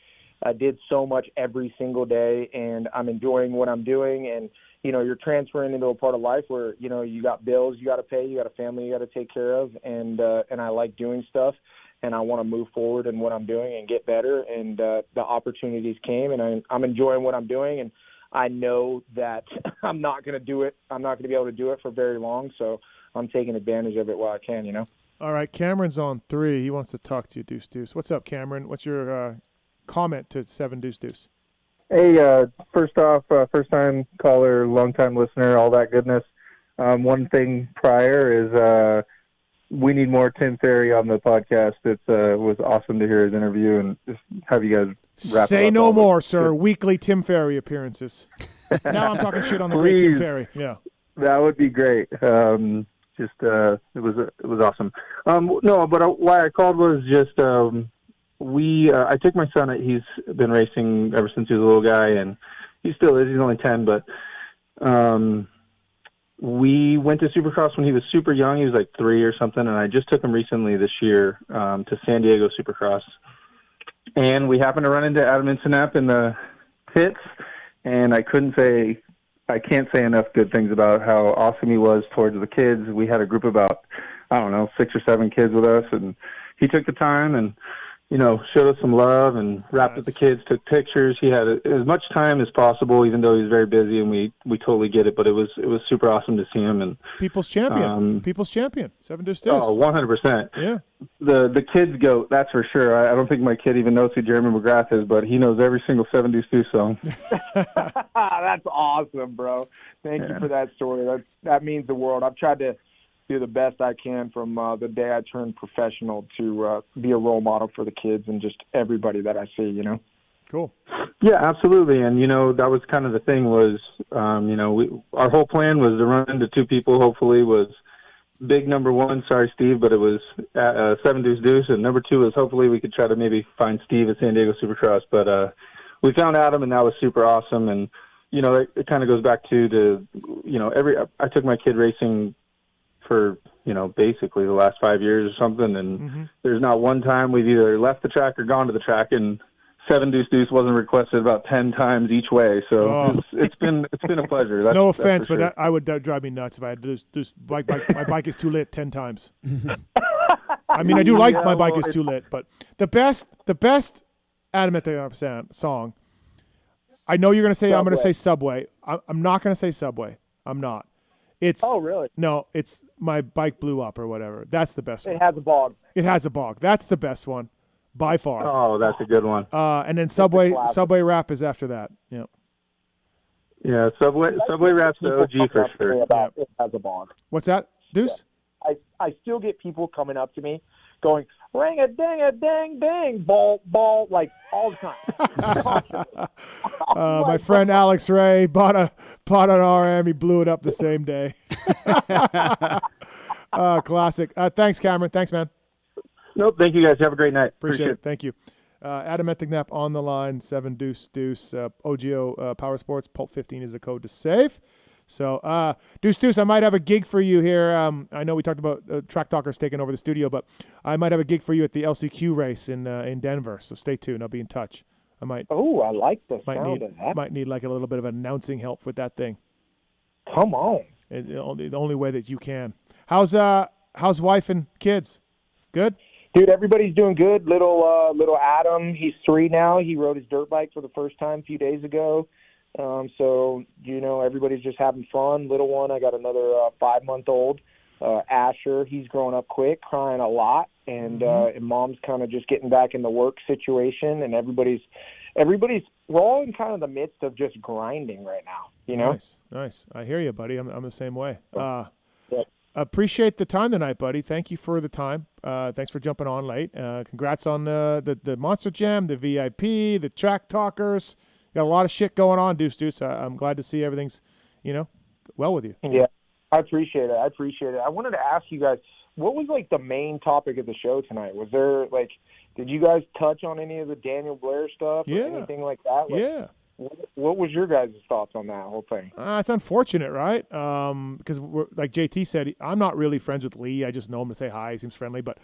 I did so much every single day, and I'm enjoying what I'm doing. And, you know, you're transferring into a part of life where, you know, you got bills you got to pay, you got a family you got to take care of, and I like doing stuff. and I want to move forward in what I'm doing and get better. And the opportunities came, and I'm enjoying what I'm doing. And I know that I'm not going to do it. I'm not going to be able to do it for very long. So I'm taking advantage of it while I can, you know? All right. Cameron's on 3. He wants to talk to you, Deuce Deuce. What's up, Cameron? What's your comment to 7 Deuce Deuce? Hey, first off, first-time caller, long-time listener, all that goodness. One thing prior is we need more Tim Ferry on the podcast. It was awesome to hear his interview and just have you guys wrap Say it up. no more, sir. Weekly Tim Ferry appearances. Now I'm talking shit on the great Tim Ferry. Yeah. That would be great. It was awesome. No, but why I called was just I took my son. He's been racing ever since he was a little guy, and he still is. He's only 10, but we went to Supercross when he was super young. He was like 3 or something, and I just took him recently this year to San Diego Supercross. And we happened to run into Adam Enticknap in the pits, and I can't say enough good things about how awesome he was towards the kids. We had a group of about, 6 or 7 kids with us, and he took the time and, showed us some love and rapped with the kids, took pictures. He had as much time as possible, even though he was very busy, and we totally get it. But it was super awesome to see him. And People's champion. People's champion. 7 Deuce Deuce. Oh, 100%. Yeah. The kids goat, that's for sure. I don't think my kid even knows who Jeremy McGrath is, but he knows every single 7 Deuce Deuce song. That's awesome, bro. Thank you for that story. That means the world. I've tried to do the best I can from the day I turned professional to be a role model for the kids and just everybody that I see, Cool. Yeah, absolutely. And, that was kind of the thing was, our whole plan was to run into 2 people, hopefully, was big number 1, sorry, Steve, but it was 7 Deuce Deuce, and number 2 was hopefully we could try to maybe find Steve at San Diego Supercross. But we found Adam, and that was super awesome. And, it kind of goes back to I took my kid racing for, basically the last 5 years or something. And there's not one time we've either left the track or gone to the track, and 7 Deuce Deuce wasn't requested about 10 times each way. So it's been a pleasure. No offense, but that would drive me nuts if I had to do my bike is too lit 10 times. I mean, I do like my bike is too lit, but the best Adam Enticknap song, I know you're going to say, I'm going to say Subway. I'm not going to say Subway. I'm not. Oh, really? No, it's My Bike Blew Up or whatever. That's the best one. It has a bog. It has a bog. That's the best one by far. Oh, that's a good one. And then Subway Rap is after that. Yeah. Yeah, Subway Rap's the OG for sure. About it has a bog. What's that, Deuce? Yeah. I still get people coming up to me going, ring a ding a dang dang, ball, like all the time. My friend Alex Ray bought an RM. He blew it up the same day. Classic. Thanks, Cameron. Thanks, man. Nope. Thank you, guys. Have a great night. Appreciate it. Thank you. Adam Enticknap on the line. 7 Deuce Deuce. OGO Power Sports. Pulp 15 is the code to save. So, Deuce, I might have a gig for you here. I know we talked about Track Talkers taking over the studio, but I might have a gig for you at the LCQ race in Denver. So stay tuned. I'll be in touch. I might. Oh, I like the sound of that. Might need like a little bit of announcing help with that thing. Come on. The only way that you can. How's wife and kids? Good. Dude, everybody's doing good. Little Adam, he's 3 now. He rode his dirt bike for the first time a few days ago. So, everybody's just having fun. Little one, I got another 5-month-old, Asher. He's growing up quick, crying a lot, and mom's kind of just getting back in the work situation, and everybody's we're all in kind of the midst of just grinding right now, Nice. I hear you, buddy. I'm the same way. Appreciate the time tonight, buddy. Thank you for the time. Thanks for jumping on late. Congrats on the Monster Jam, the VIP, the Track Talkers. Got a lot of shit going on, Deuce. I'm glad to see everything's, well with you. Yeah, I appreciate it. I wanted to ask you guys, what was the main topic of the show tonight? Was there did you guys touch on any of the Daniel Blair stuff or anything like that? Yeah. What was your guys' thoughts on that whole thing? It's unfortunate, right? Because like JT said, I'm not really friends with Lee. I just know him to say hi. He seems friendly, but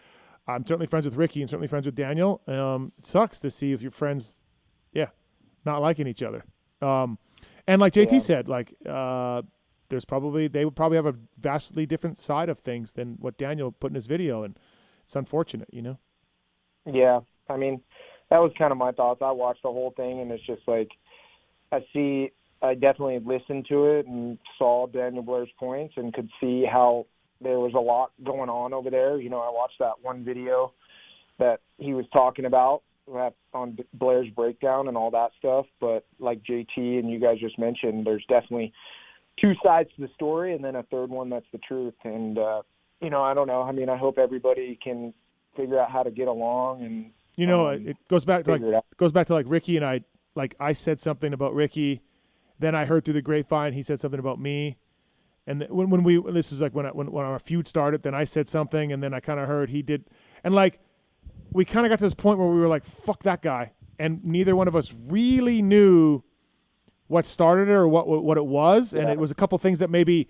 I'm certainly friends with Ricky and certainly friends with Daniel. It sucks to see if your friends, not liking each other. And like JT said, they would probably have a vastly different side of things than what Daniel put in his video, and it's unfortunate, Yeah, I mean, that was kind of my thoughts. I watched the whole thing, and it's just like I definitely listened to it and saw Daniel Blair's points and could see how there was a lot going on over there. You know, I watched that one video that he was talking about on Blair's breakdown and all that stuff. But like JT and you guys just mentioned, there's definitely two sides to the story, and then a third one that's the truth. And, you know, I don't know. I mean, I hope everybody can figure out how to get along. And you know, it goes back to like Ricky and I. Like I said something about Ricky, then I heard through the grapevine he said something about me, and this is like when our feud started. Then I said something, and then I kind of heard he did, and like we kind of got to this point where we were like, "Fuck that guy," and neither one of us really knew what started it or what it was, and it was a couple things that maybe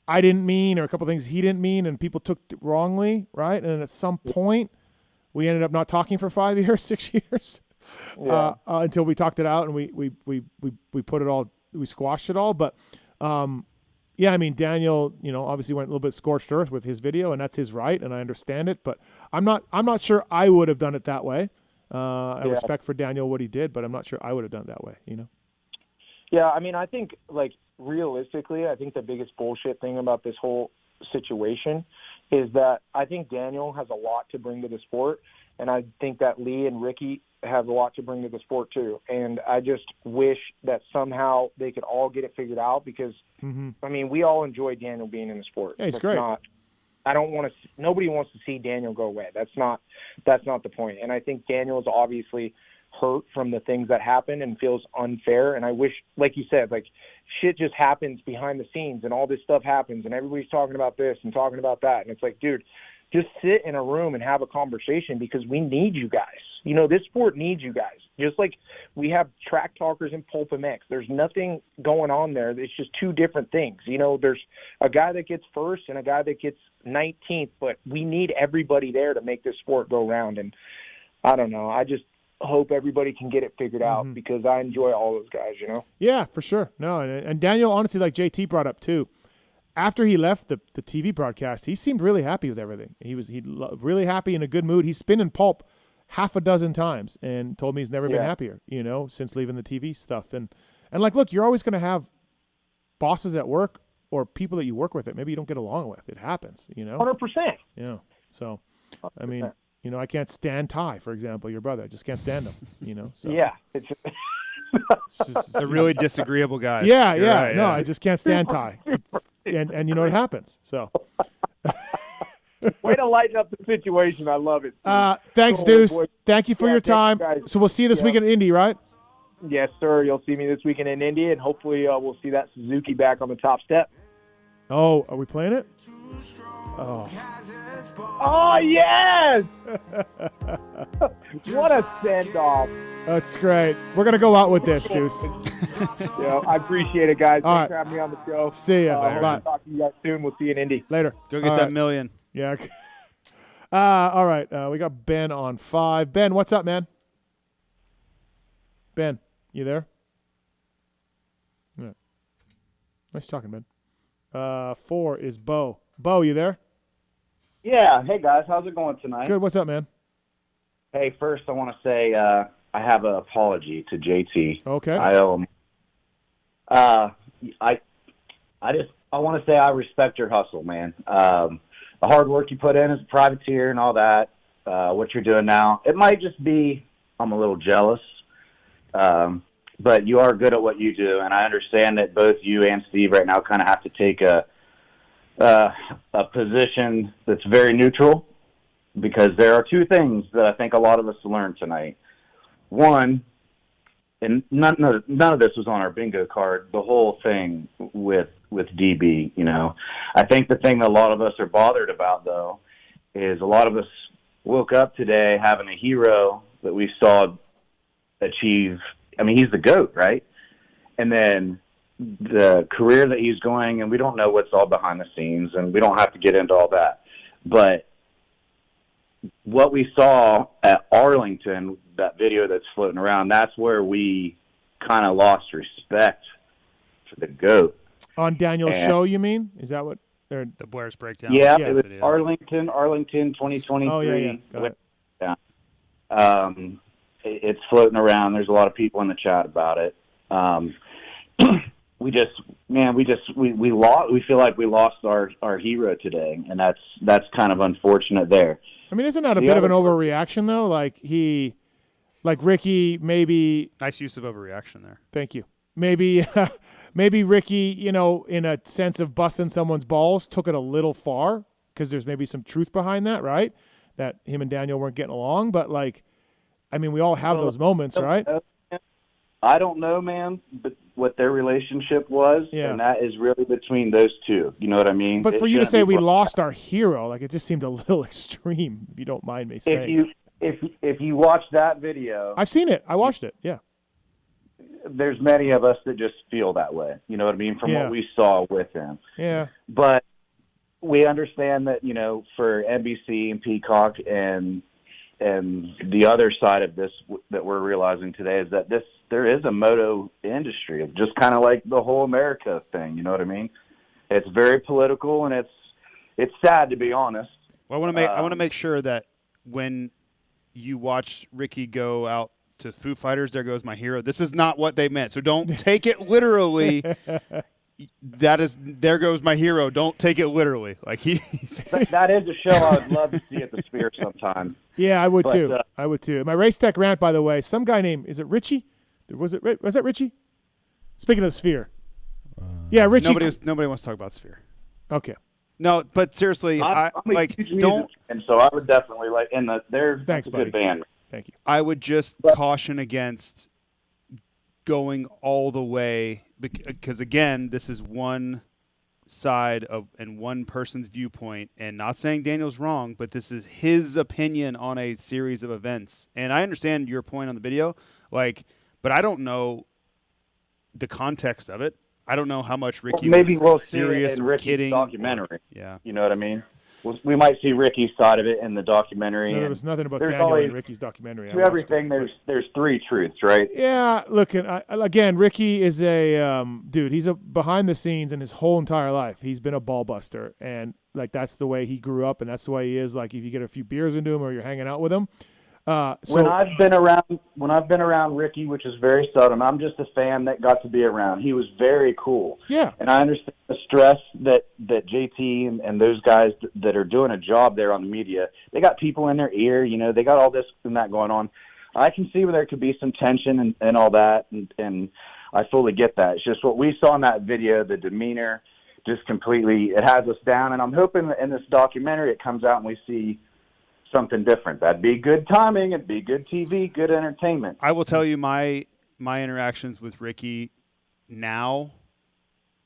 I didn't mean or a couple things he didn't mean, and people took it wrongly, right? And then at some point, we ended up not talking for 5 years, 6 years. Until we talked it out and we put it all, we squashed it all. But yeah, I mean, Daniel, you know, obviously went a little bit scorched earth with his video, and that's his right, and I understand it. But I'm not sure I would have done it that way. I respect for Daniel what he did, but I'm not sure I would have done it that way. You know? Yeah, I mean, I think like realistically, I think the biggest bullshit thing about this whole situation is that I think Daniel has a lot to bring to the sport, and I think that Lee and Ricky have a lot to bring to the sport too. And I just wish that somehow they could all get it figured out because, I mean, we all enjoy Daniel being in the sport. Yeah, he's great. Nobody wants to see Daniel go away. That's not the point. And I think Daniel is obviously hurt from the things that happened and feels unfair. And I wish, like you said, like shit just happens behind the scenes and all this stuff happens and everybody's talking about this and talking about that. And it's like, dude, just sit in a room and have a conversation because we need you guys. You know, this sport needs you guys. Just like we have track talkers in PulpMX. There's nothing going on there. It's just two different things. You know, there's a guy that gets first and a guy that gets 19th, but we need everybody there to make this sport go round. And I don't know. I just hope everybody can get it figured out because I enjoy all those guys, you know? Yeah, for sure. No, and Daniel, honestly, like JT brought up too, after he left the TV broadcast, he seemed really happy with everything. He really happy, in a good mood. He's been in Pulp half a dozen times and told me he's never been happier, you know, since leaving the TV stuff. And like, look, you're always going to have bosses at work or people that you work with that maybe you don't get along with. It happens, you know? 100%. Yeah. So, 100%. I mean, you know, I can't stand Ty, for example, your brother. I just can't stand him, you know? So. Yeah. They're really disagreeable guys. Yeah, You're yeah. right, No, I just can't stand Ty. And you know, it happens. So. Way to lighten up the situation. I love it. Thanks, Deuce. Thank you for your time. So we'll see you this weekend in Indy, right? Yes, sir. You'll see me this weekend in Indy, and hopefully we'll see that Suzuki back on the top step. Oh, are we playing it? Oh. Oh, yes! What a send-off. That's great. We're going to go out with this, Deuce. Yeah, I appreciate it, guys. All Thanks right. for having me on the show. See ya. Bye. We'll talk to you guys soon. We'll see you in Indy. Later. Go get that million. Yeah. All right. We got Ben on 5. Ben, what's up, man? Ben, you there? Yeah. Nice talking, Ben. 4 is Bo. Bo, you there? Yeah. Hey, guys. How's it going tonight? Good. What's up, man? Hey, first I want to say I have an apology to JT. Okay. I owe him. I want to say I respect your hustle, man. The hard work you put in as a privateer and all that, what you're doing now. It might just be I'm a little jealous, but you are good at what you do, and I understand that both you and Steve right now kind of have to take a position that's very neutral, because there are two things that I think a lot of us learned tonight. One, and none of this was on our bingo card, the whole thing with DB, you know. I think the thing that a lot of us are bothered about, though, is a lot of us woke up today having a hero that we saw achieve. I mean, he's the GOAT, right? And then the career that he's going, and we don't know what's all behind the scenes, and we don't have to get into all that. But what we saw at Arlington, that video that's floating around, that's where we kind of lost respect for the GOAT. On Daniel's show, you mean? Is that what? The Blair's breakdown. Yeah, it was Arlington 2023. Oh, yeah. Got it. Yeah. It's floating around. There's a lot of people in the chat about it. We lost. We feel like we lost our hero today, and that's kind of unfortunate there. I mean, isn't that a bit of an overreaction though? Like Ricky, maybe. Nice use of overreaction there. Thank you. Maybe Ricky, in a sense of busting someone's balls, took it a little far because there's maybe some truth behind that, right? That him and Daniel weren't getting along, but we all have those moments, right? I don't know, man, but what their relationship was, and that is really between those two. You know what I mean? But for you to say we lost our hero, it just seemed a little extreme, if you don't mind me saying. If you watch that video, I've seen it. I watched it. Yeah. There's many of us that just feel that way. You know what I mean? From what we saw with him. Yeah. But we understand that, for NBC and Peacock and the other side of this that we're realizing today is that there is a moto industry of just kind of like the whole America thing. You know what I mean? It's very political, and it's sad, to be honest. Well, I want to make sure that when you watch Ricky go out to Foo Fighters, there goes my hero. This is not what they meant, so don't take it literally. There goes my hero. Don't take it literally. That is a show I would love to see at the Sphere sometime. Yeah, I would too. I would too. My race tech rant, by the way, some guy named, is it Richie? Was that Richie? Speaking of Sphere. Yeah, Richie. Nobody wants to talk about Sphere. Okay. No, but seriously, I'm a huge music fan, so I would definitely that's a good band. Thank you. I would just caution against going all the way because, again, this is one side and one person's viewpoint, and not saying Daniel's wrong, but this is his opinion on a series of events. And I understand your point on the video, but I don't know the context of it. I don't know how much Ricky was serious in or Ricky's kidding. Documentary. Yeah. You know what I mean? We might see Ricky's side of it in the documentary. No, there was nothing about Daniel in Ricky's documentary. To everything, there's three truths, right? Yeah, look, again, Ricky is a dude. He's behind the scenes in his whole entire life. He's been a ball buster, and that's the way he grew up, and that's the way he is. If you get a few beers into him or you're hanging out with him. When I've been around Ricky, which is very seldom, I'm just a fan that got to be around. He was very cool. Yeah. And I understand the stress that JT and those guys that are doing a job there on the media, they got people in their ear, they got all this and that going on. I can see where there could be some tension and all that, and I fully get that. It's just what we saw in that video, the demeanor, just completely, it has us down. And I'm hoping that in this documentary it comes out and we see something different. That'd be good timing. It'd be good TV, good entertainment. I will tell you my interactions with Ricky now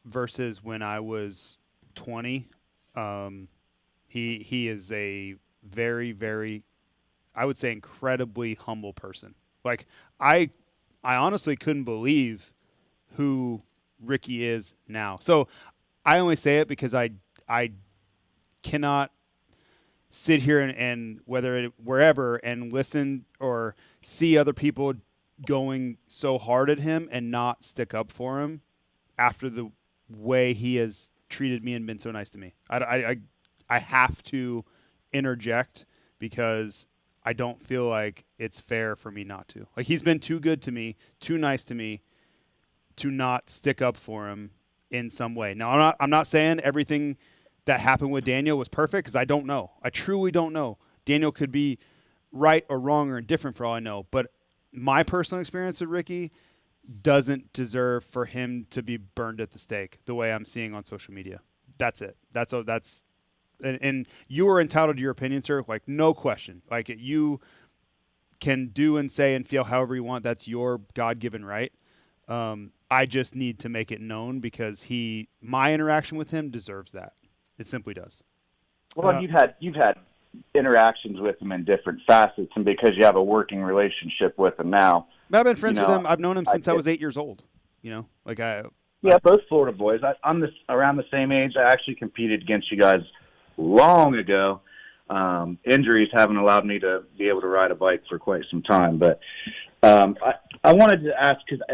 versus when I was 20. He is a very, very, I would say, incredibly humble person. I honestly couldn't believe who Ricky is now. So I only say it because I cannot sit here and wherever and listen or see other people going so hard at him and not stick up for him after the way he has treated me and been so nice to me. I have to interject because I don't feel like it's fair for me not to. He's been too good to me, too nice to me to not stick up for him in some way. Now, I'm not saying everything that happened with Daniel was perfect because I don't know. I truly don't know. Daniel could be right or wrong or indifferent for all I know. But my personal experience with Ricky doesn't deserve for him to be burned at the stake the way I'm seeing on social media. That's it. And you are entitled to your opinion, sir. No question. You can do and say and feel however you want. That's your God-given right. I just need to make it known because my interaction with him deserves that. It simply does. Well, you've had interactions with him in different facets, and because you have a working relationship with him now. I've been friends with him. I've known him since I was 8 years old. Yeah, both Florida boys. I'm around the same age. I actually competed against you guys long ago. Injuries haven't allowed me to be able to ride a bike for quite some time, but I wanted to ask because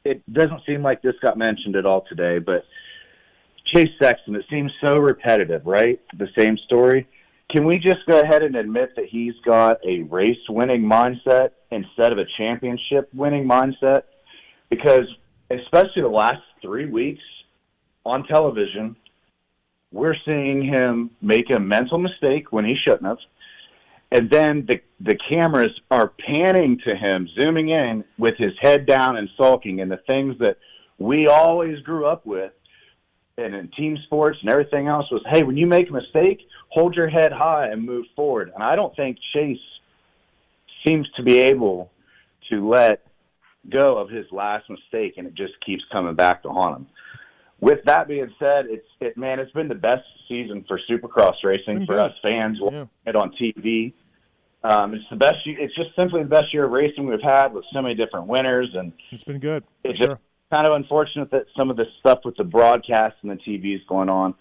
it doesn't seem like this got mentioned at all today, but Chase Sexton, it seems so repetitive, right? The same story. can we just go ahead and admit that he's got a race-winning mindset instead of a championship-winning mindset? Because especially the last 3 weeks on television, we're seeing him make a mental mistake when he shouldn't have. And then the cameras are panning to him, zooming in with his head down and sulking, and the things that we always grew up with and in team sports and everything else was, hey, when you make a mistake, hold your head high and move forward. And I don't think Chase seems to be able to let go of his last mistake, and it just keeps coming back to haunt him. With that being said, it's been the best season for Supercross racing for us fans watching it on TV. It's the best. It's just simply the best year of racing we've had with so many different winners, and it's been good. It's just kind of unfortunate that some of this stuff with the broadcast and the TV is going on.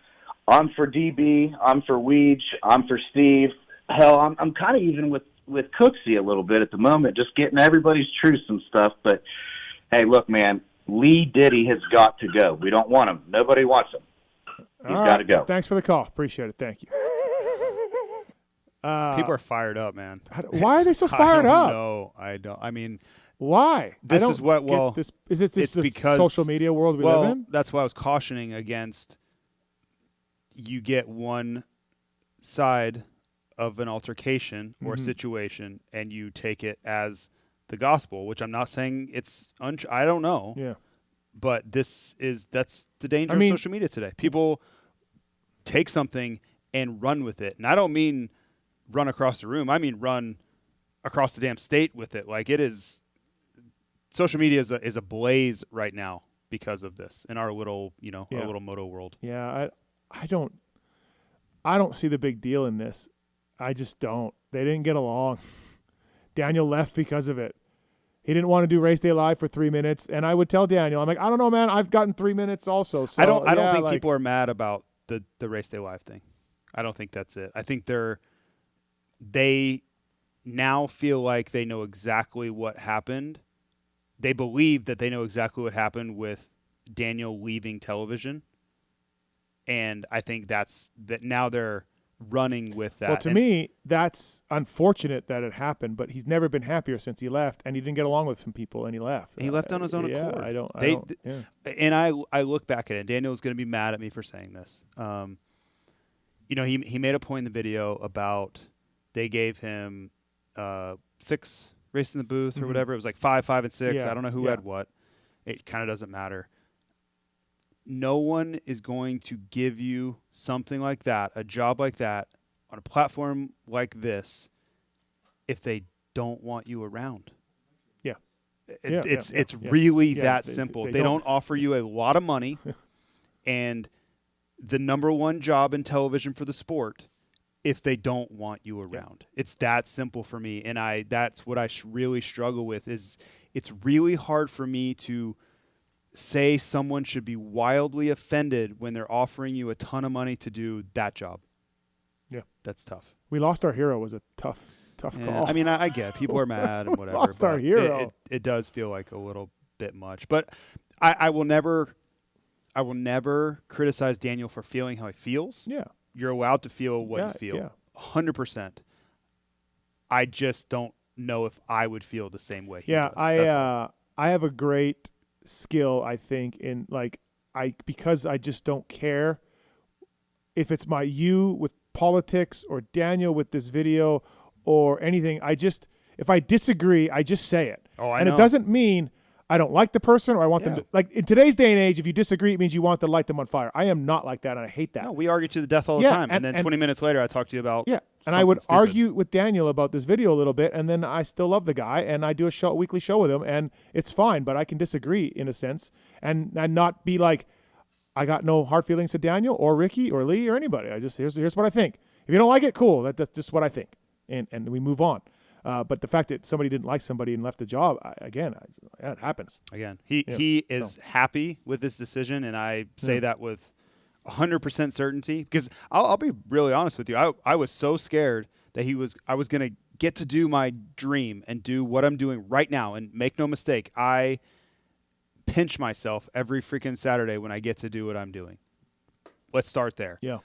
I'm for DB. I'm for Weege. I'm for Steve. Hell, I'm kind of even with Cooksey a little bit at the moment, just getting everybody's truths and stuff. But hey, look, man, Lee Diddy has got to go. We don't want him. Nobody wants him. He's got to go. Thanks for the call. Appreciate it. Thank you. People are fired up, man. Why are they so fired up? No, I don't. I mean, why? This is what. Well, is it it's the because social media world we live in? That's why I was cautioning against. You get one side of an altercation or a situation, and you take it as the gospel, which I'm not saying it's. I don't know. Yeah. But that's the danger of social media today. People take something and run with it, and I don't mean run across the room. I mean run across the damn state with it. Like, it is. Social media is a blaze right now because of this in our little our little moto world. Yeah, I don't see the big deal in this. I just don't. They didn't get along. Daniel left because of it. He didn't want to do Race Day Live for 3 minutes, and I would tell Daniel, I'm like, I don't know, man. I've gotten 3 minutes also. So, I don't think people are mad about the Race Day Live thing. I don't think that's it. I think they now feel like they know exactly what happened. They believe that they know exactly what happened with Daniel leaving television, and I think that now they're running with that. Well, to me, that's unfortunate that it happened, but he's never been happier since he left, and he didn't get along with some people, and he left. And he left on his own accord. I don't. And I look back at it. Daniel's going to be mad at me for saying this. He made a point in the video about they gave him 6 races in the booth or whatever. It was like 5, 5, and 6. I don't know who had what. It kind of doesn't matter. No one is going to give you something like that, a job like that, on a platform like this, if they don't want you around. Yeah. It's really that simple. They don't offer you a lot of money, and the number one job in television for the sport, if they don't want you around. It's that simple for me, and that's what I really struggle with. Is it's really hard for me to say someone should be wildly offended when they're offering you a ton of money to do that job. Yeah. That's tough. We lost our hero was a tough call. I mean, I get it. People are mad and whatever. Lost our hero. It does feel like a little bit much. But I will never criticize Daniel for feeling how he feels. Yeah. You're allowed to feel what you feel. Yeah. 100%. I just don't know if I would feel the same way he does. I have a great skill, I think, in because I just don't care if it's you with politics or Daniel with this video or anything. If I disagree, I just say it. Oh, I know. And it doesn't mean I don't like the person or I want them to, like, in today's day and age, if you disagree, it means you want to light them on fire. I am not like that, and I hate that. No, we argue to the death all the time, and then 20 minutes later I talk to you about and I would argue with Daniel about this video a little bit, and then I still love the guy, and I do a weekly show with him, and it's fine, but I can disagree in a sense and not be like, I got no hard feelings to Daniel or Ricky or Lee or anybody. I just, here's what I think. If you don't like it, cool. That's just what I think, and we move on. But the fact that somebody didn't like somebody and left the job, it happens. Again, he is happy with this decision, and I say that with 100% certainty, because I'll be really honest with you. I was so scared that I was going to get to do my dream and do what I'm doing right now. And make no mistake, I pinch myself every freaking Saturday when I get to do what I'm doing. Let's start there. Yeah.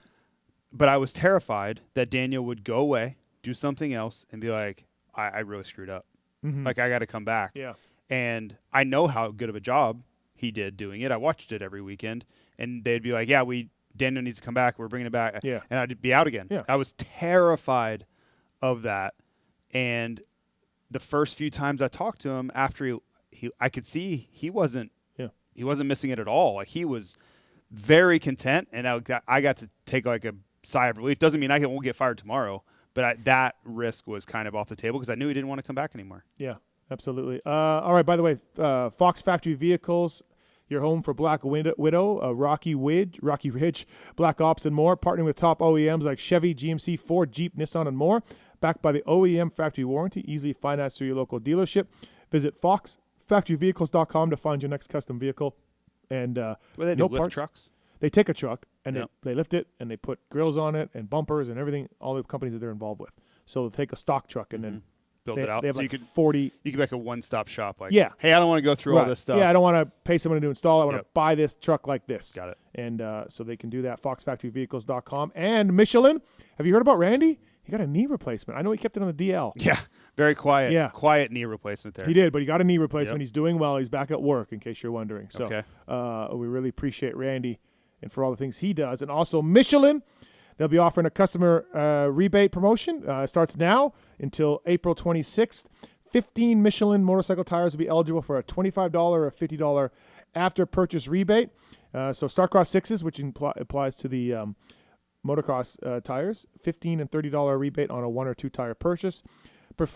But I was terrified that Daniel would go away, do something else, and be like, I really screwed up. Mhm. Like, I got to come back. Yeah. And I know how good of a job he did doing it. I watched it every weekend. And they'd be like, Daniel needs to come back. We're bringing it back. Yeah. And I'd be out again. Yeah. I was terrified of that. And the first few times I talked to him after I could see he wasn't missing it at all. Like, he was very content, and I got to take like a sigh of relief. Doesn't mean I won't get fired tomorrow, but that risk was kind of off the table because I knew he didn't want to come back anymore. Yeah, absolutely. All right, by the way, Fox Factory Vehicles, your home for Black Widow, Rocky Ridge, Black Ops, and more, partnering with top OEMs like Chevy, GMC, Ford, Jeep, Nissan, and more. Backed by the OEM factory warranty, easily financed through your local dealership. Visit foxfactoryvehicles.com to find your next custom vehicle. And what do they do? Lift trucks? They take a truck and they lift it and they put grills on it and bumpers and everything. All the companies that they're involved with. So they'll take a stock truck and then build it out. They have So like you could 40. You could make a one-stop shop. Like, Yeah. Hey, I don't want to go through all this stuff. Yeah, I don't want to pay someone to install. I want to buy this truck like this. Got it. And so they can do that. Foxfactoryvehicles.com. And Michelin. Have you heard about Randy? He got a knee replacement. I know he kept it on the DL. Yeah, very quiet. Yeah. Quiet knee replacement there. He did, but he got a knee replacement. Yep. He's doing well. He's back at work, in case you're wondering. So Okay. We really appreciate Randy and for all the things he does. And also Michelin, they'll be offering a customer rebate promotion. Starts now until April 26th. 15 Michelin motorcycle tires will be eligible for a $25 or $50 after-purchase rebate. So Starcross 6s, which applies to the motocross tires, $15 and $30 rebate on a 1 or 2 tire purchase.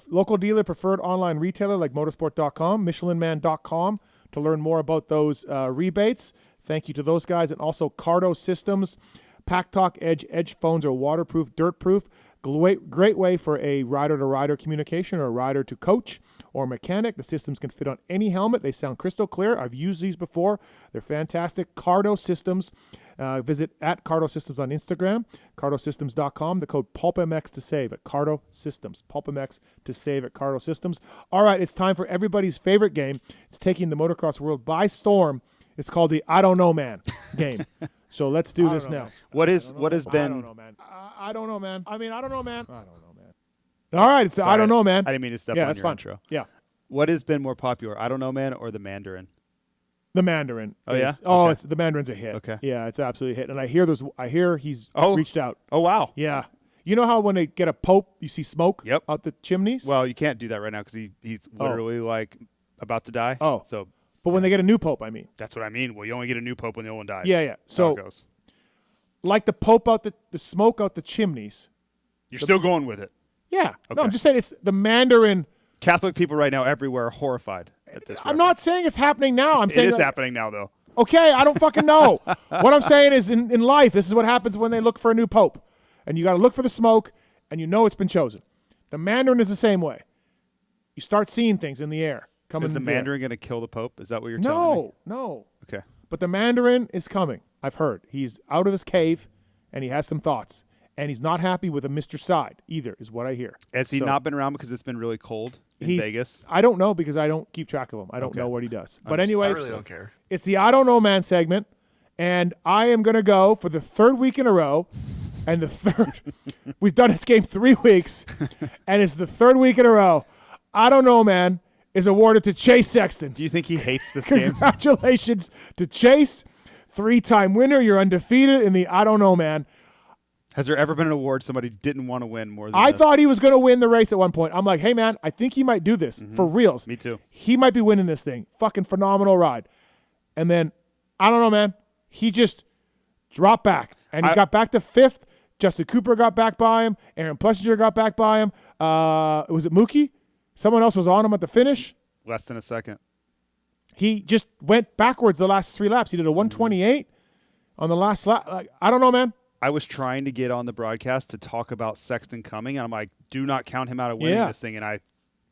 Local dealer, preferred online retailer like motorsport.com, michelinman.com to learn more about those rebates. Thank you to those guys. And also Cardo Systems, Pack Talk Edge phones are waterproof, dirt-proof. Great way for a rider-to-rider communication or a rider-to-coach or mechanic. The systems can fit on any helmet. They sound crystal clear. I've used these before. They're fantastic. Cardo Systems. Visit at Cardo Systems on Instagram, cardosystems.com. The code PulpMX to save at Cardo Systems. PulpMX to save at Cardo Systems. All right, it's time for everybody's favorite game. It's taking the motocross world by storm. It's called the I Don't Know Man game. So let's do this now. What has been? I don't know, man. I don't know, man. I mean, I don't know, man. I don't know, man. All right, it's I don't know, man. I didn't mean to step yeah, on that's your fun. intro. Yeah. What has been more popular, I Don't Know Man or the Mandarin? The Mandarin. Oh, yeah? Oh, Okay. the Mandarin's a hit. Okay. Yeah, it's absolutely a hit. And I hear he's reached out. Oh, wow. Yeah. You know how when they get a pope, you see smoke Yep. out the chimneys? Well, you can't do that right now because he's literally like about to die. Oh. So. But when they get a new pope, I mean. That's what I mean. Well, you only get a new pope when the old one dies. Yeah, yeah. So, how it goes. Like the pope out the smoke out the chimneys. You're still going with it. Yeah. Okay. No, I'm just saying it's the Mandarin. Catholic people right now everywhere are horrified at this. I'm not saying it's happening now. I'm saying it is happening now, though. Okay, I don't fucking know. What I'm saying is in life, this is what happens when they look for a new pope. And you got to look for the smoke, and you know it's been chosen. The Mandarin is the same way. You start seeing things in the air. Is the Mandarin going to kill the pope? Is that what you're telling me? No. Okay. But the Mandarin is coming. I've heard. He's out of his cave, and he has some thoughts. And he's not happy with a Mr. Side either, is what I hear. Has he not been around because it's been really cold in Vegas? I don't know because I don't keep track of him. I don't know what he does. But anyways, I really don't care. It's the I Don't Know Man segment, and I am going to go for the third week in a row. And the third, we've done this game 3 weeks, and it's the third week in a row. I Don't Know Man is awarded to Chase Sexton. Do you think he hates this game? Congratulations to Chase, 3-time winner. You're undefeated in the I Don't Know Man. Has there ever been an award somebody didn't want to win more than I this? thought he was going to win the race at one point. I'm like, hey, man, I think he might do this for reals. Me too. He might be winning this thing. Fucking phenomenal ride. And then, I don't know, man, he just dropped back. And he got back to 5th. Justin Cooper got back by him. Aaron Plessinger got back by him. Was it Mookie? Someone else was on him at the finish. Less than a second. He just went backwards the last 3 laps. He did a 128 on the last lap. Like, I don't know, man. I was trying to get on the broadcast to talk about Sexton coming, and I'm like, do not count him out of winning this thing. And I'm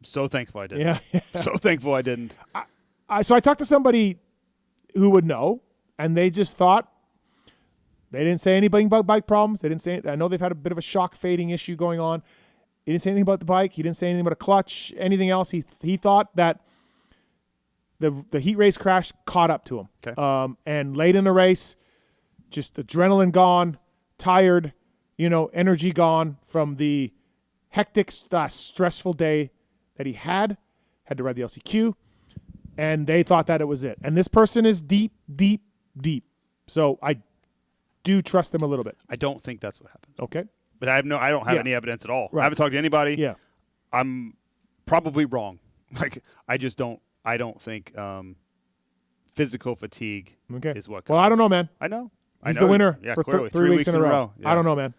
so thankful I didn't. Yeah. So thankful I didn't. So I talked to somebody who would know, and they just thought they didn't say anything about bike problems. They didn't say. I know they've had a bit of a shock fading issue going on. He didn't say anything about the bike. He didn't say anything about a clutch, anything else. He thought that the heat race crash caught up to him. Okay. And late in the race, just adrenaline gone, tired, energy gone from the hectic, stressful day that he had to ride the LCQ, and they thought that it was it. And this person is deep, deep, deep. So I do trust them a little bit. I don't think that's what happened. Okay. But I don't have any evidence at all. Right. I haven't talked to anybody. Yeah. I'm probably wrong. I don't think physical fatigue is what. Well, I don't know, man. I know. He's the winner Yeah, for clearly. 3 weeks in a row. Yeah. I don't know, man.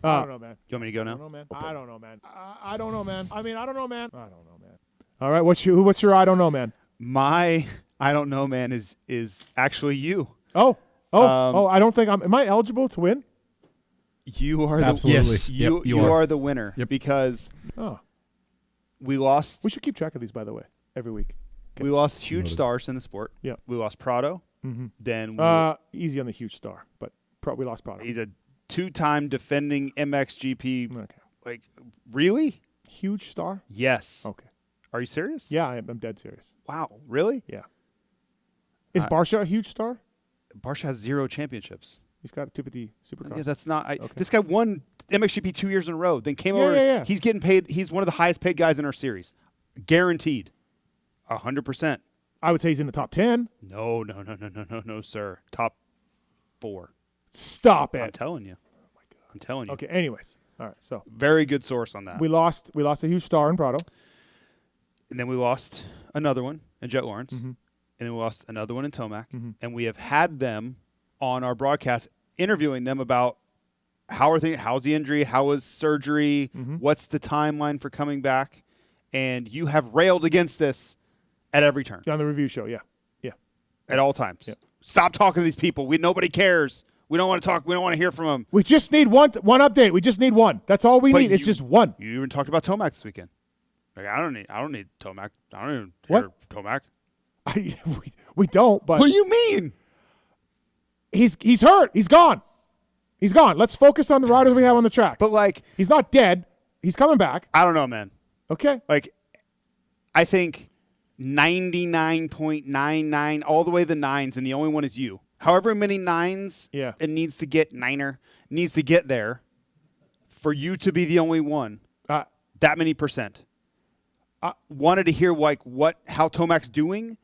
I don't know, man. You want me to go now? I don't know, man. I don't know, man. I don't know, man. I mean, I don't know, man. I don't know, man. All right, what's your I don't know, man? My I don't know, man, is actually you. I don't think am I eligible to win? You are Absolutely. you are the winner because we lost. We should keep track of these, by the way, every week. Okay. We lost huge stars in the sport. Yeah. We lost Prado. Mm-hmm. Then easy on the huge star, but we lost Prado. He's a 2-time defending MXGP. Okay. Like, really? Huge star? Yes. Okay. Are you serious? Yeah, I'm dead serious. Wow. Really? Yeah. Is Barsha a huge star? Barsha has 0 championships. He's got a 250 Supercross. Yeah, that's not. This guy won MXGP 2 years in a row. Then came over. Yeah. He's getting paid. He's one of the highest paid guys in our series, guaranteed, 100%. I would say he's in the top 10. No, sir. Top 4. Stop it. I'm telling you. Oh my God. I'm telling you. Okay. Anyways, all right. So very good source on that. We lost a huge star in Prado, and then we lost another one in Jet Lawrence, and then we lost another one in Tomac, and we have had them on our broadcast interviewing them about how's the injury, how was surgery, what's the timeline for coming back, and you have railed against this at every turn. On the review show, yeah. At all times. Yeah. Stop talking to these people. Nobody cares. We don't want to talk. We don't want to hear from them. We just need one update. We just need one. That's all we need. It's just one. You even talked about Tomac this weekend. Like, I don't need Tomac. I don't even hear Tomac. We don't. But what do you mean? He's hurt. He's gone. He's gone. Let's focus on the riders we have on the track. But he's not dead. He's coming back. I don't know, man. Okay. I think 99.99 all the way to the 9s, and the only one is you. However many 9s it needs to get, needs to get there for you to be the only one. That many percent. Wanted to hear how Tomac's doing.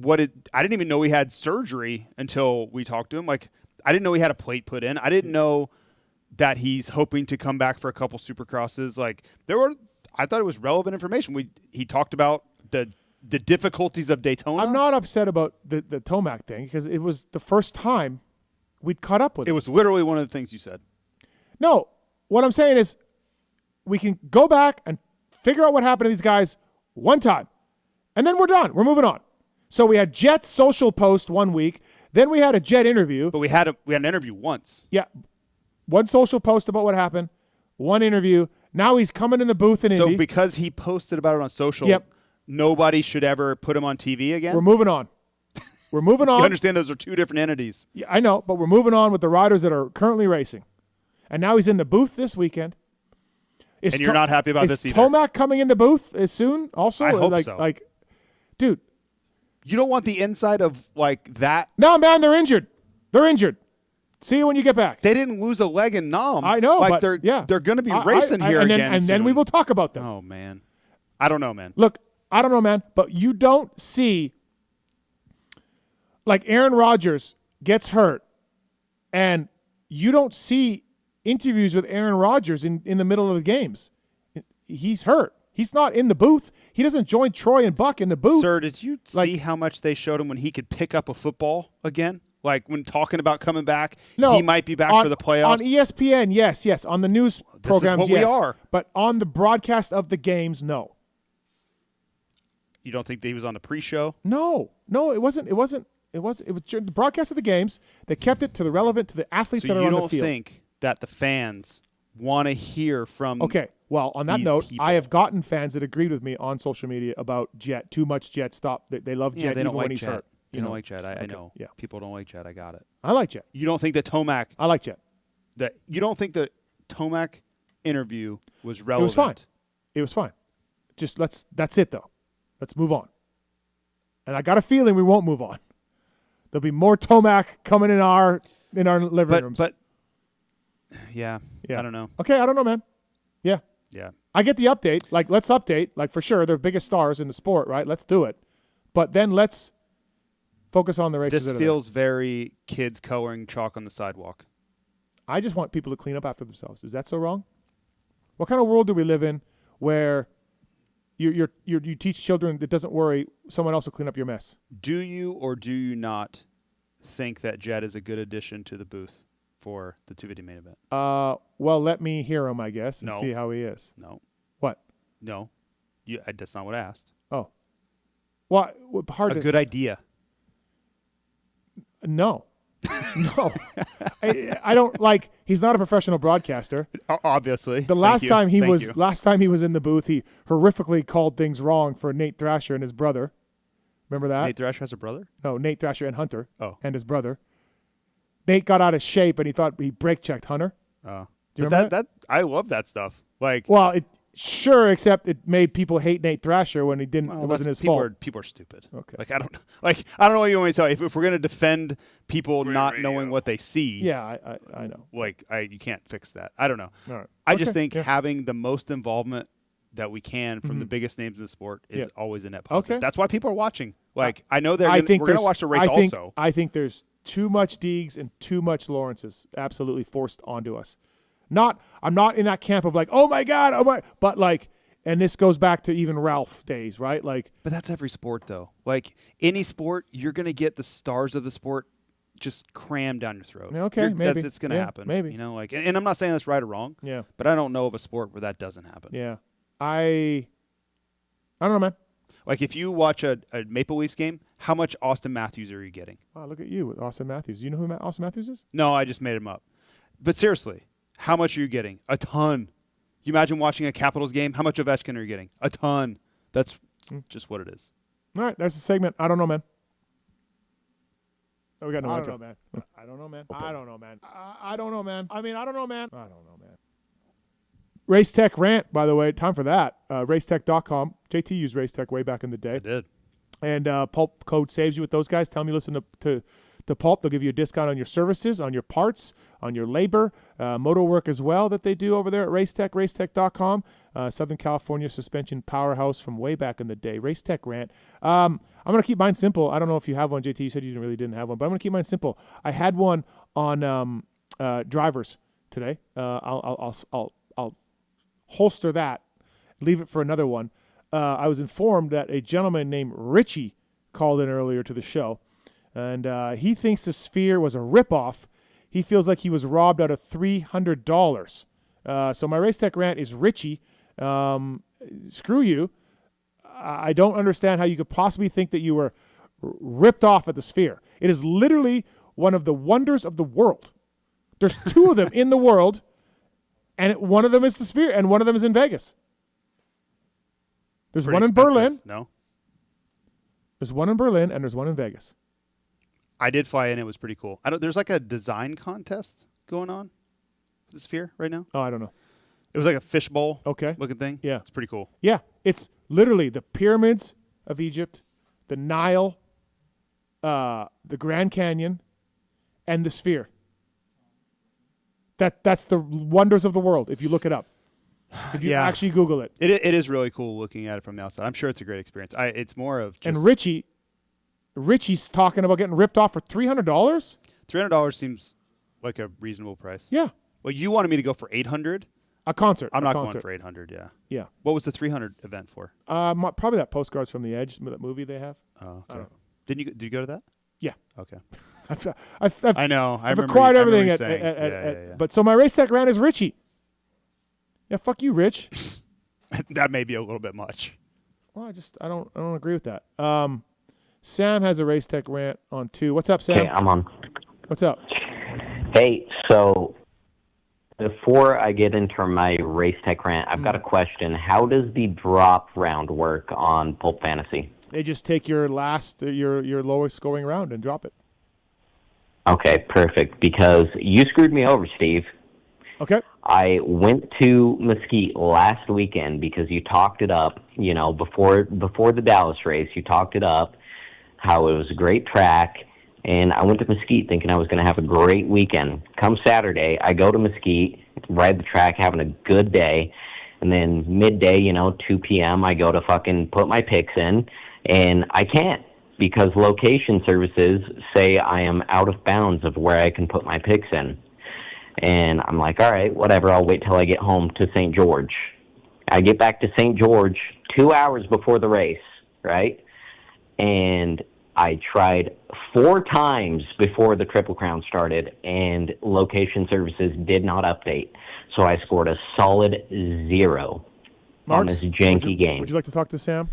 I didn't even know he had surgery until we talked to him. I didn't know he had a plate put in. I didn't know that he's hoping to come back for a couple Supercrosses. I thought it was relevant information. He talked about the difficulties of Daytona. I'm not upset about the Tomac thing because it was the first time we'd caught up with him. It was literally one of the things you said. No, what I'm saying is we can go back and figure out what happened to these guys one time, and then we're done. We're moving on. So we had Jet's social post 1 week. Then we had a Jet interview. But we had an interview once. Yeah. One social post about what happened. One interview. Now he's coming in the booth in Indy. So because he posted about it on social, nobody should ever put him on TV again? We're moving on. We're moving on. You understand those are two different entities. Yeah, I know, but we're moving on with the riders that are currently racing. And now he's in the booth this weekend. And you're not happy about this either. Is Tomac coming in the booth as soon also? I hope so. Dude. You don't want the inside of that? No, man, they're injured. They're injured. See you when you get back. They didn't lose a leg in Nam. I know, but they're going to be racing here again and then we will talk about them. Oh, man. I don't know, man. Look, I don't know, man, but you don't see Aaron Rodgers gets hurt and you don't see interviews with Aaron Rodgers in the middle of the games. He's hurt. He's not in the booth. He doesn't join Troy and Buck in the booth. Sir, did you see how much they showed him when he could pick up a football again? When talking about coming back, he might be back for the playoffs. On ESPN, yes. On the news programs, this is what yes. we are. But on the broadcast of the games, no. You don't think that he was on the pre-show? No, it wasn't. It was during the broadcast of the games. They kept it to the relevant to the athletes that are on the field. So you don't think that the fans want to hear from? Okay. Well, on that note, people. I have gotten fans that agreed with me on social media about Jet. Too much Jet. Stop. They love Jet they even don't when like he's Jet. hurt. They don't like Jet. I know. Yeah. People don't like Jet. I got it. I like Jet. You don't think that Tomac? I like Jet. You don't think the Tomac interview was relevant? It was fine. That's it though. Let's move on. And I got a feeling we won't move on. There'll be more Tomac coming in our living rooms. But Yeah. I don't know. Okay, I don't know, man. Yeah. Yeah. I get the update. Like, let's update. Like, for sure, they're biggest stars in the sport, right? Let's do it. But then let's focus on the races. This feels very kids coloring chalk on the sidewalk. I just want people to clean up after themselves. Is that so wrong? What kind of world do we live in where you teach children that doesn't worry, someone else will clean up your mess? Do you or do you not think that Jed is a good addition to the booth for the 250 main event? Well, let me hear him, I guess, and No. see how he is. No. What? No. That's not what I asked. Oh. Well, hard a to good idea. No. No. I don't like. He's not a professional broadcaster. Obviously. The last time he Thank was you. last time he was in the booth, he horrifically called things wrong for Nate Thrasher and his brother. Remember that? Nate Thrasher has a brother? No, Nate Thrasher and Hunter. Oh. And his brother. Nate got out of shape and he thought he brake checked Hunter. Oh. Do you But remember that I love that stuff. Like, Well, sure, except it made people hate Nate Thrasher when he didn't. well, it wasn't his people fault. People are stupid. Okay. Like I don't know what you want me to tell you. If we're gonna defend people not knowing what they see, Yeah, I know. Like you can't fix that. I don't know. All right. I just Okay, think yeah. having the most involvement that we can from the Mhm. biggest names in the sport is Yeah. always a net positive. Okay. That's why people are watching. Like I know we're we're gonna watch the race also. I think there's too much Deegs and too much Lawrences absolutely forced onto us. I'm not in that camp of like, oh my God, but like, and this goes back to even Ralph days, right? Like, But that's every sport though. Like any sport, you're gonna get the stars of the sport just crammed down your throat. Okay, maybe. It's gonna Yeah, happen. maybe. You know, like, and I'm not saying that's right or wrong. Yeah. But I don't know of a sport where that doesn't happen. yeah, I don't know, man. Like if you watch a Maple Leafs game, how much Austin Matthews are you getting? Wow, look at you with Austin Matthews. You know who Austin Matthews is? No, I just made him up. But seriously, how much are you getting? A ton. You imagine watching a Capitals game? How much Ovechkin are you getting? A ton. That's just what it is. All right, that's the segment. I don't know, man. Oh, we got no I intro. don't know, man. I don't know, man. I don't know, man. I don't know, man. I mean, I don't know, man. I don't know, man. Race Tech Rant, by the way. Time for that. Racetech.com. JT used Race Tech way back in the day. I did. And Pulp Code saves you with those guys. Tell them you listen to Pulp. They'll give you a discount on your services, on your parts, on your labor, motor work as well that they do over there at Racetech, racetech.com. Southern California suspension powerhouse from way back in the day. Racetech Rant. I'm going to keep mine simple. I don't know if you have one, JT. You said you really didn't have one, but I'm going to keep mine simple. I had one on drivers today. I'll holster that, leave it for another one. I was informed that a gentleman named Richie called in earlier to the show, and he thinks the Sphere was a ripoff. He feels like he was robbed out of $300. So my Race Tech Rant is Richie. Screw you. I don't understand how you could possibly think that you were ripped off at the Sphere. It is literally one of the wonders of the world. There's two of them in the world, and one of them is the Sphere, and one of them is in Vegas. There's Pretty one in expensive. Berlin. No. There's one in Berlin, and there's one in Vegas. I did fly in. It was pretty cool. There's like a design contest going on for the Sphere right now. Oh, I don't know. It was like a fishbowl Okay. looking thing. Yeah. It's pretty cool. Yeah, it's literally the pyramids of Egypt, the Nile, the Grand Canyon, and the Sphere. That's the wonders of the world if you look it up. If you actually Google it. It is really cool looking at it from the outside. I'm sure it's a great experience. It's more of just And Richie's talking about getting ripped off for $300? $300 seems like a reasonable price. Yeah. Well, you wanted me to go for $800. A concert. I'm a not concert. going for $800. Yeah. Yeah. What was the $300 event for? Probably that Postcards from the Edge, that movie they have. Oh, okay. I don't know. Did you go to that? Yeah. Okay. I know. I've acquired everything But so my Race Tech Rant is Richie. Yeah, fuck you, Rich. That may be a little bit much. Well, I don't agree with that. Sam has a Race Tech Rant on 2. What's up, Sam? Okay, I'm on. What's up? Hey, so before I get into my Race Tech Rant, I've got a question. How does the drop round work on Pulp Fantasy? They just take your your lowest scoring round and drop it. Okay, perfect. Because you screwed me over, Steve. Okay. I went to Mesquite last weekend because you talked it up, before the Dallas race. You talked it up, how it was a great track. And I went to Mesquite thinking I was going to have a great weekend. Come Saturday, I go to Mesquite, ride the track, having a good day. And then midday, 2 p.m., I go to fucking put my picks in, and I can't because location services say I am out of bounds of where I can put my picks in. And I'm like, all right, whatever, I'll wait till I get home to St. George. I get back to St. George 2 hours before the race, right? And I tried 4 times before the Triple Crown started, and location services did not update. So I scored a solid 0 on this janky game. Would you like to talk to Sam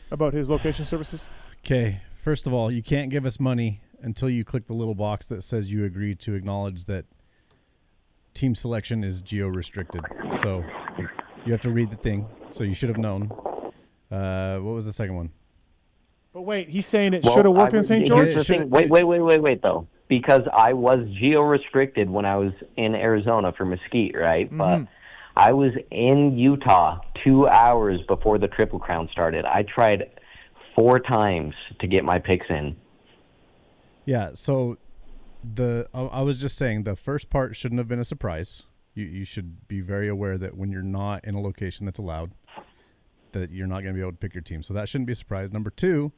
about his location services? Okay. First of all, you can't give us money until you click the little box that says you agree to acknowledge that team selection is geo-restricted. So you have to read the thing. So you should have known. What was the second one? But wait, he's saying it should have worked in St. George? Wait, though. Because I was geo-restricted when I was in Arizona for Mesquite, right? But I was in Utah 2 hours before the Triple Crown started. I tried 4 times to get my picks in. Yeah, so I was just saying the first part shouldn't have been a surprise. You should be very aware that when you're not in a location that's allowed, that you're not going to be able to pick your team. So that shouldn't be a surprise. Number 2,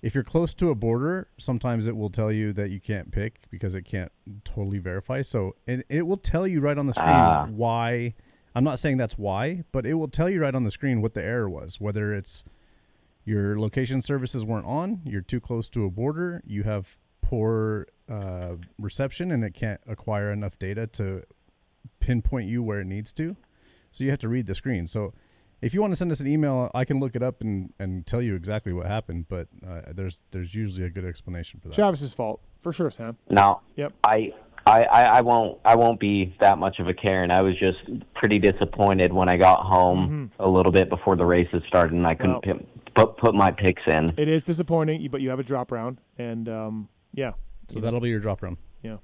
if you're close to a border, sometimes it will tell you that you can't pick because it can't totally verify. So it will tell you right on the screen why. I'm not saying that's why, but it will tell you right on the screen what the error was, whether it's your location services weren't on, you're too close to a border, you have poor reception, and it can't acquire enough data to pinpoint you where it needs to. So you have to read the screen. So if you want to send us an email, I can look it up and tell you exactly what happened, but there's usually a good explanation for that. Travis's fault, for sure, Sam. No, yep. I won't be that much of a Karen. I was just pretty disappointed when I got home a little bit before the races started, and I couldn't put my picks in. It is disappointing, but you have a drop round, and yeah. So that'll be your drop round. Yeah.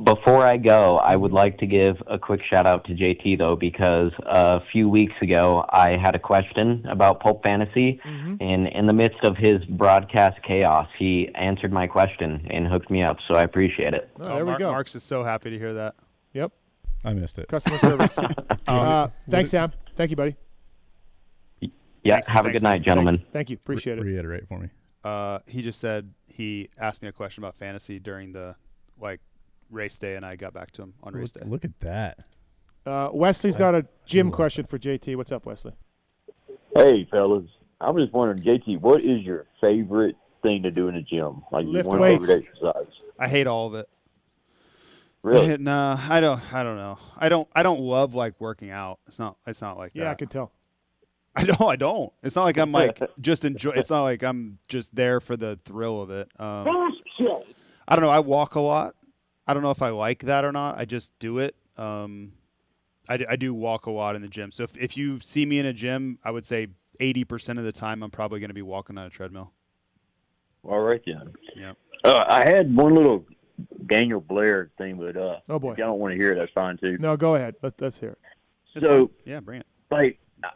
Before I go, I would like to give a quick shout out to JT, though, because a few weeks ago I had a question about Pulp Fantasy, and in the midst of his broadcast chaos, he answered my question and hooked me up, so I appreciate it. Oh, there we go. Mark's is so happy to hear that. Yep. I missed it. Customer service. Thanks, Sam. Thank you, buddy. Yeah, have a good night, gentlemen. Thanks. Thank you. Appreciate it. Reiterate for me. He just said he asked me a question about fantasy during the race day, and I got back to him on race day. Look at that. Wesley's got a gym question for JT. What's up, Wesley? Hey, fellas. I was just wondering, JT, what is your favorite thing to do in the gym? Like Lift one weights. favorite exercise? I hate all of it. Really? No, I don't know. I don't love working out. It's not like that. Yeah, I can tell. I don't. It's not like I'm just enjoy. It's not like I'm just there for the thrill of it. I don't know. I walk a lot. I don't know if I like that or not. I just do it. I do walk a lot in the gym. So if you see me in a gym, I would say 80% of the time I'm probably going to be walking on a treadmill. All right, then. Yeah. I had one little Daniel Blair thing, but oh boy, if y'all don't want to hear it, that's fine too. No, go ahead. Let's hear it. So yeah, bring it.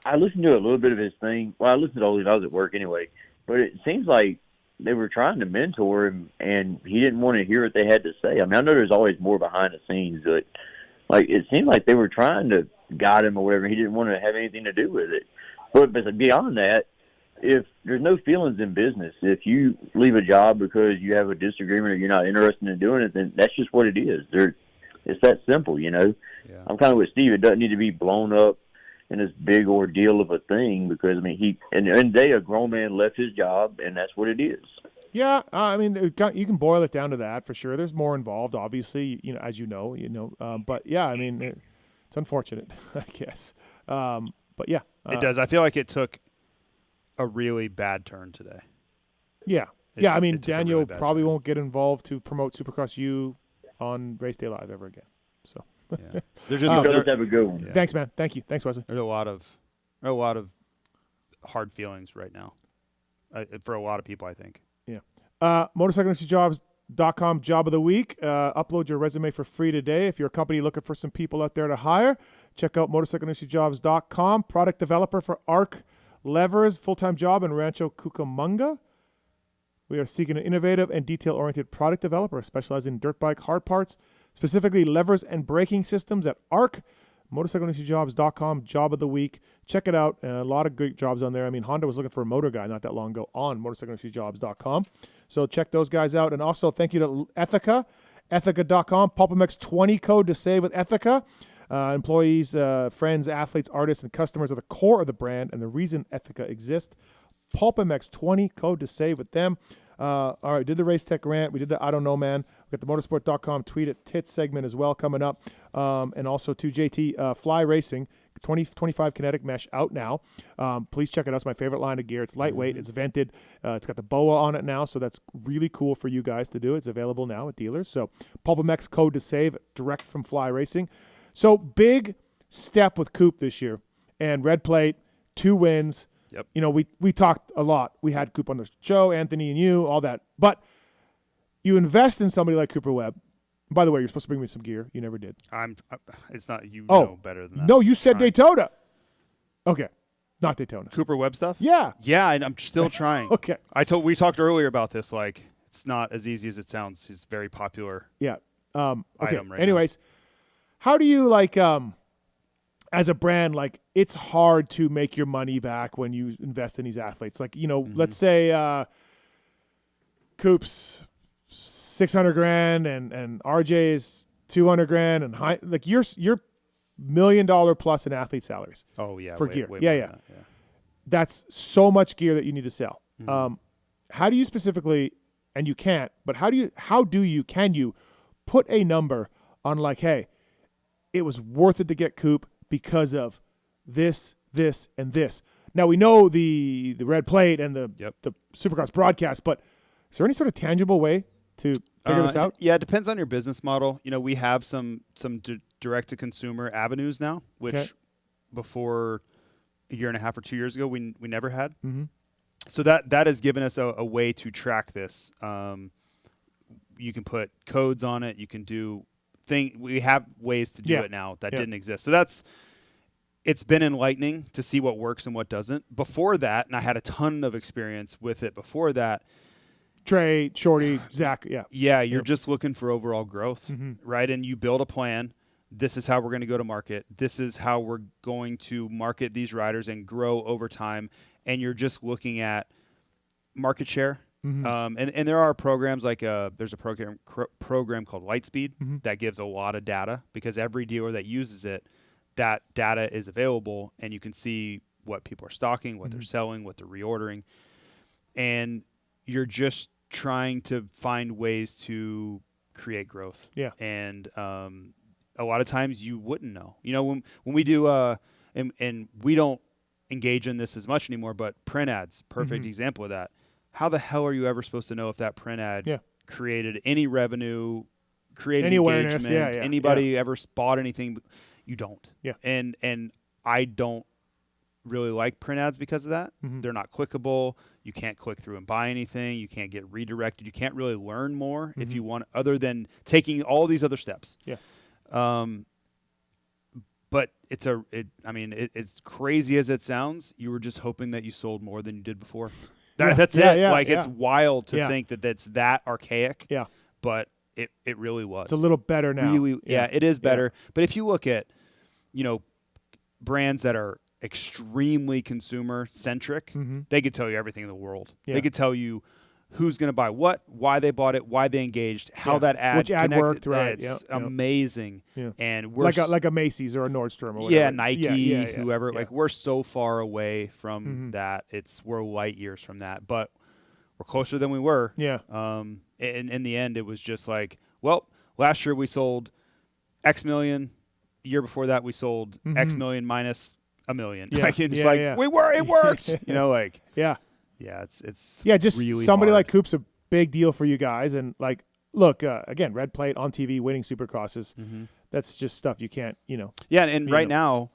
I listened to a little bit of his thing. Well, I listened to all these. I was at work anyway, but it seems like they were trying to mentor him, and he didn't want to hear what they had to say. I mean, I know there's always more behind the scenes, but it seemed like they were trying to guide him or whatever. He didn't want to have anything to do with it. But beyond that, if there's no feelings in business, if you leave a job because you have a disagreement or you're not interested in doing it, then that's just what it is. It's that simple, Yeah. I'm kind of with Steve. It doesn't need to be blown up in this big ordeal of a thing because, I mean, a grown man left his job, and that's what it is. Yeah, I mean, you can boil it down to that for sure. There's more involved, obviously, as you know. But yeah, I mean, it's unfortunate, I guess. But yeah, it does. I feel like it took a really bad turn today. Yeah, I mean, Daniel probably won't get involved to promote Supercross U on Race Day Live ever again. So yeah, they're just have a good one. Yeah. Thanks, man. Thank you. Thanks, Wesley. There's a lot of hard feelings right now for a lot of people, I think. Yeah. MotorcycleIndustryJobs.com job of the week. Upload your resume for free today. If you're a company looking for some people out there to hire, check out MotorcycleIndustryJobs.com. Product developer for ARC Levers, full-time job in Rancho Cucamonga. We are seeking an innovative and detail-oriented product developer specializing in dirt bike hard parts, specifically levers and braking systems at ARC. MotorcycleIndustryJobs.com, job of the week. Check it out. A lot of great jobs on there. I mean, Honda was looking for a motor guy not that long ago on MotorcycleIndustryJobs.com. So check those guys out. And also thank you to Ethica, Ethica.com, PulpMX 20 code to save with Ethica. Employees, friends, athletes, artists, and customers are the core of the brand and the reason Ethica exists. PulpMX 20 code to save with them. All right, we did the Race Tech rant. We did the I Don't Know Man. We got the motorsport.com tweet at Tits segment as well coming up. And also to JT Fly Racing, 2025 kinetic mesh out now. Please check it out. It's my favorite line of gear. It's lightweight. It's vented. It's got the BOA on it now, so that's really cool for you guys to do. It's available now at dealers. So PulpMX code to save direct from Fly Racing. So big step with Coop this year. And Red Plate, 2 wins. Yep. You know, we talked a lot. We had Coop on the show, Anthony and you, all that. But you invest in somebody like Cooper Webb. By the way, you're supposed to bring me some gear. You never did. It's not you Oh, know better than that. No, you said Daytona. Okay. Not Daytona. Cooper Webb stuff? Yeah. Yeah, and I'm still trying. Okay. We talked earlier about this. Like, it's not as easy as it sounds. He's very popular. Yeah. Okay. Item right Anyways, how do you as a brand, it's hard to make your money back when you invest in these athletes. Let's say Coop's $600,000 and RJ is $200,000 and you're $1 million plus in athlete salaries. Oh yeah, for way, gear. way Yeah, more yeah. than that, yeah. That's so much gear that you need to sell. How do you specifically, and you can't, but can you put a number on hey, it was worth it to get Coop because of this, and this. Now we know the Red Plate and the Supercross broadcast, but is there any sort of tangible way to figure this out? Yeah, it depends on your business model. You know, we have some direct to consumer avenues now, which before a year and a half or 2 years ago we never had. Mm-hmm. So that has given us a way to track this. You can put codes on it. You can do we have ways to do it now that didn't exist. So it's been enlightening to see what works and what doesn't. Before that, and I had a ton of experience with it before that. Trey, Shorty, Zach, yeah. Yeah, you're just looking for overall growth, Mhm. right? And you build a plan. This is how we're going to go to market. This is how we're going to market these riders and grow over time. And you're just looking at market share. Mhm. And there are programs there's a program called Lightspeed Mhm. that gives a lot of data because every dealer that uses it, that data is available and you can see what people are stocking, what they're selling, what they're reordering. And you're just trying to find ways to create growth. Yeah. And a lot of times you wouldn't know. You know, when we do and we don't engage in this as much anymore, but print ads, perfect example of that. How the hell are you ever supposed to know if that print ad created any revenue, created any engagement, awareness? anybody ever bought anything? You don't. Yeah. And I don't really like print ads because of that. They're not clickable. You can't click through and buy anything. You can't get redirected. You can't really learn more if you want, other than taking all these other steps. Yeah. But it's crazy as it sounds. You were just hoping that you sold more than you did before. That's it. It's wild to think that that's that archaic. Yeah. But it really was. It's a little better now. Really, it is better. But if you look at, brands that are extremely consumer centric, they could tell you everything in the world. Yeah. They could tell you who's going to buy what, why they bought it, why they engaged, how that ad which ad connected. worked, right? It's amazing. Yeah. And we're like a Macy's or a Nordstrom or whatever. yeah, Nike, whoever. Yeah. Like we're so far away from that. We're light years from that, but we're closer than we were. Yeah. And in the end, it was just like, well, last year we sold X million. Year before that, we sold X million minus a million. Yeah. It worked. Yeah, it's just really somebody hard. like Coop's a big deal for you guys, and look, again, Red Plate on TV, winning Supercrosses. That's just stuff you can't, Yeah, and right now,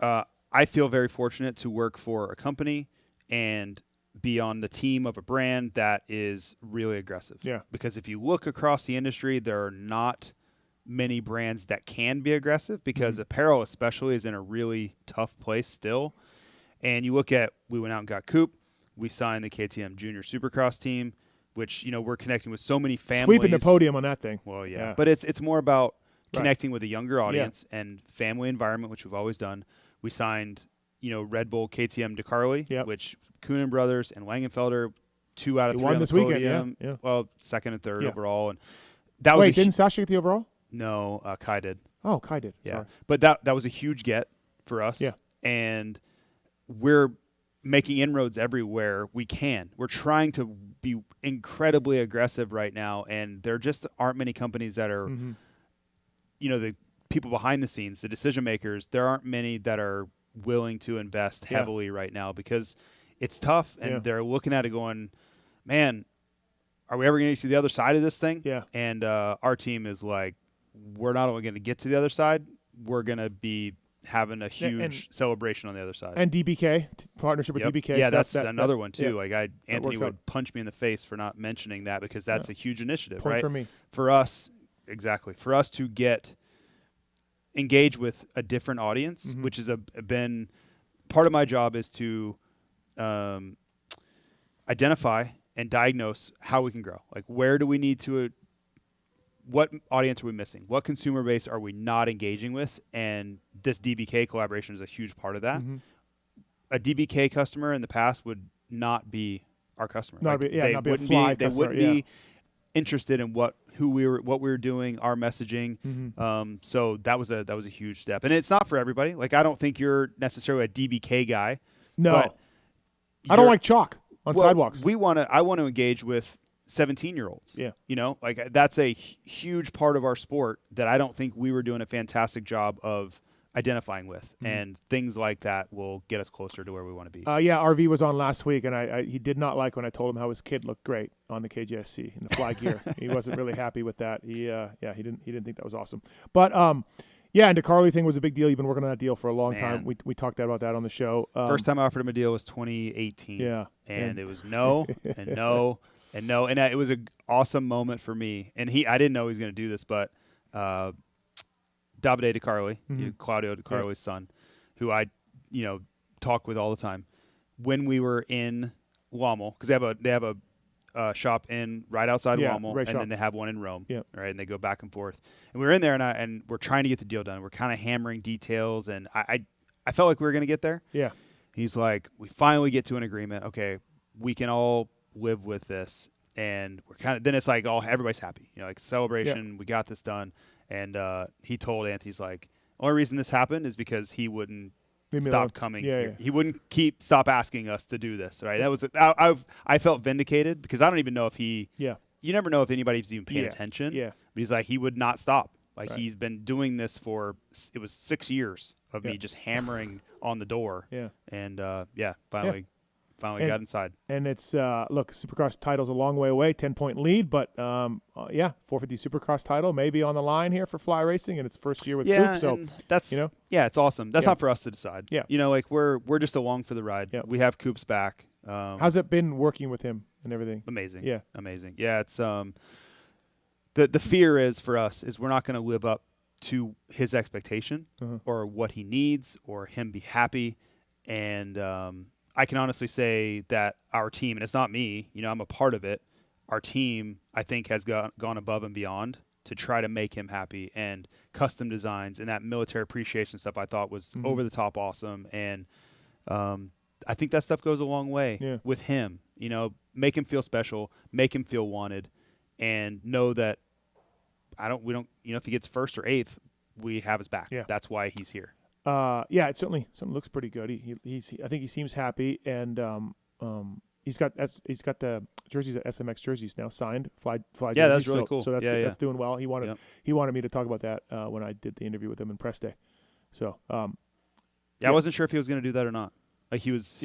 I feel very fortunate to work for a company and be on the team of a brand that is really aggressive. Yeah. Because if you look across the industry, there are not many brands that can be aggressive because apparel especially is in a really tough place still. And you look at, we went out and got Coop. We signed the KTM Junior Supercross team. which we're connecting with so many families. Sweeping the podium on that thing. Well, yeah. But it's more about connecting with a younger audience and family environment, which we've always done. We signed, Red Bull KTM DeCarli, which Kuhn brothers and Langenfelder, 2 out of 3 on this the podium. Weekend, yeah. Well, second and third overall, and that was didn't Sasha get the overall? No, Kai did. Oh, Kai did. Yeah, Sorry. but that was a huge get for us. Yeah, and we're making inroads everywhere we can. We're trying to be incredibly aggressive right now, and there just aren't many companies that are, the people behind the scenes, the decision makers. There aren't many that are willing to invest heavily right now because it's tough, and they're looking at it going, man, are we ever going to get to the other side of this thing? Yeah. And our team is like, we're not only going to get to the other side, we're going to be having a huge celebration on the other side. And DBK, partnership with DBK. Yeah, so that's another one too. Yeah. Anthony would punch me in the face for not mentioning that because that's a huge initiative, Point right? for me. For us, exactly. For us to engage with a different audience, which has been part of my job is to identify and diagnose how we can grow. Like, where do we need to what audience are we missing? What consumer base are we not engaging with? And this DBK collaboration is a huge part of that. A DBK customer in the past would not be our customer. They wouldn't be interested in what we were doing, our messaging. So that was a huge step. And it's not for everybody. Like, I don't think you're necessarily a DBK guy. No. But I don't like chalk on sidewalks. I want to engage with 17-year-olds. Yeah. Like, that's a huge part of our sport that I don't think we were doing a fantastic job of identifying with. And things like that will get us closer to where we want to be. RV was on last week, and he did not like when I told him how his kid looked great on the KJSC in the fly gear. He wasn't really happy with that. He didn't think that was awesome. But and the Carly thing was a big deal. You've been working on that deal for a long time. We talked about that on the show. First time I offered him a deal was 2018. Yeah. And it was no and no and no. And it was an awesome moment for me. And I didn't know he was going to do this, but Davide DeCarli, Claudio DeCarli's son, who I, talk with all the time. When we were in Lommel, because they have a shop right outside Lommel, and then they have one in Rome, right? And they go back and forth. And we were in there, and we're trying to get the deal done. We're kind of hammering details, and I felt like we were going to get there. Yeah. He's like, we finally get to an agreement. Okay, we can all live with this, and we're then it's like everybody's happy, like celebration. We got this done. And he told Ant, he's like, only reason this happened is because he wouldn't stop coming. He wouldn't stop asking us to do this, right? That was I felt vindicated because I don't even know if he. Yeah. You never know if anybody's even paying attention. Yeah. But he's like, he would not stop. Like, he's been doing this it was 6 years of me just hammering on the door. Yeah. And finally got inside. And it's look, Supercross title's a long way away, 10-point lead, but 450 Supercross title maybe on the line here for fly racing, and it's first year with Coop, so and that's it's awesome. That's not for us to decide. Yeah, like we're just along for the ride. Yeah. We have Coop's back. How's it been working with him and everything? Amazing. Yeah, amazing. Yeah, it's the fear is for us is we're not going to live up to his expectation or what he needs or him be happy, and I can honestly say that our team, and it's not me, I'm a part of it. Our team, I think, has gone above and beyond to try to make him happy, and custom designs and that military appreciation stuff I thought was over the top awesome. And I think that stuff goes a long way with him, make him feel special, make him feel wanted, and know that we don't, if he gets first or eighth, we have his back. Yeah. That's why he's here. It certainly looks pretty good. I think he seems happy, and he's got the jerseys at SMX jerseys now signed, fly jerseys. Yeah, that's really cool. So that's good. That's doing well. He wanted me to talk about that when I did the interview with him in press day. So I wasn't sure if he was going to do that or not. Like he was.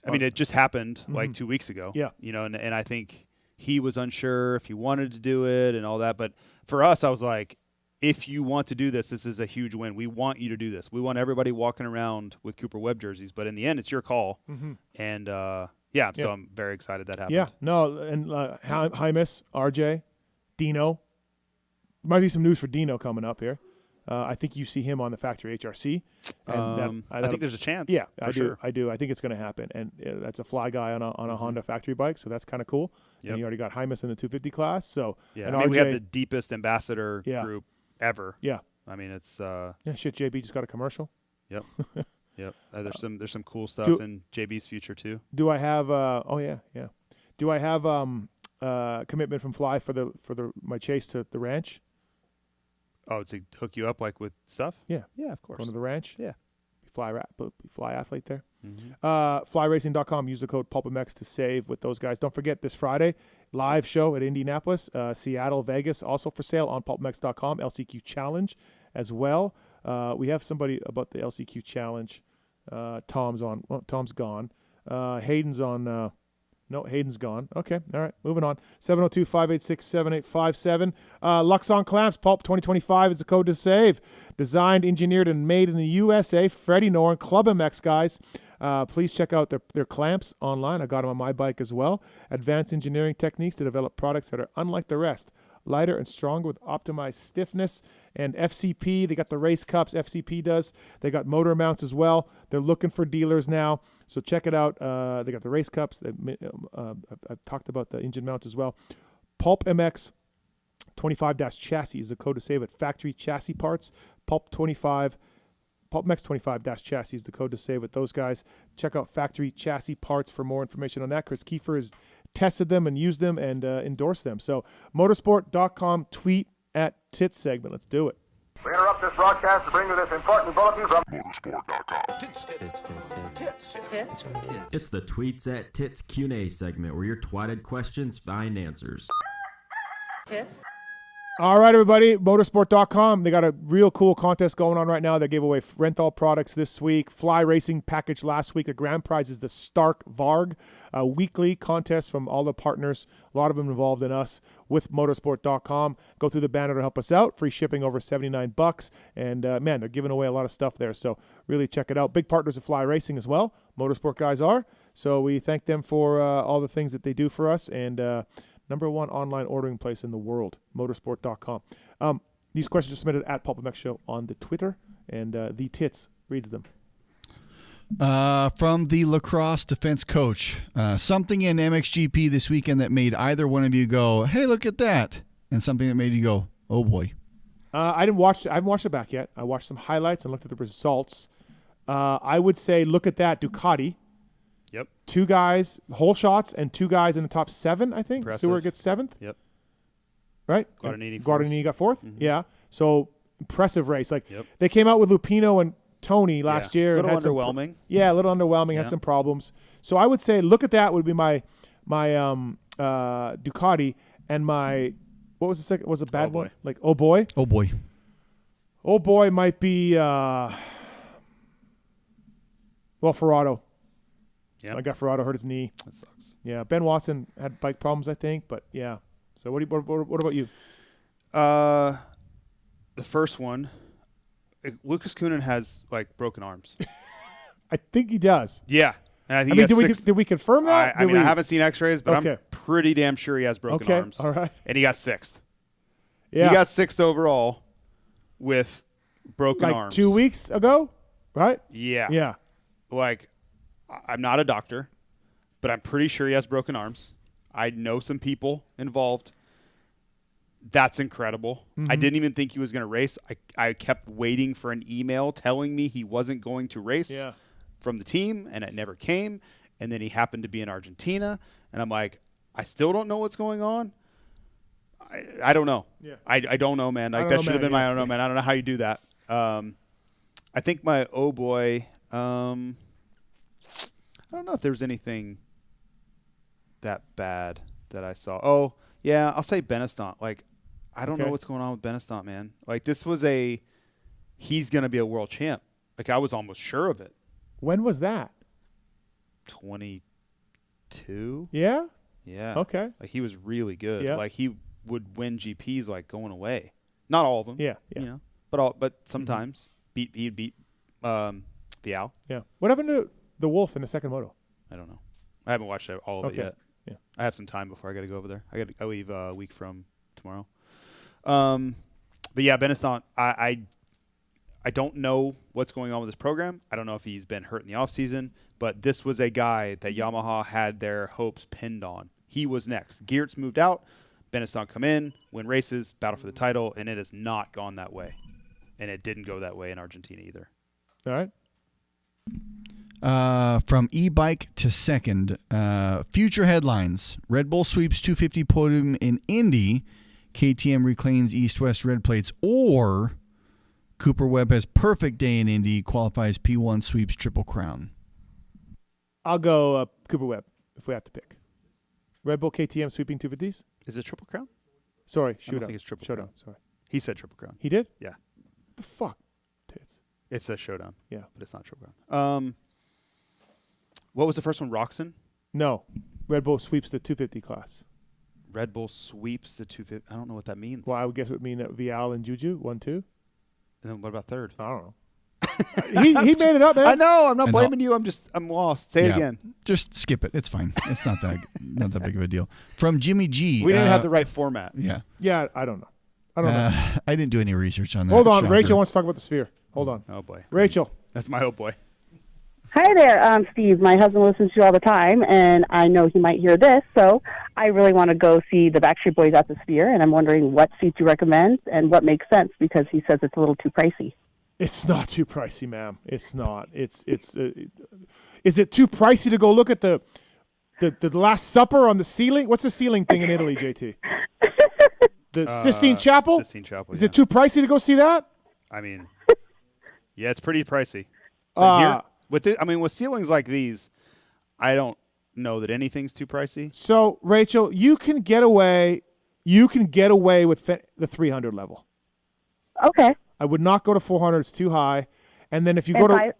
I mean, it just happened like 2 weeks ago. Yeah, and I think he was unsure if he wanted to do it and all that. But for us, I was like, if you want to do this, this is a huge win. We want you to do this. We want everybody walking around with Cooper Webb jerseys. But in the end, it's your call. And, so I'm very excited that happened. Yeah, no, and Hymus, RJ, Dino. Might be some news for Dino coming up here. I think you see him on the factory HRC. And I think there's a chance. Yeah, for sure. I do. I think it's going to happen. And that's a fly guy on a Honda factory bike, so that's kind of cool. Yep. And you already got Hymas in the 250 class. So Yeah, and I mean, we RJ have the deepest ambassador group ever. Yeah. I mean, it's yeah, shit. JB just got a commercial. Yep. Yep. There's some cool stuff in JB's future too. Do I have? Do I have commitment from Fly for my chase to the ranch? Oh, to hook you up like with stuff? Yeah. Yeah, of course. Going to the ranch. Yeah. Fly athlete there. Mhm. Flyracing.com. Use the code PulpMX to save with those guys. Don't forget this Friday live show at Indianapolis, Seattle, Vegas, also for sale on PulpMX.com. LCQ Challenge as well. We have somebody about the LCQ Challenge. Tom's on. Well, Tom's gone. Hayden's on. No, Hayden's gone. Okay, all right, moving on. 702-586-7857. Luxon Clamps, Pulp 2025 is the code to save. Designed, engineered, and made in the USA. Freddie Noren, PulpMX guys. Please check out their clamps online. I got them on my bike as well. Advanced engineering techniques to develop products that are unlike the rest. Lighter and stronger with optimized stiffness. And FCP, they got the race cups, FCP does. They got motor mounts as well. They're looking for dealers now, so check it out. They got the race cups. I've talked about the engine mount as well. PulpMX 25-chassis is the code to save at Factory Chassis Parts. PulpMX 25-chassis is the code to save with those guys. Check out Factory Chassis Parts for more information on that. Chris Kiefer has tested them and used them and endorsed them. So motorsport.com, tweet at Tits segment. Let's do it. We interrupt this broadcast to bring you this important bulletin from motorsport.com. It's the Tweets at Tits Q&A segment where your twatted questions find answers. Tits. All right, everybody, motorsport.com. They got a real cool contest going on right now. They gave away rental products this week, Fly Racing package last week. The grand prize is the Stark Varg, a weekly contest from all the partners, a lot of them involved in us with motorsport.com. Go through the banner to help us out. Free shipping over $79. And, man, they're giving away a lot of stuff there. So really check it out. Big partners of Fly Racing as well. Motorsport guys are. So we thank them for all the things that they do for us. And, number one online ordering place in the world, motorsport.com. These questions are submitted at PulpMX Show on the Twitter, and the Tits reads them. From the lacrosse defense coach, something in MXGP this weekend that made either one of you go, hey, look at that, and something that made you go, oh boy. I haven't watched it back yet. I watched some highlights and looked at the results. I would say look at that Ducati. Yep. 2 guys, whole shots, and 2 guys in the top 7, I think. Impressive. Stewart gets 7th. Yep. Right? Guadagnini got 4th. Mhm. Yeah. So impressive race. Like they came out with Lupino and Tony last year. A little and had underwhelming. a little underwhelming. Yeah. Had some problems. So I would say look at that would be my Ducati, and my what was the second? Was a bad one? Like oh boy. Oh boy. Oh boy might be Ferrado. Yeah. I got Ferrado hurt his knee. That sucks. Yeah, Ben Watson had bike problems, I think, but yeah. So what about you? The first one, Lucas Coonan has like broken arms. I think he does. Yeah, and I think did we confirm that? I haven't seen X-rays, but I'm pretty damn sure he has broken arms. All right. And he got 6th. Yeah, he got 6th overall with broken arms. 2 weeks ago, right? Yeah. Yeah. Like, I'm not a doctor, but I'm pretty sure he has broken arms. I know some people involved. That's incredible. Mm-hmm. I didn't even think he was going to race. I kept waiting for an email telling me he wasn't going to race from the team, and it never came. And then he happened to be in Argentina, and I'm like, I still don't know what's going on. I don't know. Yeah. I don't know, man. Like that should have been my I don't know, man. I don't know how you do that. I think my oh boy. I don't know if there was anything that bad that I saw. Oh, yeah, I'll say Benestant. Like, I don't know what's going on with Benestant, man. Like, this was he's going to be a world champ. Like, I was almost sure of it. When was that? 22. Yeah? Yeah. Okay. Like, he was really good. Yeah. Like, he would win GPs, like, going away. Not all of them. Yeah. You know, but sometimes he'd beat Vial. Yeah. What happened to the Wolf in the second moto? I don't know. I haven't watched all of it yet. Yeah. I have some time before I got to go over there. I leave a week from tomorrow. But yeah, Benestant, I I don't know what's going on with his program. I don't know if he's been hurt in the offseason, but this was a guy that Yamaha had their hopes pinned on. He was next. Geertz moved out. Benetton come in, win races, battle for the title, and it has not gone that way. And it didn't go that way in Argentina either. All right. From e-bike to second. Future headlines. Red Bull sweeps 250 podium in Indy. KTM reclaims East-West red plates. Or Cooper Webb has perfect day in Indy, qualifies P1, sweeps Triple Crown. I'll go Cooper Webb if we have to pick. Red Bull KTM sweeping 250s? Is it Triple Crown? Sorry, I don't think it's Triple Crown. Sorry. He said Triple Crown. He did? Yeah. The fuck? Tits. It's a Showdown. Yeah. But it's not Triple Crown. What was the first one? Roczen? No. Red Bull sweeps the 250 class. Red Bull sweeps the 250. I don't know what that means. Well, I would guess it would mean that Vial and Juju, 1-2. And then what about third? I don't know. he made it up, man. I know. I'm not blaming you. I'm lost. Say it again. Just skip it. It's fine. It's not that big of a deal. From Jimmy G. We didn't have the right format. Yeah. Yeah, I don't know. I don't know. I didn't do any research on that. Hold on. Shocker. Rachel wants to talk about the Sphere. Hold on. Oh, boy. Rachel. That's my old boy. Hi there, Steve. My husband listens to you all the time, and I know he might hear this, so I really want to go see the Backstreet Boys at the Sphere, and I'm wondering what seats you recommend and what makes sense, because he says it's a little too pricey. It's not too pricey, ma'am. It's not. Is it too pricey to go look at the Last Supper on the ceiling? What's the ceiling thing in Italy, JT? The Sistine Chapel? Sistine Chapel, Is it too pricey to go see that? I mean, yeah, it's pretty pricey. But with ceilings like these, I don't know that anything's too pricey. So, Rachel, you can get away with the 300 level. Okay. I would not go to 400. It's too high. And then if you go to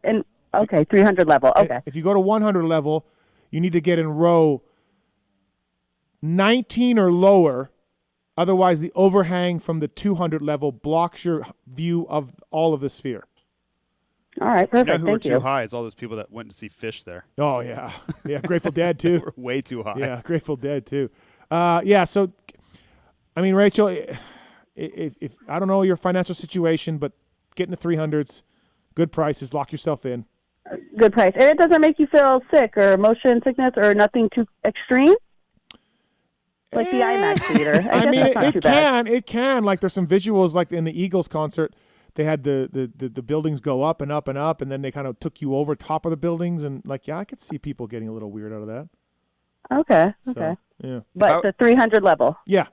300 level. Okay. If you go to 100 level, you need to get in row 19 or lower. Otherwise, the overhang from the 200 level blocks your view of all of the Sphere. All right, perfect. You know who Thank were you. too high is all those people that went to see Fish there. Oh, yeah. Yeah, Grateful Dead, too. We're way too high. Yeah, Grateful Dead, too. So, I mean, Rachel, if I don't know your financial situation, but getting the 300s, good prices, lock yourself in. Good price. And it doesn't make you feel sick or motion sickness or nothing too extreme? Like the IMAX theater. I mean, it can. Like, there's some visuals, like in the Eagles concert, they had the buildings go up and up and up, and then they kind of took you over top of the buildings, and like, yeah, I could see people getting a little weird out of that. Okay. So, yeah. But the 300 level. Yeah.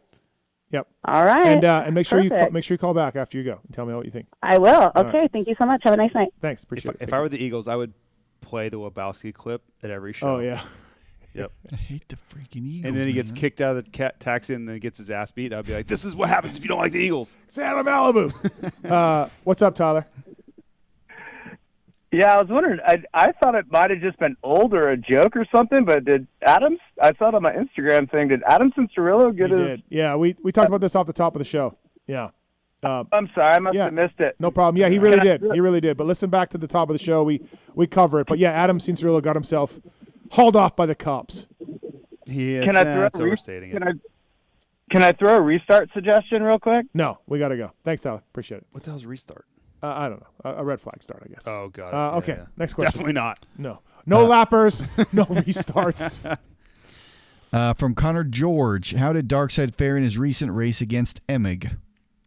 Yep. All right. And make sure Perfect. you call back after you go and tell me what you think. I will. All Okay. right. Thank you so much. Have a nice night. Thanks. Appreciate it. If I were the Eagles, I would play the Wabowski clip at every show. Oh, yeah. Yep. I hate the freaking Eagles. And then he gets kicked out of the taxi and then gets his ass beat. I'd be like, this is what happens if you don't like the Eagles. Santa Malibu. What's up, Tyler? Yeah, I was wondering. I thought it might have just been old or a joke or something, but did Adams? I saw it on my Instagram thing. Did Adams and Cirillo get He his? did. Yeah, we talked about this off the top of the show. Yeah. I'm sorry, I must have missed it. No problem. Yeah, he really did. He really did. But listen back to the top of the show. We cover it. But yeah, Adam Cirillo got himself hauled off by the cops. Yeah, Can I throw that's a overstating it. Can I throw a restart suggestion real quick? No, we got to go. Thanks, Tyler. Appreciate it. What the hell's restart? I don't know. A red flag start, I guess. Oh, God. Okay, Yeah. next question. Definitely not. No lappers, no restarts. From Connor George, how did Darkside fare in his recent race against Emig?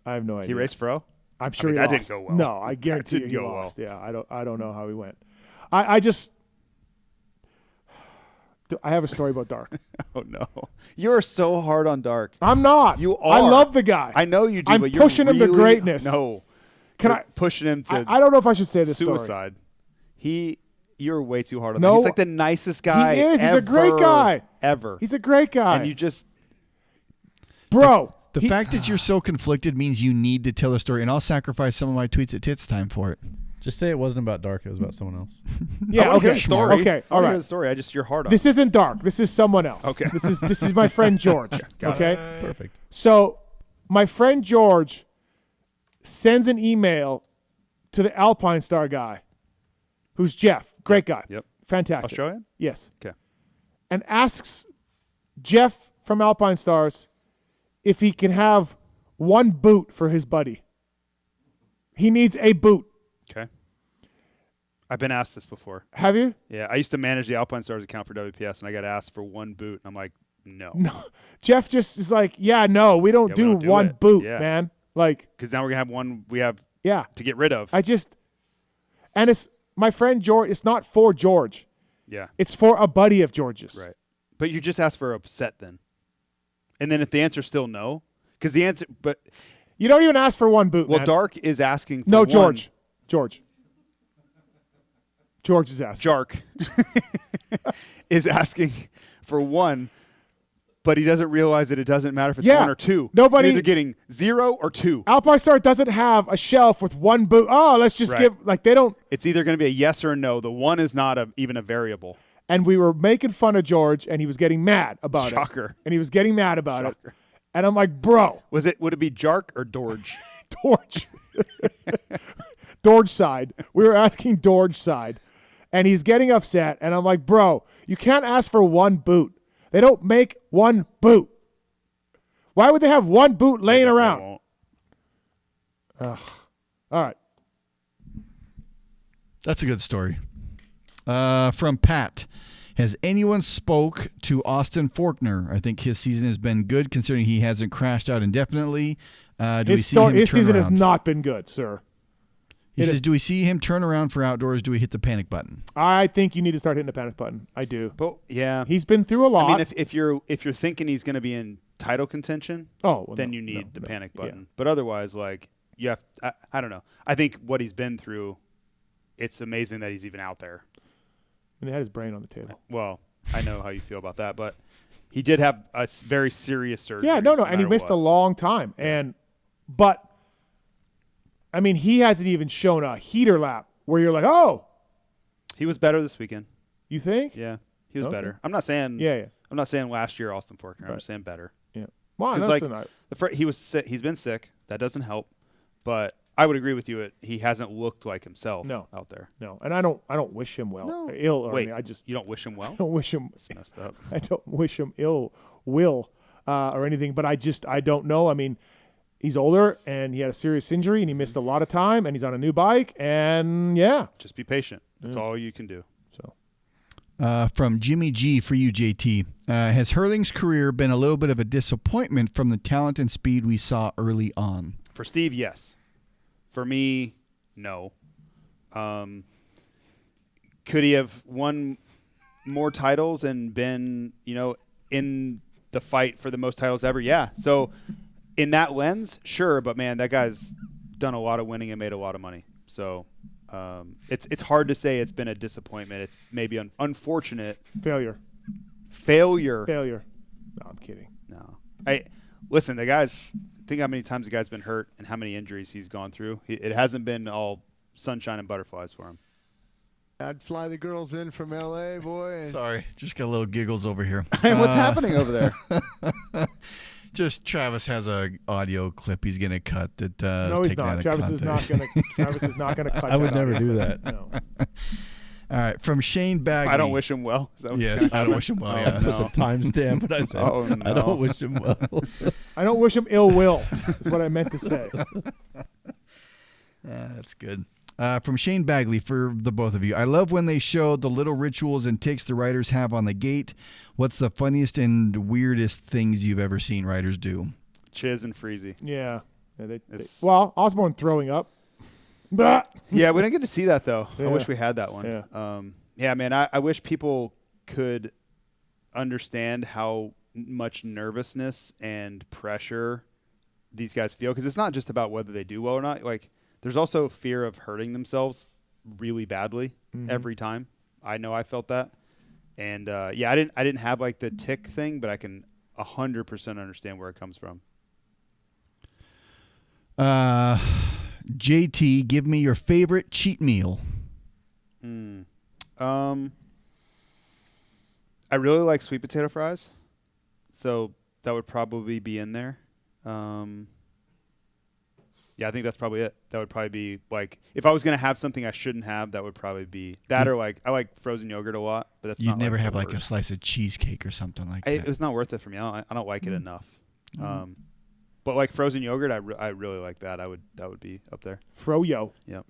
I have no idea. He raced Fro? I'm sure that he lost. didn't go well. No, I guarantee That you he didn't go lost. Yeah, I don't know how he went. I have a story about Dark. Oh, no. You're so hard on Dark. I'm not. You are. I love the guy. I know you do, I'm but you're pushing him to really- greatness. No. Can You're I pushing him to I don't know if I should say this suicide. You're way too hard on No. him. He's like the nicest guy He is. He's a great guy. Ever. He's a great guy. And you just... Bro. The fact that you're so conflicted means you need to tell a story, and I'll sacrifice some of my tweets at Tits time for it. Just say it wasn't about Dark. It was about someone else. Yeah, okay. Story. Okay, all I wanna hear right. the story. You're hard on This him. isn't Dark. This is someone else. Okay. This is my friend George. Got okay? it. Perfect. So, my friend George sends an email to the Alpine Star guy, who's Jeff. Great guy. Yep. Fantastic. Australian? Yes. Okay. And asks Jeff from Alpine Stars if he can have one boot for his buddy. He needs a boot Okay. I've been asked this before. Have you? Yeah, I used to manage the Alpine Stars account for WPS, and I got asked for one boot, and I'm like, no. No. Jeff just is like, yeah, no, we don't do one it. boot, Yeah. man. Like, because now we're gonna have one we have to get rid of. And it's my friend George. It's not for George. Yeah, it's for a buddy of George's. Right. But you just asked for a set then, and then if the answer's still no, because the answer, but you don't even ask for one boot. Well, man. Dark is asking for no one. George is asking. Jark is asking for one, but he doesn't realize that it doesn't matter if it's one or two. Nobody. They're getting 0 or 2. Alpine Star doesn't have a shelf with one boot. Oh, let's just give they don't. It's either going to be a yes or a no. The one is not even a variable. And we were making fun of George, and he was getting mad about it. Shocker. And he was getting mad about it. And I'm like, bro. Would it be Jark or Dorge? Dorge. Dorge side. We were asking Dorge side. And he's getting upset. And I'm like, bro, you can't ask for one boot. They don't make one boot. Why would they have one boot laying around? Ugh. All right. That's a good story. From Pat. Has anyone spoke to Austin Faulkner? I think his season has been good considering he hasn't crashed out indefinitely. His season has not been good, sir. He says, do we see him turn around for outdoors? Do we hit the panic button? I think you need to start hitting the panic button. I do. But yeah, he's been through a lot. I mean, if you're thinking he's going to be in title contention, then you need the panic button. Yeah. But otherwise, like you have, I don't know. I think what he's been through, it's amazing that he's even out there. And he had his brain on the table. Well, I know how you feel about that, but he did have a very serious surgery. Yeah, no, and he missed a long time. But I mean, he hasn't even shown a heater lap where you're like, oh. He was better this weekend. You think? Yeah, he was better. I'm not saying. I'm not saying last year Austin Faulkner. I'm saying better. Yeah. Well, he was sick. He's been sick. That doesn't help. But I would agree with you. He hasn't looked like himself out there. No, and I don't wish him well. No. Ill. Or Wait, anything. you don't wish him well? I don't wish him. That's messed up. I don't wish him ill will or anything. But I don't know. I mean, he's older and he had a serious injury and he missed a lot of time and he's on a new bike and just be patient. That's all you can do. So, from Jimmy G for you, JT, has Hurling's career been a little bit of a disappointment from the talent and speed we saw early on? For Steve, yes. For me, no. Could he have won more titles and been, in the fight for the most titles ever? Yeah. So in that lens, sure. But man, that guy's done a lot of winning and made a lot of money. So it's hard to say it's been a disappointment. It's maybe an unfortunate failure. No, I'm kidding. No. Listen, the guy's. Think how many times the guy's been hurt and how many injuries he's gone through. It hasn't been all sunshine and butterflies for him. I'd fly the girls in from L.A., boy. And Sorry, just got a little giggles over here. What's happening over there? Just Travis has a audio clip he's gonna cut that. No, he's not. Travis is not gonna cut. I would never audio. do that. No. All right, from Shane Bagley. I don't wish him well. Yes, I don't wish him well. I put the timestamp, but I said I don't wish him well. I don't wish him ill will. Is what I meant to say. That's good. From Shane Bagley for the both of you. I love when they show the little rituals and ticks the riders have on the gate. What's the funniest and weirdest things you've ever seen riders do? Chiz and Freezy. Yeah. Well, Osborne throwing up. Yeah, we didn't get to see that though. Yeah. I wish we had that one. Yeah. Man, I wish people could understand how much nervousness and pressure these guys feel, because it's not just about whether they do well or not. Like, there's also fear of hurting themselves really badly every time. I know I felt that, and I didn't have like the tick thing, but I can 100% understand where it comes from. JT, give me your favorite cheat meal. I really like sweet potato fries, so that would probably be in there. Yeah, I think that's probably it. That would probably be like, if I was gonna have something I shouldn't have, that would probably be that, or like I like frozen yogurt a lot, but that's You'd not never like have the like a worst. slice of cheesecake or something like that. It was not worth it for me. I don't like it enough. But like frozen yogurt, I really like that. That would be up there. Froyo. Yep.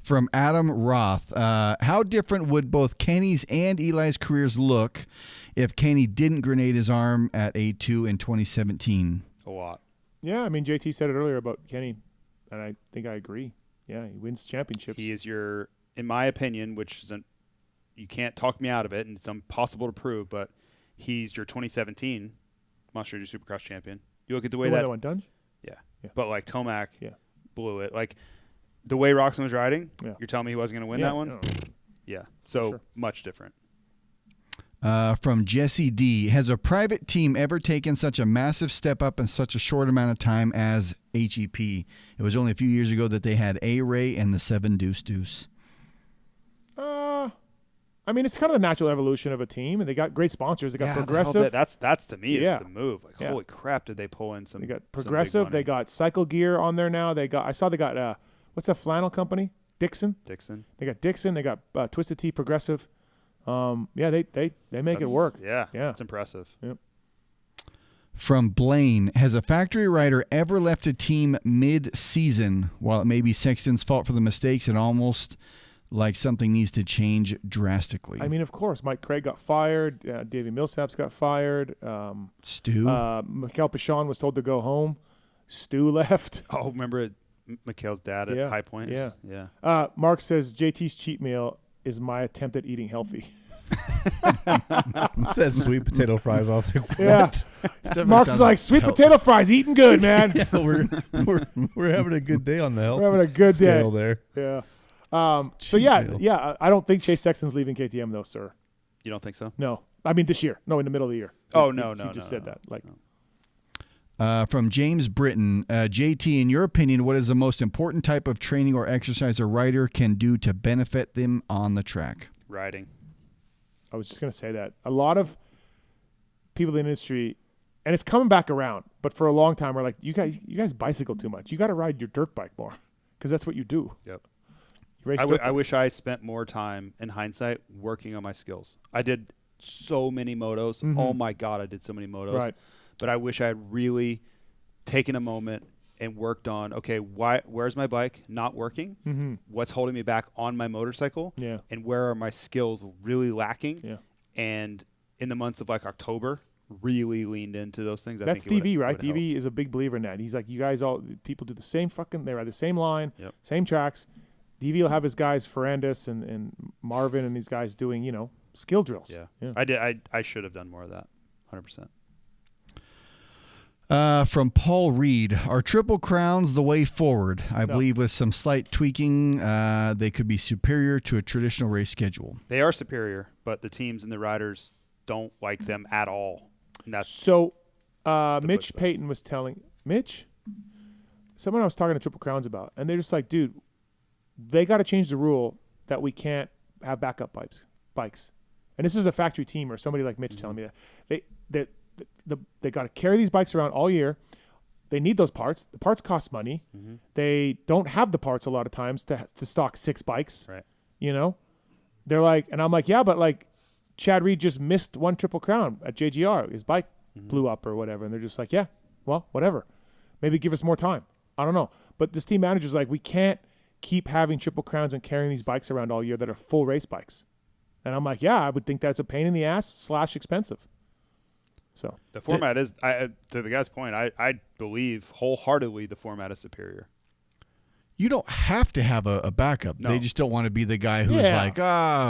From Adam Roth, how different would both Kenny's and Eli's careers look if Kenny didn't grenade his arm at A2 in 2017? A lot. Yeah, I mean, JT said it earlier about Kenny, and I think I agree. Yeah, he wins championships. He is your, in my opinion, which isn't, you can't talk me out of it, and it's impossible to prove, but he's your 2017 Monster Energy Supercross champion. You look at the way that went done? Yeah. But like Tomac Yeah. blew it. Like the way Roczen was riding, Yeah. you're telling me he wasn't going to win Yeah. that one? No. Yeah. So Sure. much different. From Jesse D. Has a private team ever taken such a massive step up in such a short amount of time as HEP? It was only a few years ago that they had A-Ray and the 7 Deuce Deuce. I mean, it's kind of the natural evolution of a team, and they got great sponsors. They got Progressive. That's to me Yeah. is the move. Like, Yeah. holy crap, did they pull in some? They got some big Progressive. money. They got Cycle Gear on there now. I saw they got what's that flannel company? Dixon. They got Dixon. They got Twisted Tea Progressive. Yeah, they make it work. Yeah, Yeah, it's impressive. Yep. From Blaine, has a factory rider ever left a team mid-season? While it may be Sexton's fault for the mistakes, it almost like something needs to change drastically. I mean, of course, Mike Craig got fired. Davey Millsaps got fired. Stu? Mikel Pichon was told to go home. Stu left. Oh, remember Mikhail's dad at High Point? Yeah. Yeah. Mark says JT's cheat meal is my attempt at eating healthy. It says sweet potato fries. I was like, what? Yeah. Mark's like, sweet potato fries, eating good, man. Yeah, we're having a good day on the health We're having a good scale day. there. Yeah. So yeah, I don't think Chase Sexton's leaving KTM though, sir. You don't think so? No. I mean this year. No, in the middle of the year. Oh, He no, just said that. Like, From James Britton, JT, in your opinion, what is the most important type of training or exercise a rider can do to benefit them on the track? Riding. I was just going to say that. A lot of people in the industry, and it's coming back around, but for a long time, are like, you guys bicycle too much. You got to ride your dirt bike more because that's what you do. Yep. You race I dirt wish I spent more time, in hindsight, working on my skills. I did so many motos. Mhm. Oh, my God, I did so many motos. Right. But I wish I had really taken a moment and worked on, okay, where's my bike not working? Mhm. What's holding me back on my motorcycle? Yeah. And where are my skills really lacking? Yeah. And in the months of like October, really leaned into those things. That's I think DV, it right? would help. DV is a big believer in that. He's like, you guys people do the same they ride the same line, Yep. same tracks. DV will have his guys, Ferrandis and Marvin and these guys doing, skill drills. Yeah. I should have done more of that. 100%. From Paul Reed, are Triple Crowns the way forward? I believe with some slight tweaking, they could be superior to a traditional race schedule. They are superior, but the teams and the riders don't like them at all. And that's So Mitch Payton was telling someone I was talking to Triple Crowns about, and they're just like, dude, they got to change the rule that we can't have backup bikes. And this is a factory team or somebody like Mitch telling me that. They got to carry these bikes around all year. They need those parts. The parts cost money. Mm-hmm. They don't have the parts a lot of times to stock 6 bikes. Right. They're like, and I'm like, yeah, but like Chad Reed just missed one Triple Crown at JGR. His bike blew up or whatever. And they're just like, yeah, well, whatever. Maybe give us more time. I don't know. But this team manager's like, we can't keep having Triple Crowns and carrying these bikes around all year that are full race bikes. And I'm like, yeah, I would think that's a pain in the ass / expensive. So the format is, to the guy's point, I believe wholeheartedly the format is superior. You don't have to have a backup. No. They just don't want to be the guy who's like,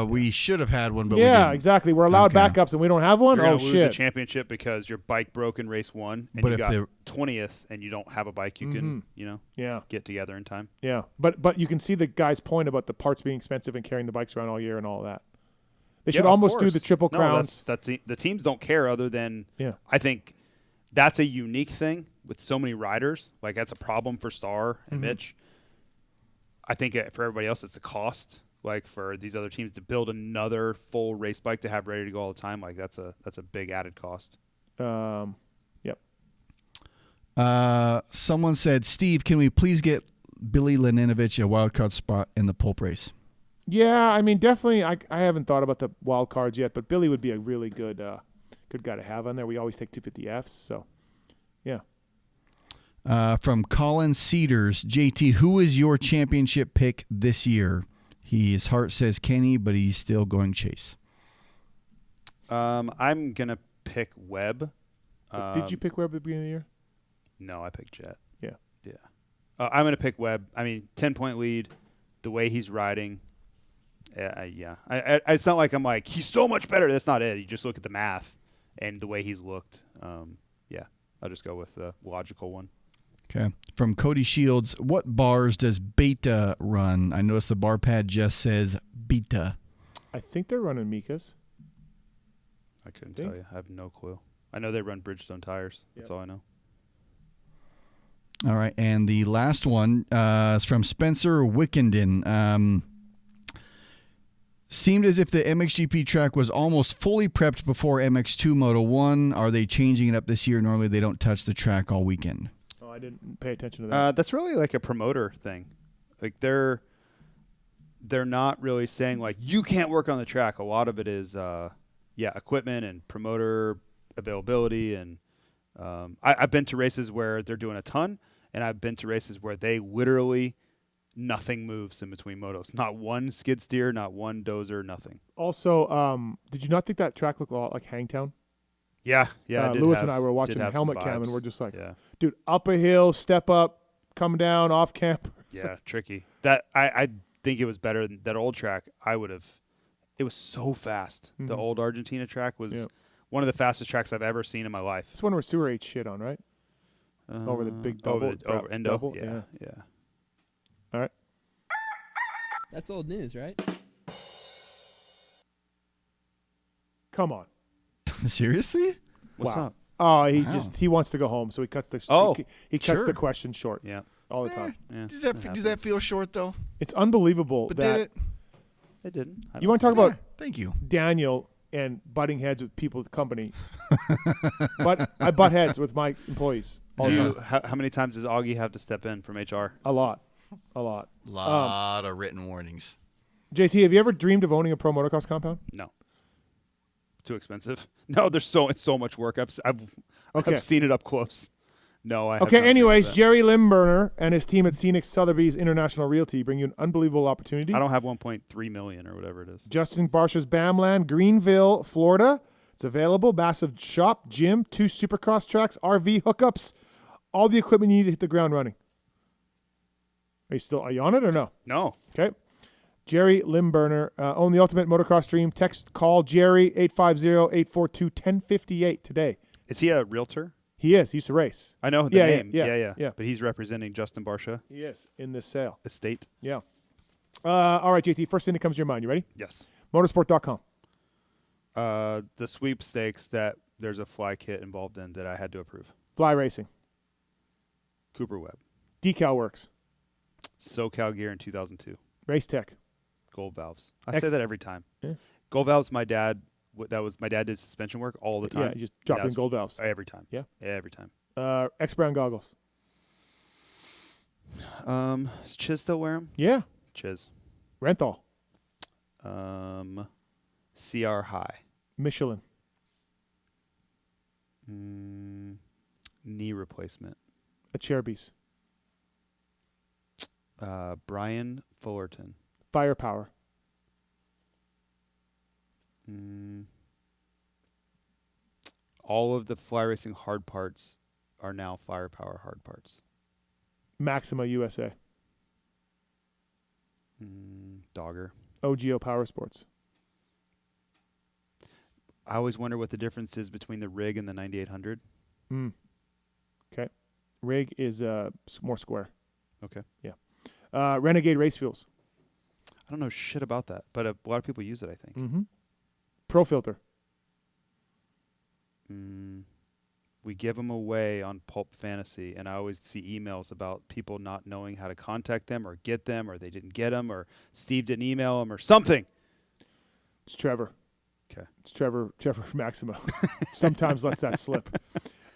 we should have had one, but we yeah, didn't. exactly. We're allowed Okay. backups and we don't have one. You're Oh gonna lose a shit! championship because your bike broke in race 1 and But you if got they're- 20th and you don't have a bike you can, Yeah. get together in time. Yeah, but you can see the guy's point about the parts being expensive and carrying the bikes around all year and all that. They should Yeah, of almost do course. the Triple No, Crowns. that's the teams don't care other than I think that's a unique thing with so many riders. Like that's a problem for Star and Mhm. Mitch. I think for everybody else, it's the cost. Like for these other teams to build another full race bike to have ready to go all the time, like that's a big added cost. Yep. Someone said, Steve, can we please get Billy Laninovich a wild card spot in the pulp race? Yeah, I mean, definitely. I haven't thought about the wild cards yet, but Billy would be a really good guy to have on there. We always take 250Fs, so yeah. From Colin Cedars, JT, who is your championship pick this year? His heart says Kenny, but he's still going Chase. I'm gonna pick Webb. Did you pick Webb at the beginning of the year? No, I picked Jet. Yeah. I'm gonna pick Webb. I mean, 10-point lead, the way he's riding. Yeah. It's not like I'm like he's so much better. That's not it. You just look at the math and the way he's looked. Yeah, I'll just go with the logical one. Okay. From Cody Shields, what bars does Beta run? I noticed the bar pad just says Beta. I think they're running Mika's. I couldn't tell you. I have no clue. I know they run Bridgestone tires. That's all I know. All right. And the last one is from Spencer Wickenden. Seemed as if the MXGP track was almost fully prepped before MX2 Moto 1. Are they changing it up this year? Normally they don't touch the track all weekend. Oh, I didn't pay attention to that. That's really like a promoter thing. Like they're not really saying like you can't work on the track. A lot of it is equipment and promoter availability. And I've been to races where they're doing a ton, and I've been to races where they literally nothing moves in between motos. Not one skid steer, not one dozer, nothing. Also, did you not think that track looked a lot like Hangtown? Yeah. Lewis and I were watching the helmet cam, and we're just like, dude, up a hill, step up, come down, off camp. Yeah, tricky. That I think it was better than that old track. It was so fast. Mm-hmm. The old Argentina track was one of the fastest tracks I've ever seen in my life. It's one where Sewer ate shit on, right? Over the big double. Over Endo. Double? Yeah. All right. That's old news, right? Come on. Seriously? What's up? Oh, he wants to go home, so he cuts the he cuts sure. the question short. Yeah. All the time. Yeah. Does that feel short though? It's unbelievable But that did it? It didn't. You want to talk about thank you, Daniel, and butting heads with people at the company. But I butt heads with my employees all the time. How many times does Augie have to step in from HR? A lot. Lot of written warnings. JT, have you ever dreamed of owning a pro motocross compound? No. Too expensive. No, it's so much work. I've seen it up close. No, I have Okay, not anyways, seen that. Jerry Limburner and his team at Scenic Sotheby's International Realty bring you an unbelievable opportunity. I don't have 1.3 million or whatever it is. Justin Barsha's Bamland, Greenville, Florida. It's available. Massive shop, gym, 2 supercross tracks, RV hookups, all the equipment you need to hit the ground running. Are you on it or no? No. Okay. Jerry Limburner, own the ultimate motocross dream. Call Jerry 850-842-1058 today. Is he a realtor? He is. He used to race. I know the name. Yeah. But he's representing Justin Barsha. He is in this sale. Estate. Yeah. All right, JT, first thing that comes to your mind. You ready? Yes. Motorsport.com. The sweepstakes that there's a fly kit involved in that I had to approve. Fly Racing. Cooper Webb. Decal Works. SoCal Gear in 2002. Race Tech. Gold Valves. I say that every time. Yeah. Gold Valves, my dad did suspension work all the time. Yeah, you just drop in gold valves. Every time. Yeah. Every time. X Brown goggles. Does Chiz still wear them? Yeah. Chiz. Renthal. CR High. Michelin. Knee replacement. Acherbis. Brian Fullerton. Firepower. All of the fly racing hard parts are now Firepower hard parts. Maxima USA. Dogger. OGO Power Sports. I always wonder what the difference is between the rig and the 9800. Okay. Rig is more square. Okay. Yeah. Renegade Race Fuels. I don't know shit about that, but a lot of people use it, I think. Pro Filter. We give them away on Pulp Fantasy, and I always see emails about people not knowing how to contact them or get them, or they didn't get them, or Steve didn't email them, or something. It's Trevor. Okay. It's Trevor Maximo. Sometimes lets that slip.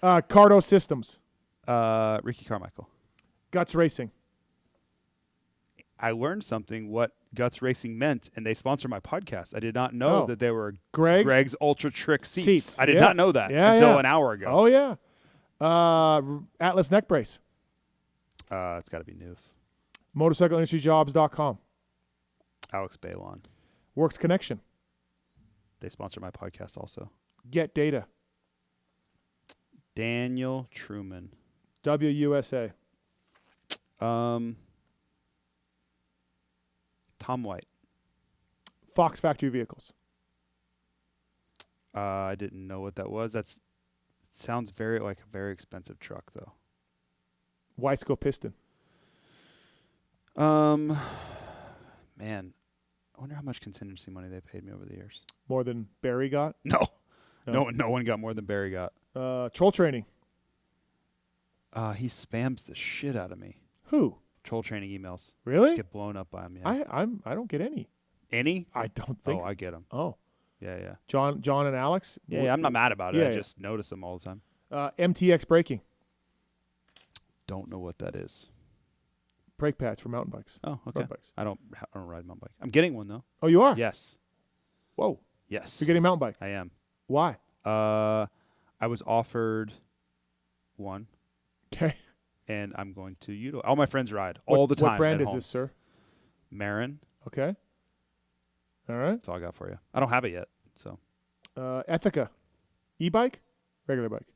Cardo Systems. Ricky Carmichael. Guts Racing. I learned something what Guts Racing meant, and they sponsor my podcast. I did not know that they were Greg's Ultra Trick seats. I did not know that until an hour ago. Oh, yeah. Atlas Neck Brace. It's got to be Noof. MotorcycleIndustryJobs.com. Alex Baylon. Works Connection. They sponsor my podcast also. Get Data. Daniel Truman. WUSA. Tom White. Fox Factory Vehicles. I didn't know what that was. It sounds very like a very expensive truck though. Weisco Piston. Man, I wonder how much contingency money they paid me over the years. More than Barry got? No one got more than Barry got. Troll Training. He spams the shit out of me. Who? Troll Training emails. Really? Just get blown up by him. Yeah. I don't get any. Any? I don't think. Oh, I get them. Oh. Yeah. John and Alex? Yeah, I'm not mad about it. Yeah, I just notice them all the time. MTX Braking. Don't know what that is. Brake pads for mountain bikes. Oh, okay. Road bikes. I don't ride mountain bike. I'm getting one though. Oh, you are? Yes. Whoa. Yes. You're getting a mountain bike. I am. Why? I was offered one. Okay. And I'm going to utilize. All my friends ride all the time. What brand at is home. this, sir? Marin. Okay. All right. That's all I got for you. I don't have it yet, so. Ethica. E-bike? Regular bike?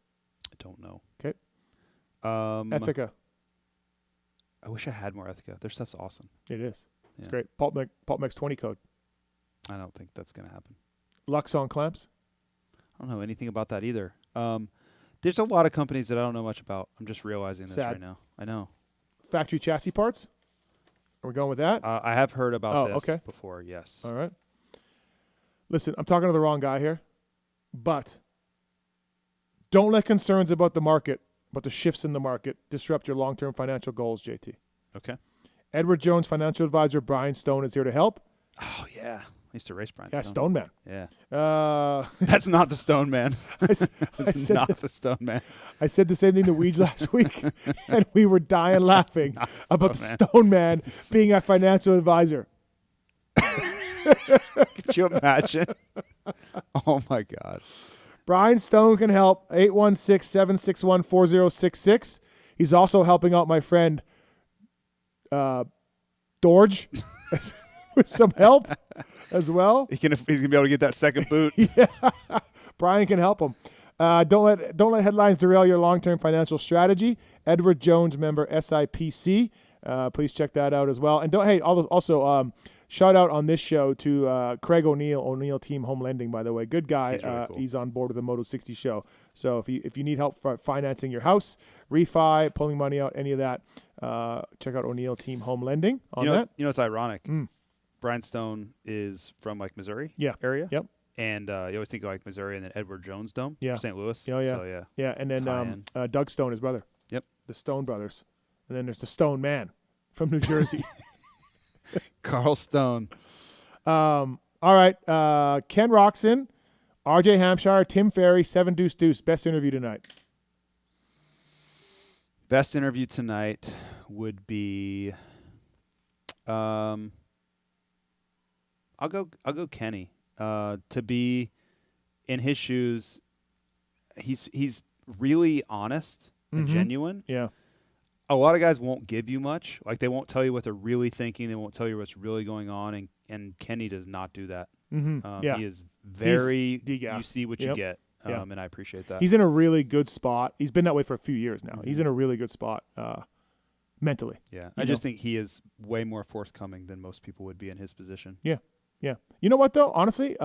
I don't know. Okay. Ethica. I wish I had more Ethica. Their stuff's awesome. It is. Yeah. It's great. PulpMX 20 code. I don't think that's going to happen. Luxon clamps? I don't know anything about that either. There's a lot of companies that I don't know much about. I'm just realizing this right now. I know. Factory chassis parts? Are we going with that? I have heard about this okay. before, yes. All right. Listen, I'm talking to the wrong guy here, but don't let concerns about the market, about the shifts in the market, disrupt your long-term financial goals, JT. Okay. Edward Jones financial advisor Brian Stone is here to help. Oh, yeah. I used to race Brian Yeah, Stone. Stone Man. Yeah. That's not the Stone Man. That's not the Stone Man. I said the same thing to Weege last week, and we were dying laughing about the Stone Man being a financial advisor. Could you imagine? Oh, my God. Brian Stone can help, 816-761-4066. He's also helping out my friend Dorge with some help as well. He's gonna be able to get that second boot. Yeah. Brian can help him. Don't let headlines derail your long-term financial strategy. Edward Jones, member SIPC. Please check that out as well. And also shout out on this show to Craig O'Neill Team Home Lending, by the way. Good guy. He's really cool. He's on board with the Moto 60 show. So if you need help financing your house, refi, pulling money out, any of that, check out O'Neill Team Home Lending on that. You know, it's ironic. Brian Stone is from like Missouri area. Yep. And you always think of like Missouri and then Edward Jones Dome. Yeah. St. Louis. Oh, yeah. So, yeah. Yeah. And then Doug Stone, his brother. Yep. The Stone brothers. And then there's the Stone Man from New Jersey. Carl Stone. All right. Ken Roczen, RJ Hampshire, Tim Ferry, 7 Deuce Deuce. Best interview tonight. Best interview tonight would be I'll go Kenny. To be in his shoes, he's really honest and genuine. Yeah. A lot of guys won't give you much. Like they won't tell you what they're really thinking. They won't tell you what's really going on. And Kenny does not do that. Yeah. He is very. Yeah. You see what you get. And I appreciate that. He's in a really good spot. He's been that way for a few years now. He's in a really good spot mentally. Yeah. I just think he is way more forthcoming than most people would be in his position. Yeah. Yeah. You know what, though? Honestly,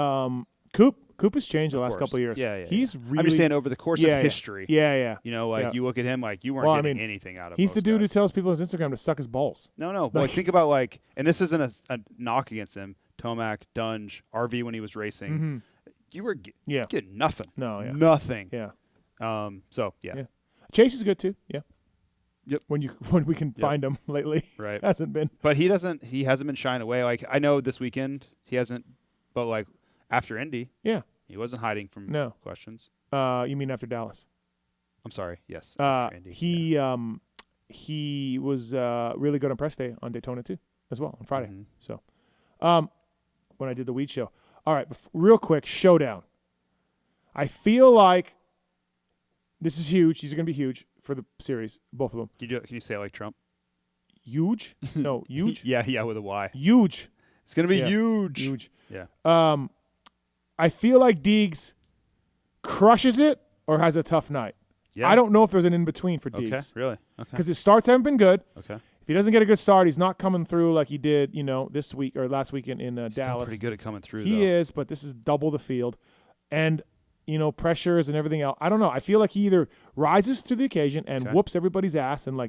Coop has changed the last couple of years. Yeah. He's really. I'm just saying over the course of history. Yeah. You know, like you look at him, like you weren't getting anything out of him. He's the dude who tells people on his Instagram to suck his balls. No. Like think about like, and this isn't a knock against him. Tomac, Dunge, RV when he was racing. You were getting nothing. No, yeah. Nothing. Yeah. So yeah. Chase is good too. Yeah. Yep. When we can find him lately. Right. Hasn't been. But he hasn't been shying away. Like I know this weekend he hasn't, but like after Indy. Yeah. He wasn't hiding from questions. You mean after Dallas? I'm sorry. Yes. After Indy. He was really good on press day on Daytona too, as well on Friday. So, when I did the weed show. All right, real quick, showdown. I feel like this is huge. These are going to be huge for the series, both of them. Can you say it like Trump? huge. No, huge. yeah, with a Y. Huge. It's gonna be huge. Huge. Yeah. I feel like Deegs crushes it or has a tough night. Yeah. I don't know if there's an in between for Deegs. Okay, really? Okay. Because his starts haven't been good. Okay. If he doesn't get a good start, he's not coming through like he did, this week or last weekend in Still Dallas. pretty good at coming through. He though. is, but this is double the field, and pressures and everything else. I don't know. I feel like he either rises to the occasion and whoops everybody's ass and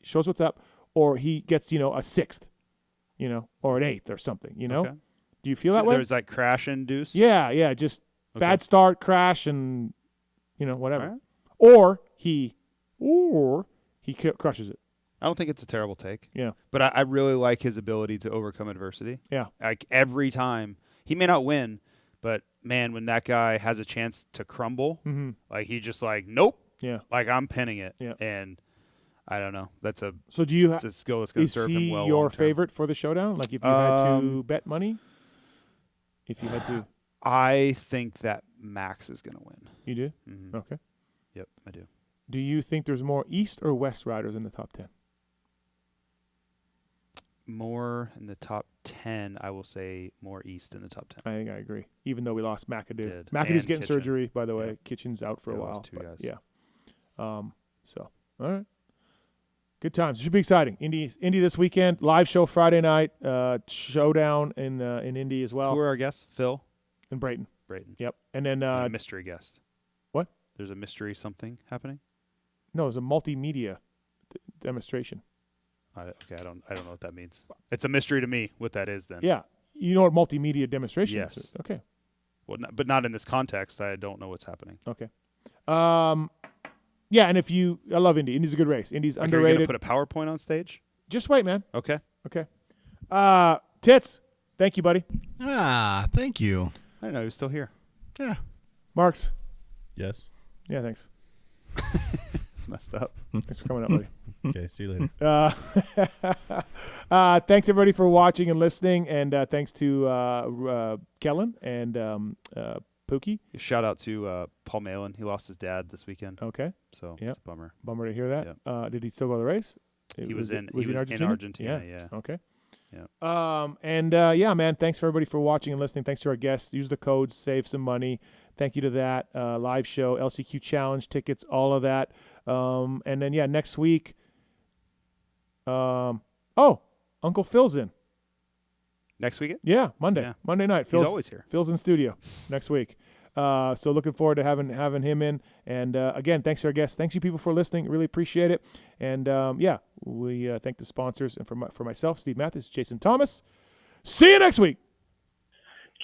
shows what's up, or he gets a sixth, or an eighth or something. Okay. Do you feel that way? There's like crash induced. Yeah, just bad start, crash, and whatever. Right. Or he crushes it. I don't think it's a terrible take. Yeah. But I really like his ability to overcome adversity. Yeah. Like every time, he may not win, but man, when that guy has a chance to crumble, like he just nope. Yeah. Like I'm pinning it. Yeah. And I don't know. That's a So do you it's a skill that's going to serve him well. Is he your long-term. favorite for the showdown? Like if you had to bet money? If you had to. I think that Max is going to win. You do? Mm-hmm. Okay. Yep, I do. Do you think there's more East or West riders in the top 10? More in the top 10, I will say more East in the top 10. I think I agree. Even though we lost McAdoo. Did. McAdoo's And getting Kitchen. surgery, by the way. Yeah. Kitchen's out for a Yeah, while. lost two but guys. Yeah. So, all right. Good times. It should be exciting. Indy this weekend. Live show Friday night. Showdown in Indy as well. Who are our guests? Phil? And Brayton. Brayton. Yep. And then a mystery guest. What? There's a mystery something happening? No, it's a multimedia demonstration. Okay, I don't know what that means. It's a mystery to me what that is then. Yeah. You know what multimedia demonstration Yes. is? Okay. Well, but not in this context. I don't know what's happening. Okay. Yeah, and I love Indy. Indy's a good race. Indy's Like, underrated. Are you going to put a PowerPoint on stage? Just wait, man. Okay. Okay. Tits, thank you, buddy. Thank you. I didn't know he was still here. Yeah. Marks. Yes. Yeah, thanks. It's messed up. Thanks for coming up, buddy. Okay, see you later. Thanks, everybody, for watching and listening, and thanks to Kellen and Pookie. Shout out to Paul Malin. He lost his dad this weekend. Okay. So Yep. it's a bummer. Bummer to hear that. Yep. Did he still go to the race? He was in Argentina? Argentina, yeah. Okay. Yeah. Yeah, man, thanks for everybody for watching and listening. Thanks to our guests. Use the codes, save some money. Thank you to that. Live show, LCQ Challenge tickets, all of that. And then, next week. Uncle Phil's in. Next weekend? Yeah, Monday. Yeah. Monday night. He's always here. Phil's in studio next week. So looking forward to having him in. And again, thanks to our guests. Thanks you people for listening. Really appreciate it. And we thank the sponsors. And for myself, Steve Matthes, Jason Thomas. See you next week.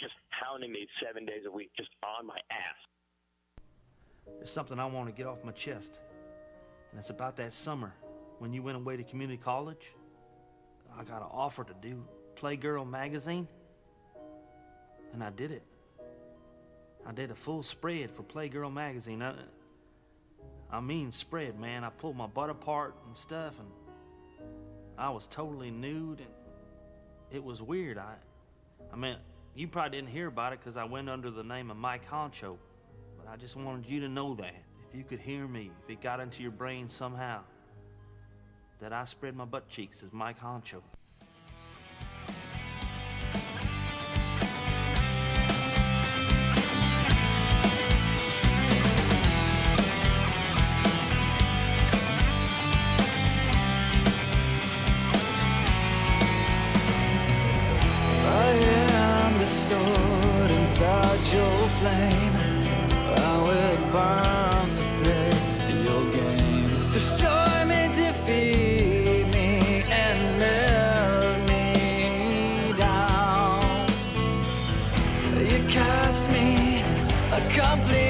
Just pounding me 7 days a week, just on my ass. There's something I want to get off my chest. And it's about that summer when you went away to community college. I got an offer to do Playgirl magazine. And I did it. I did a full spread for Playgirl magazine. I mean spread, man. I pulled my butt apart and stuff, and I was totally nude, and it was weird. I mean, you probably didn't hear about it because I went under the name of Mike Honcho, but I just wanted you to know that. If you could hear me, if it got into your brain somehow, that I spread my butt cheeks as Mike Honcho. Your flame, how it burns to play your games. Destroy me, defeat me, and melt me down. You cast me a complete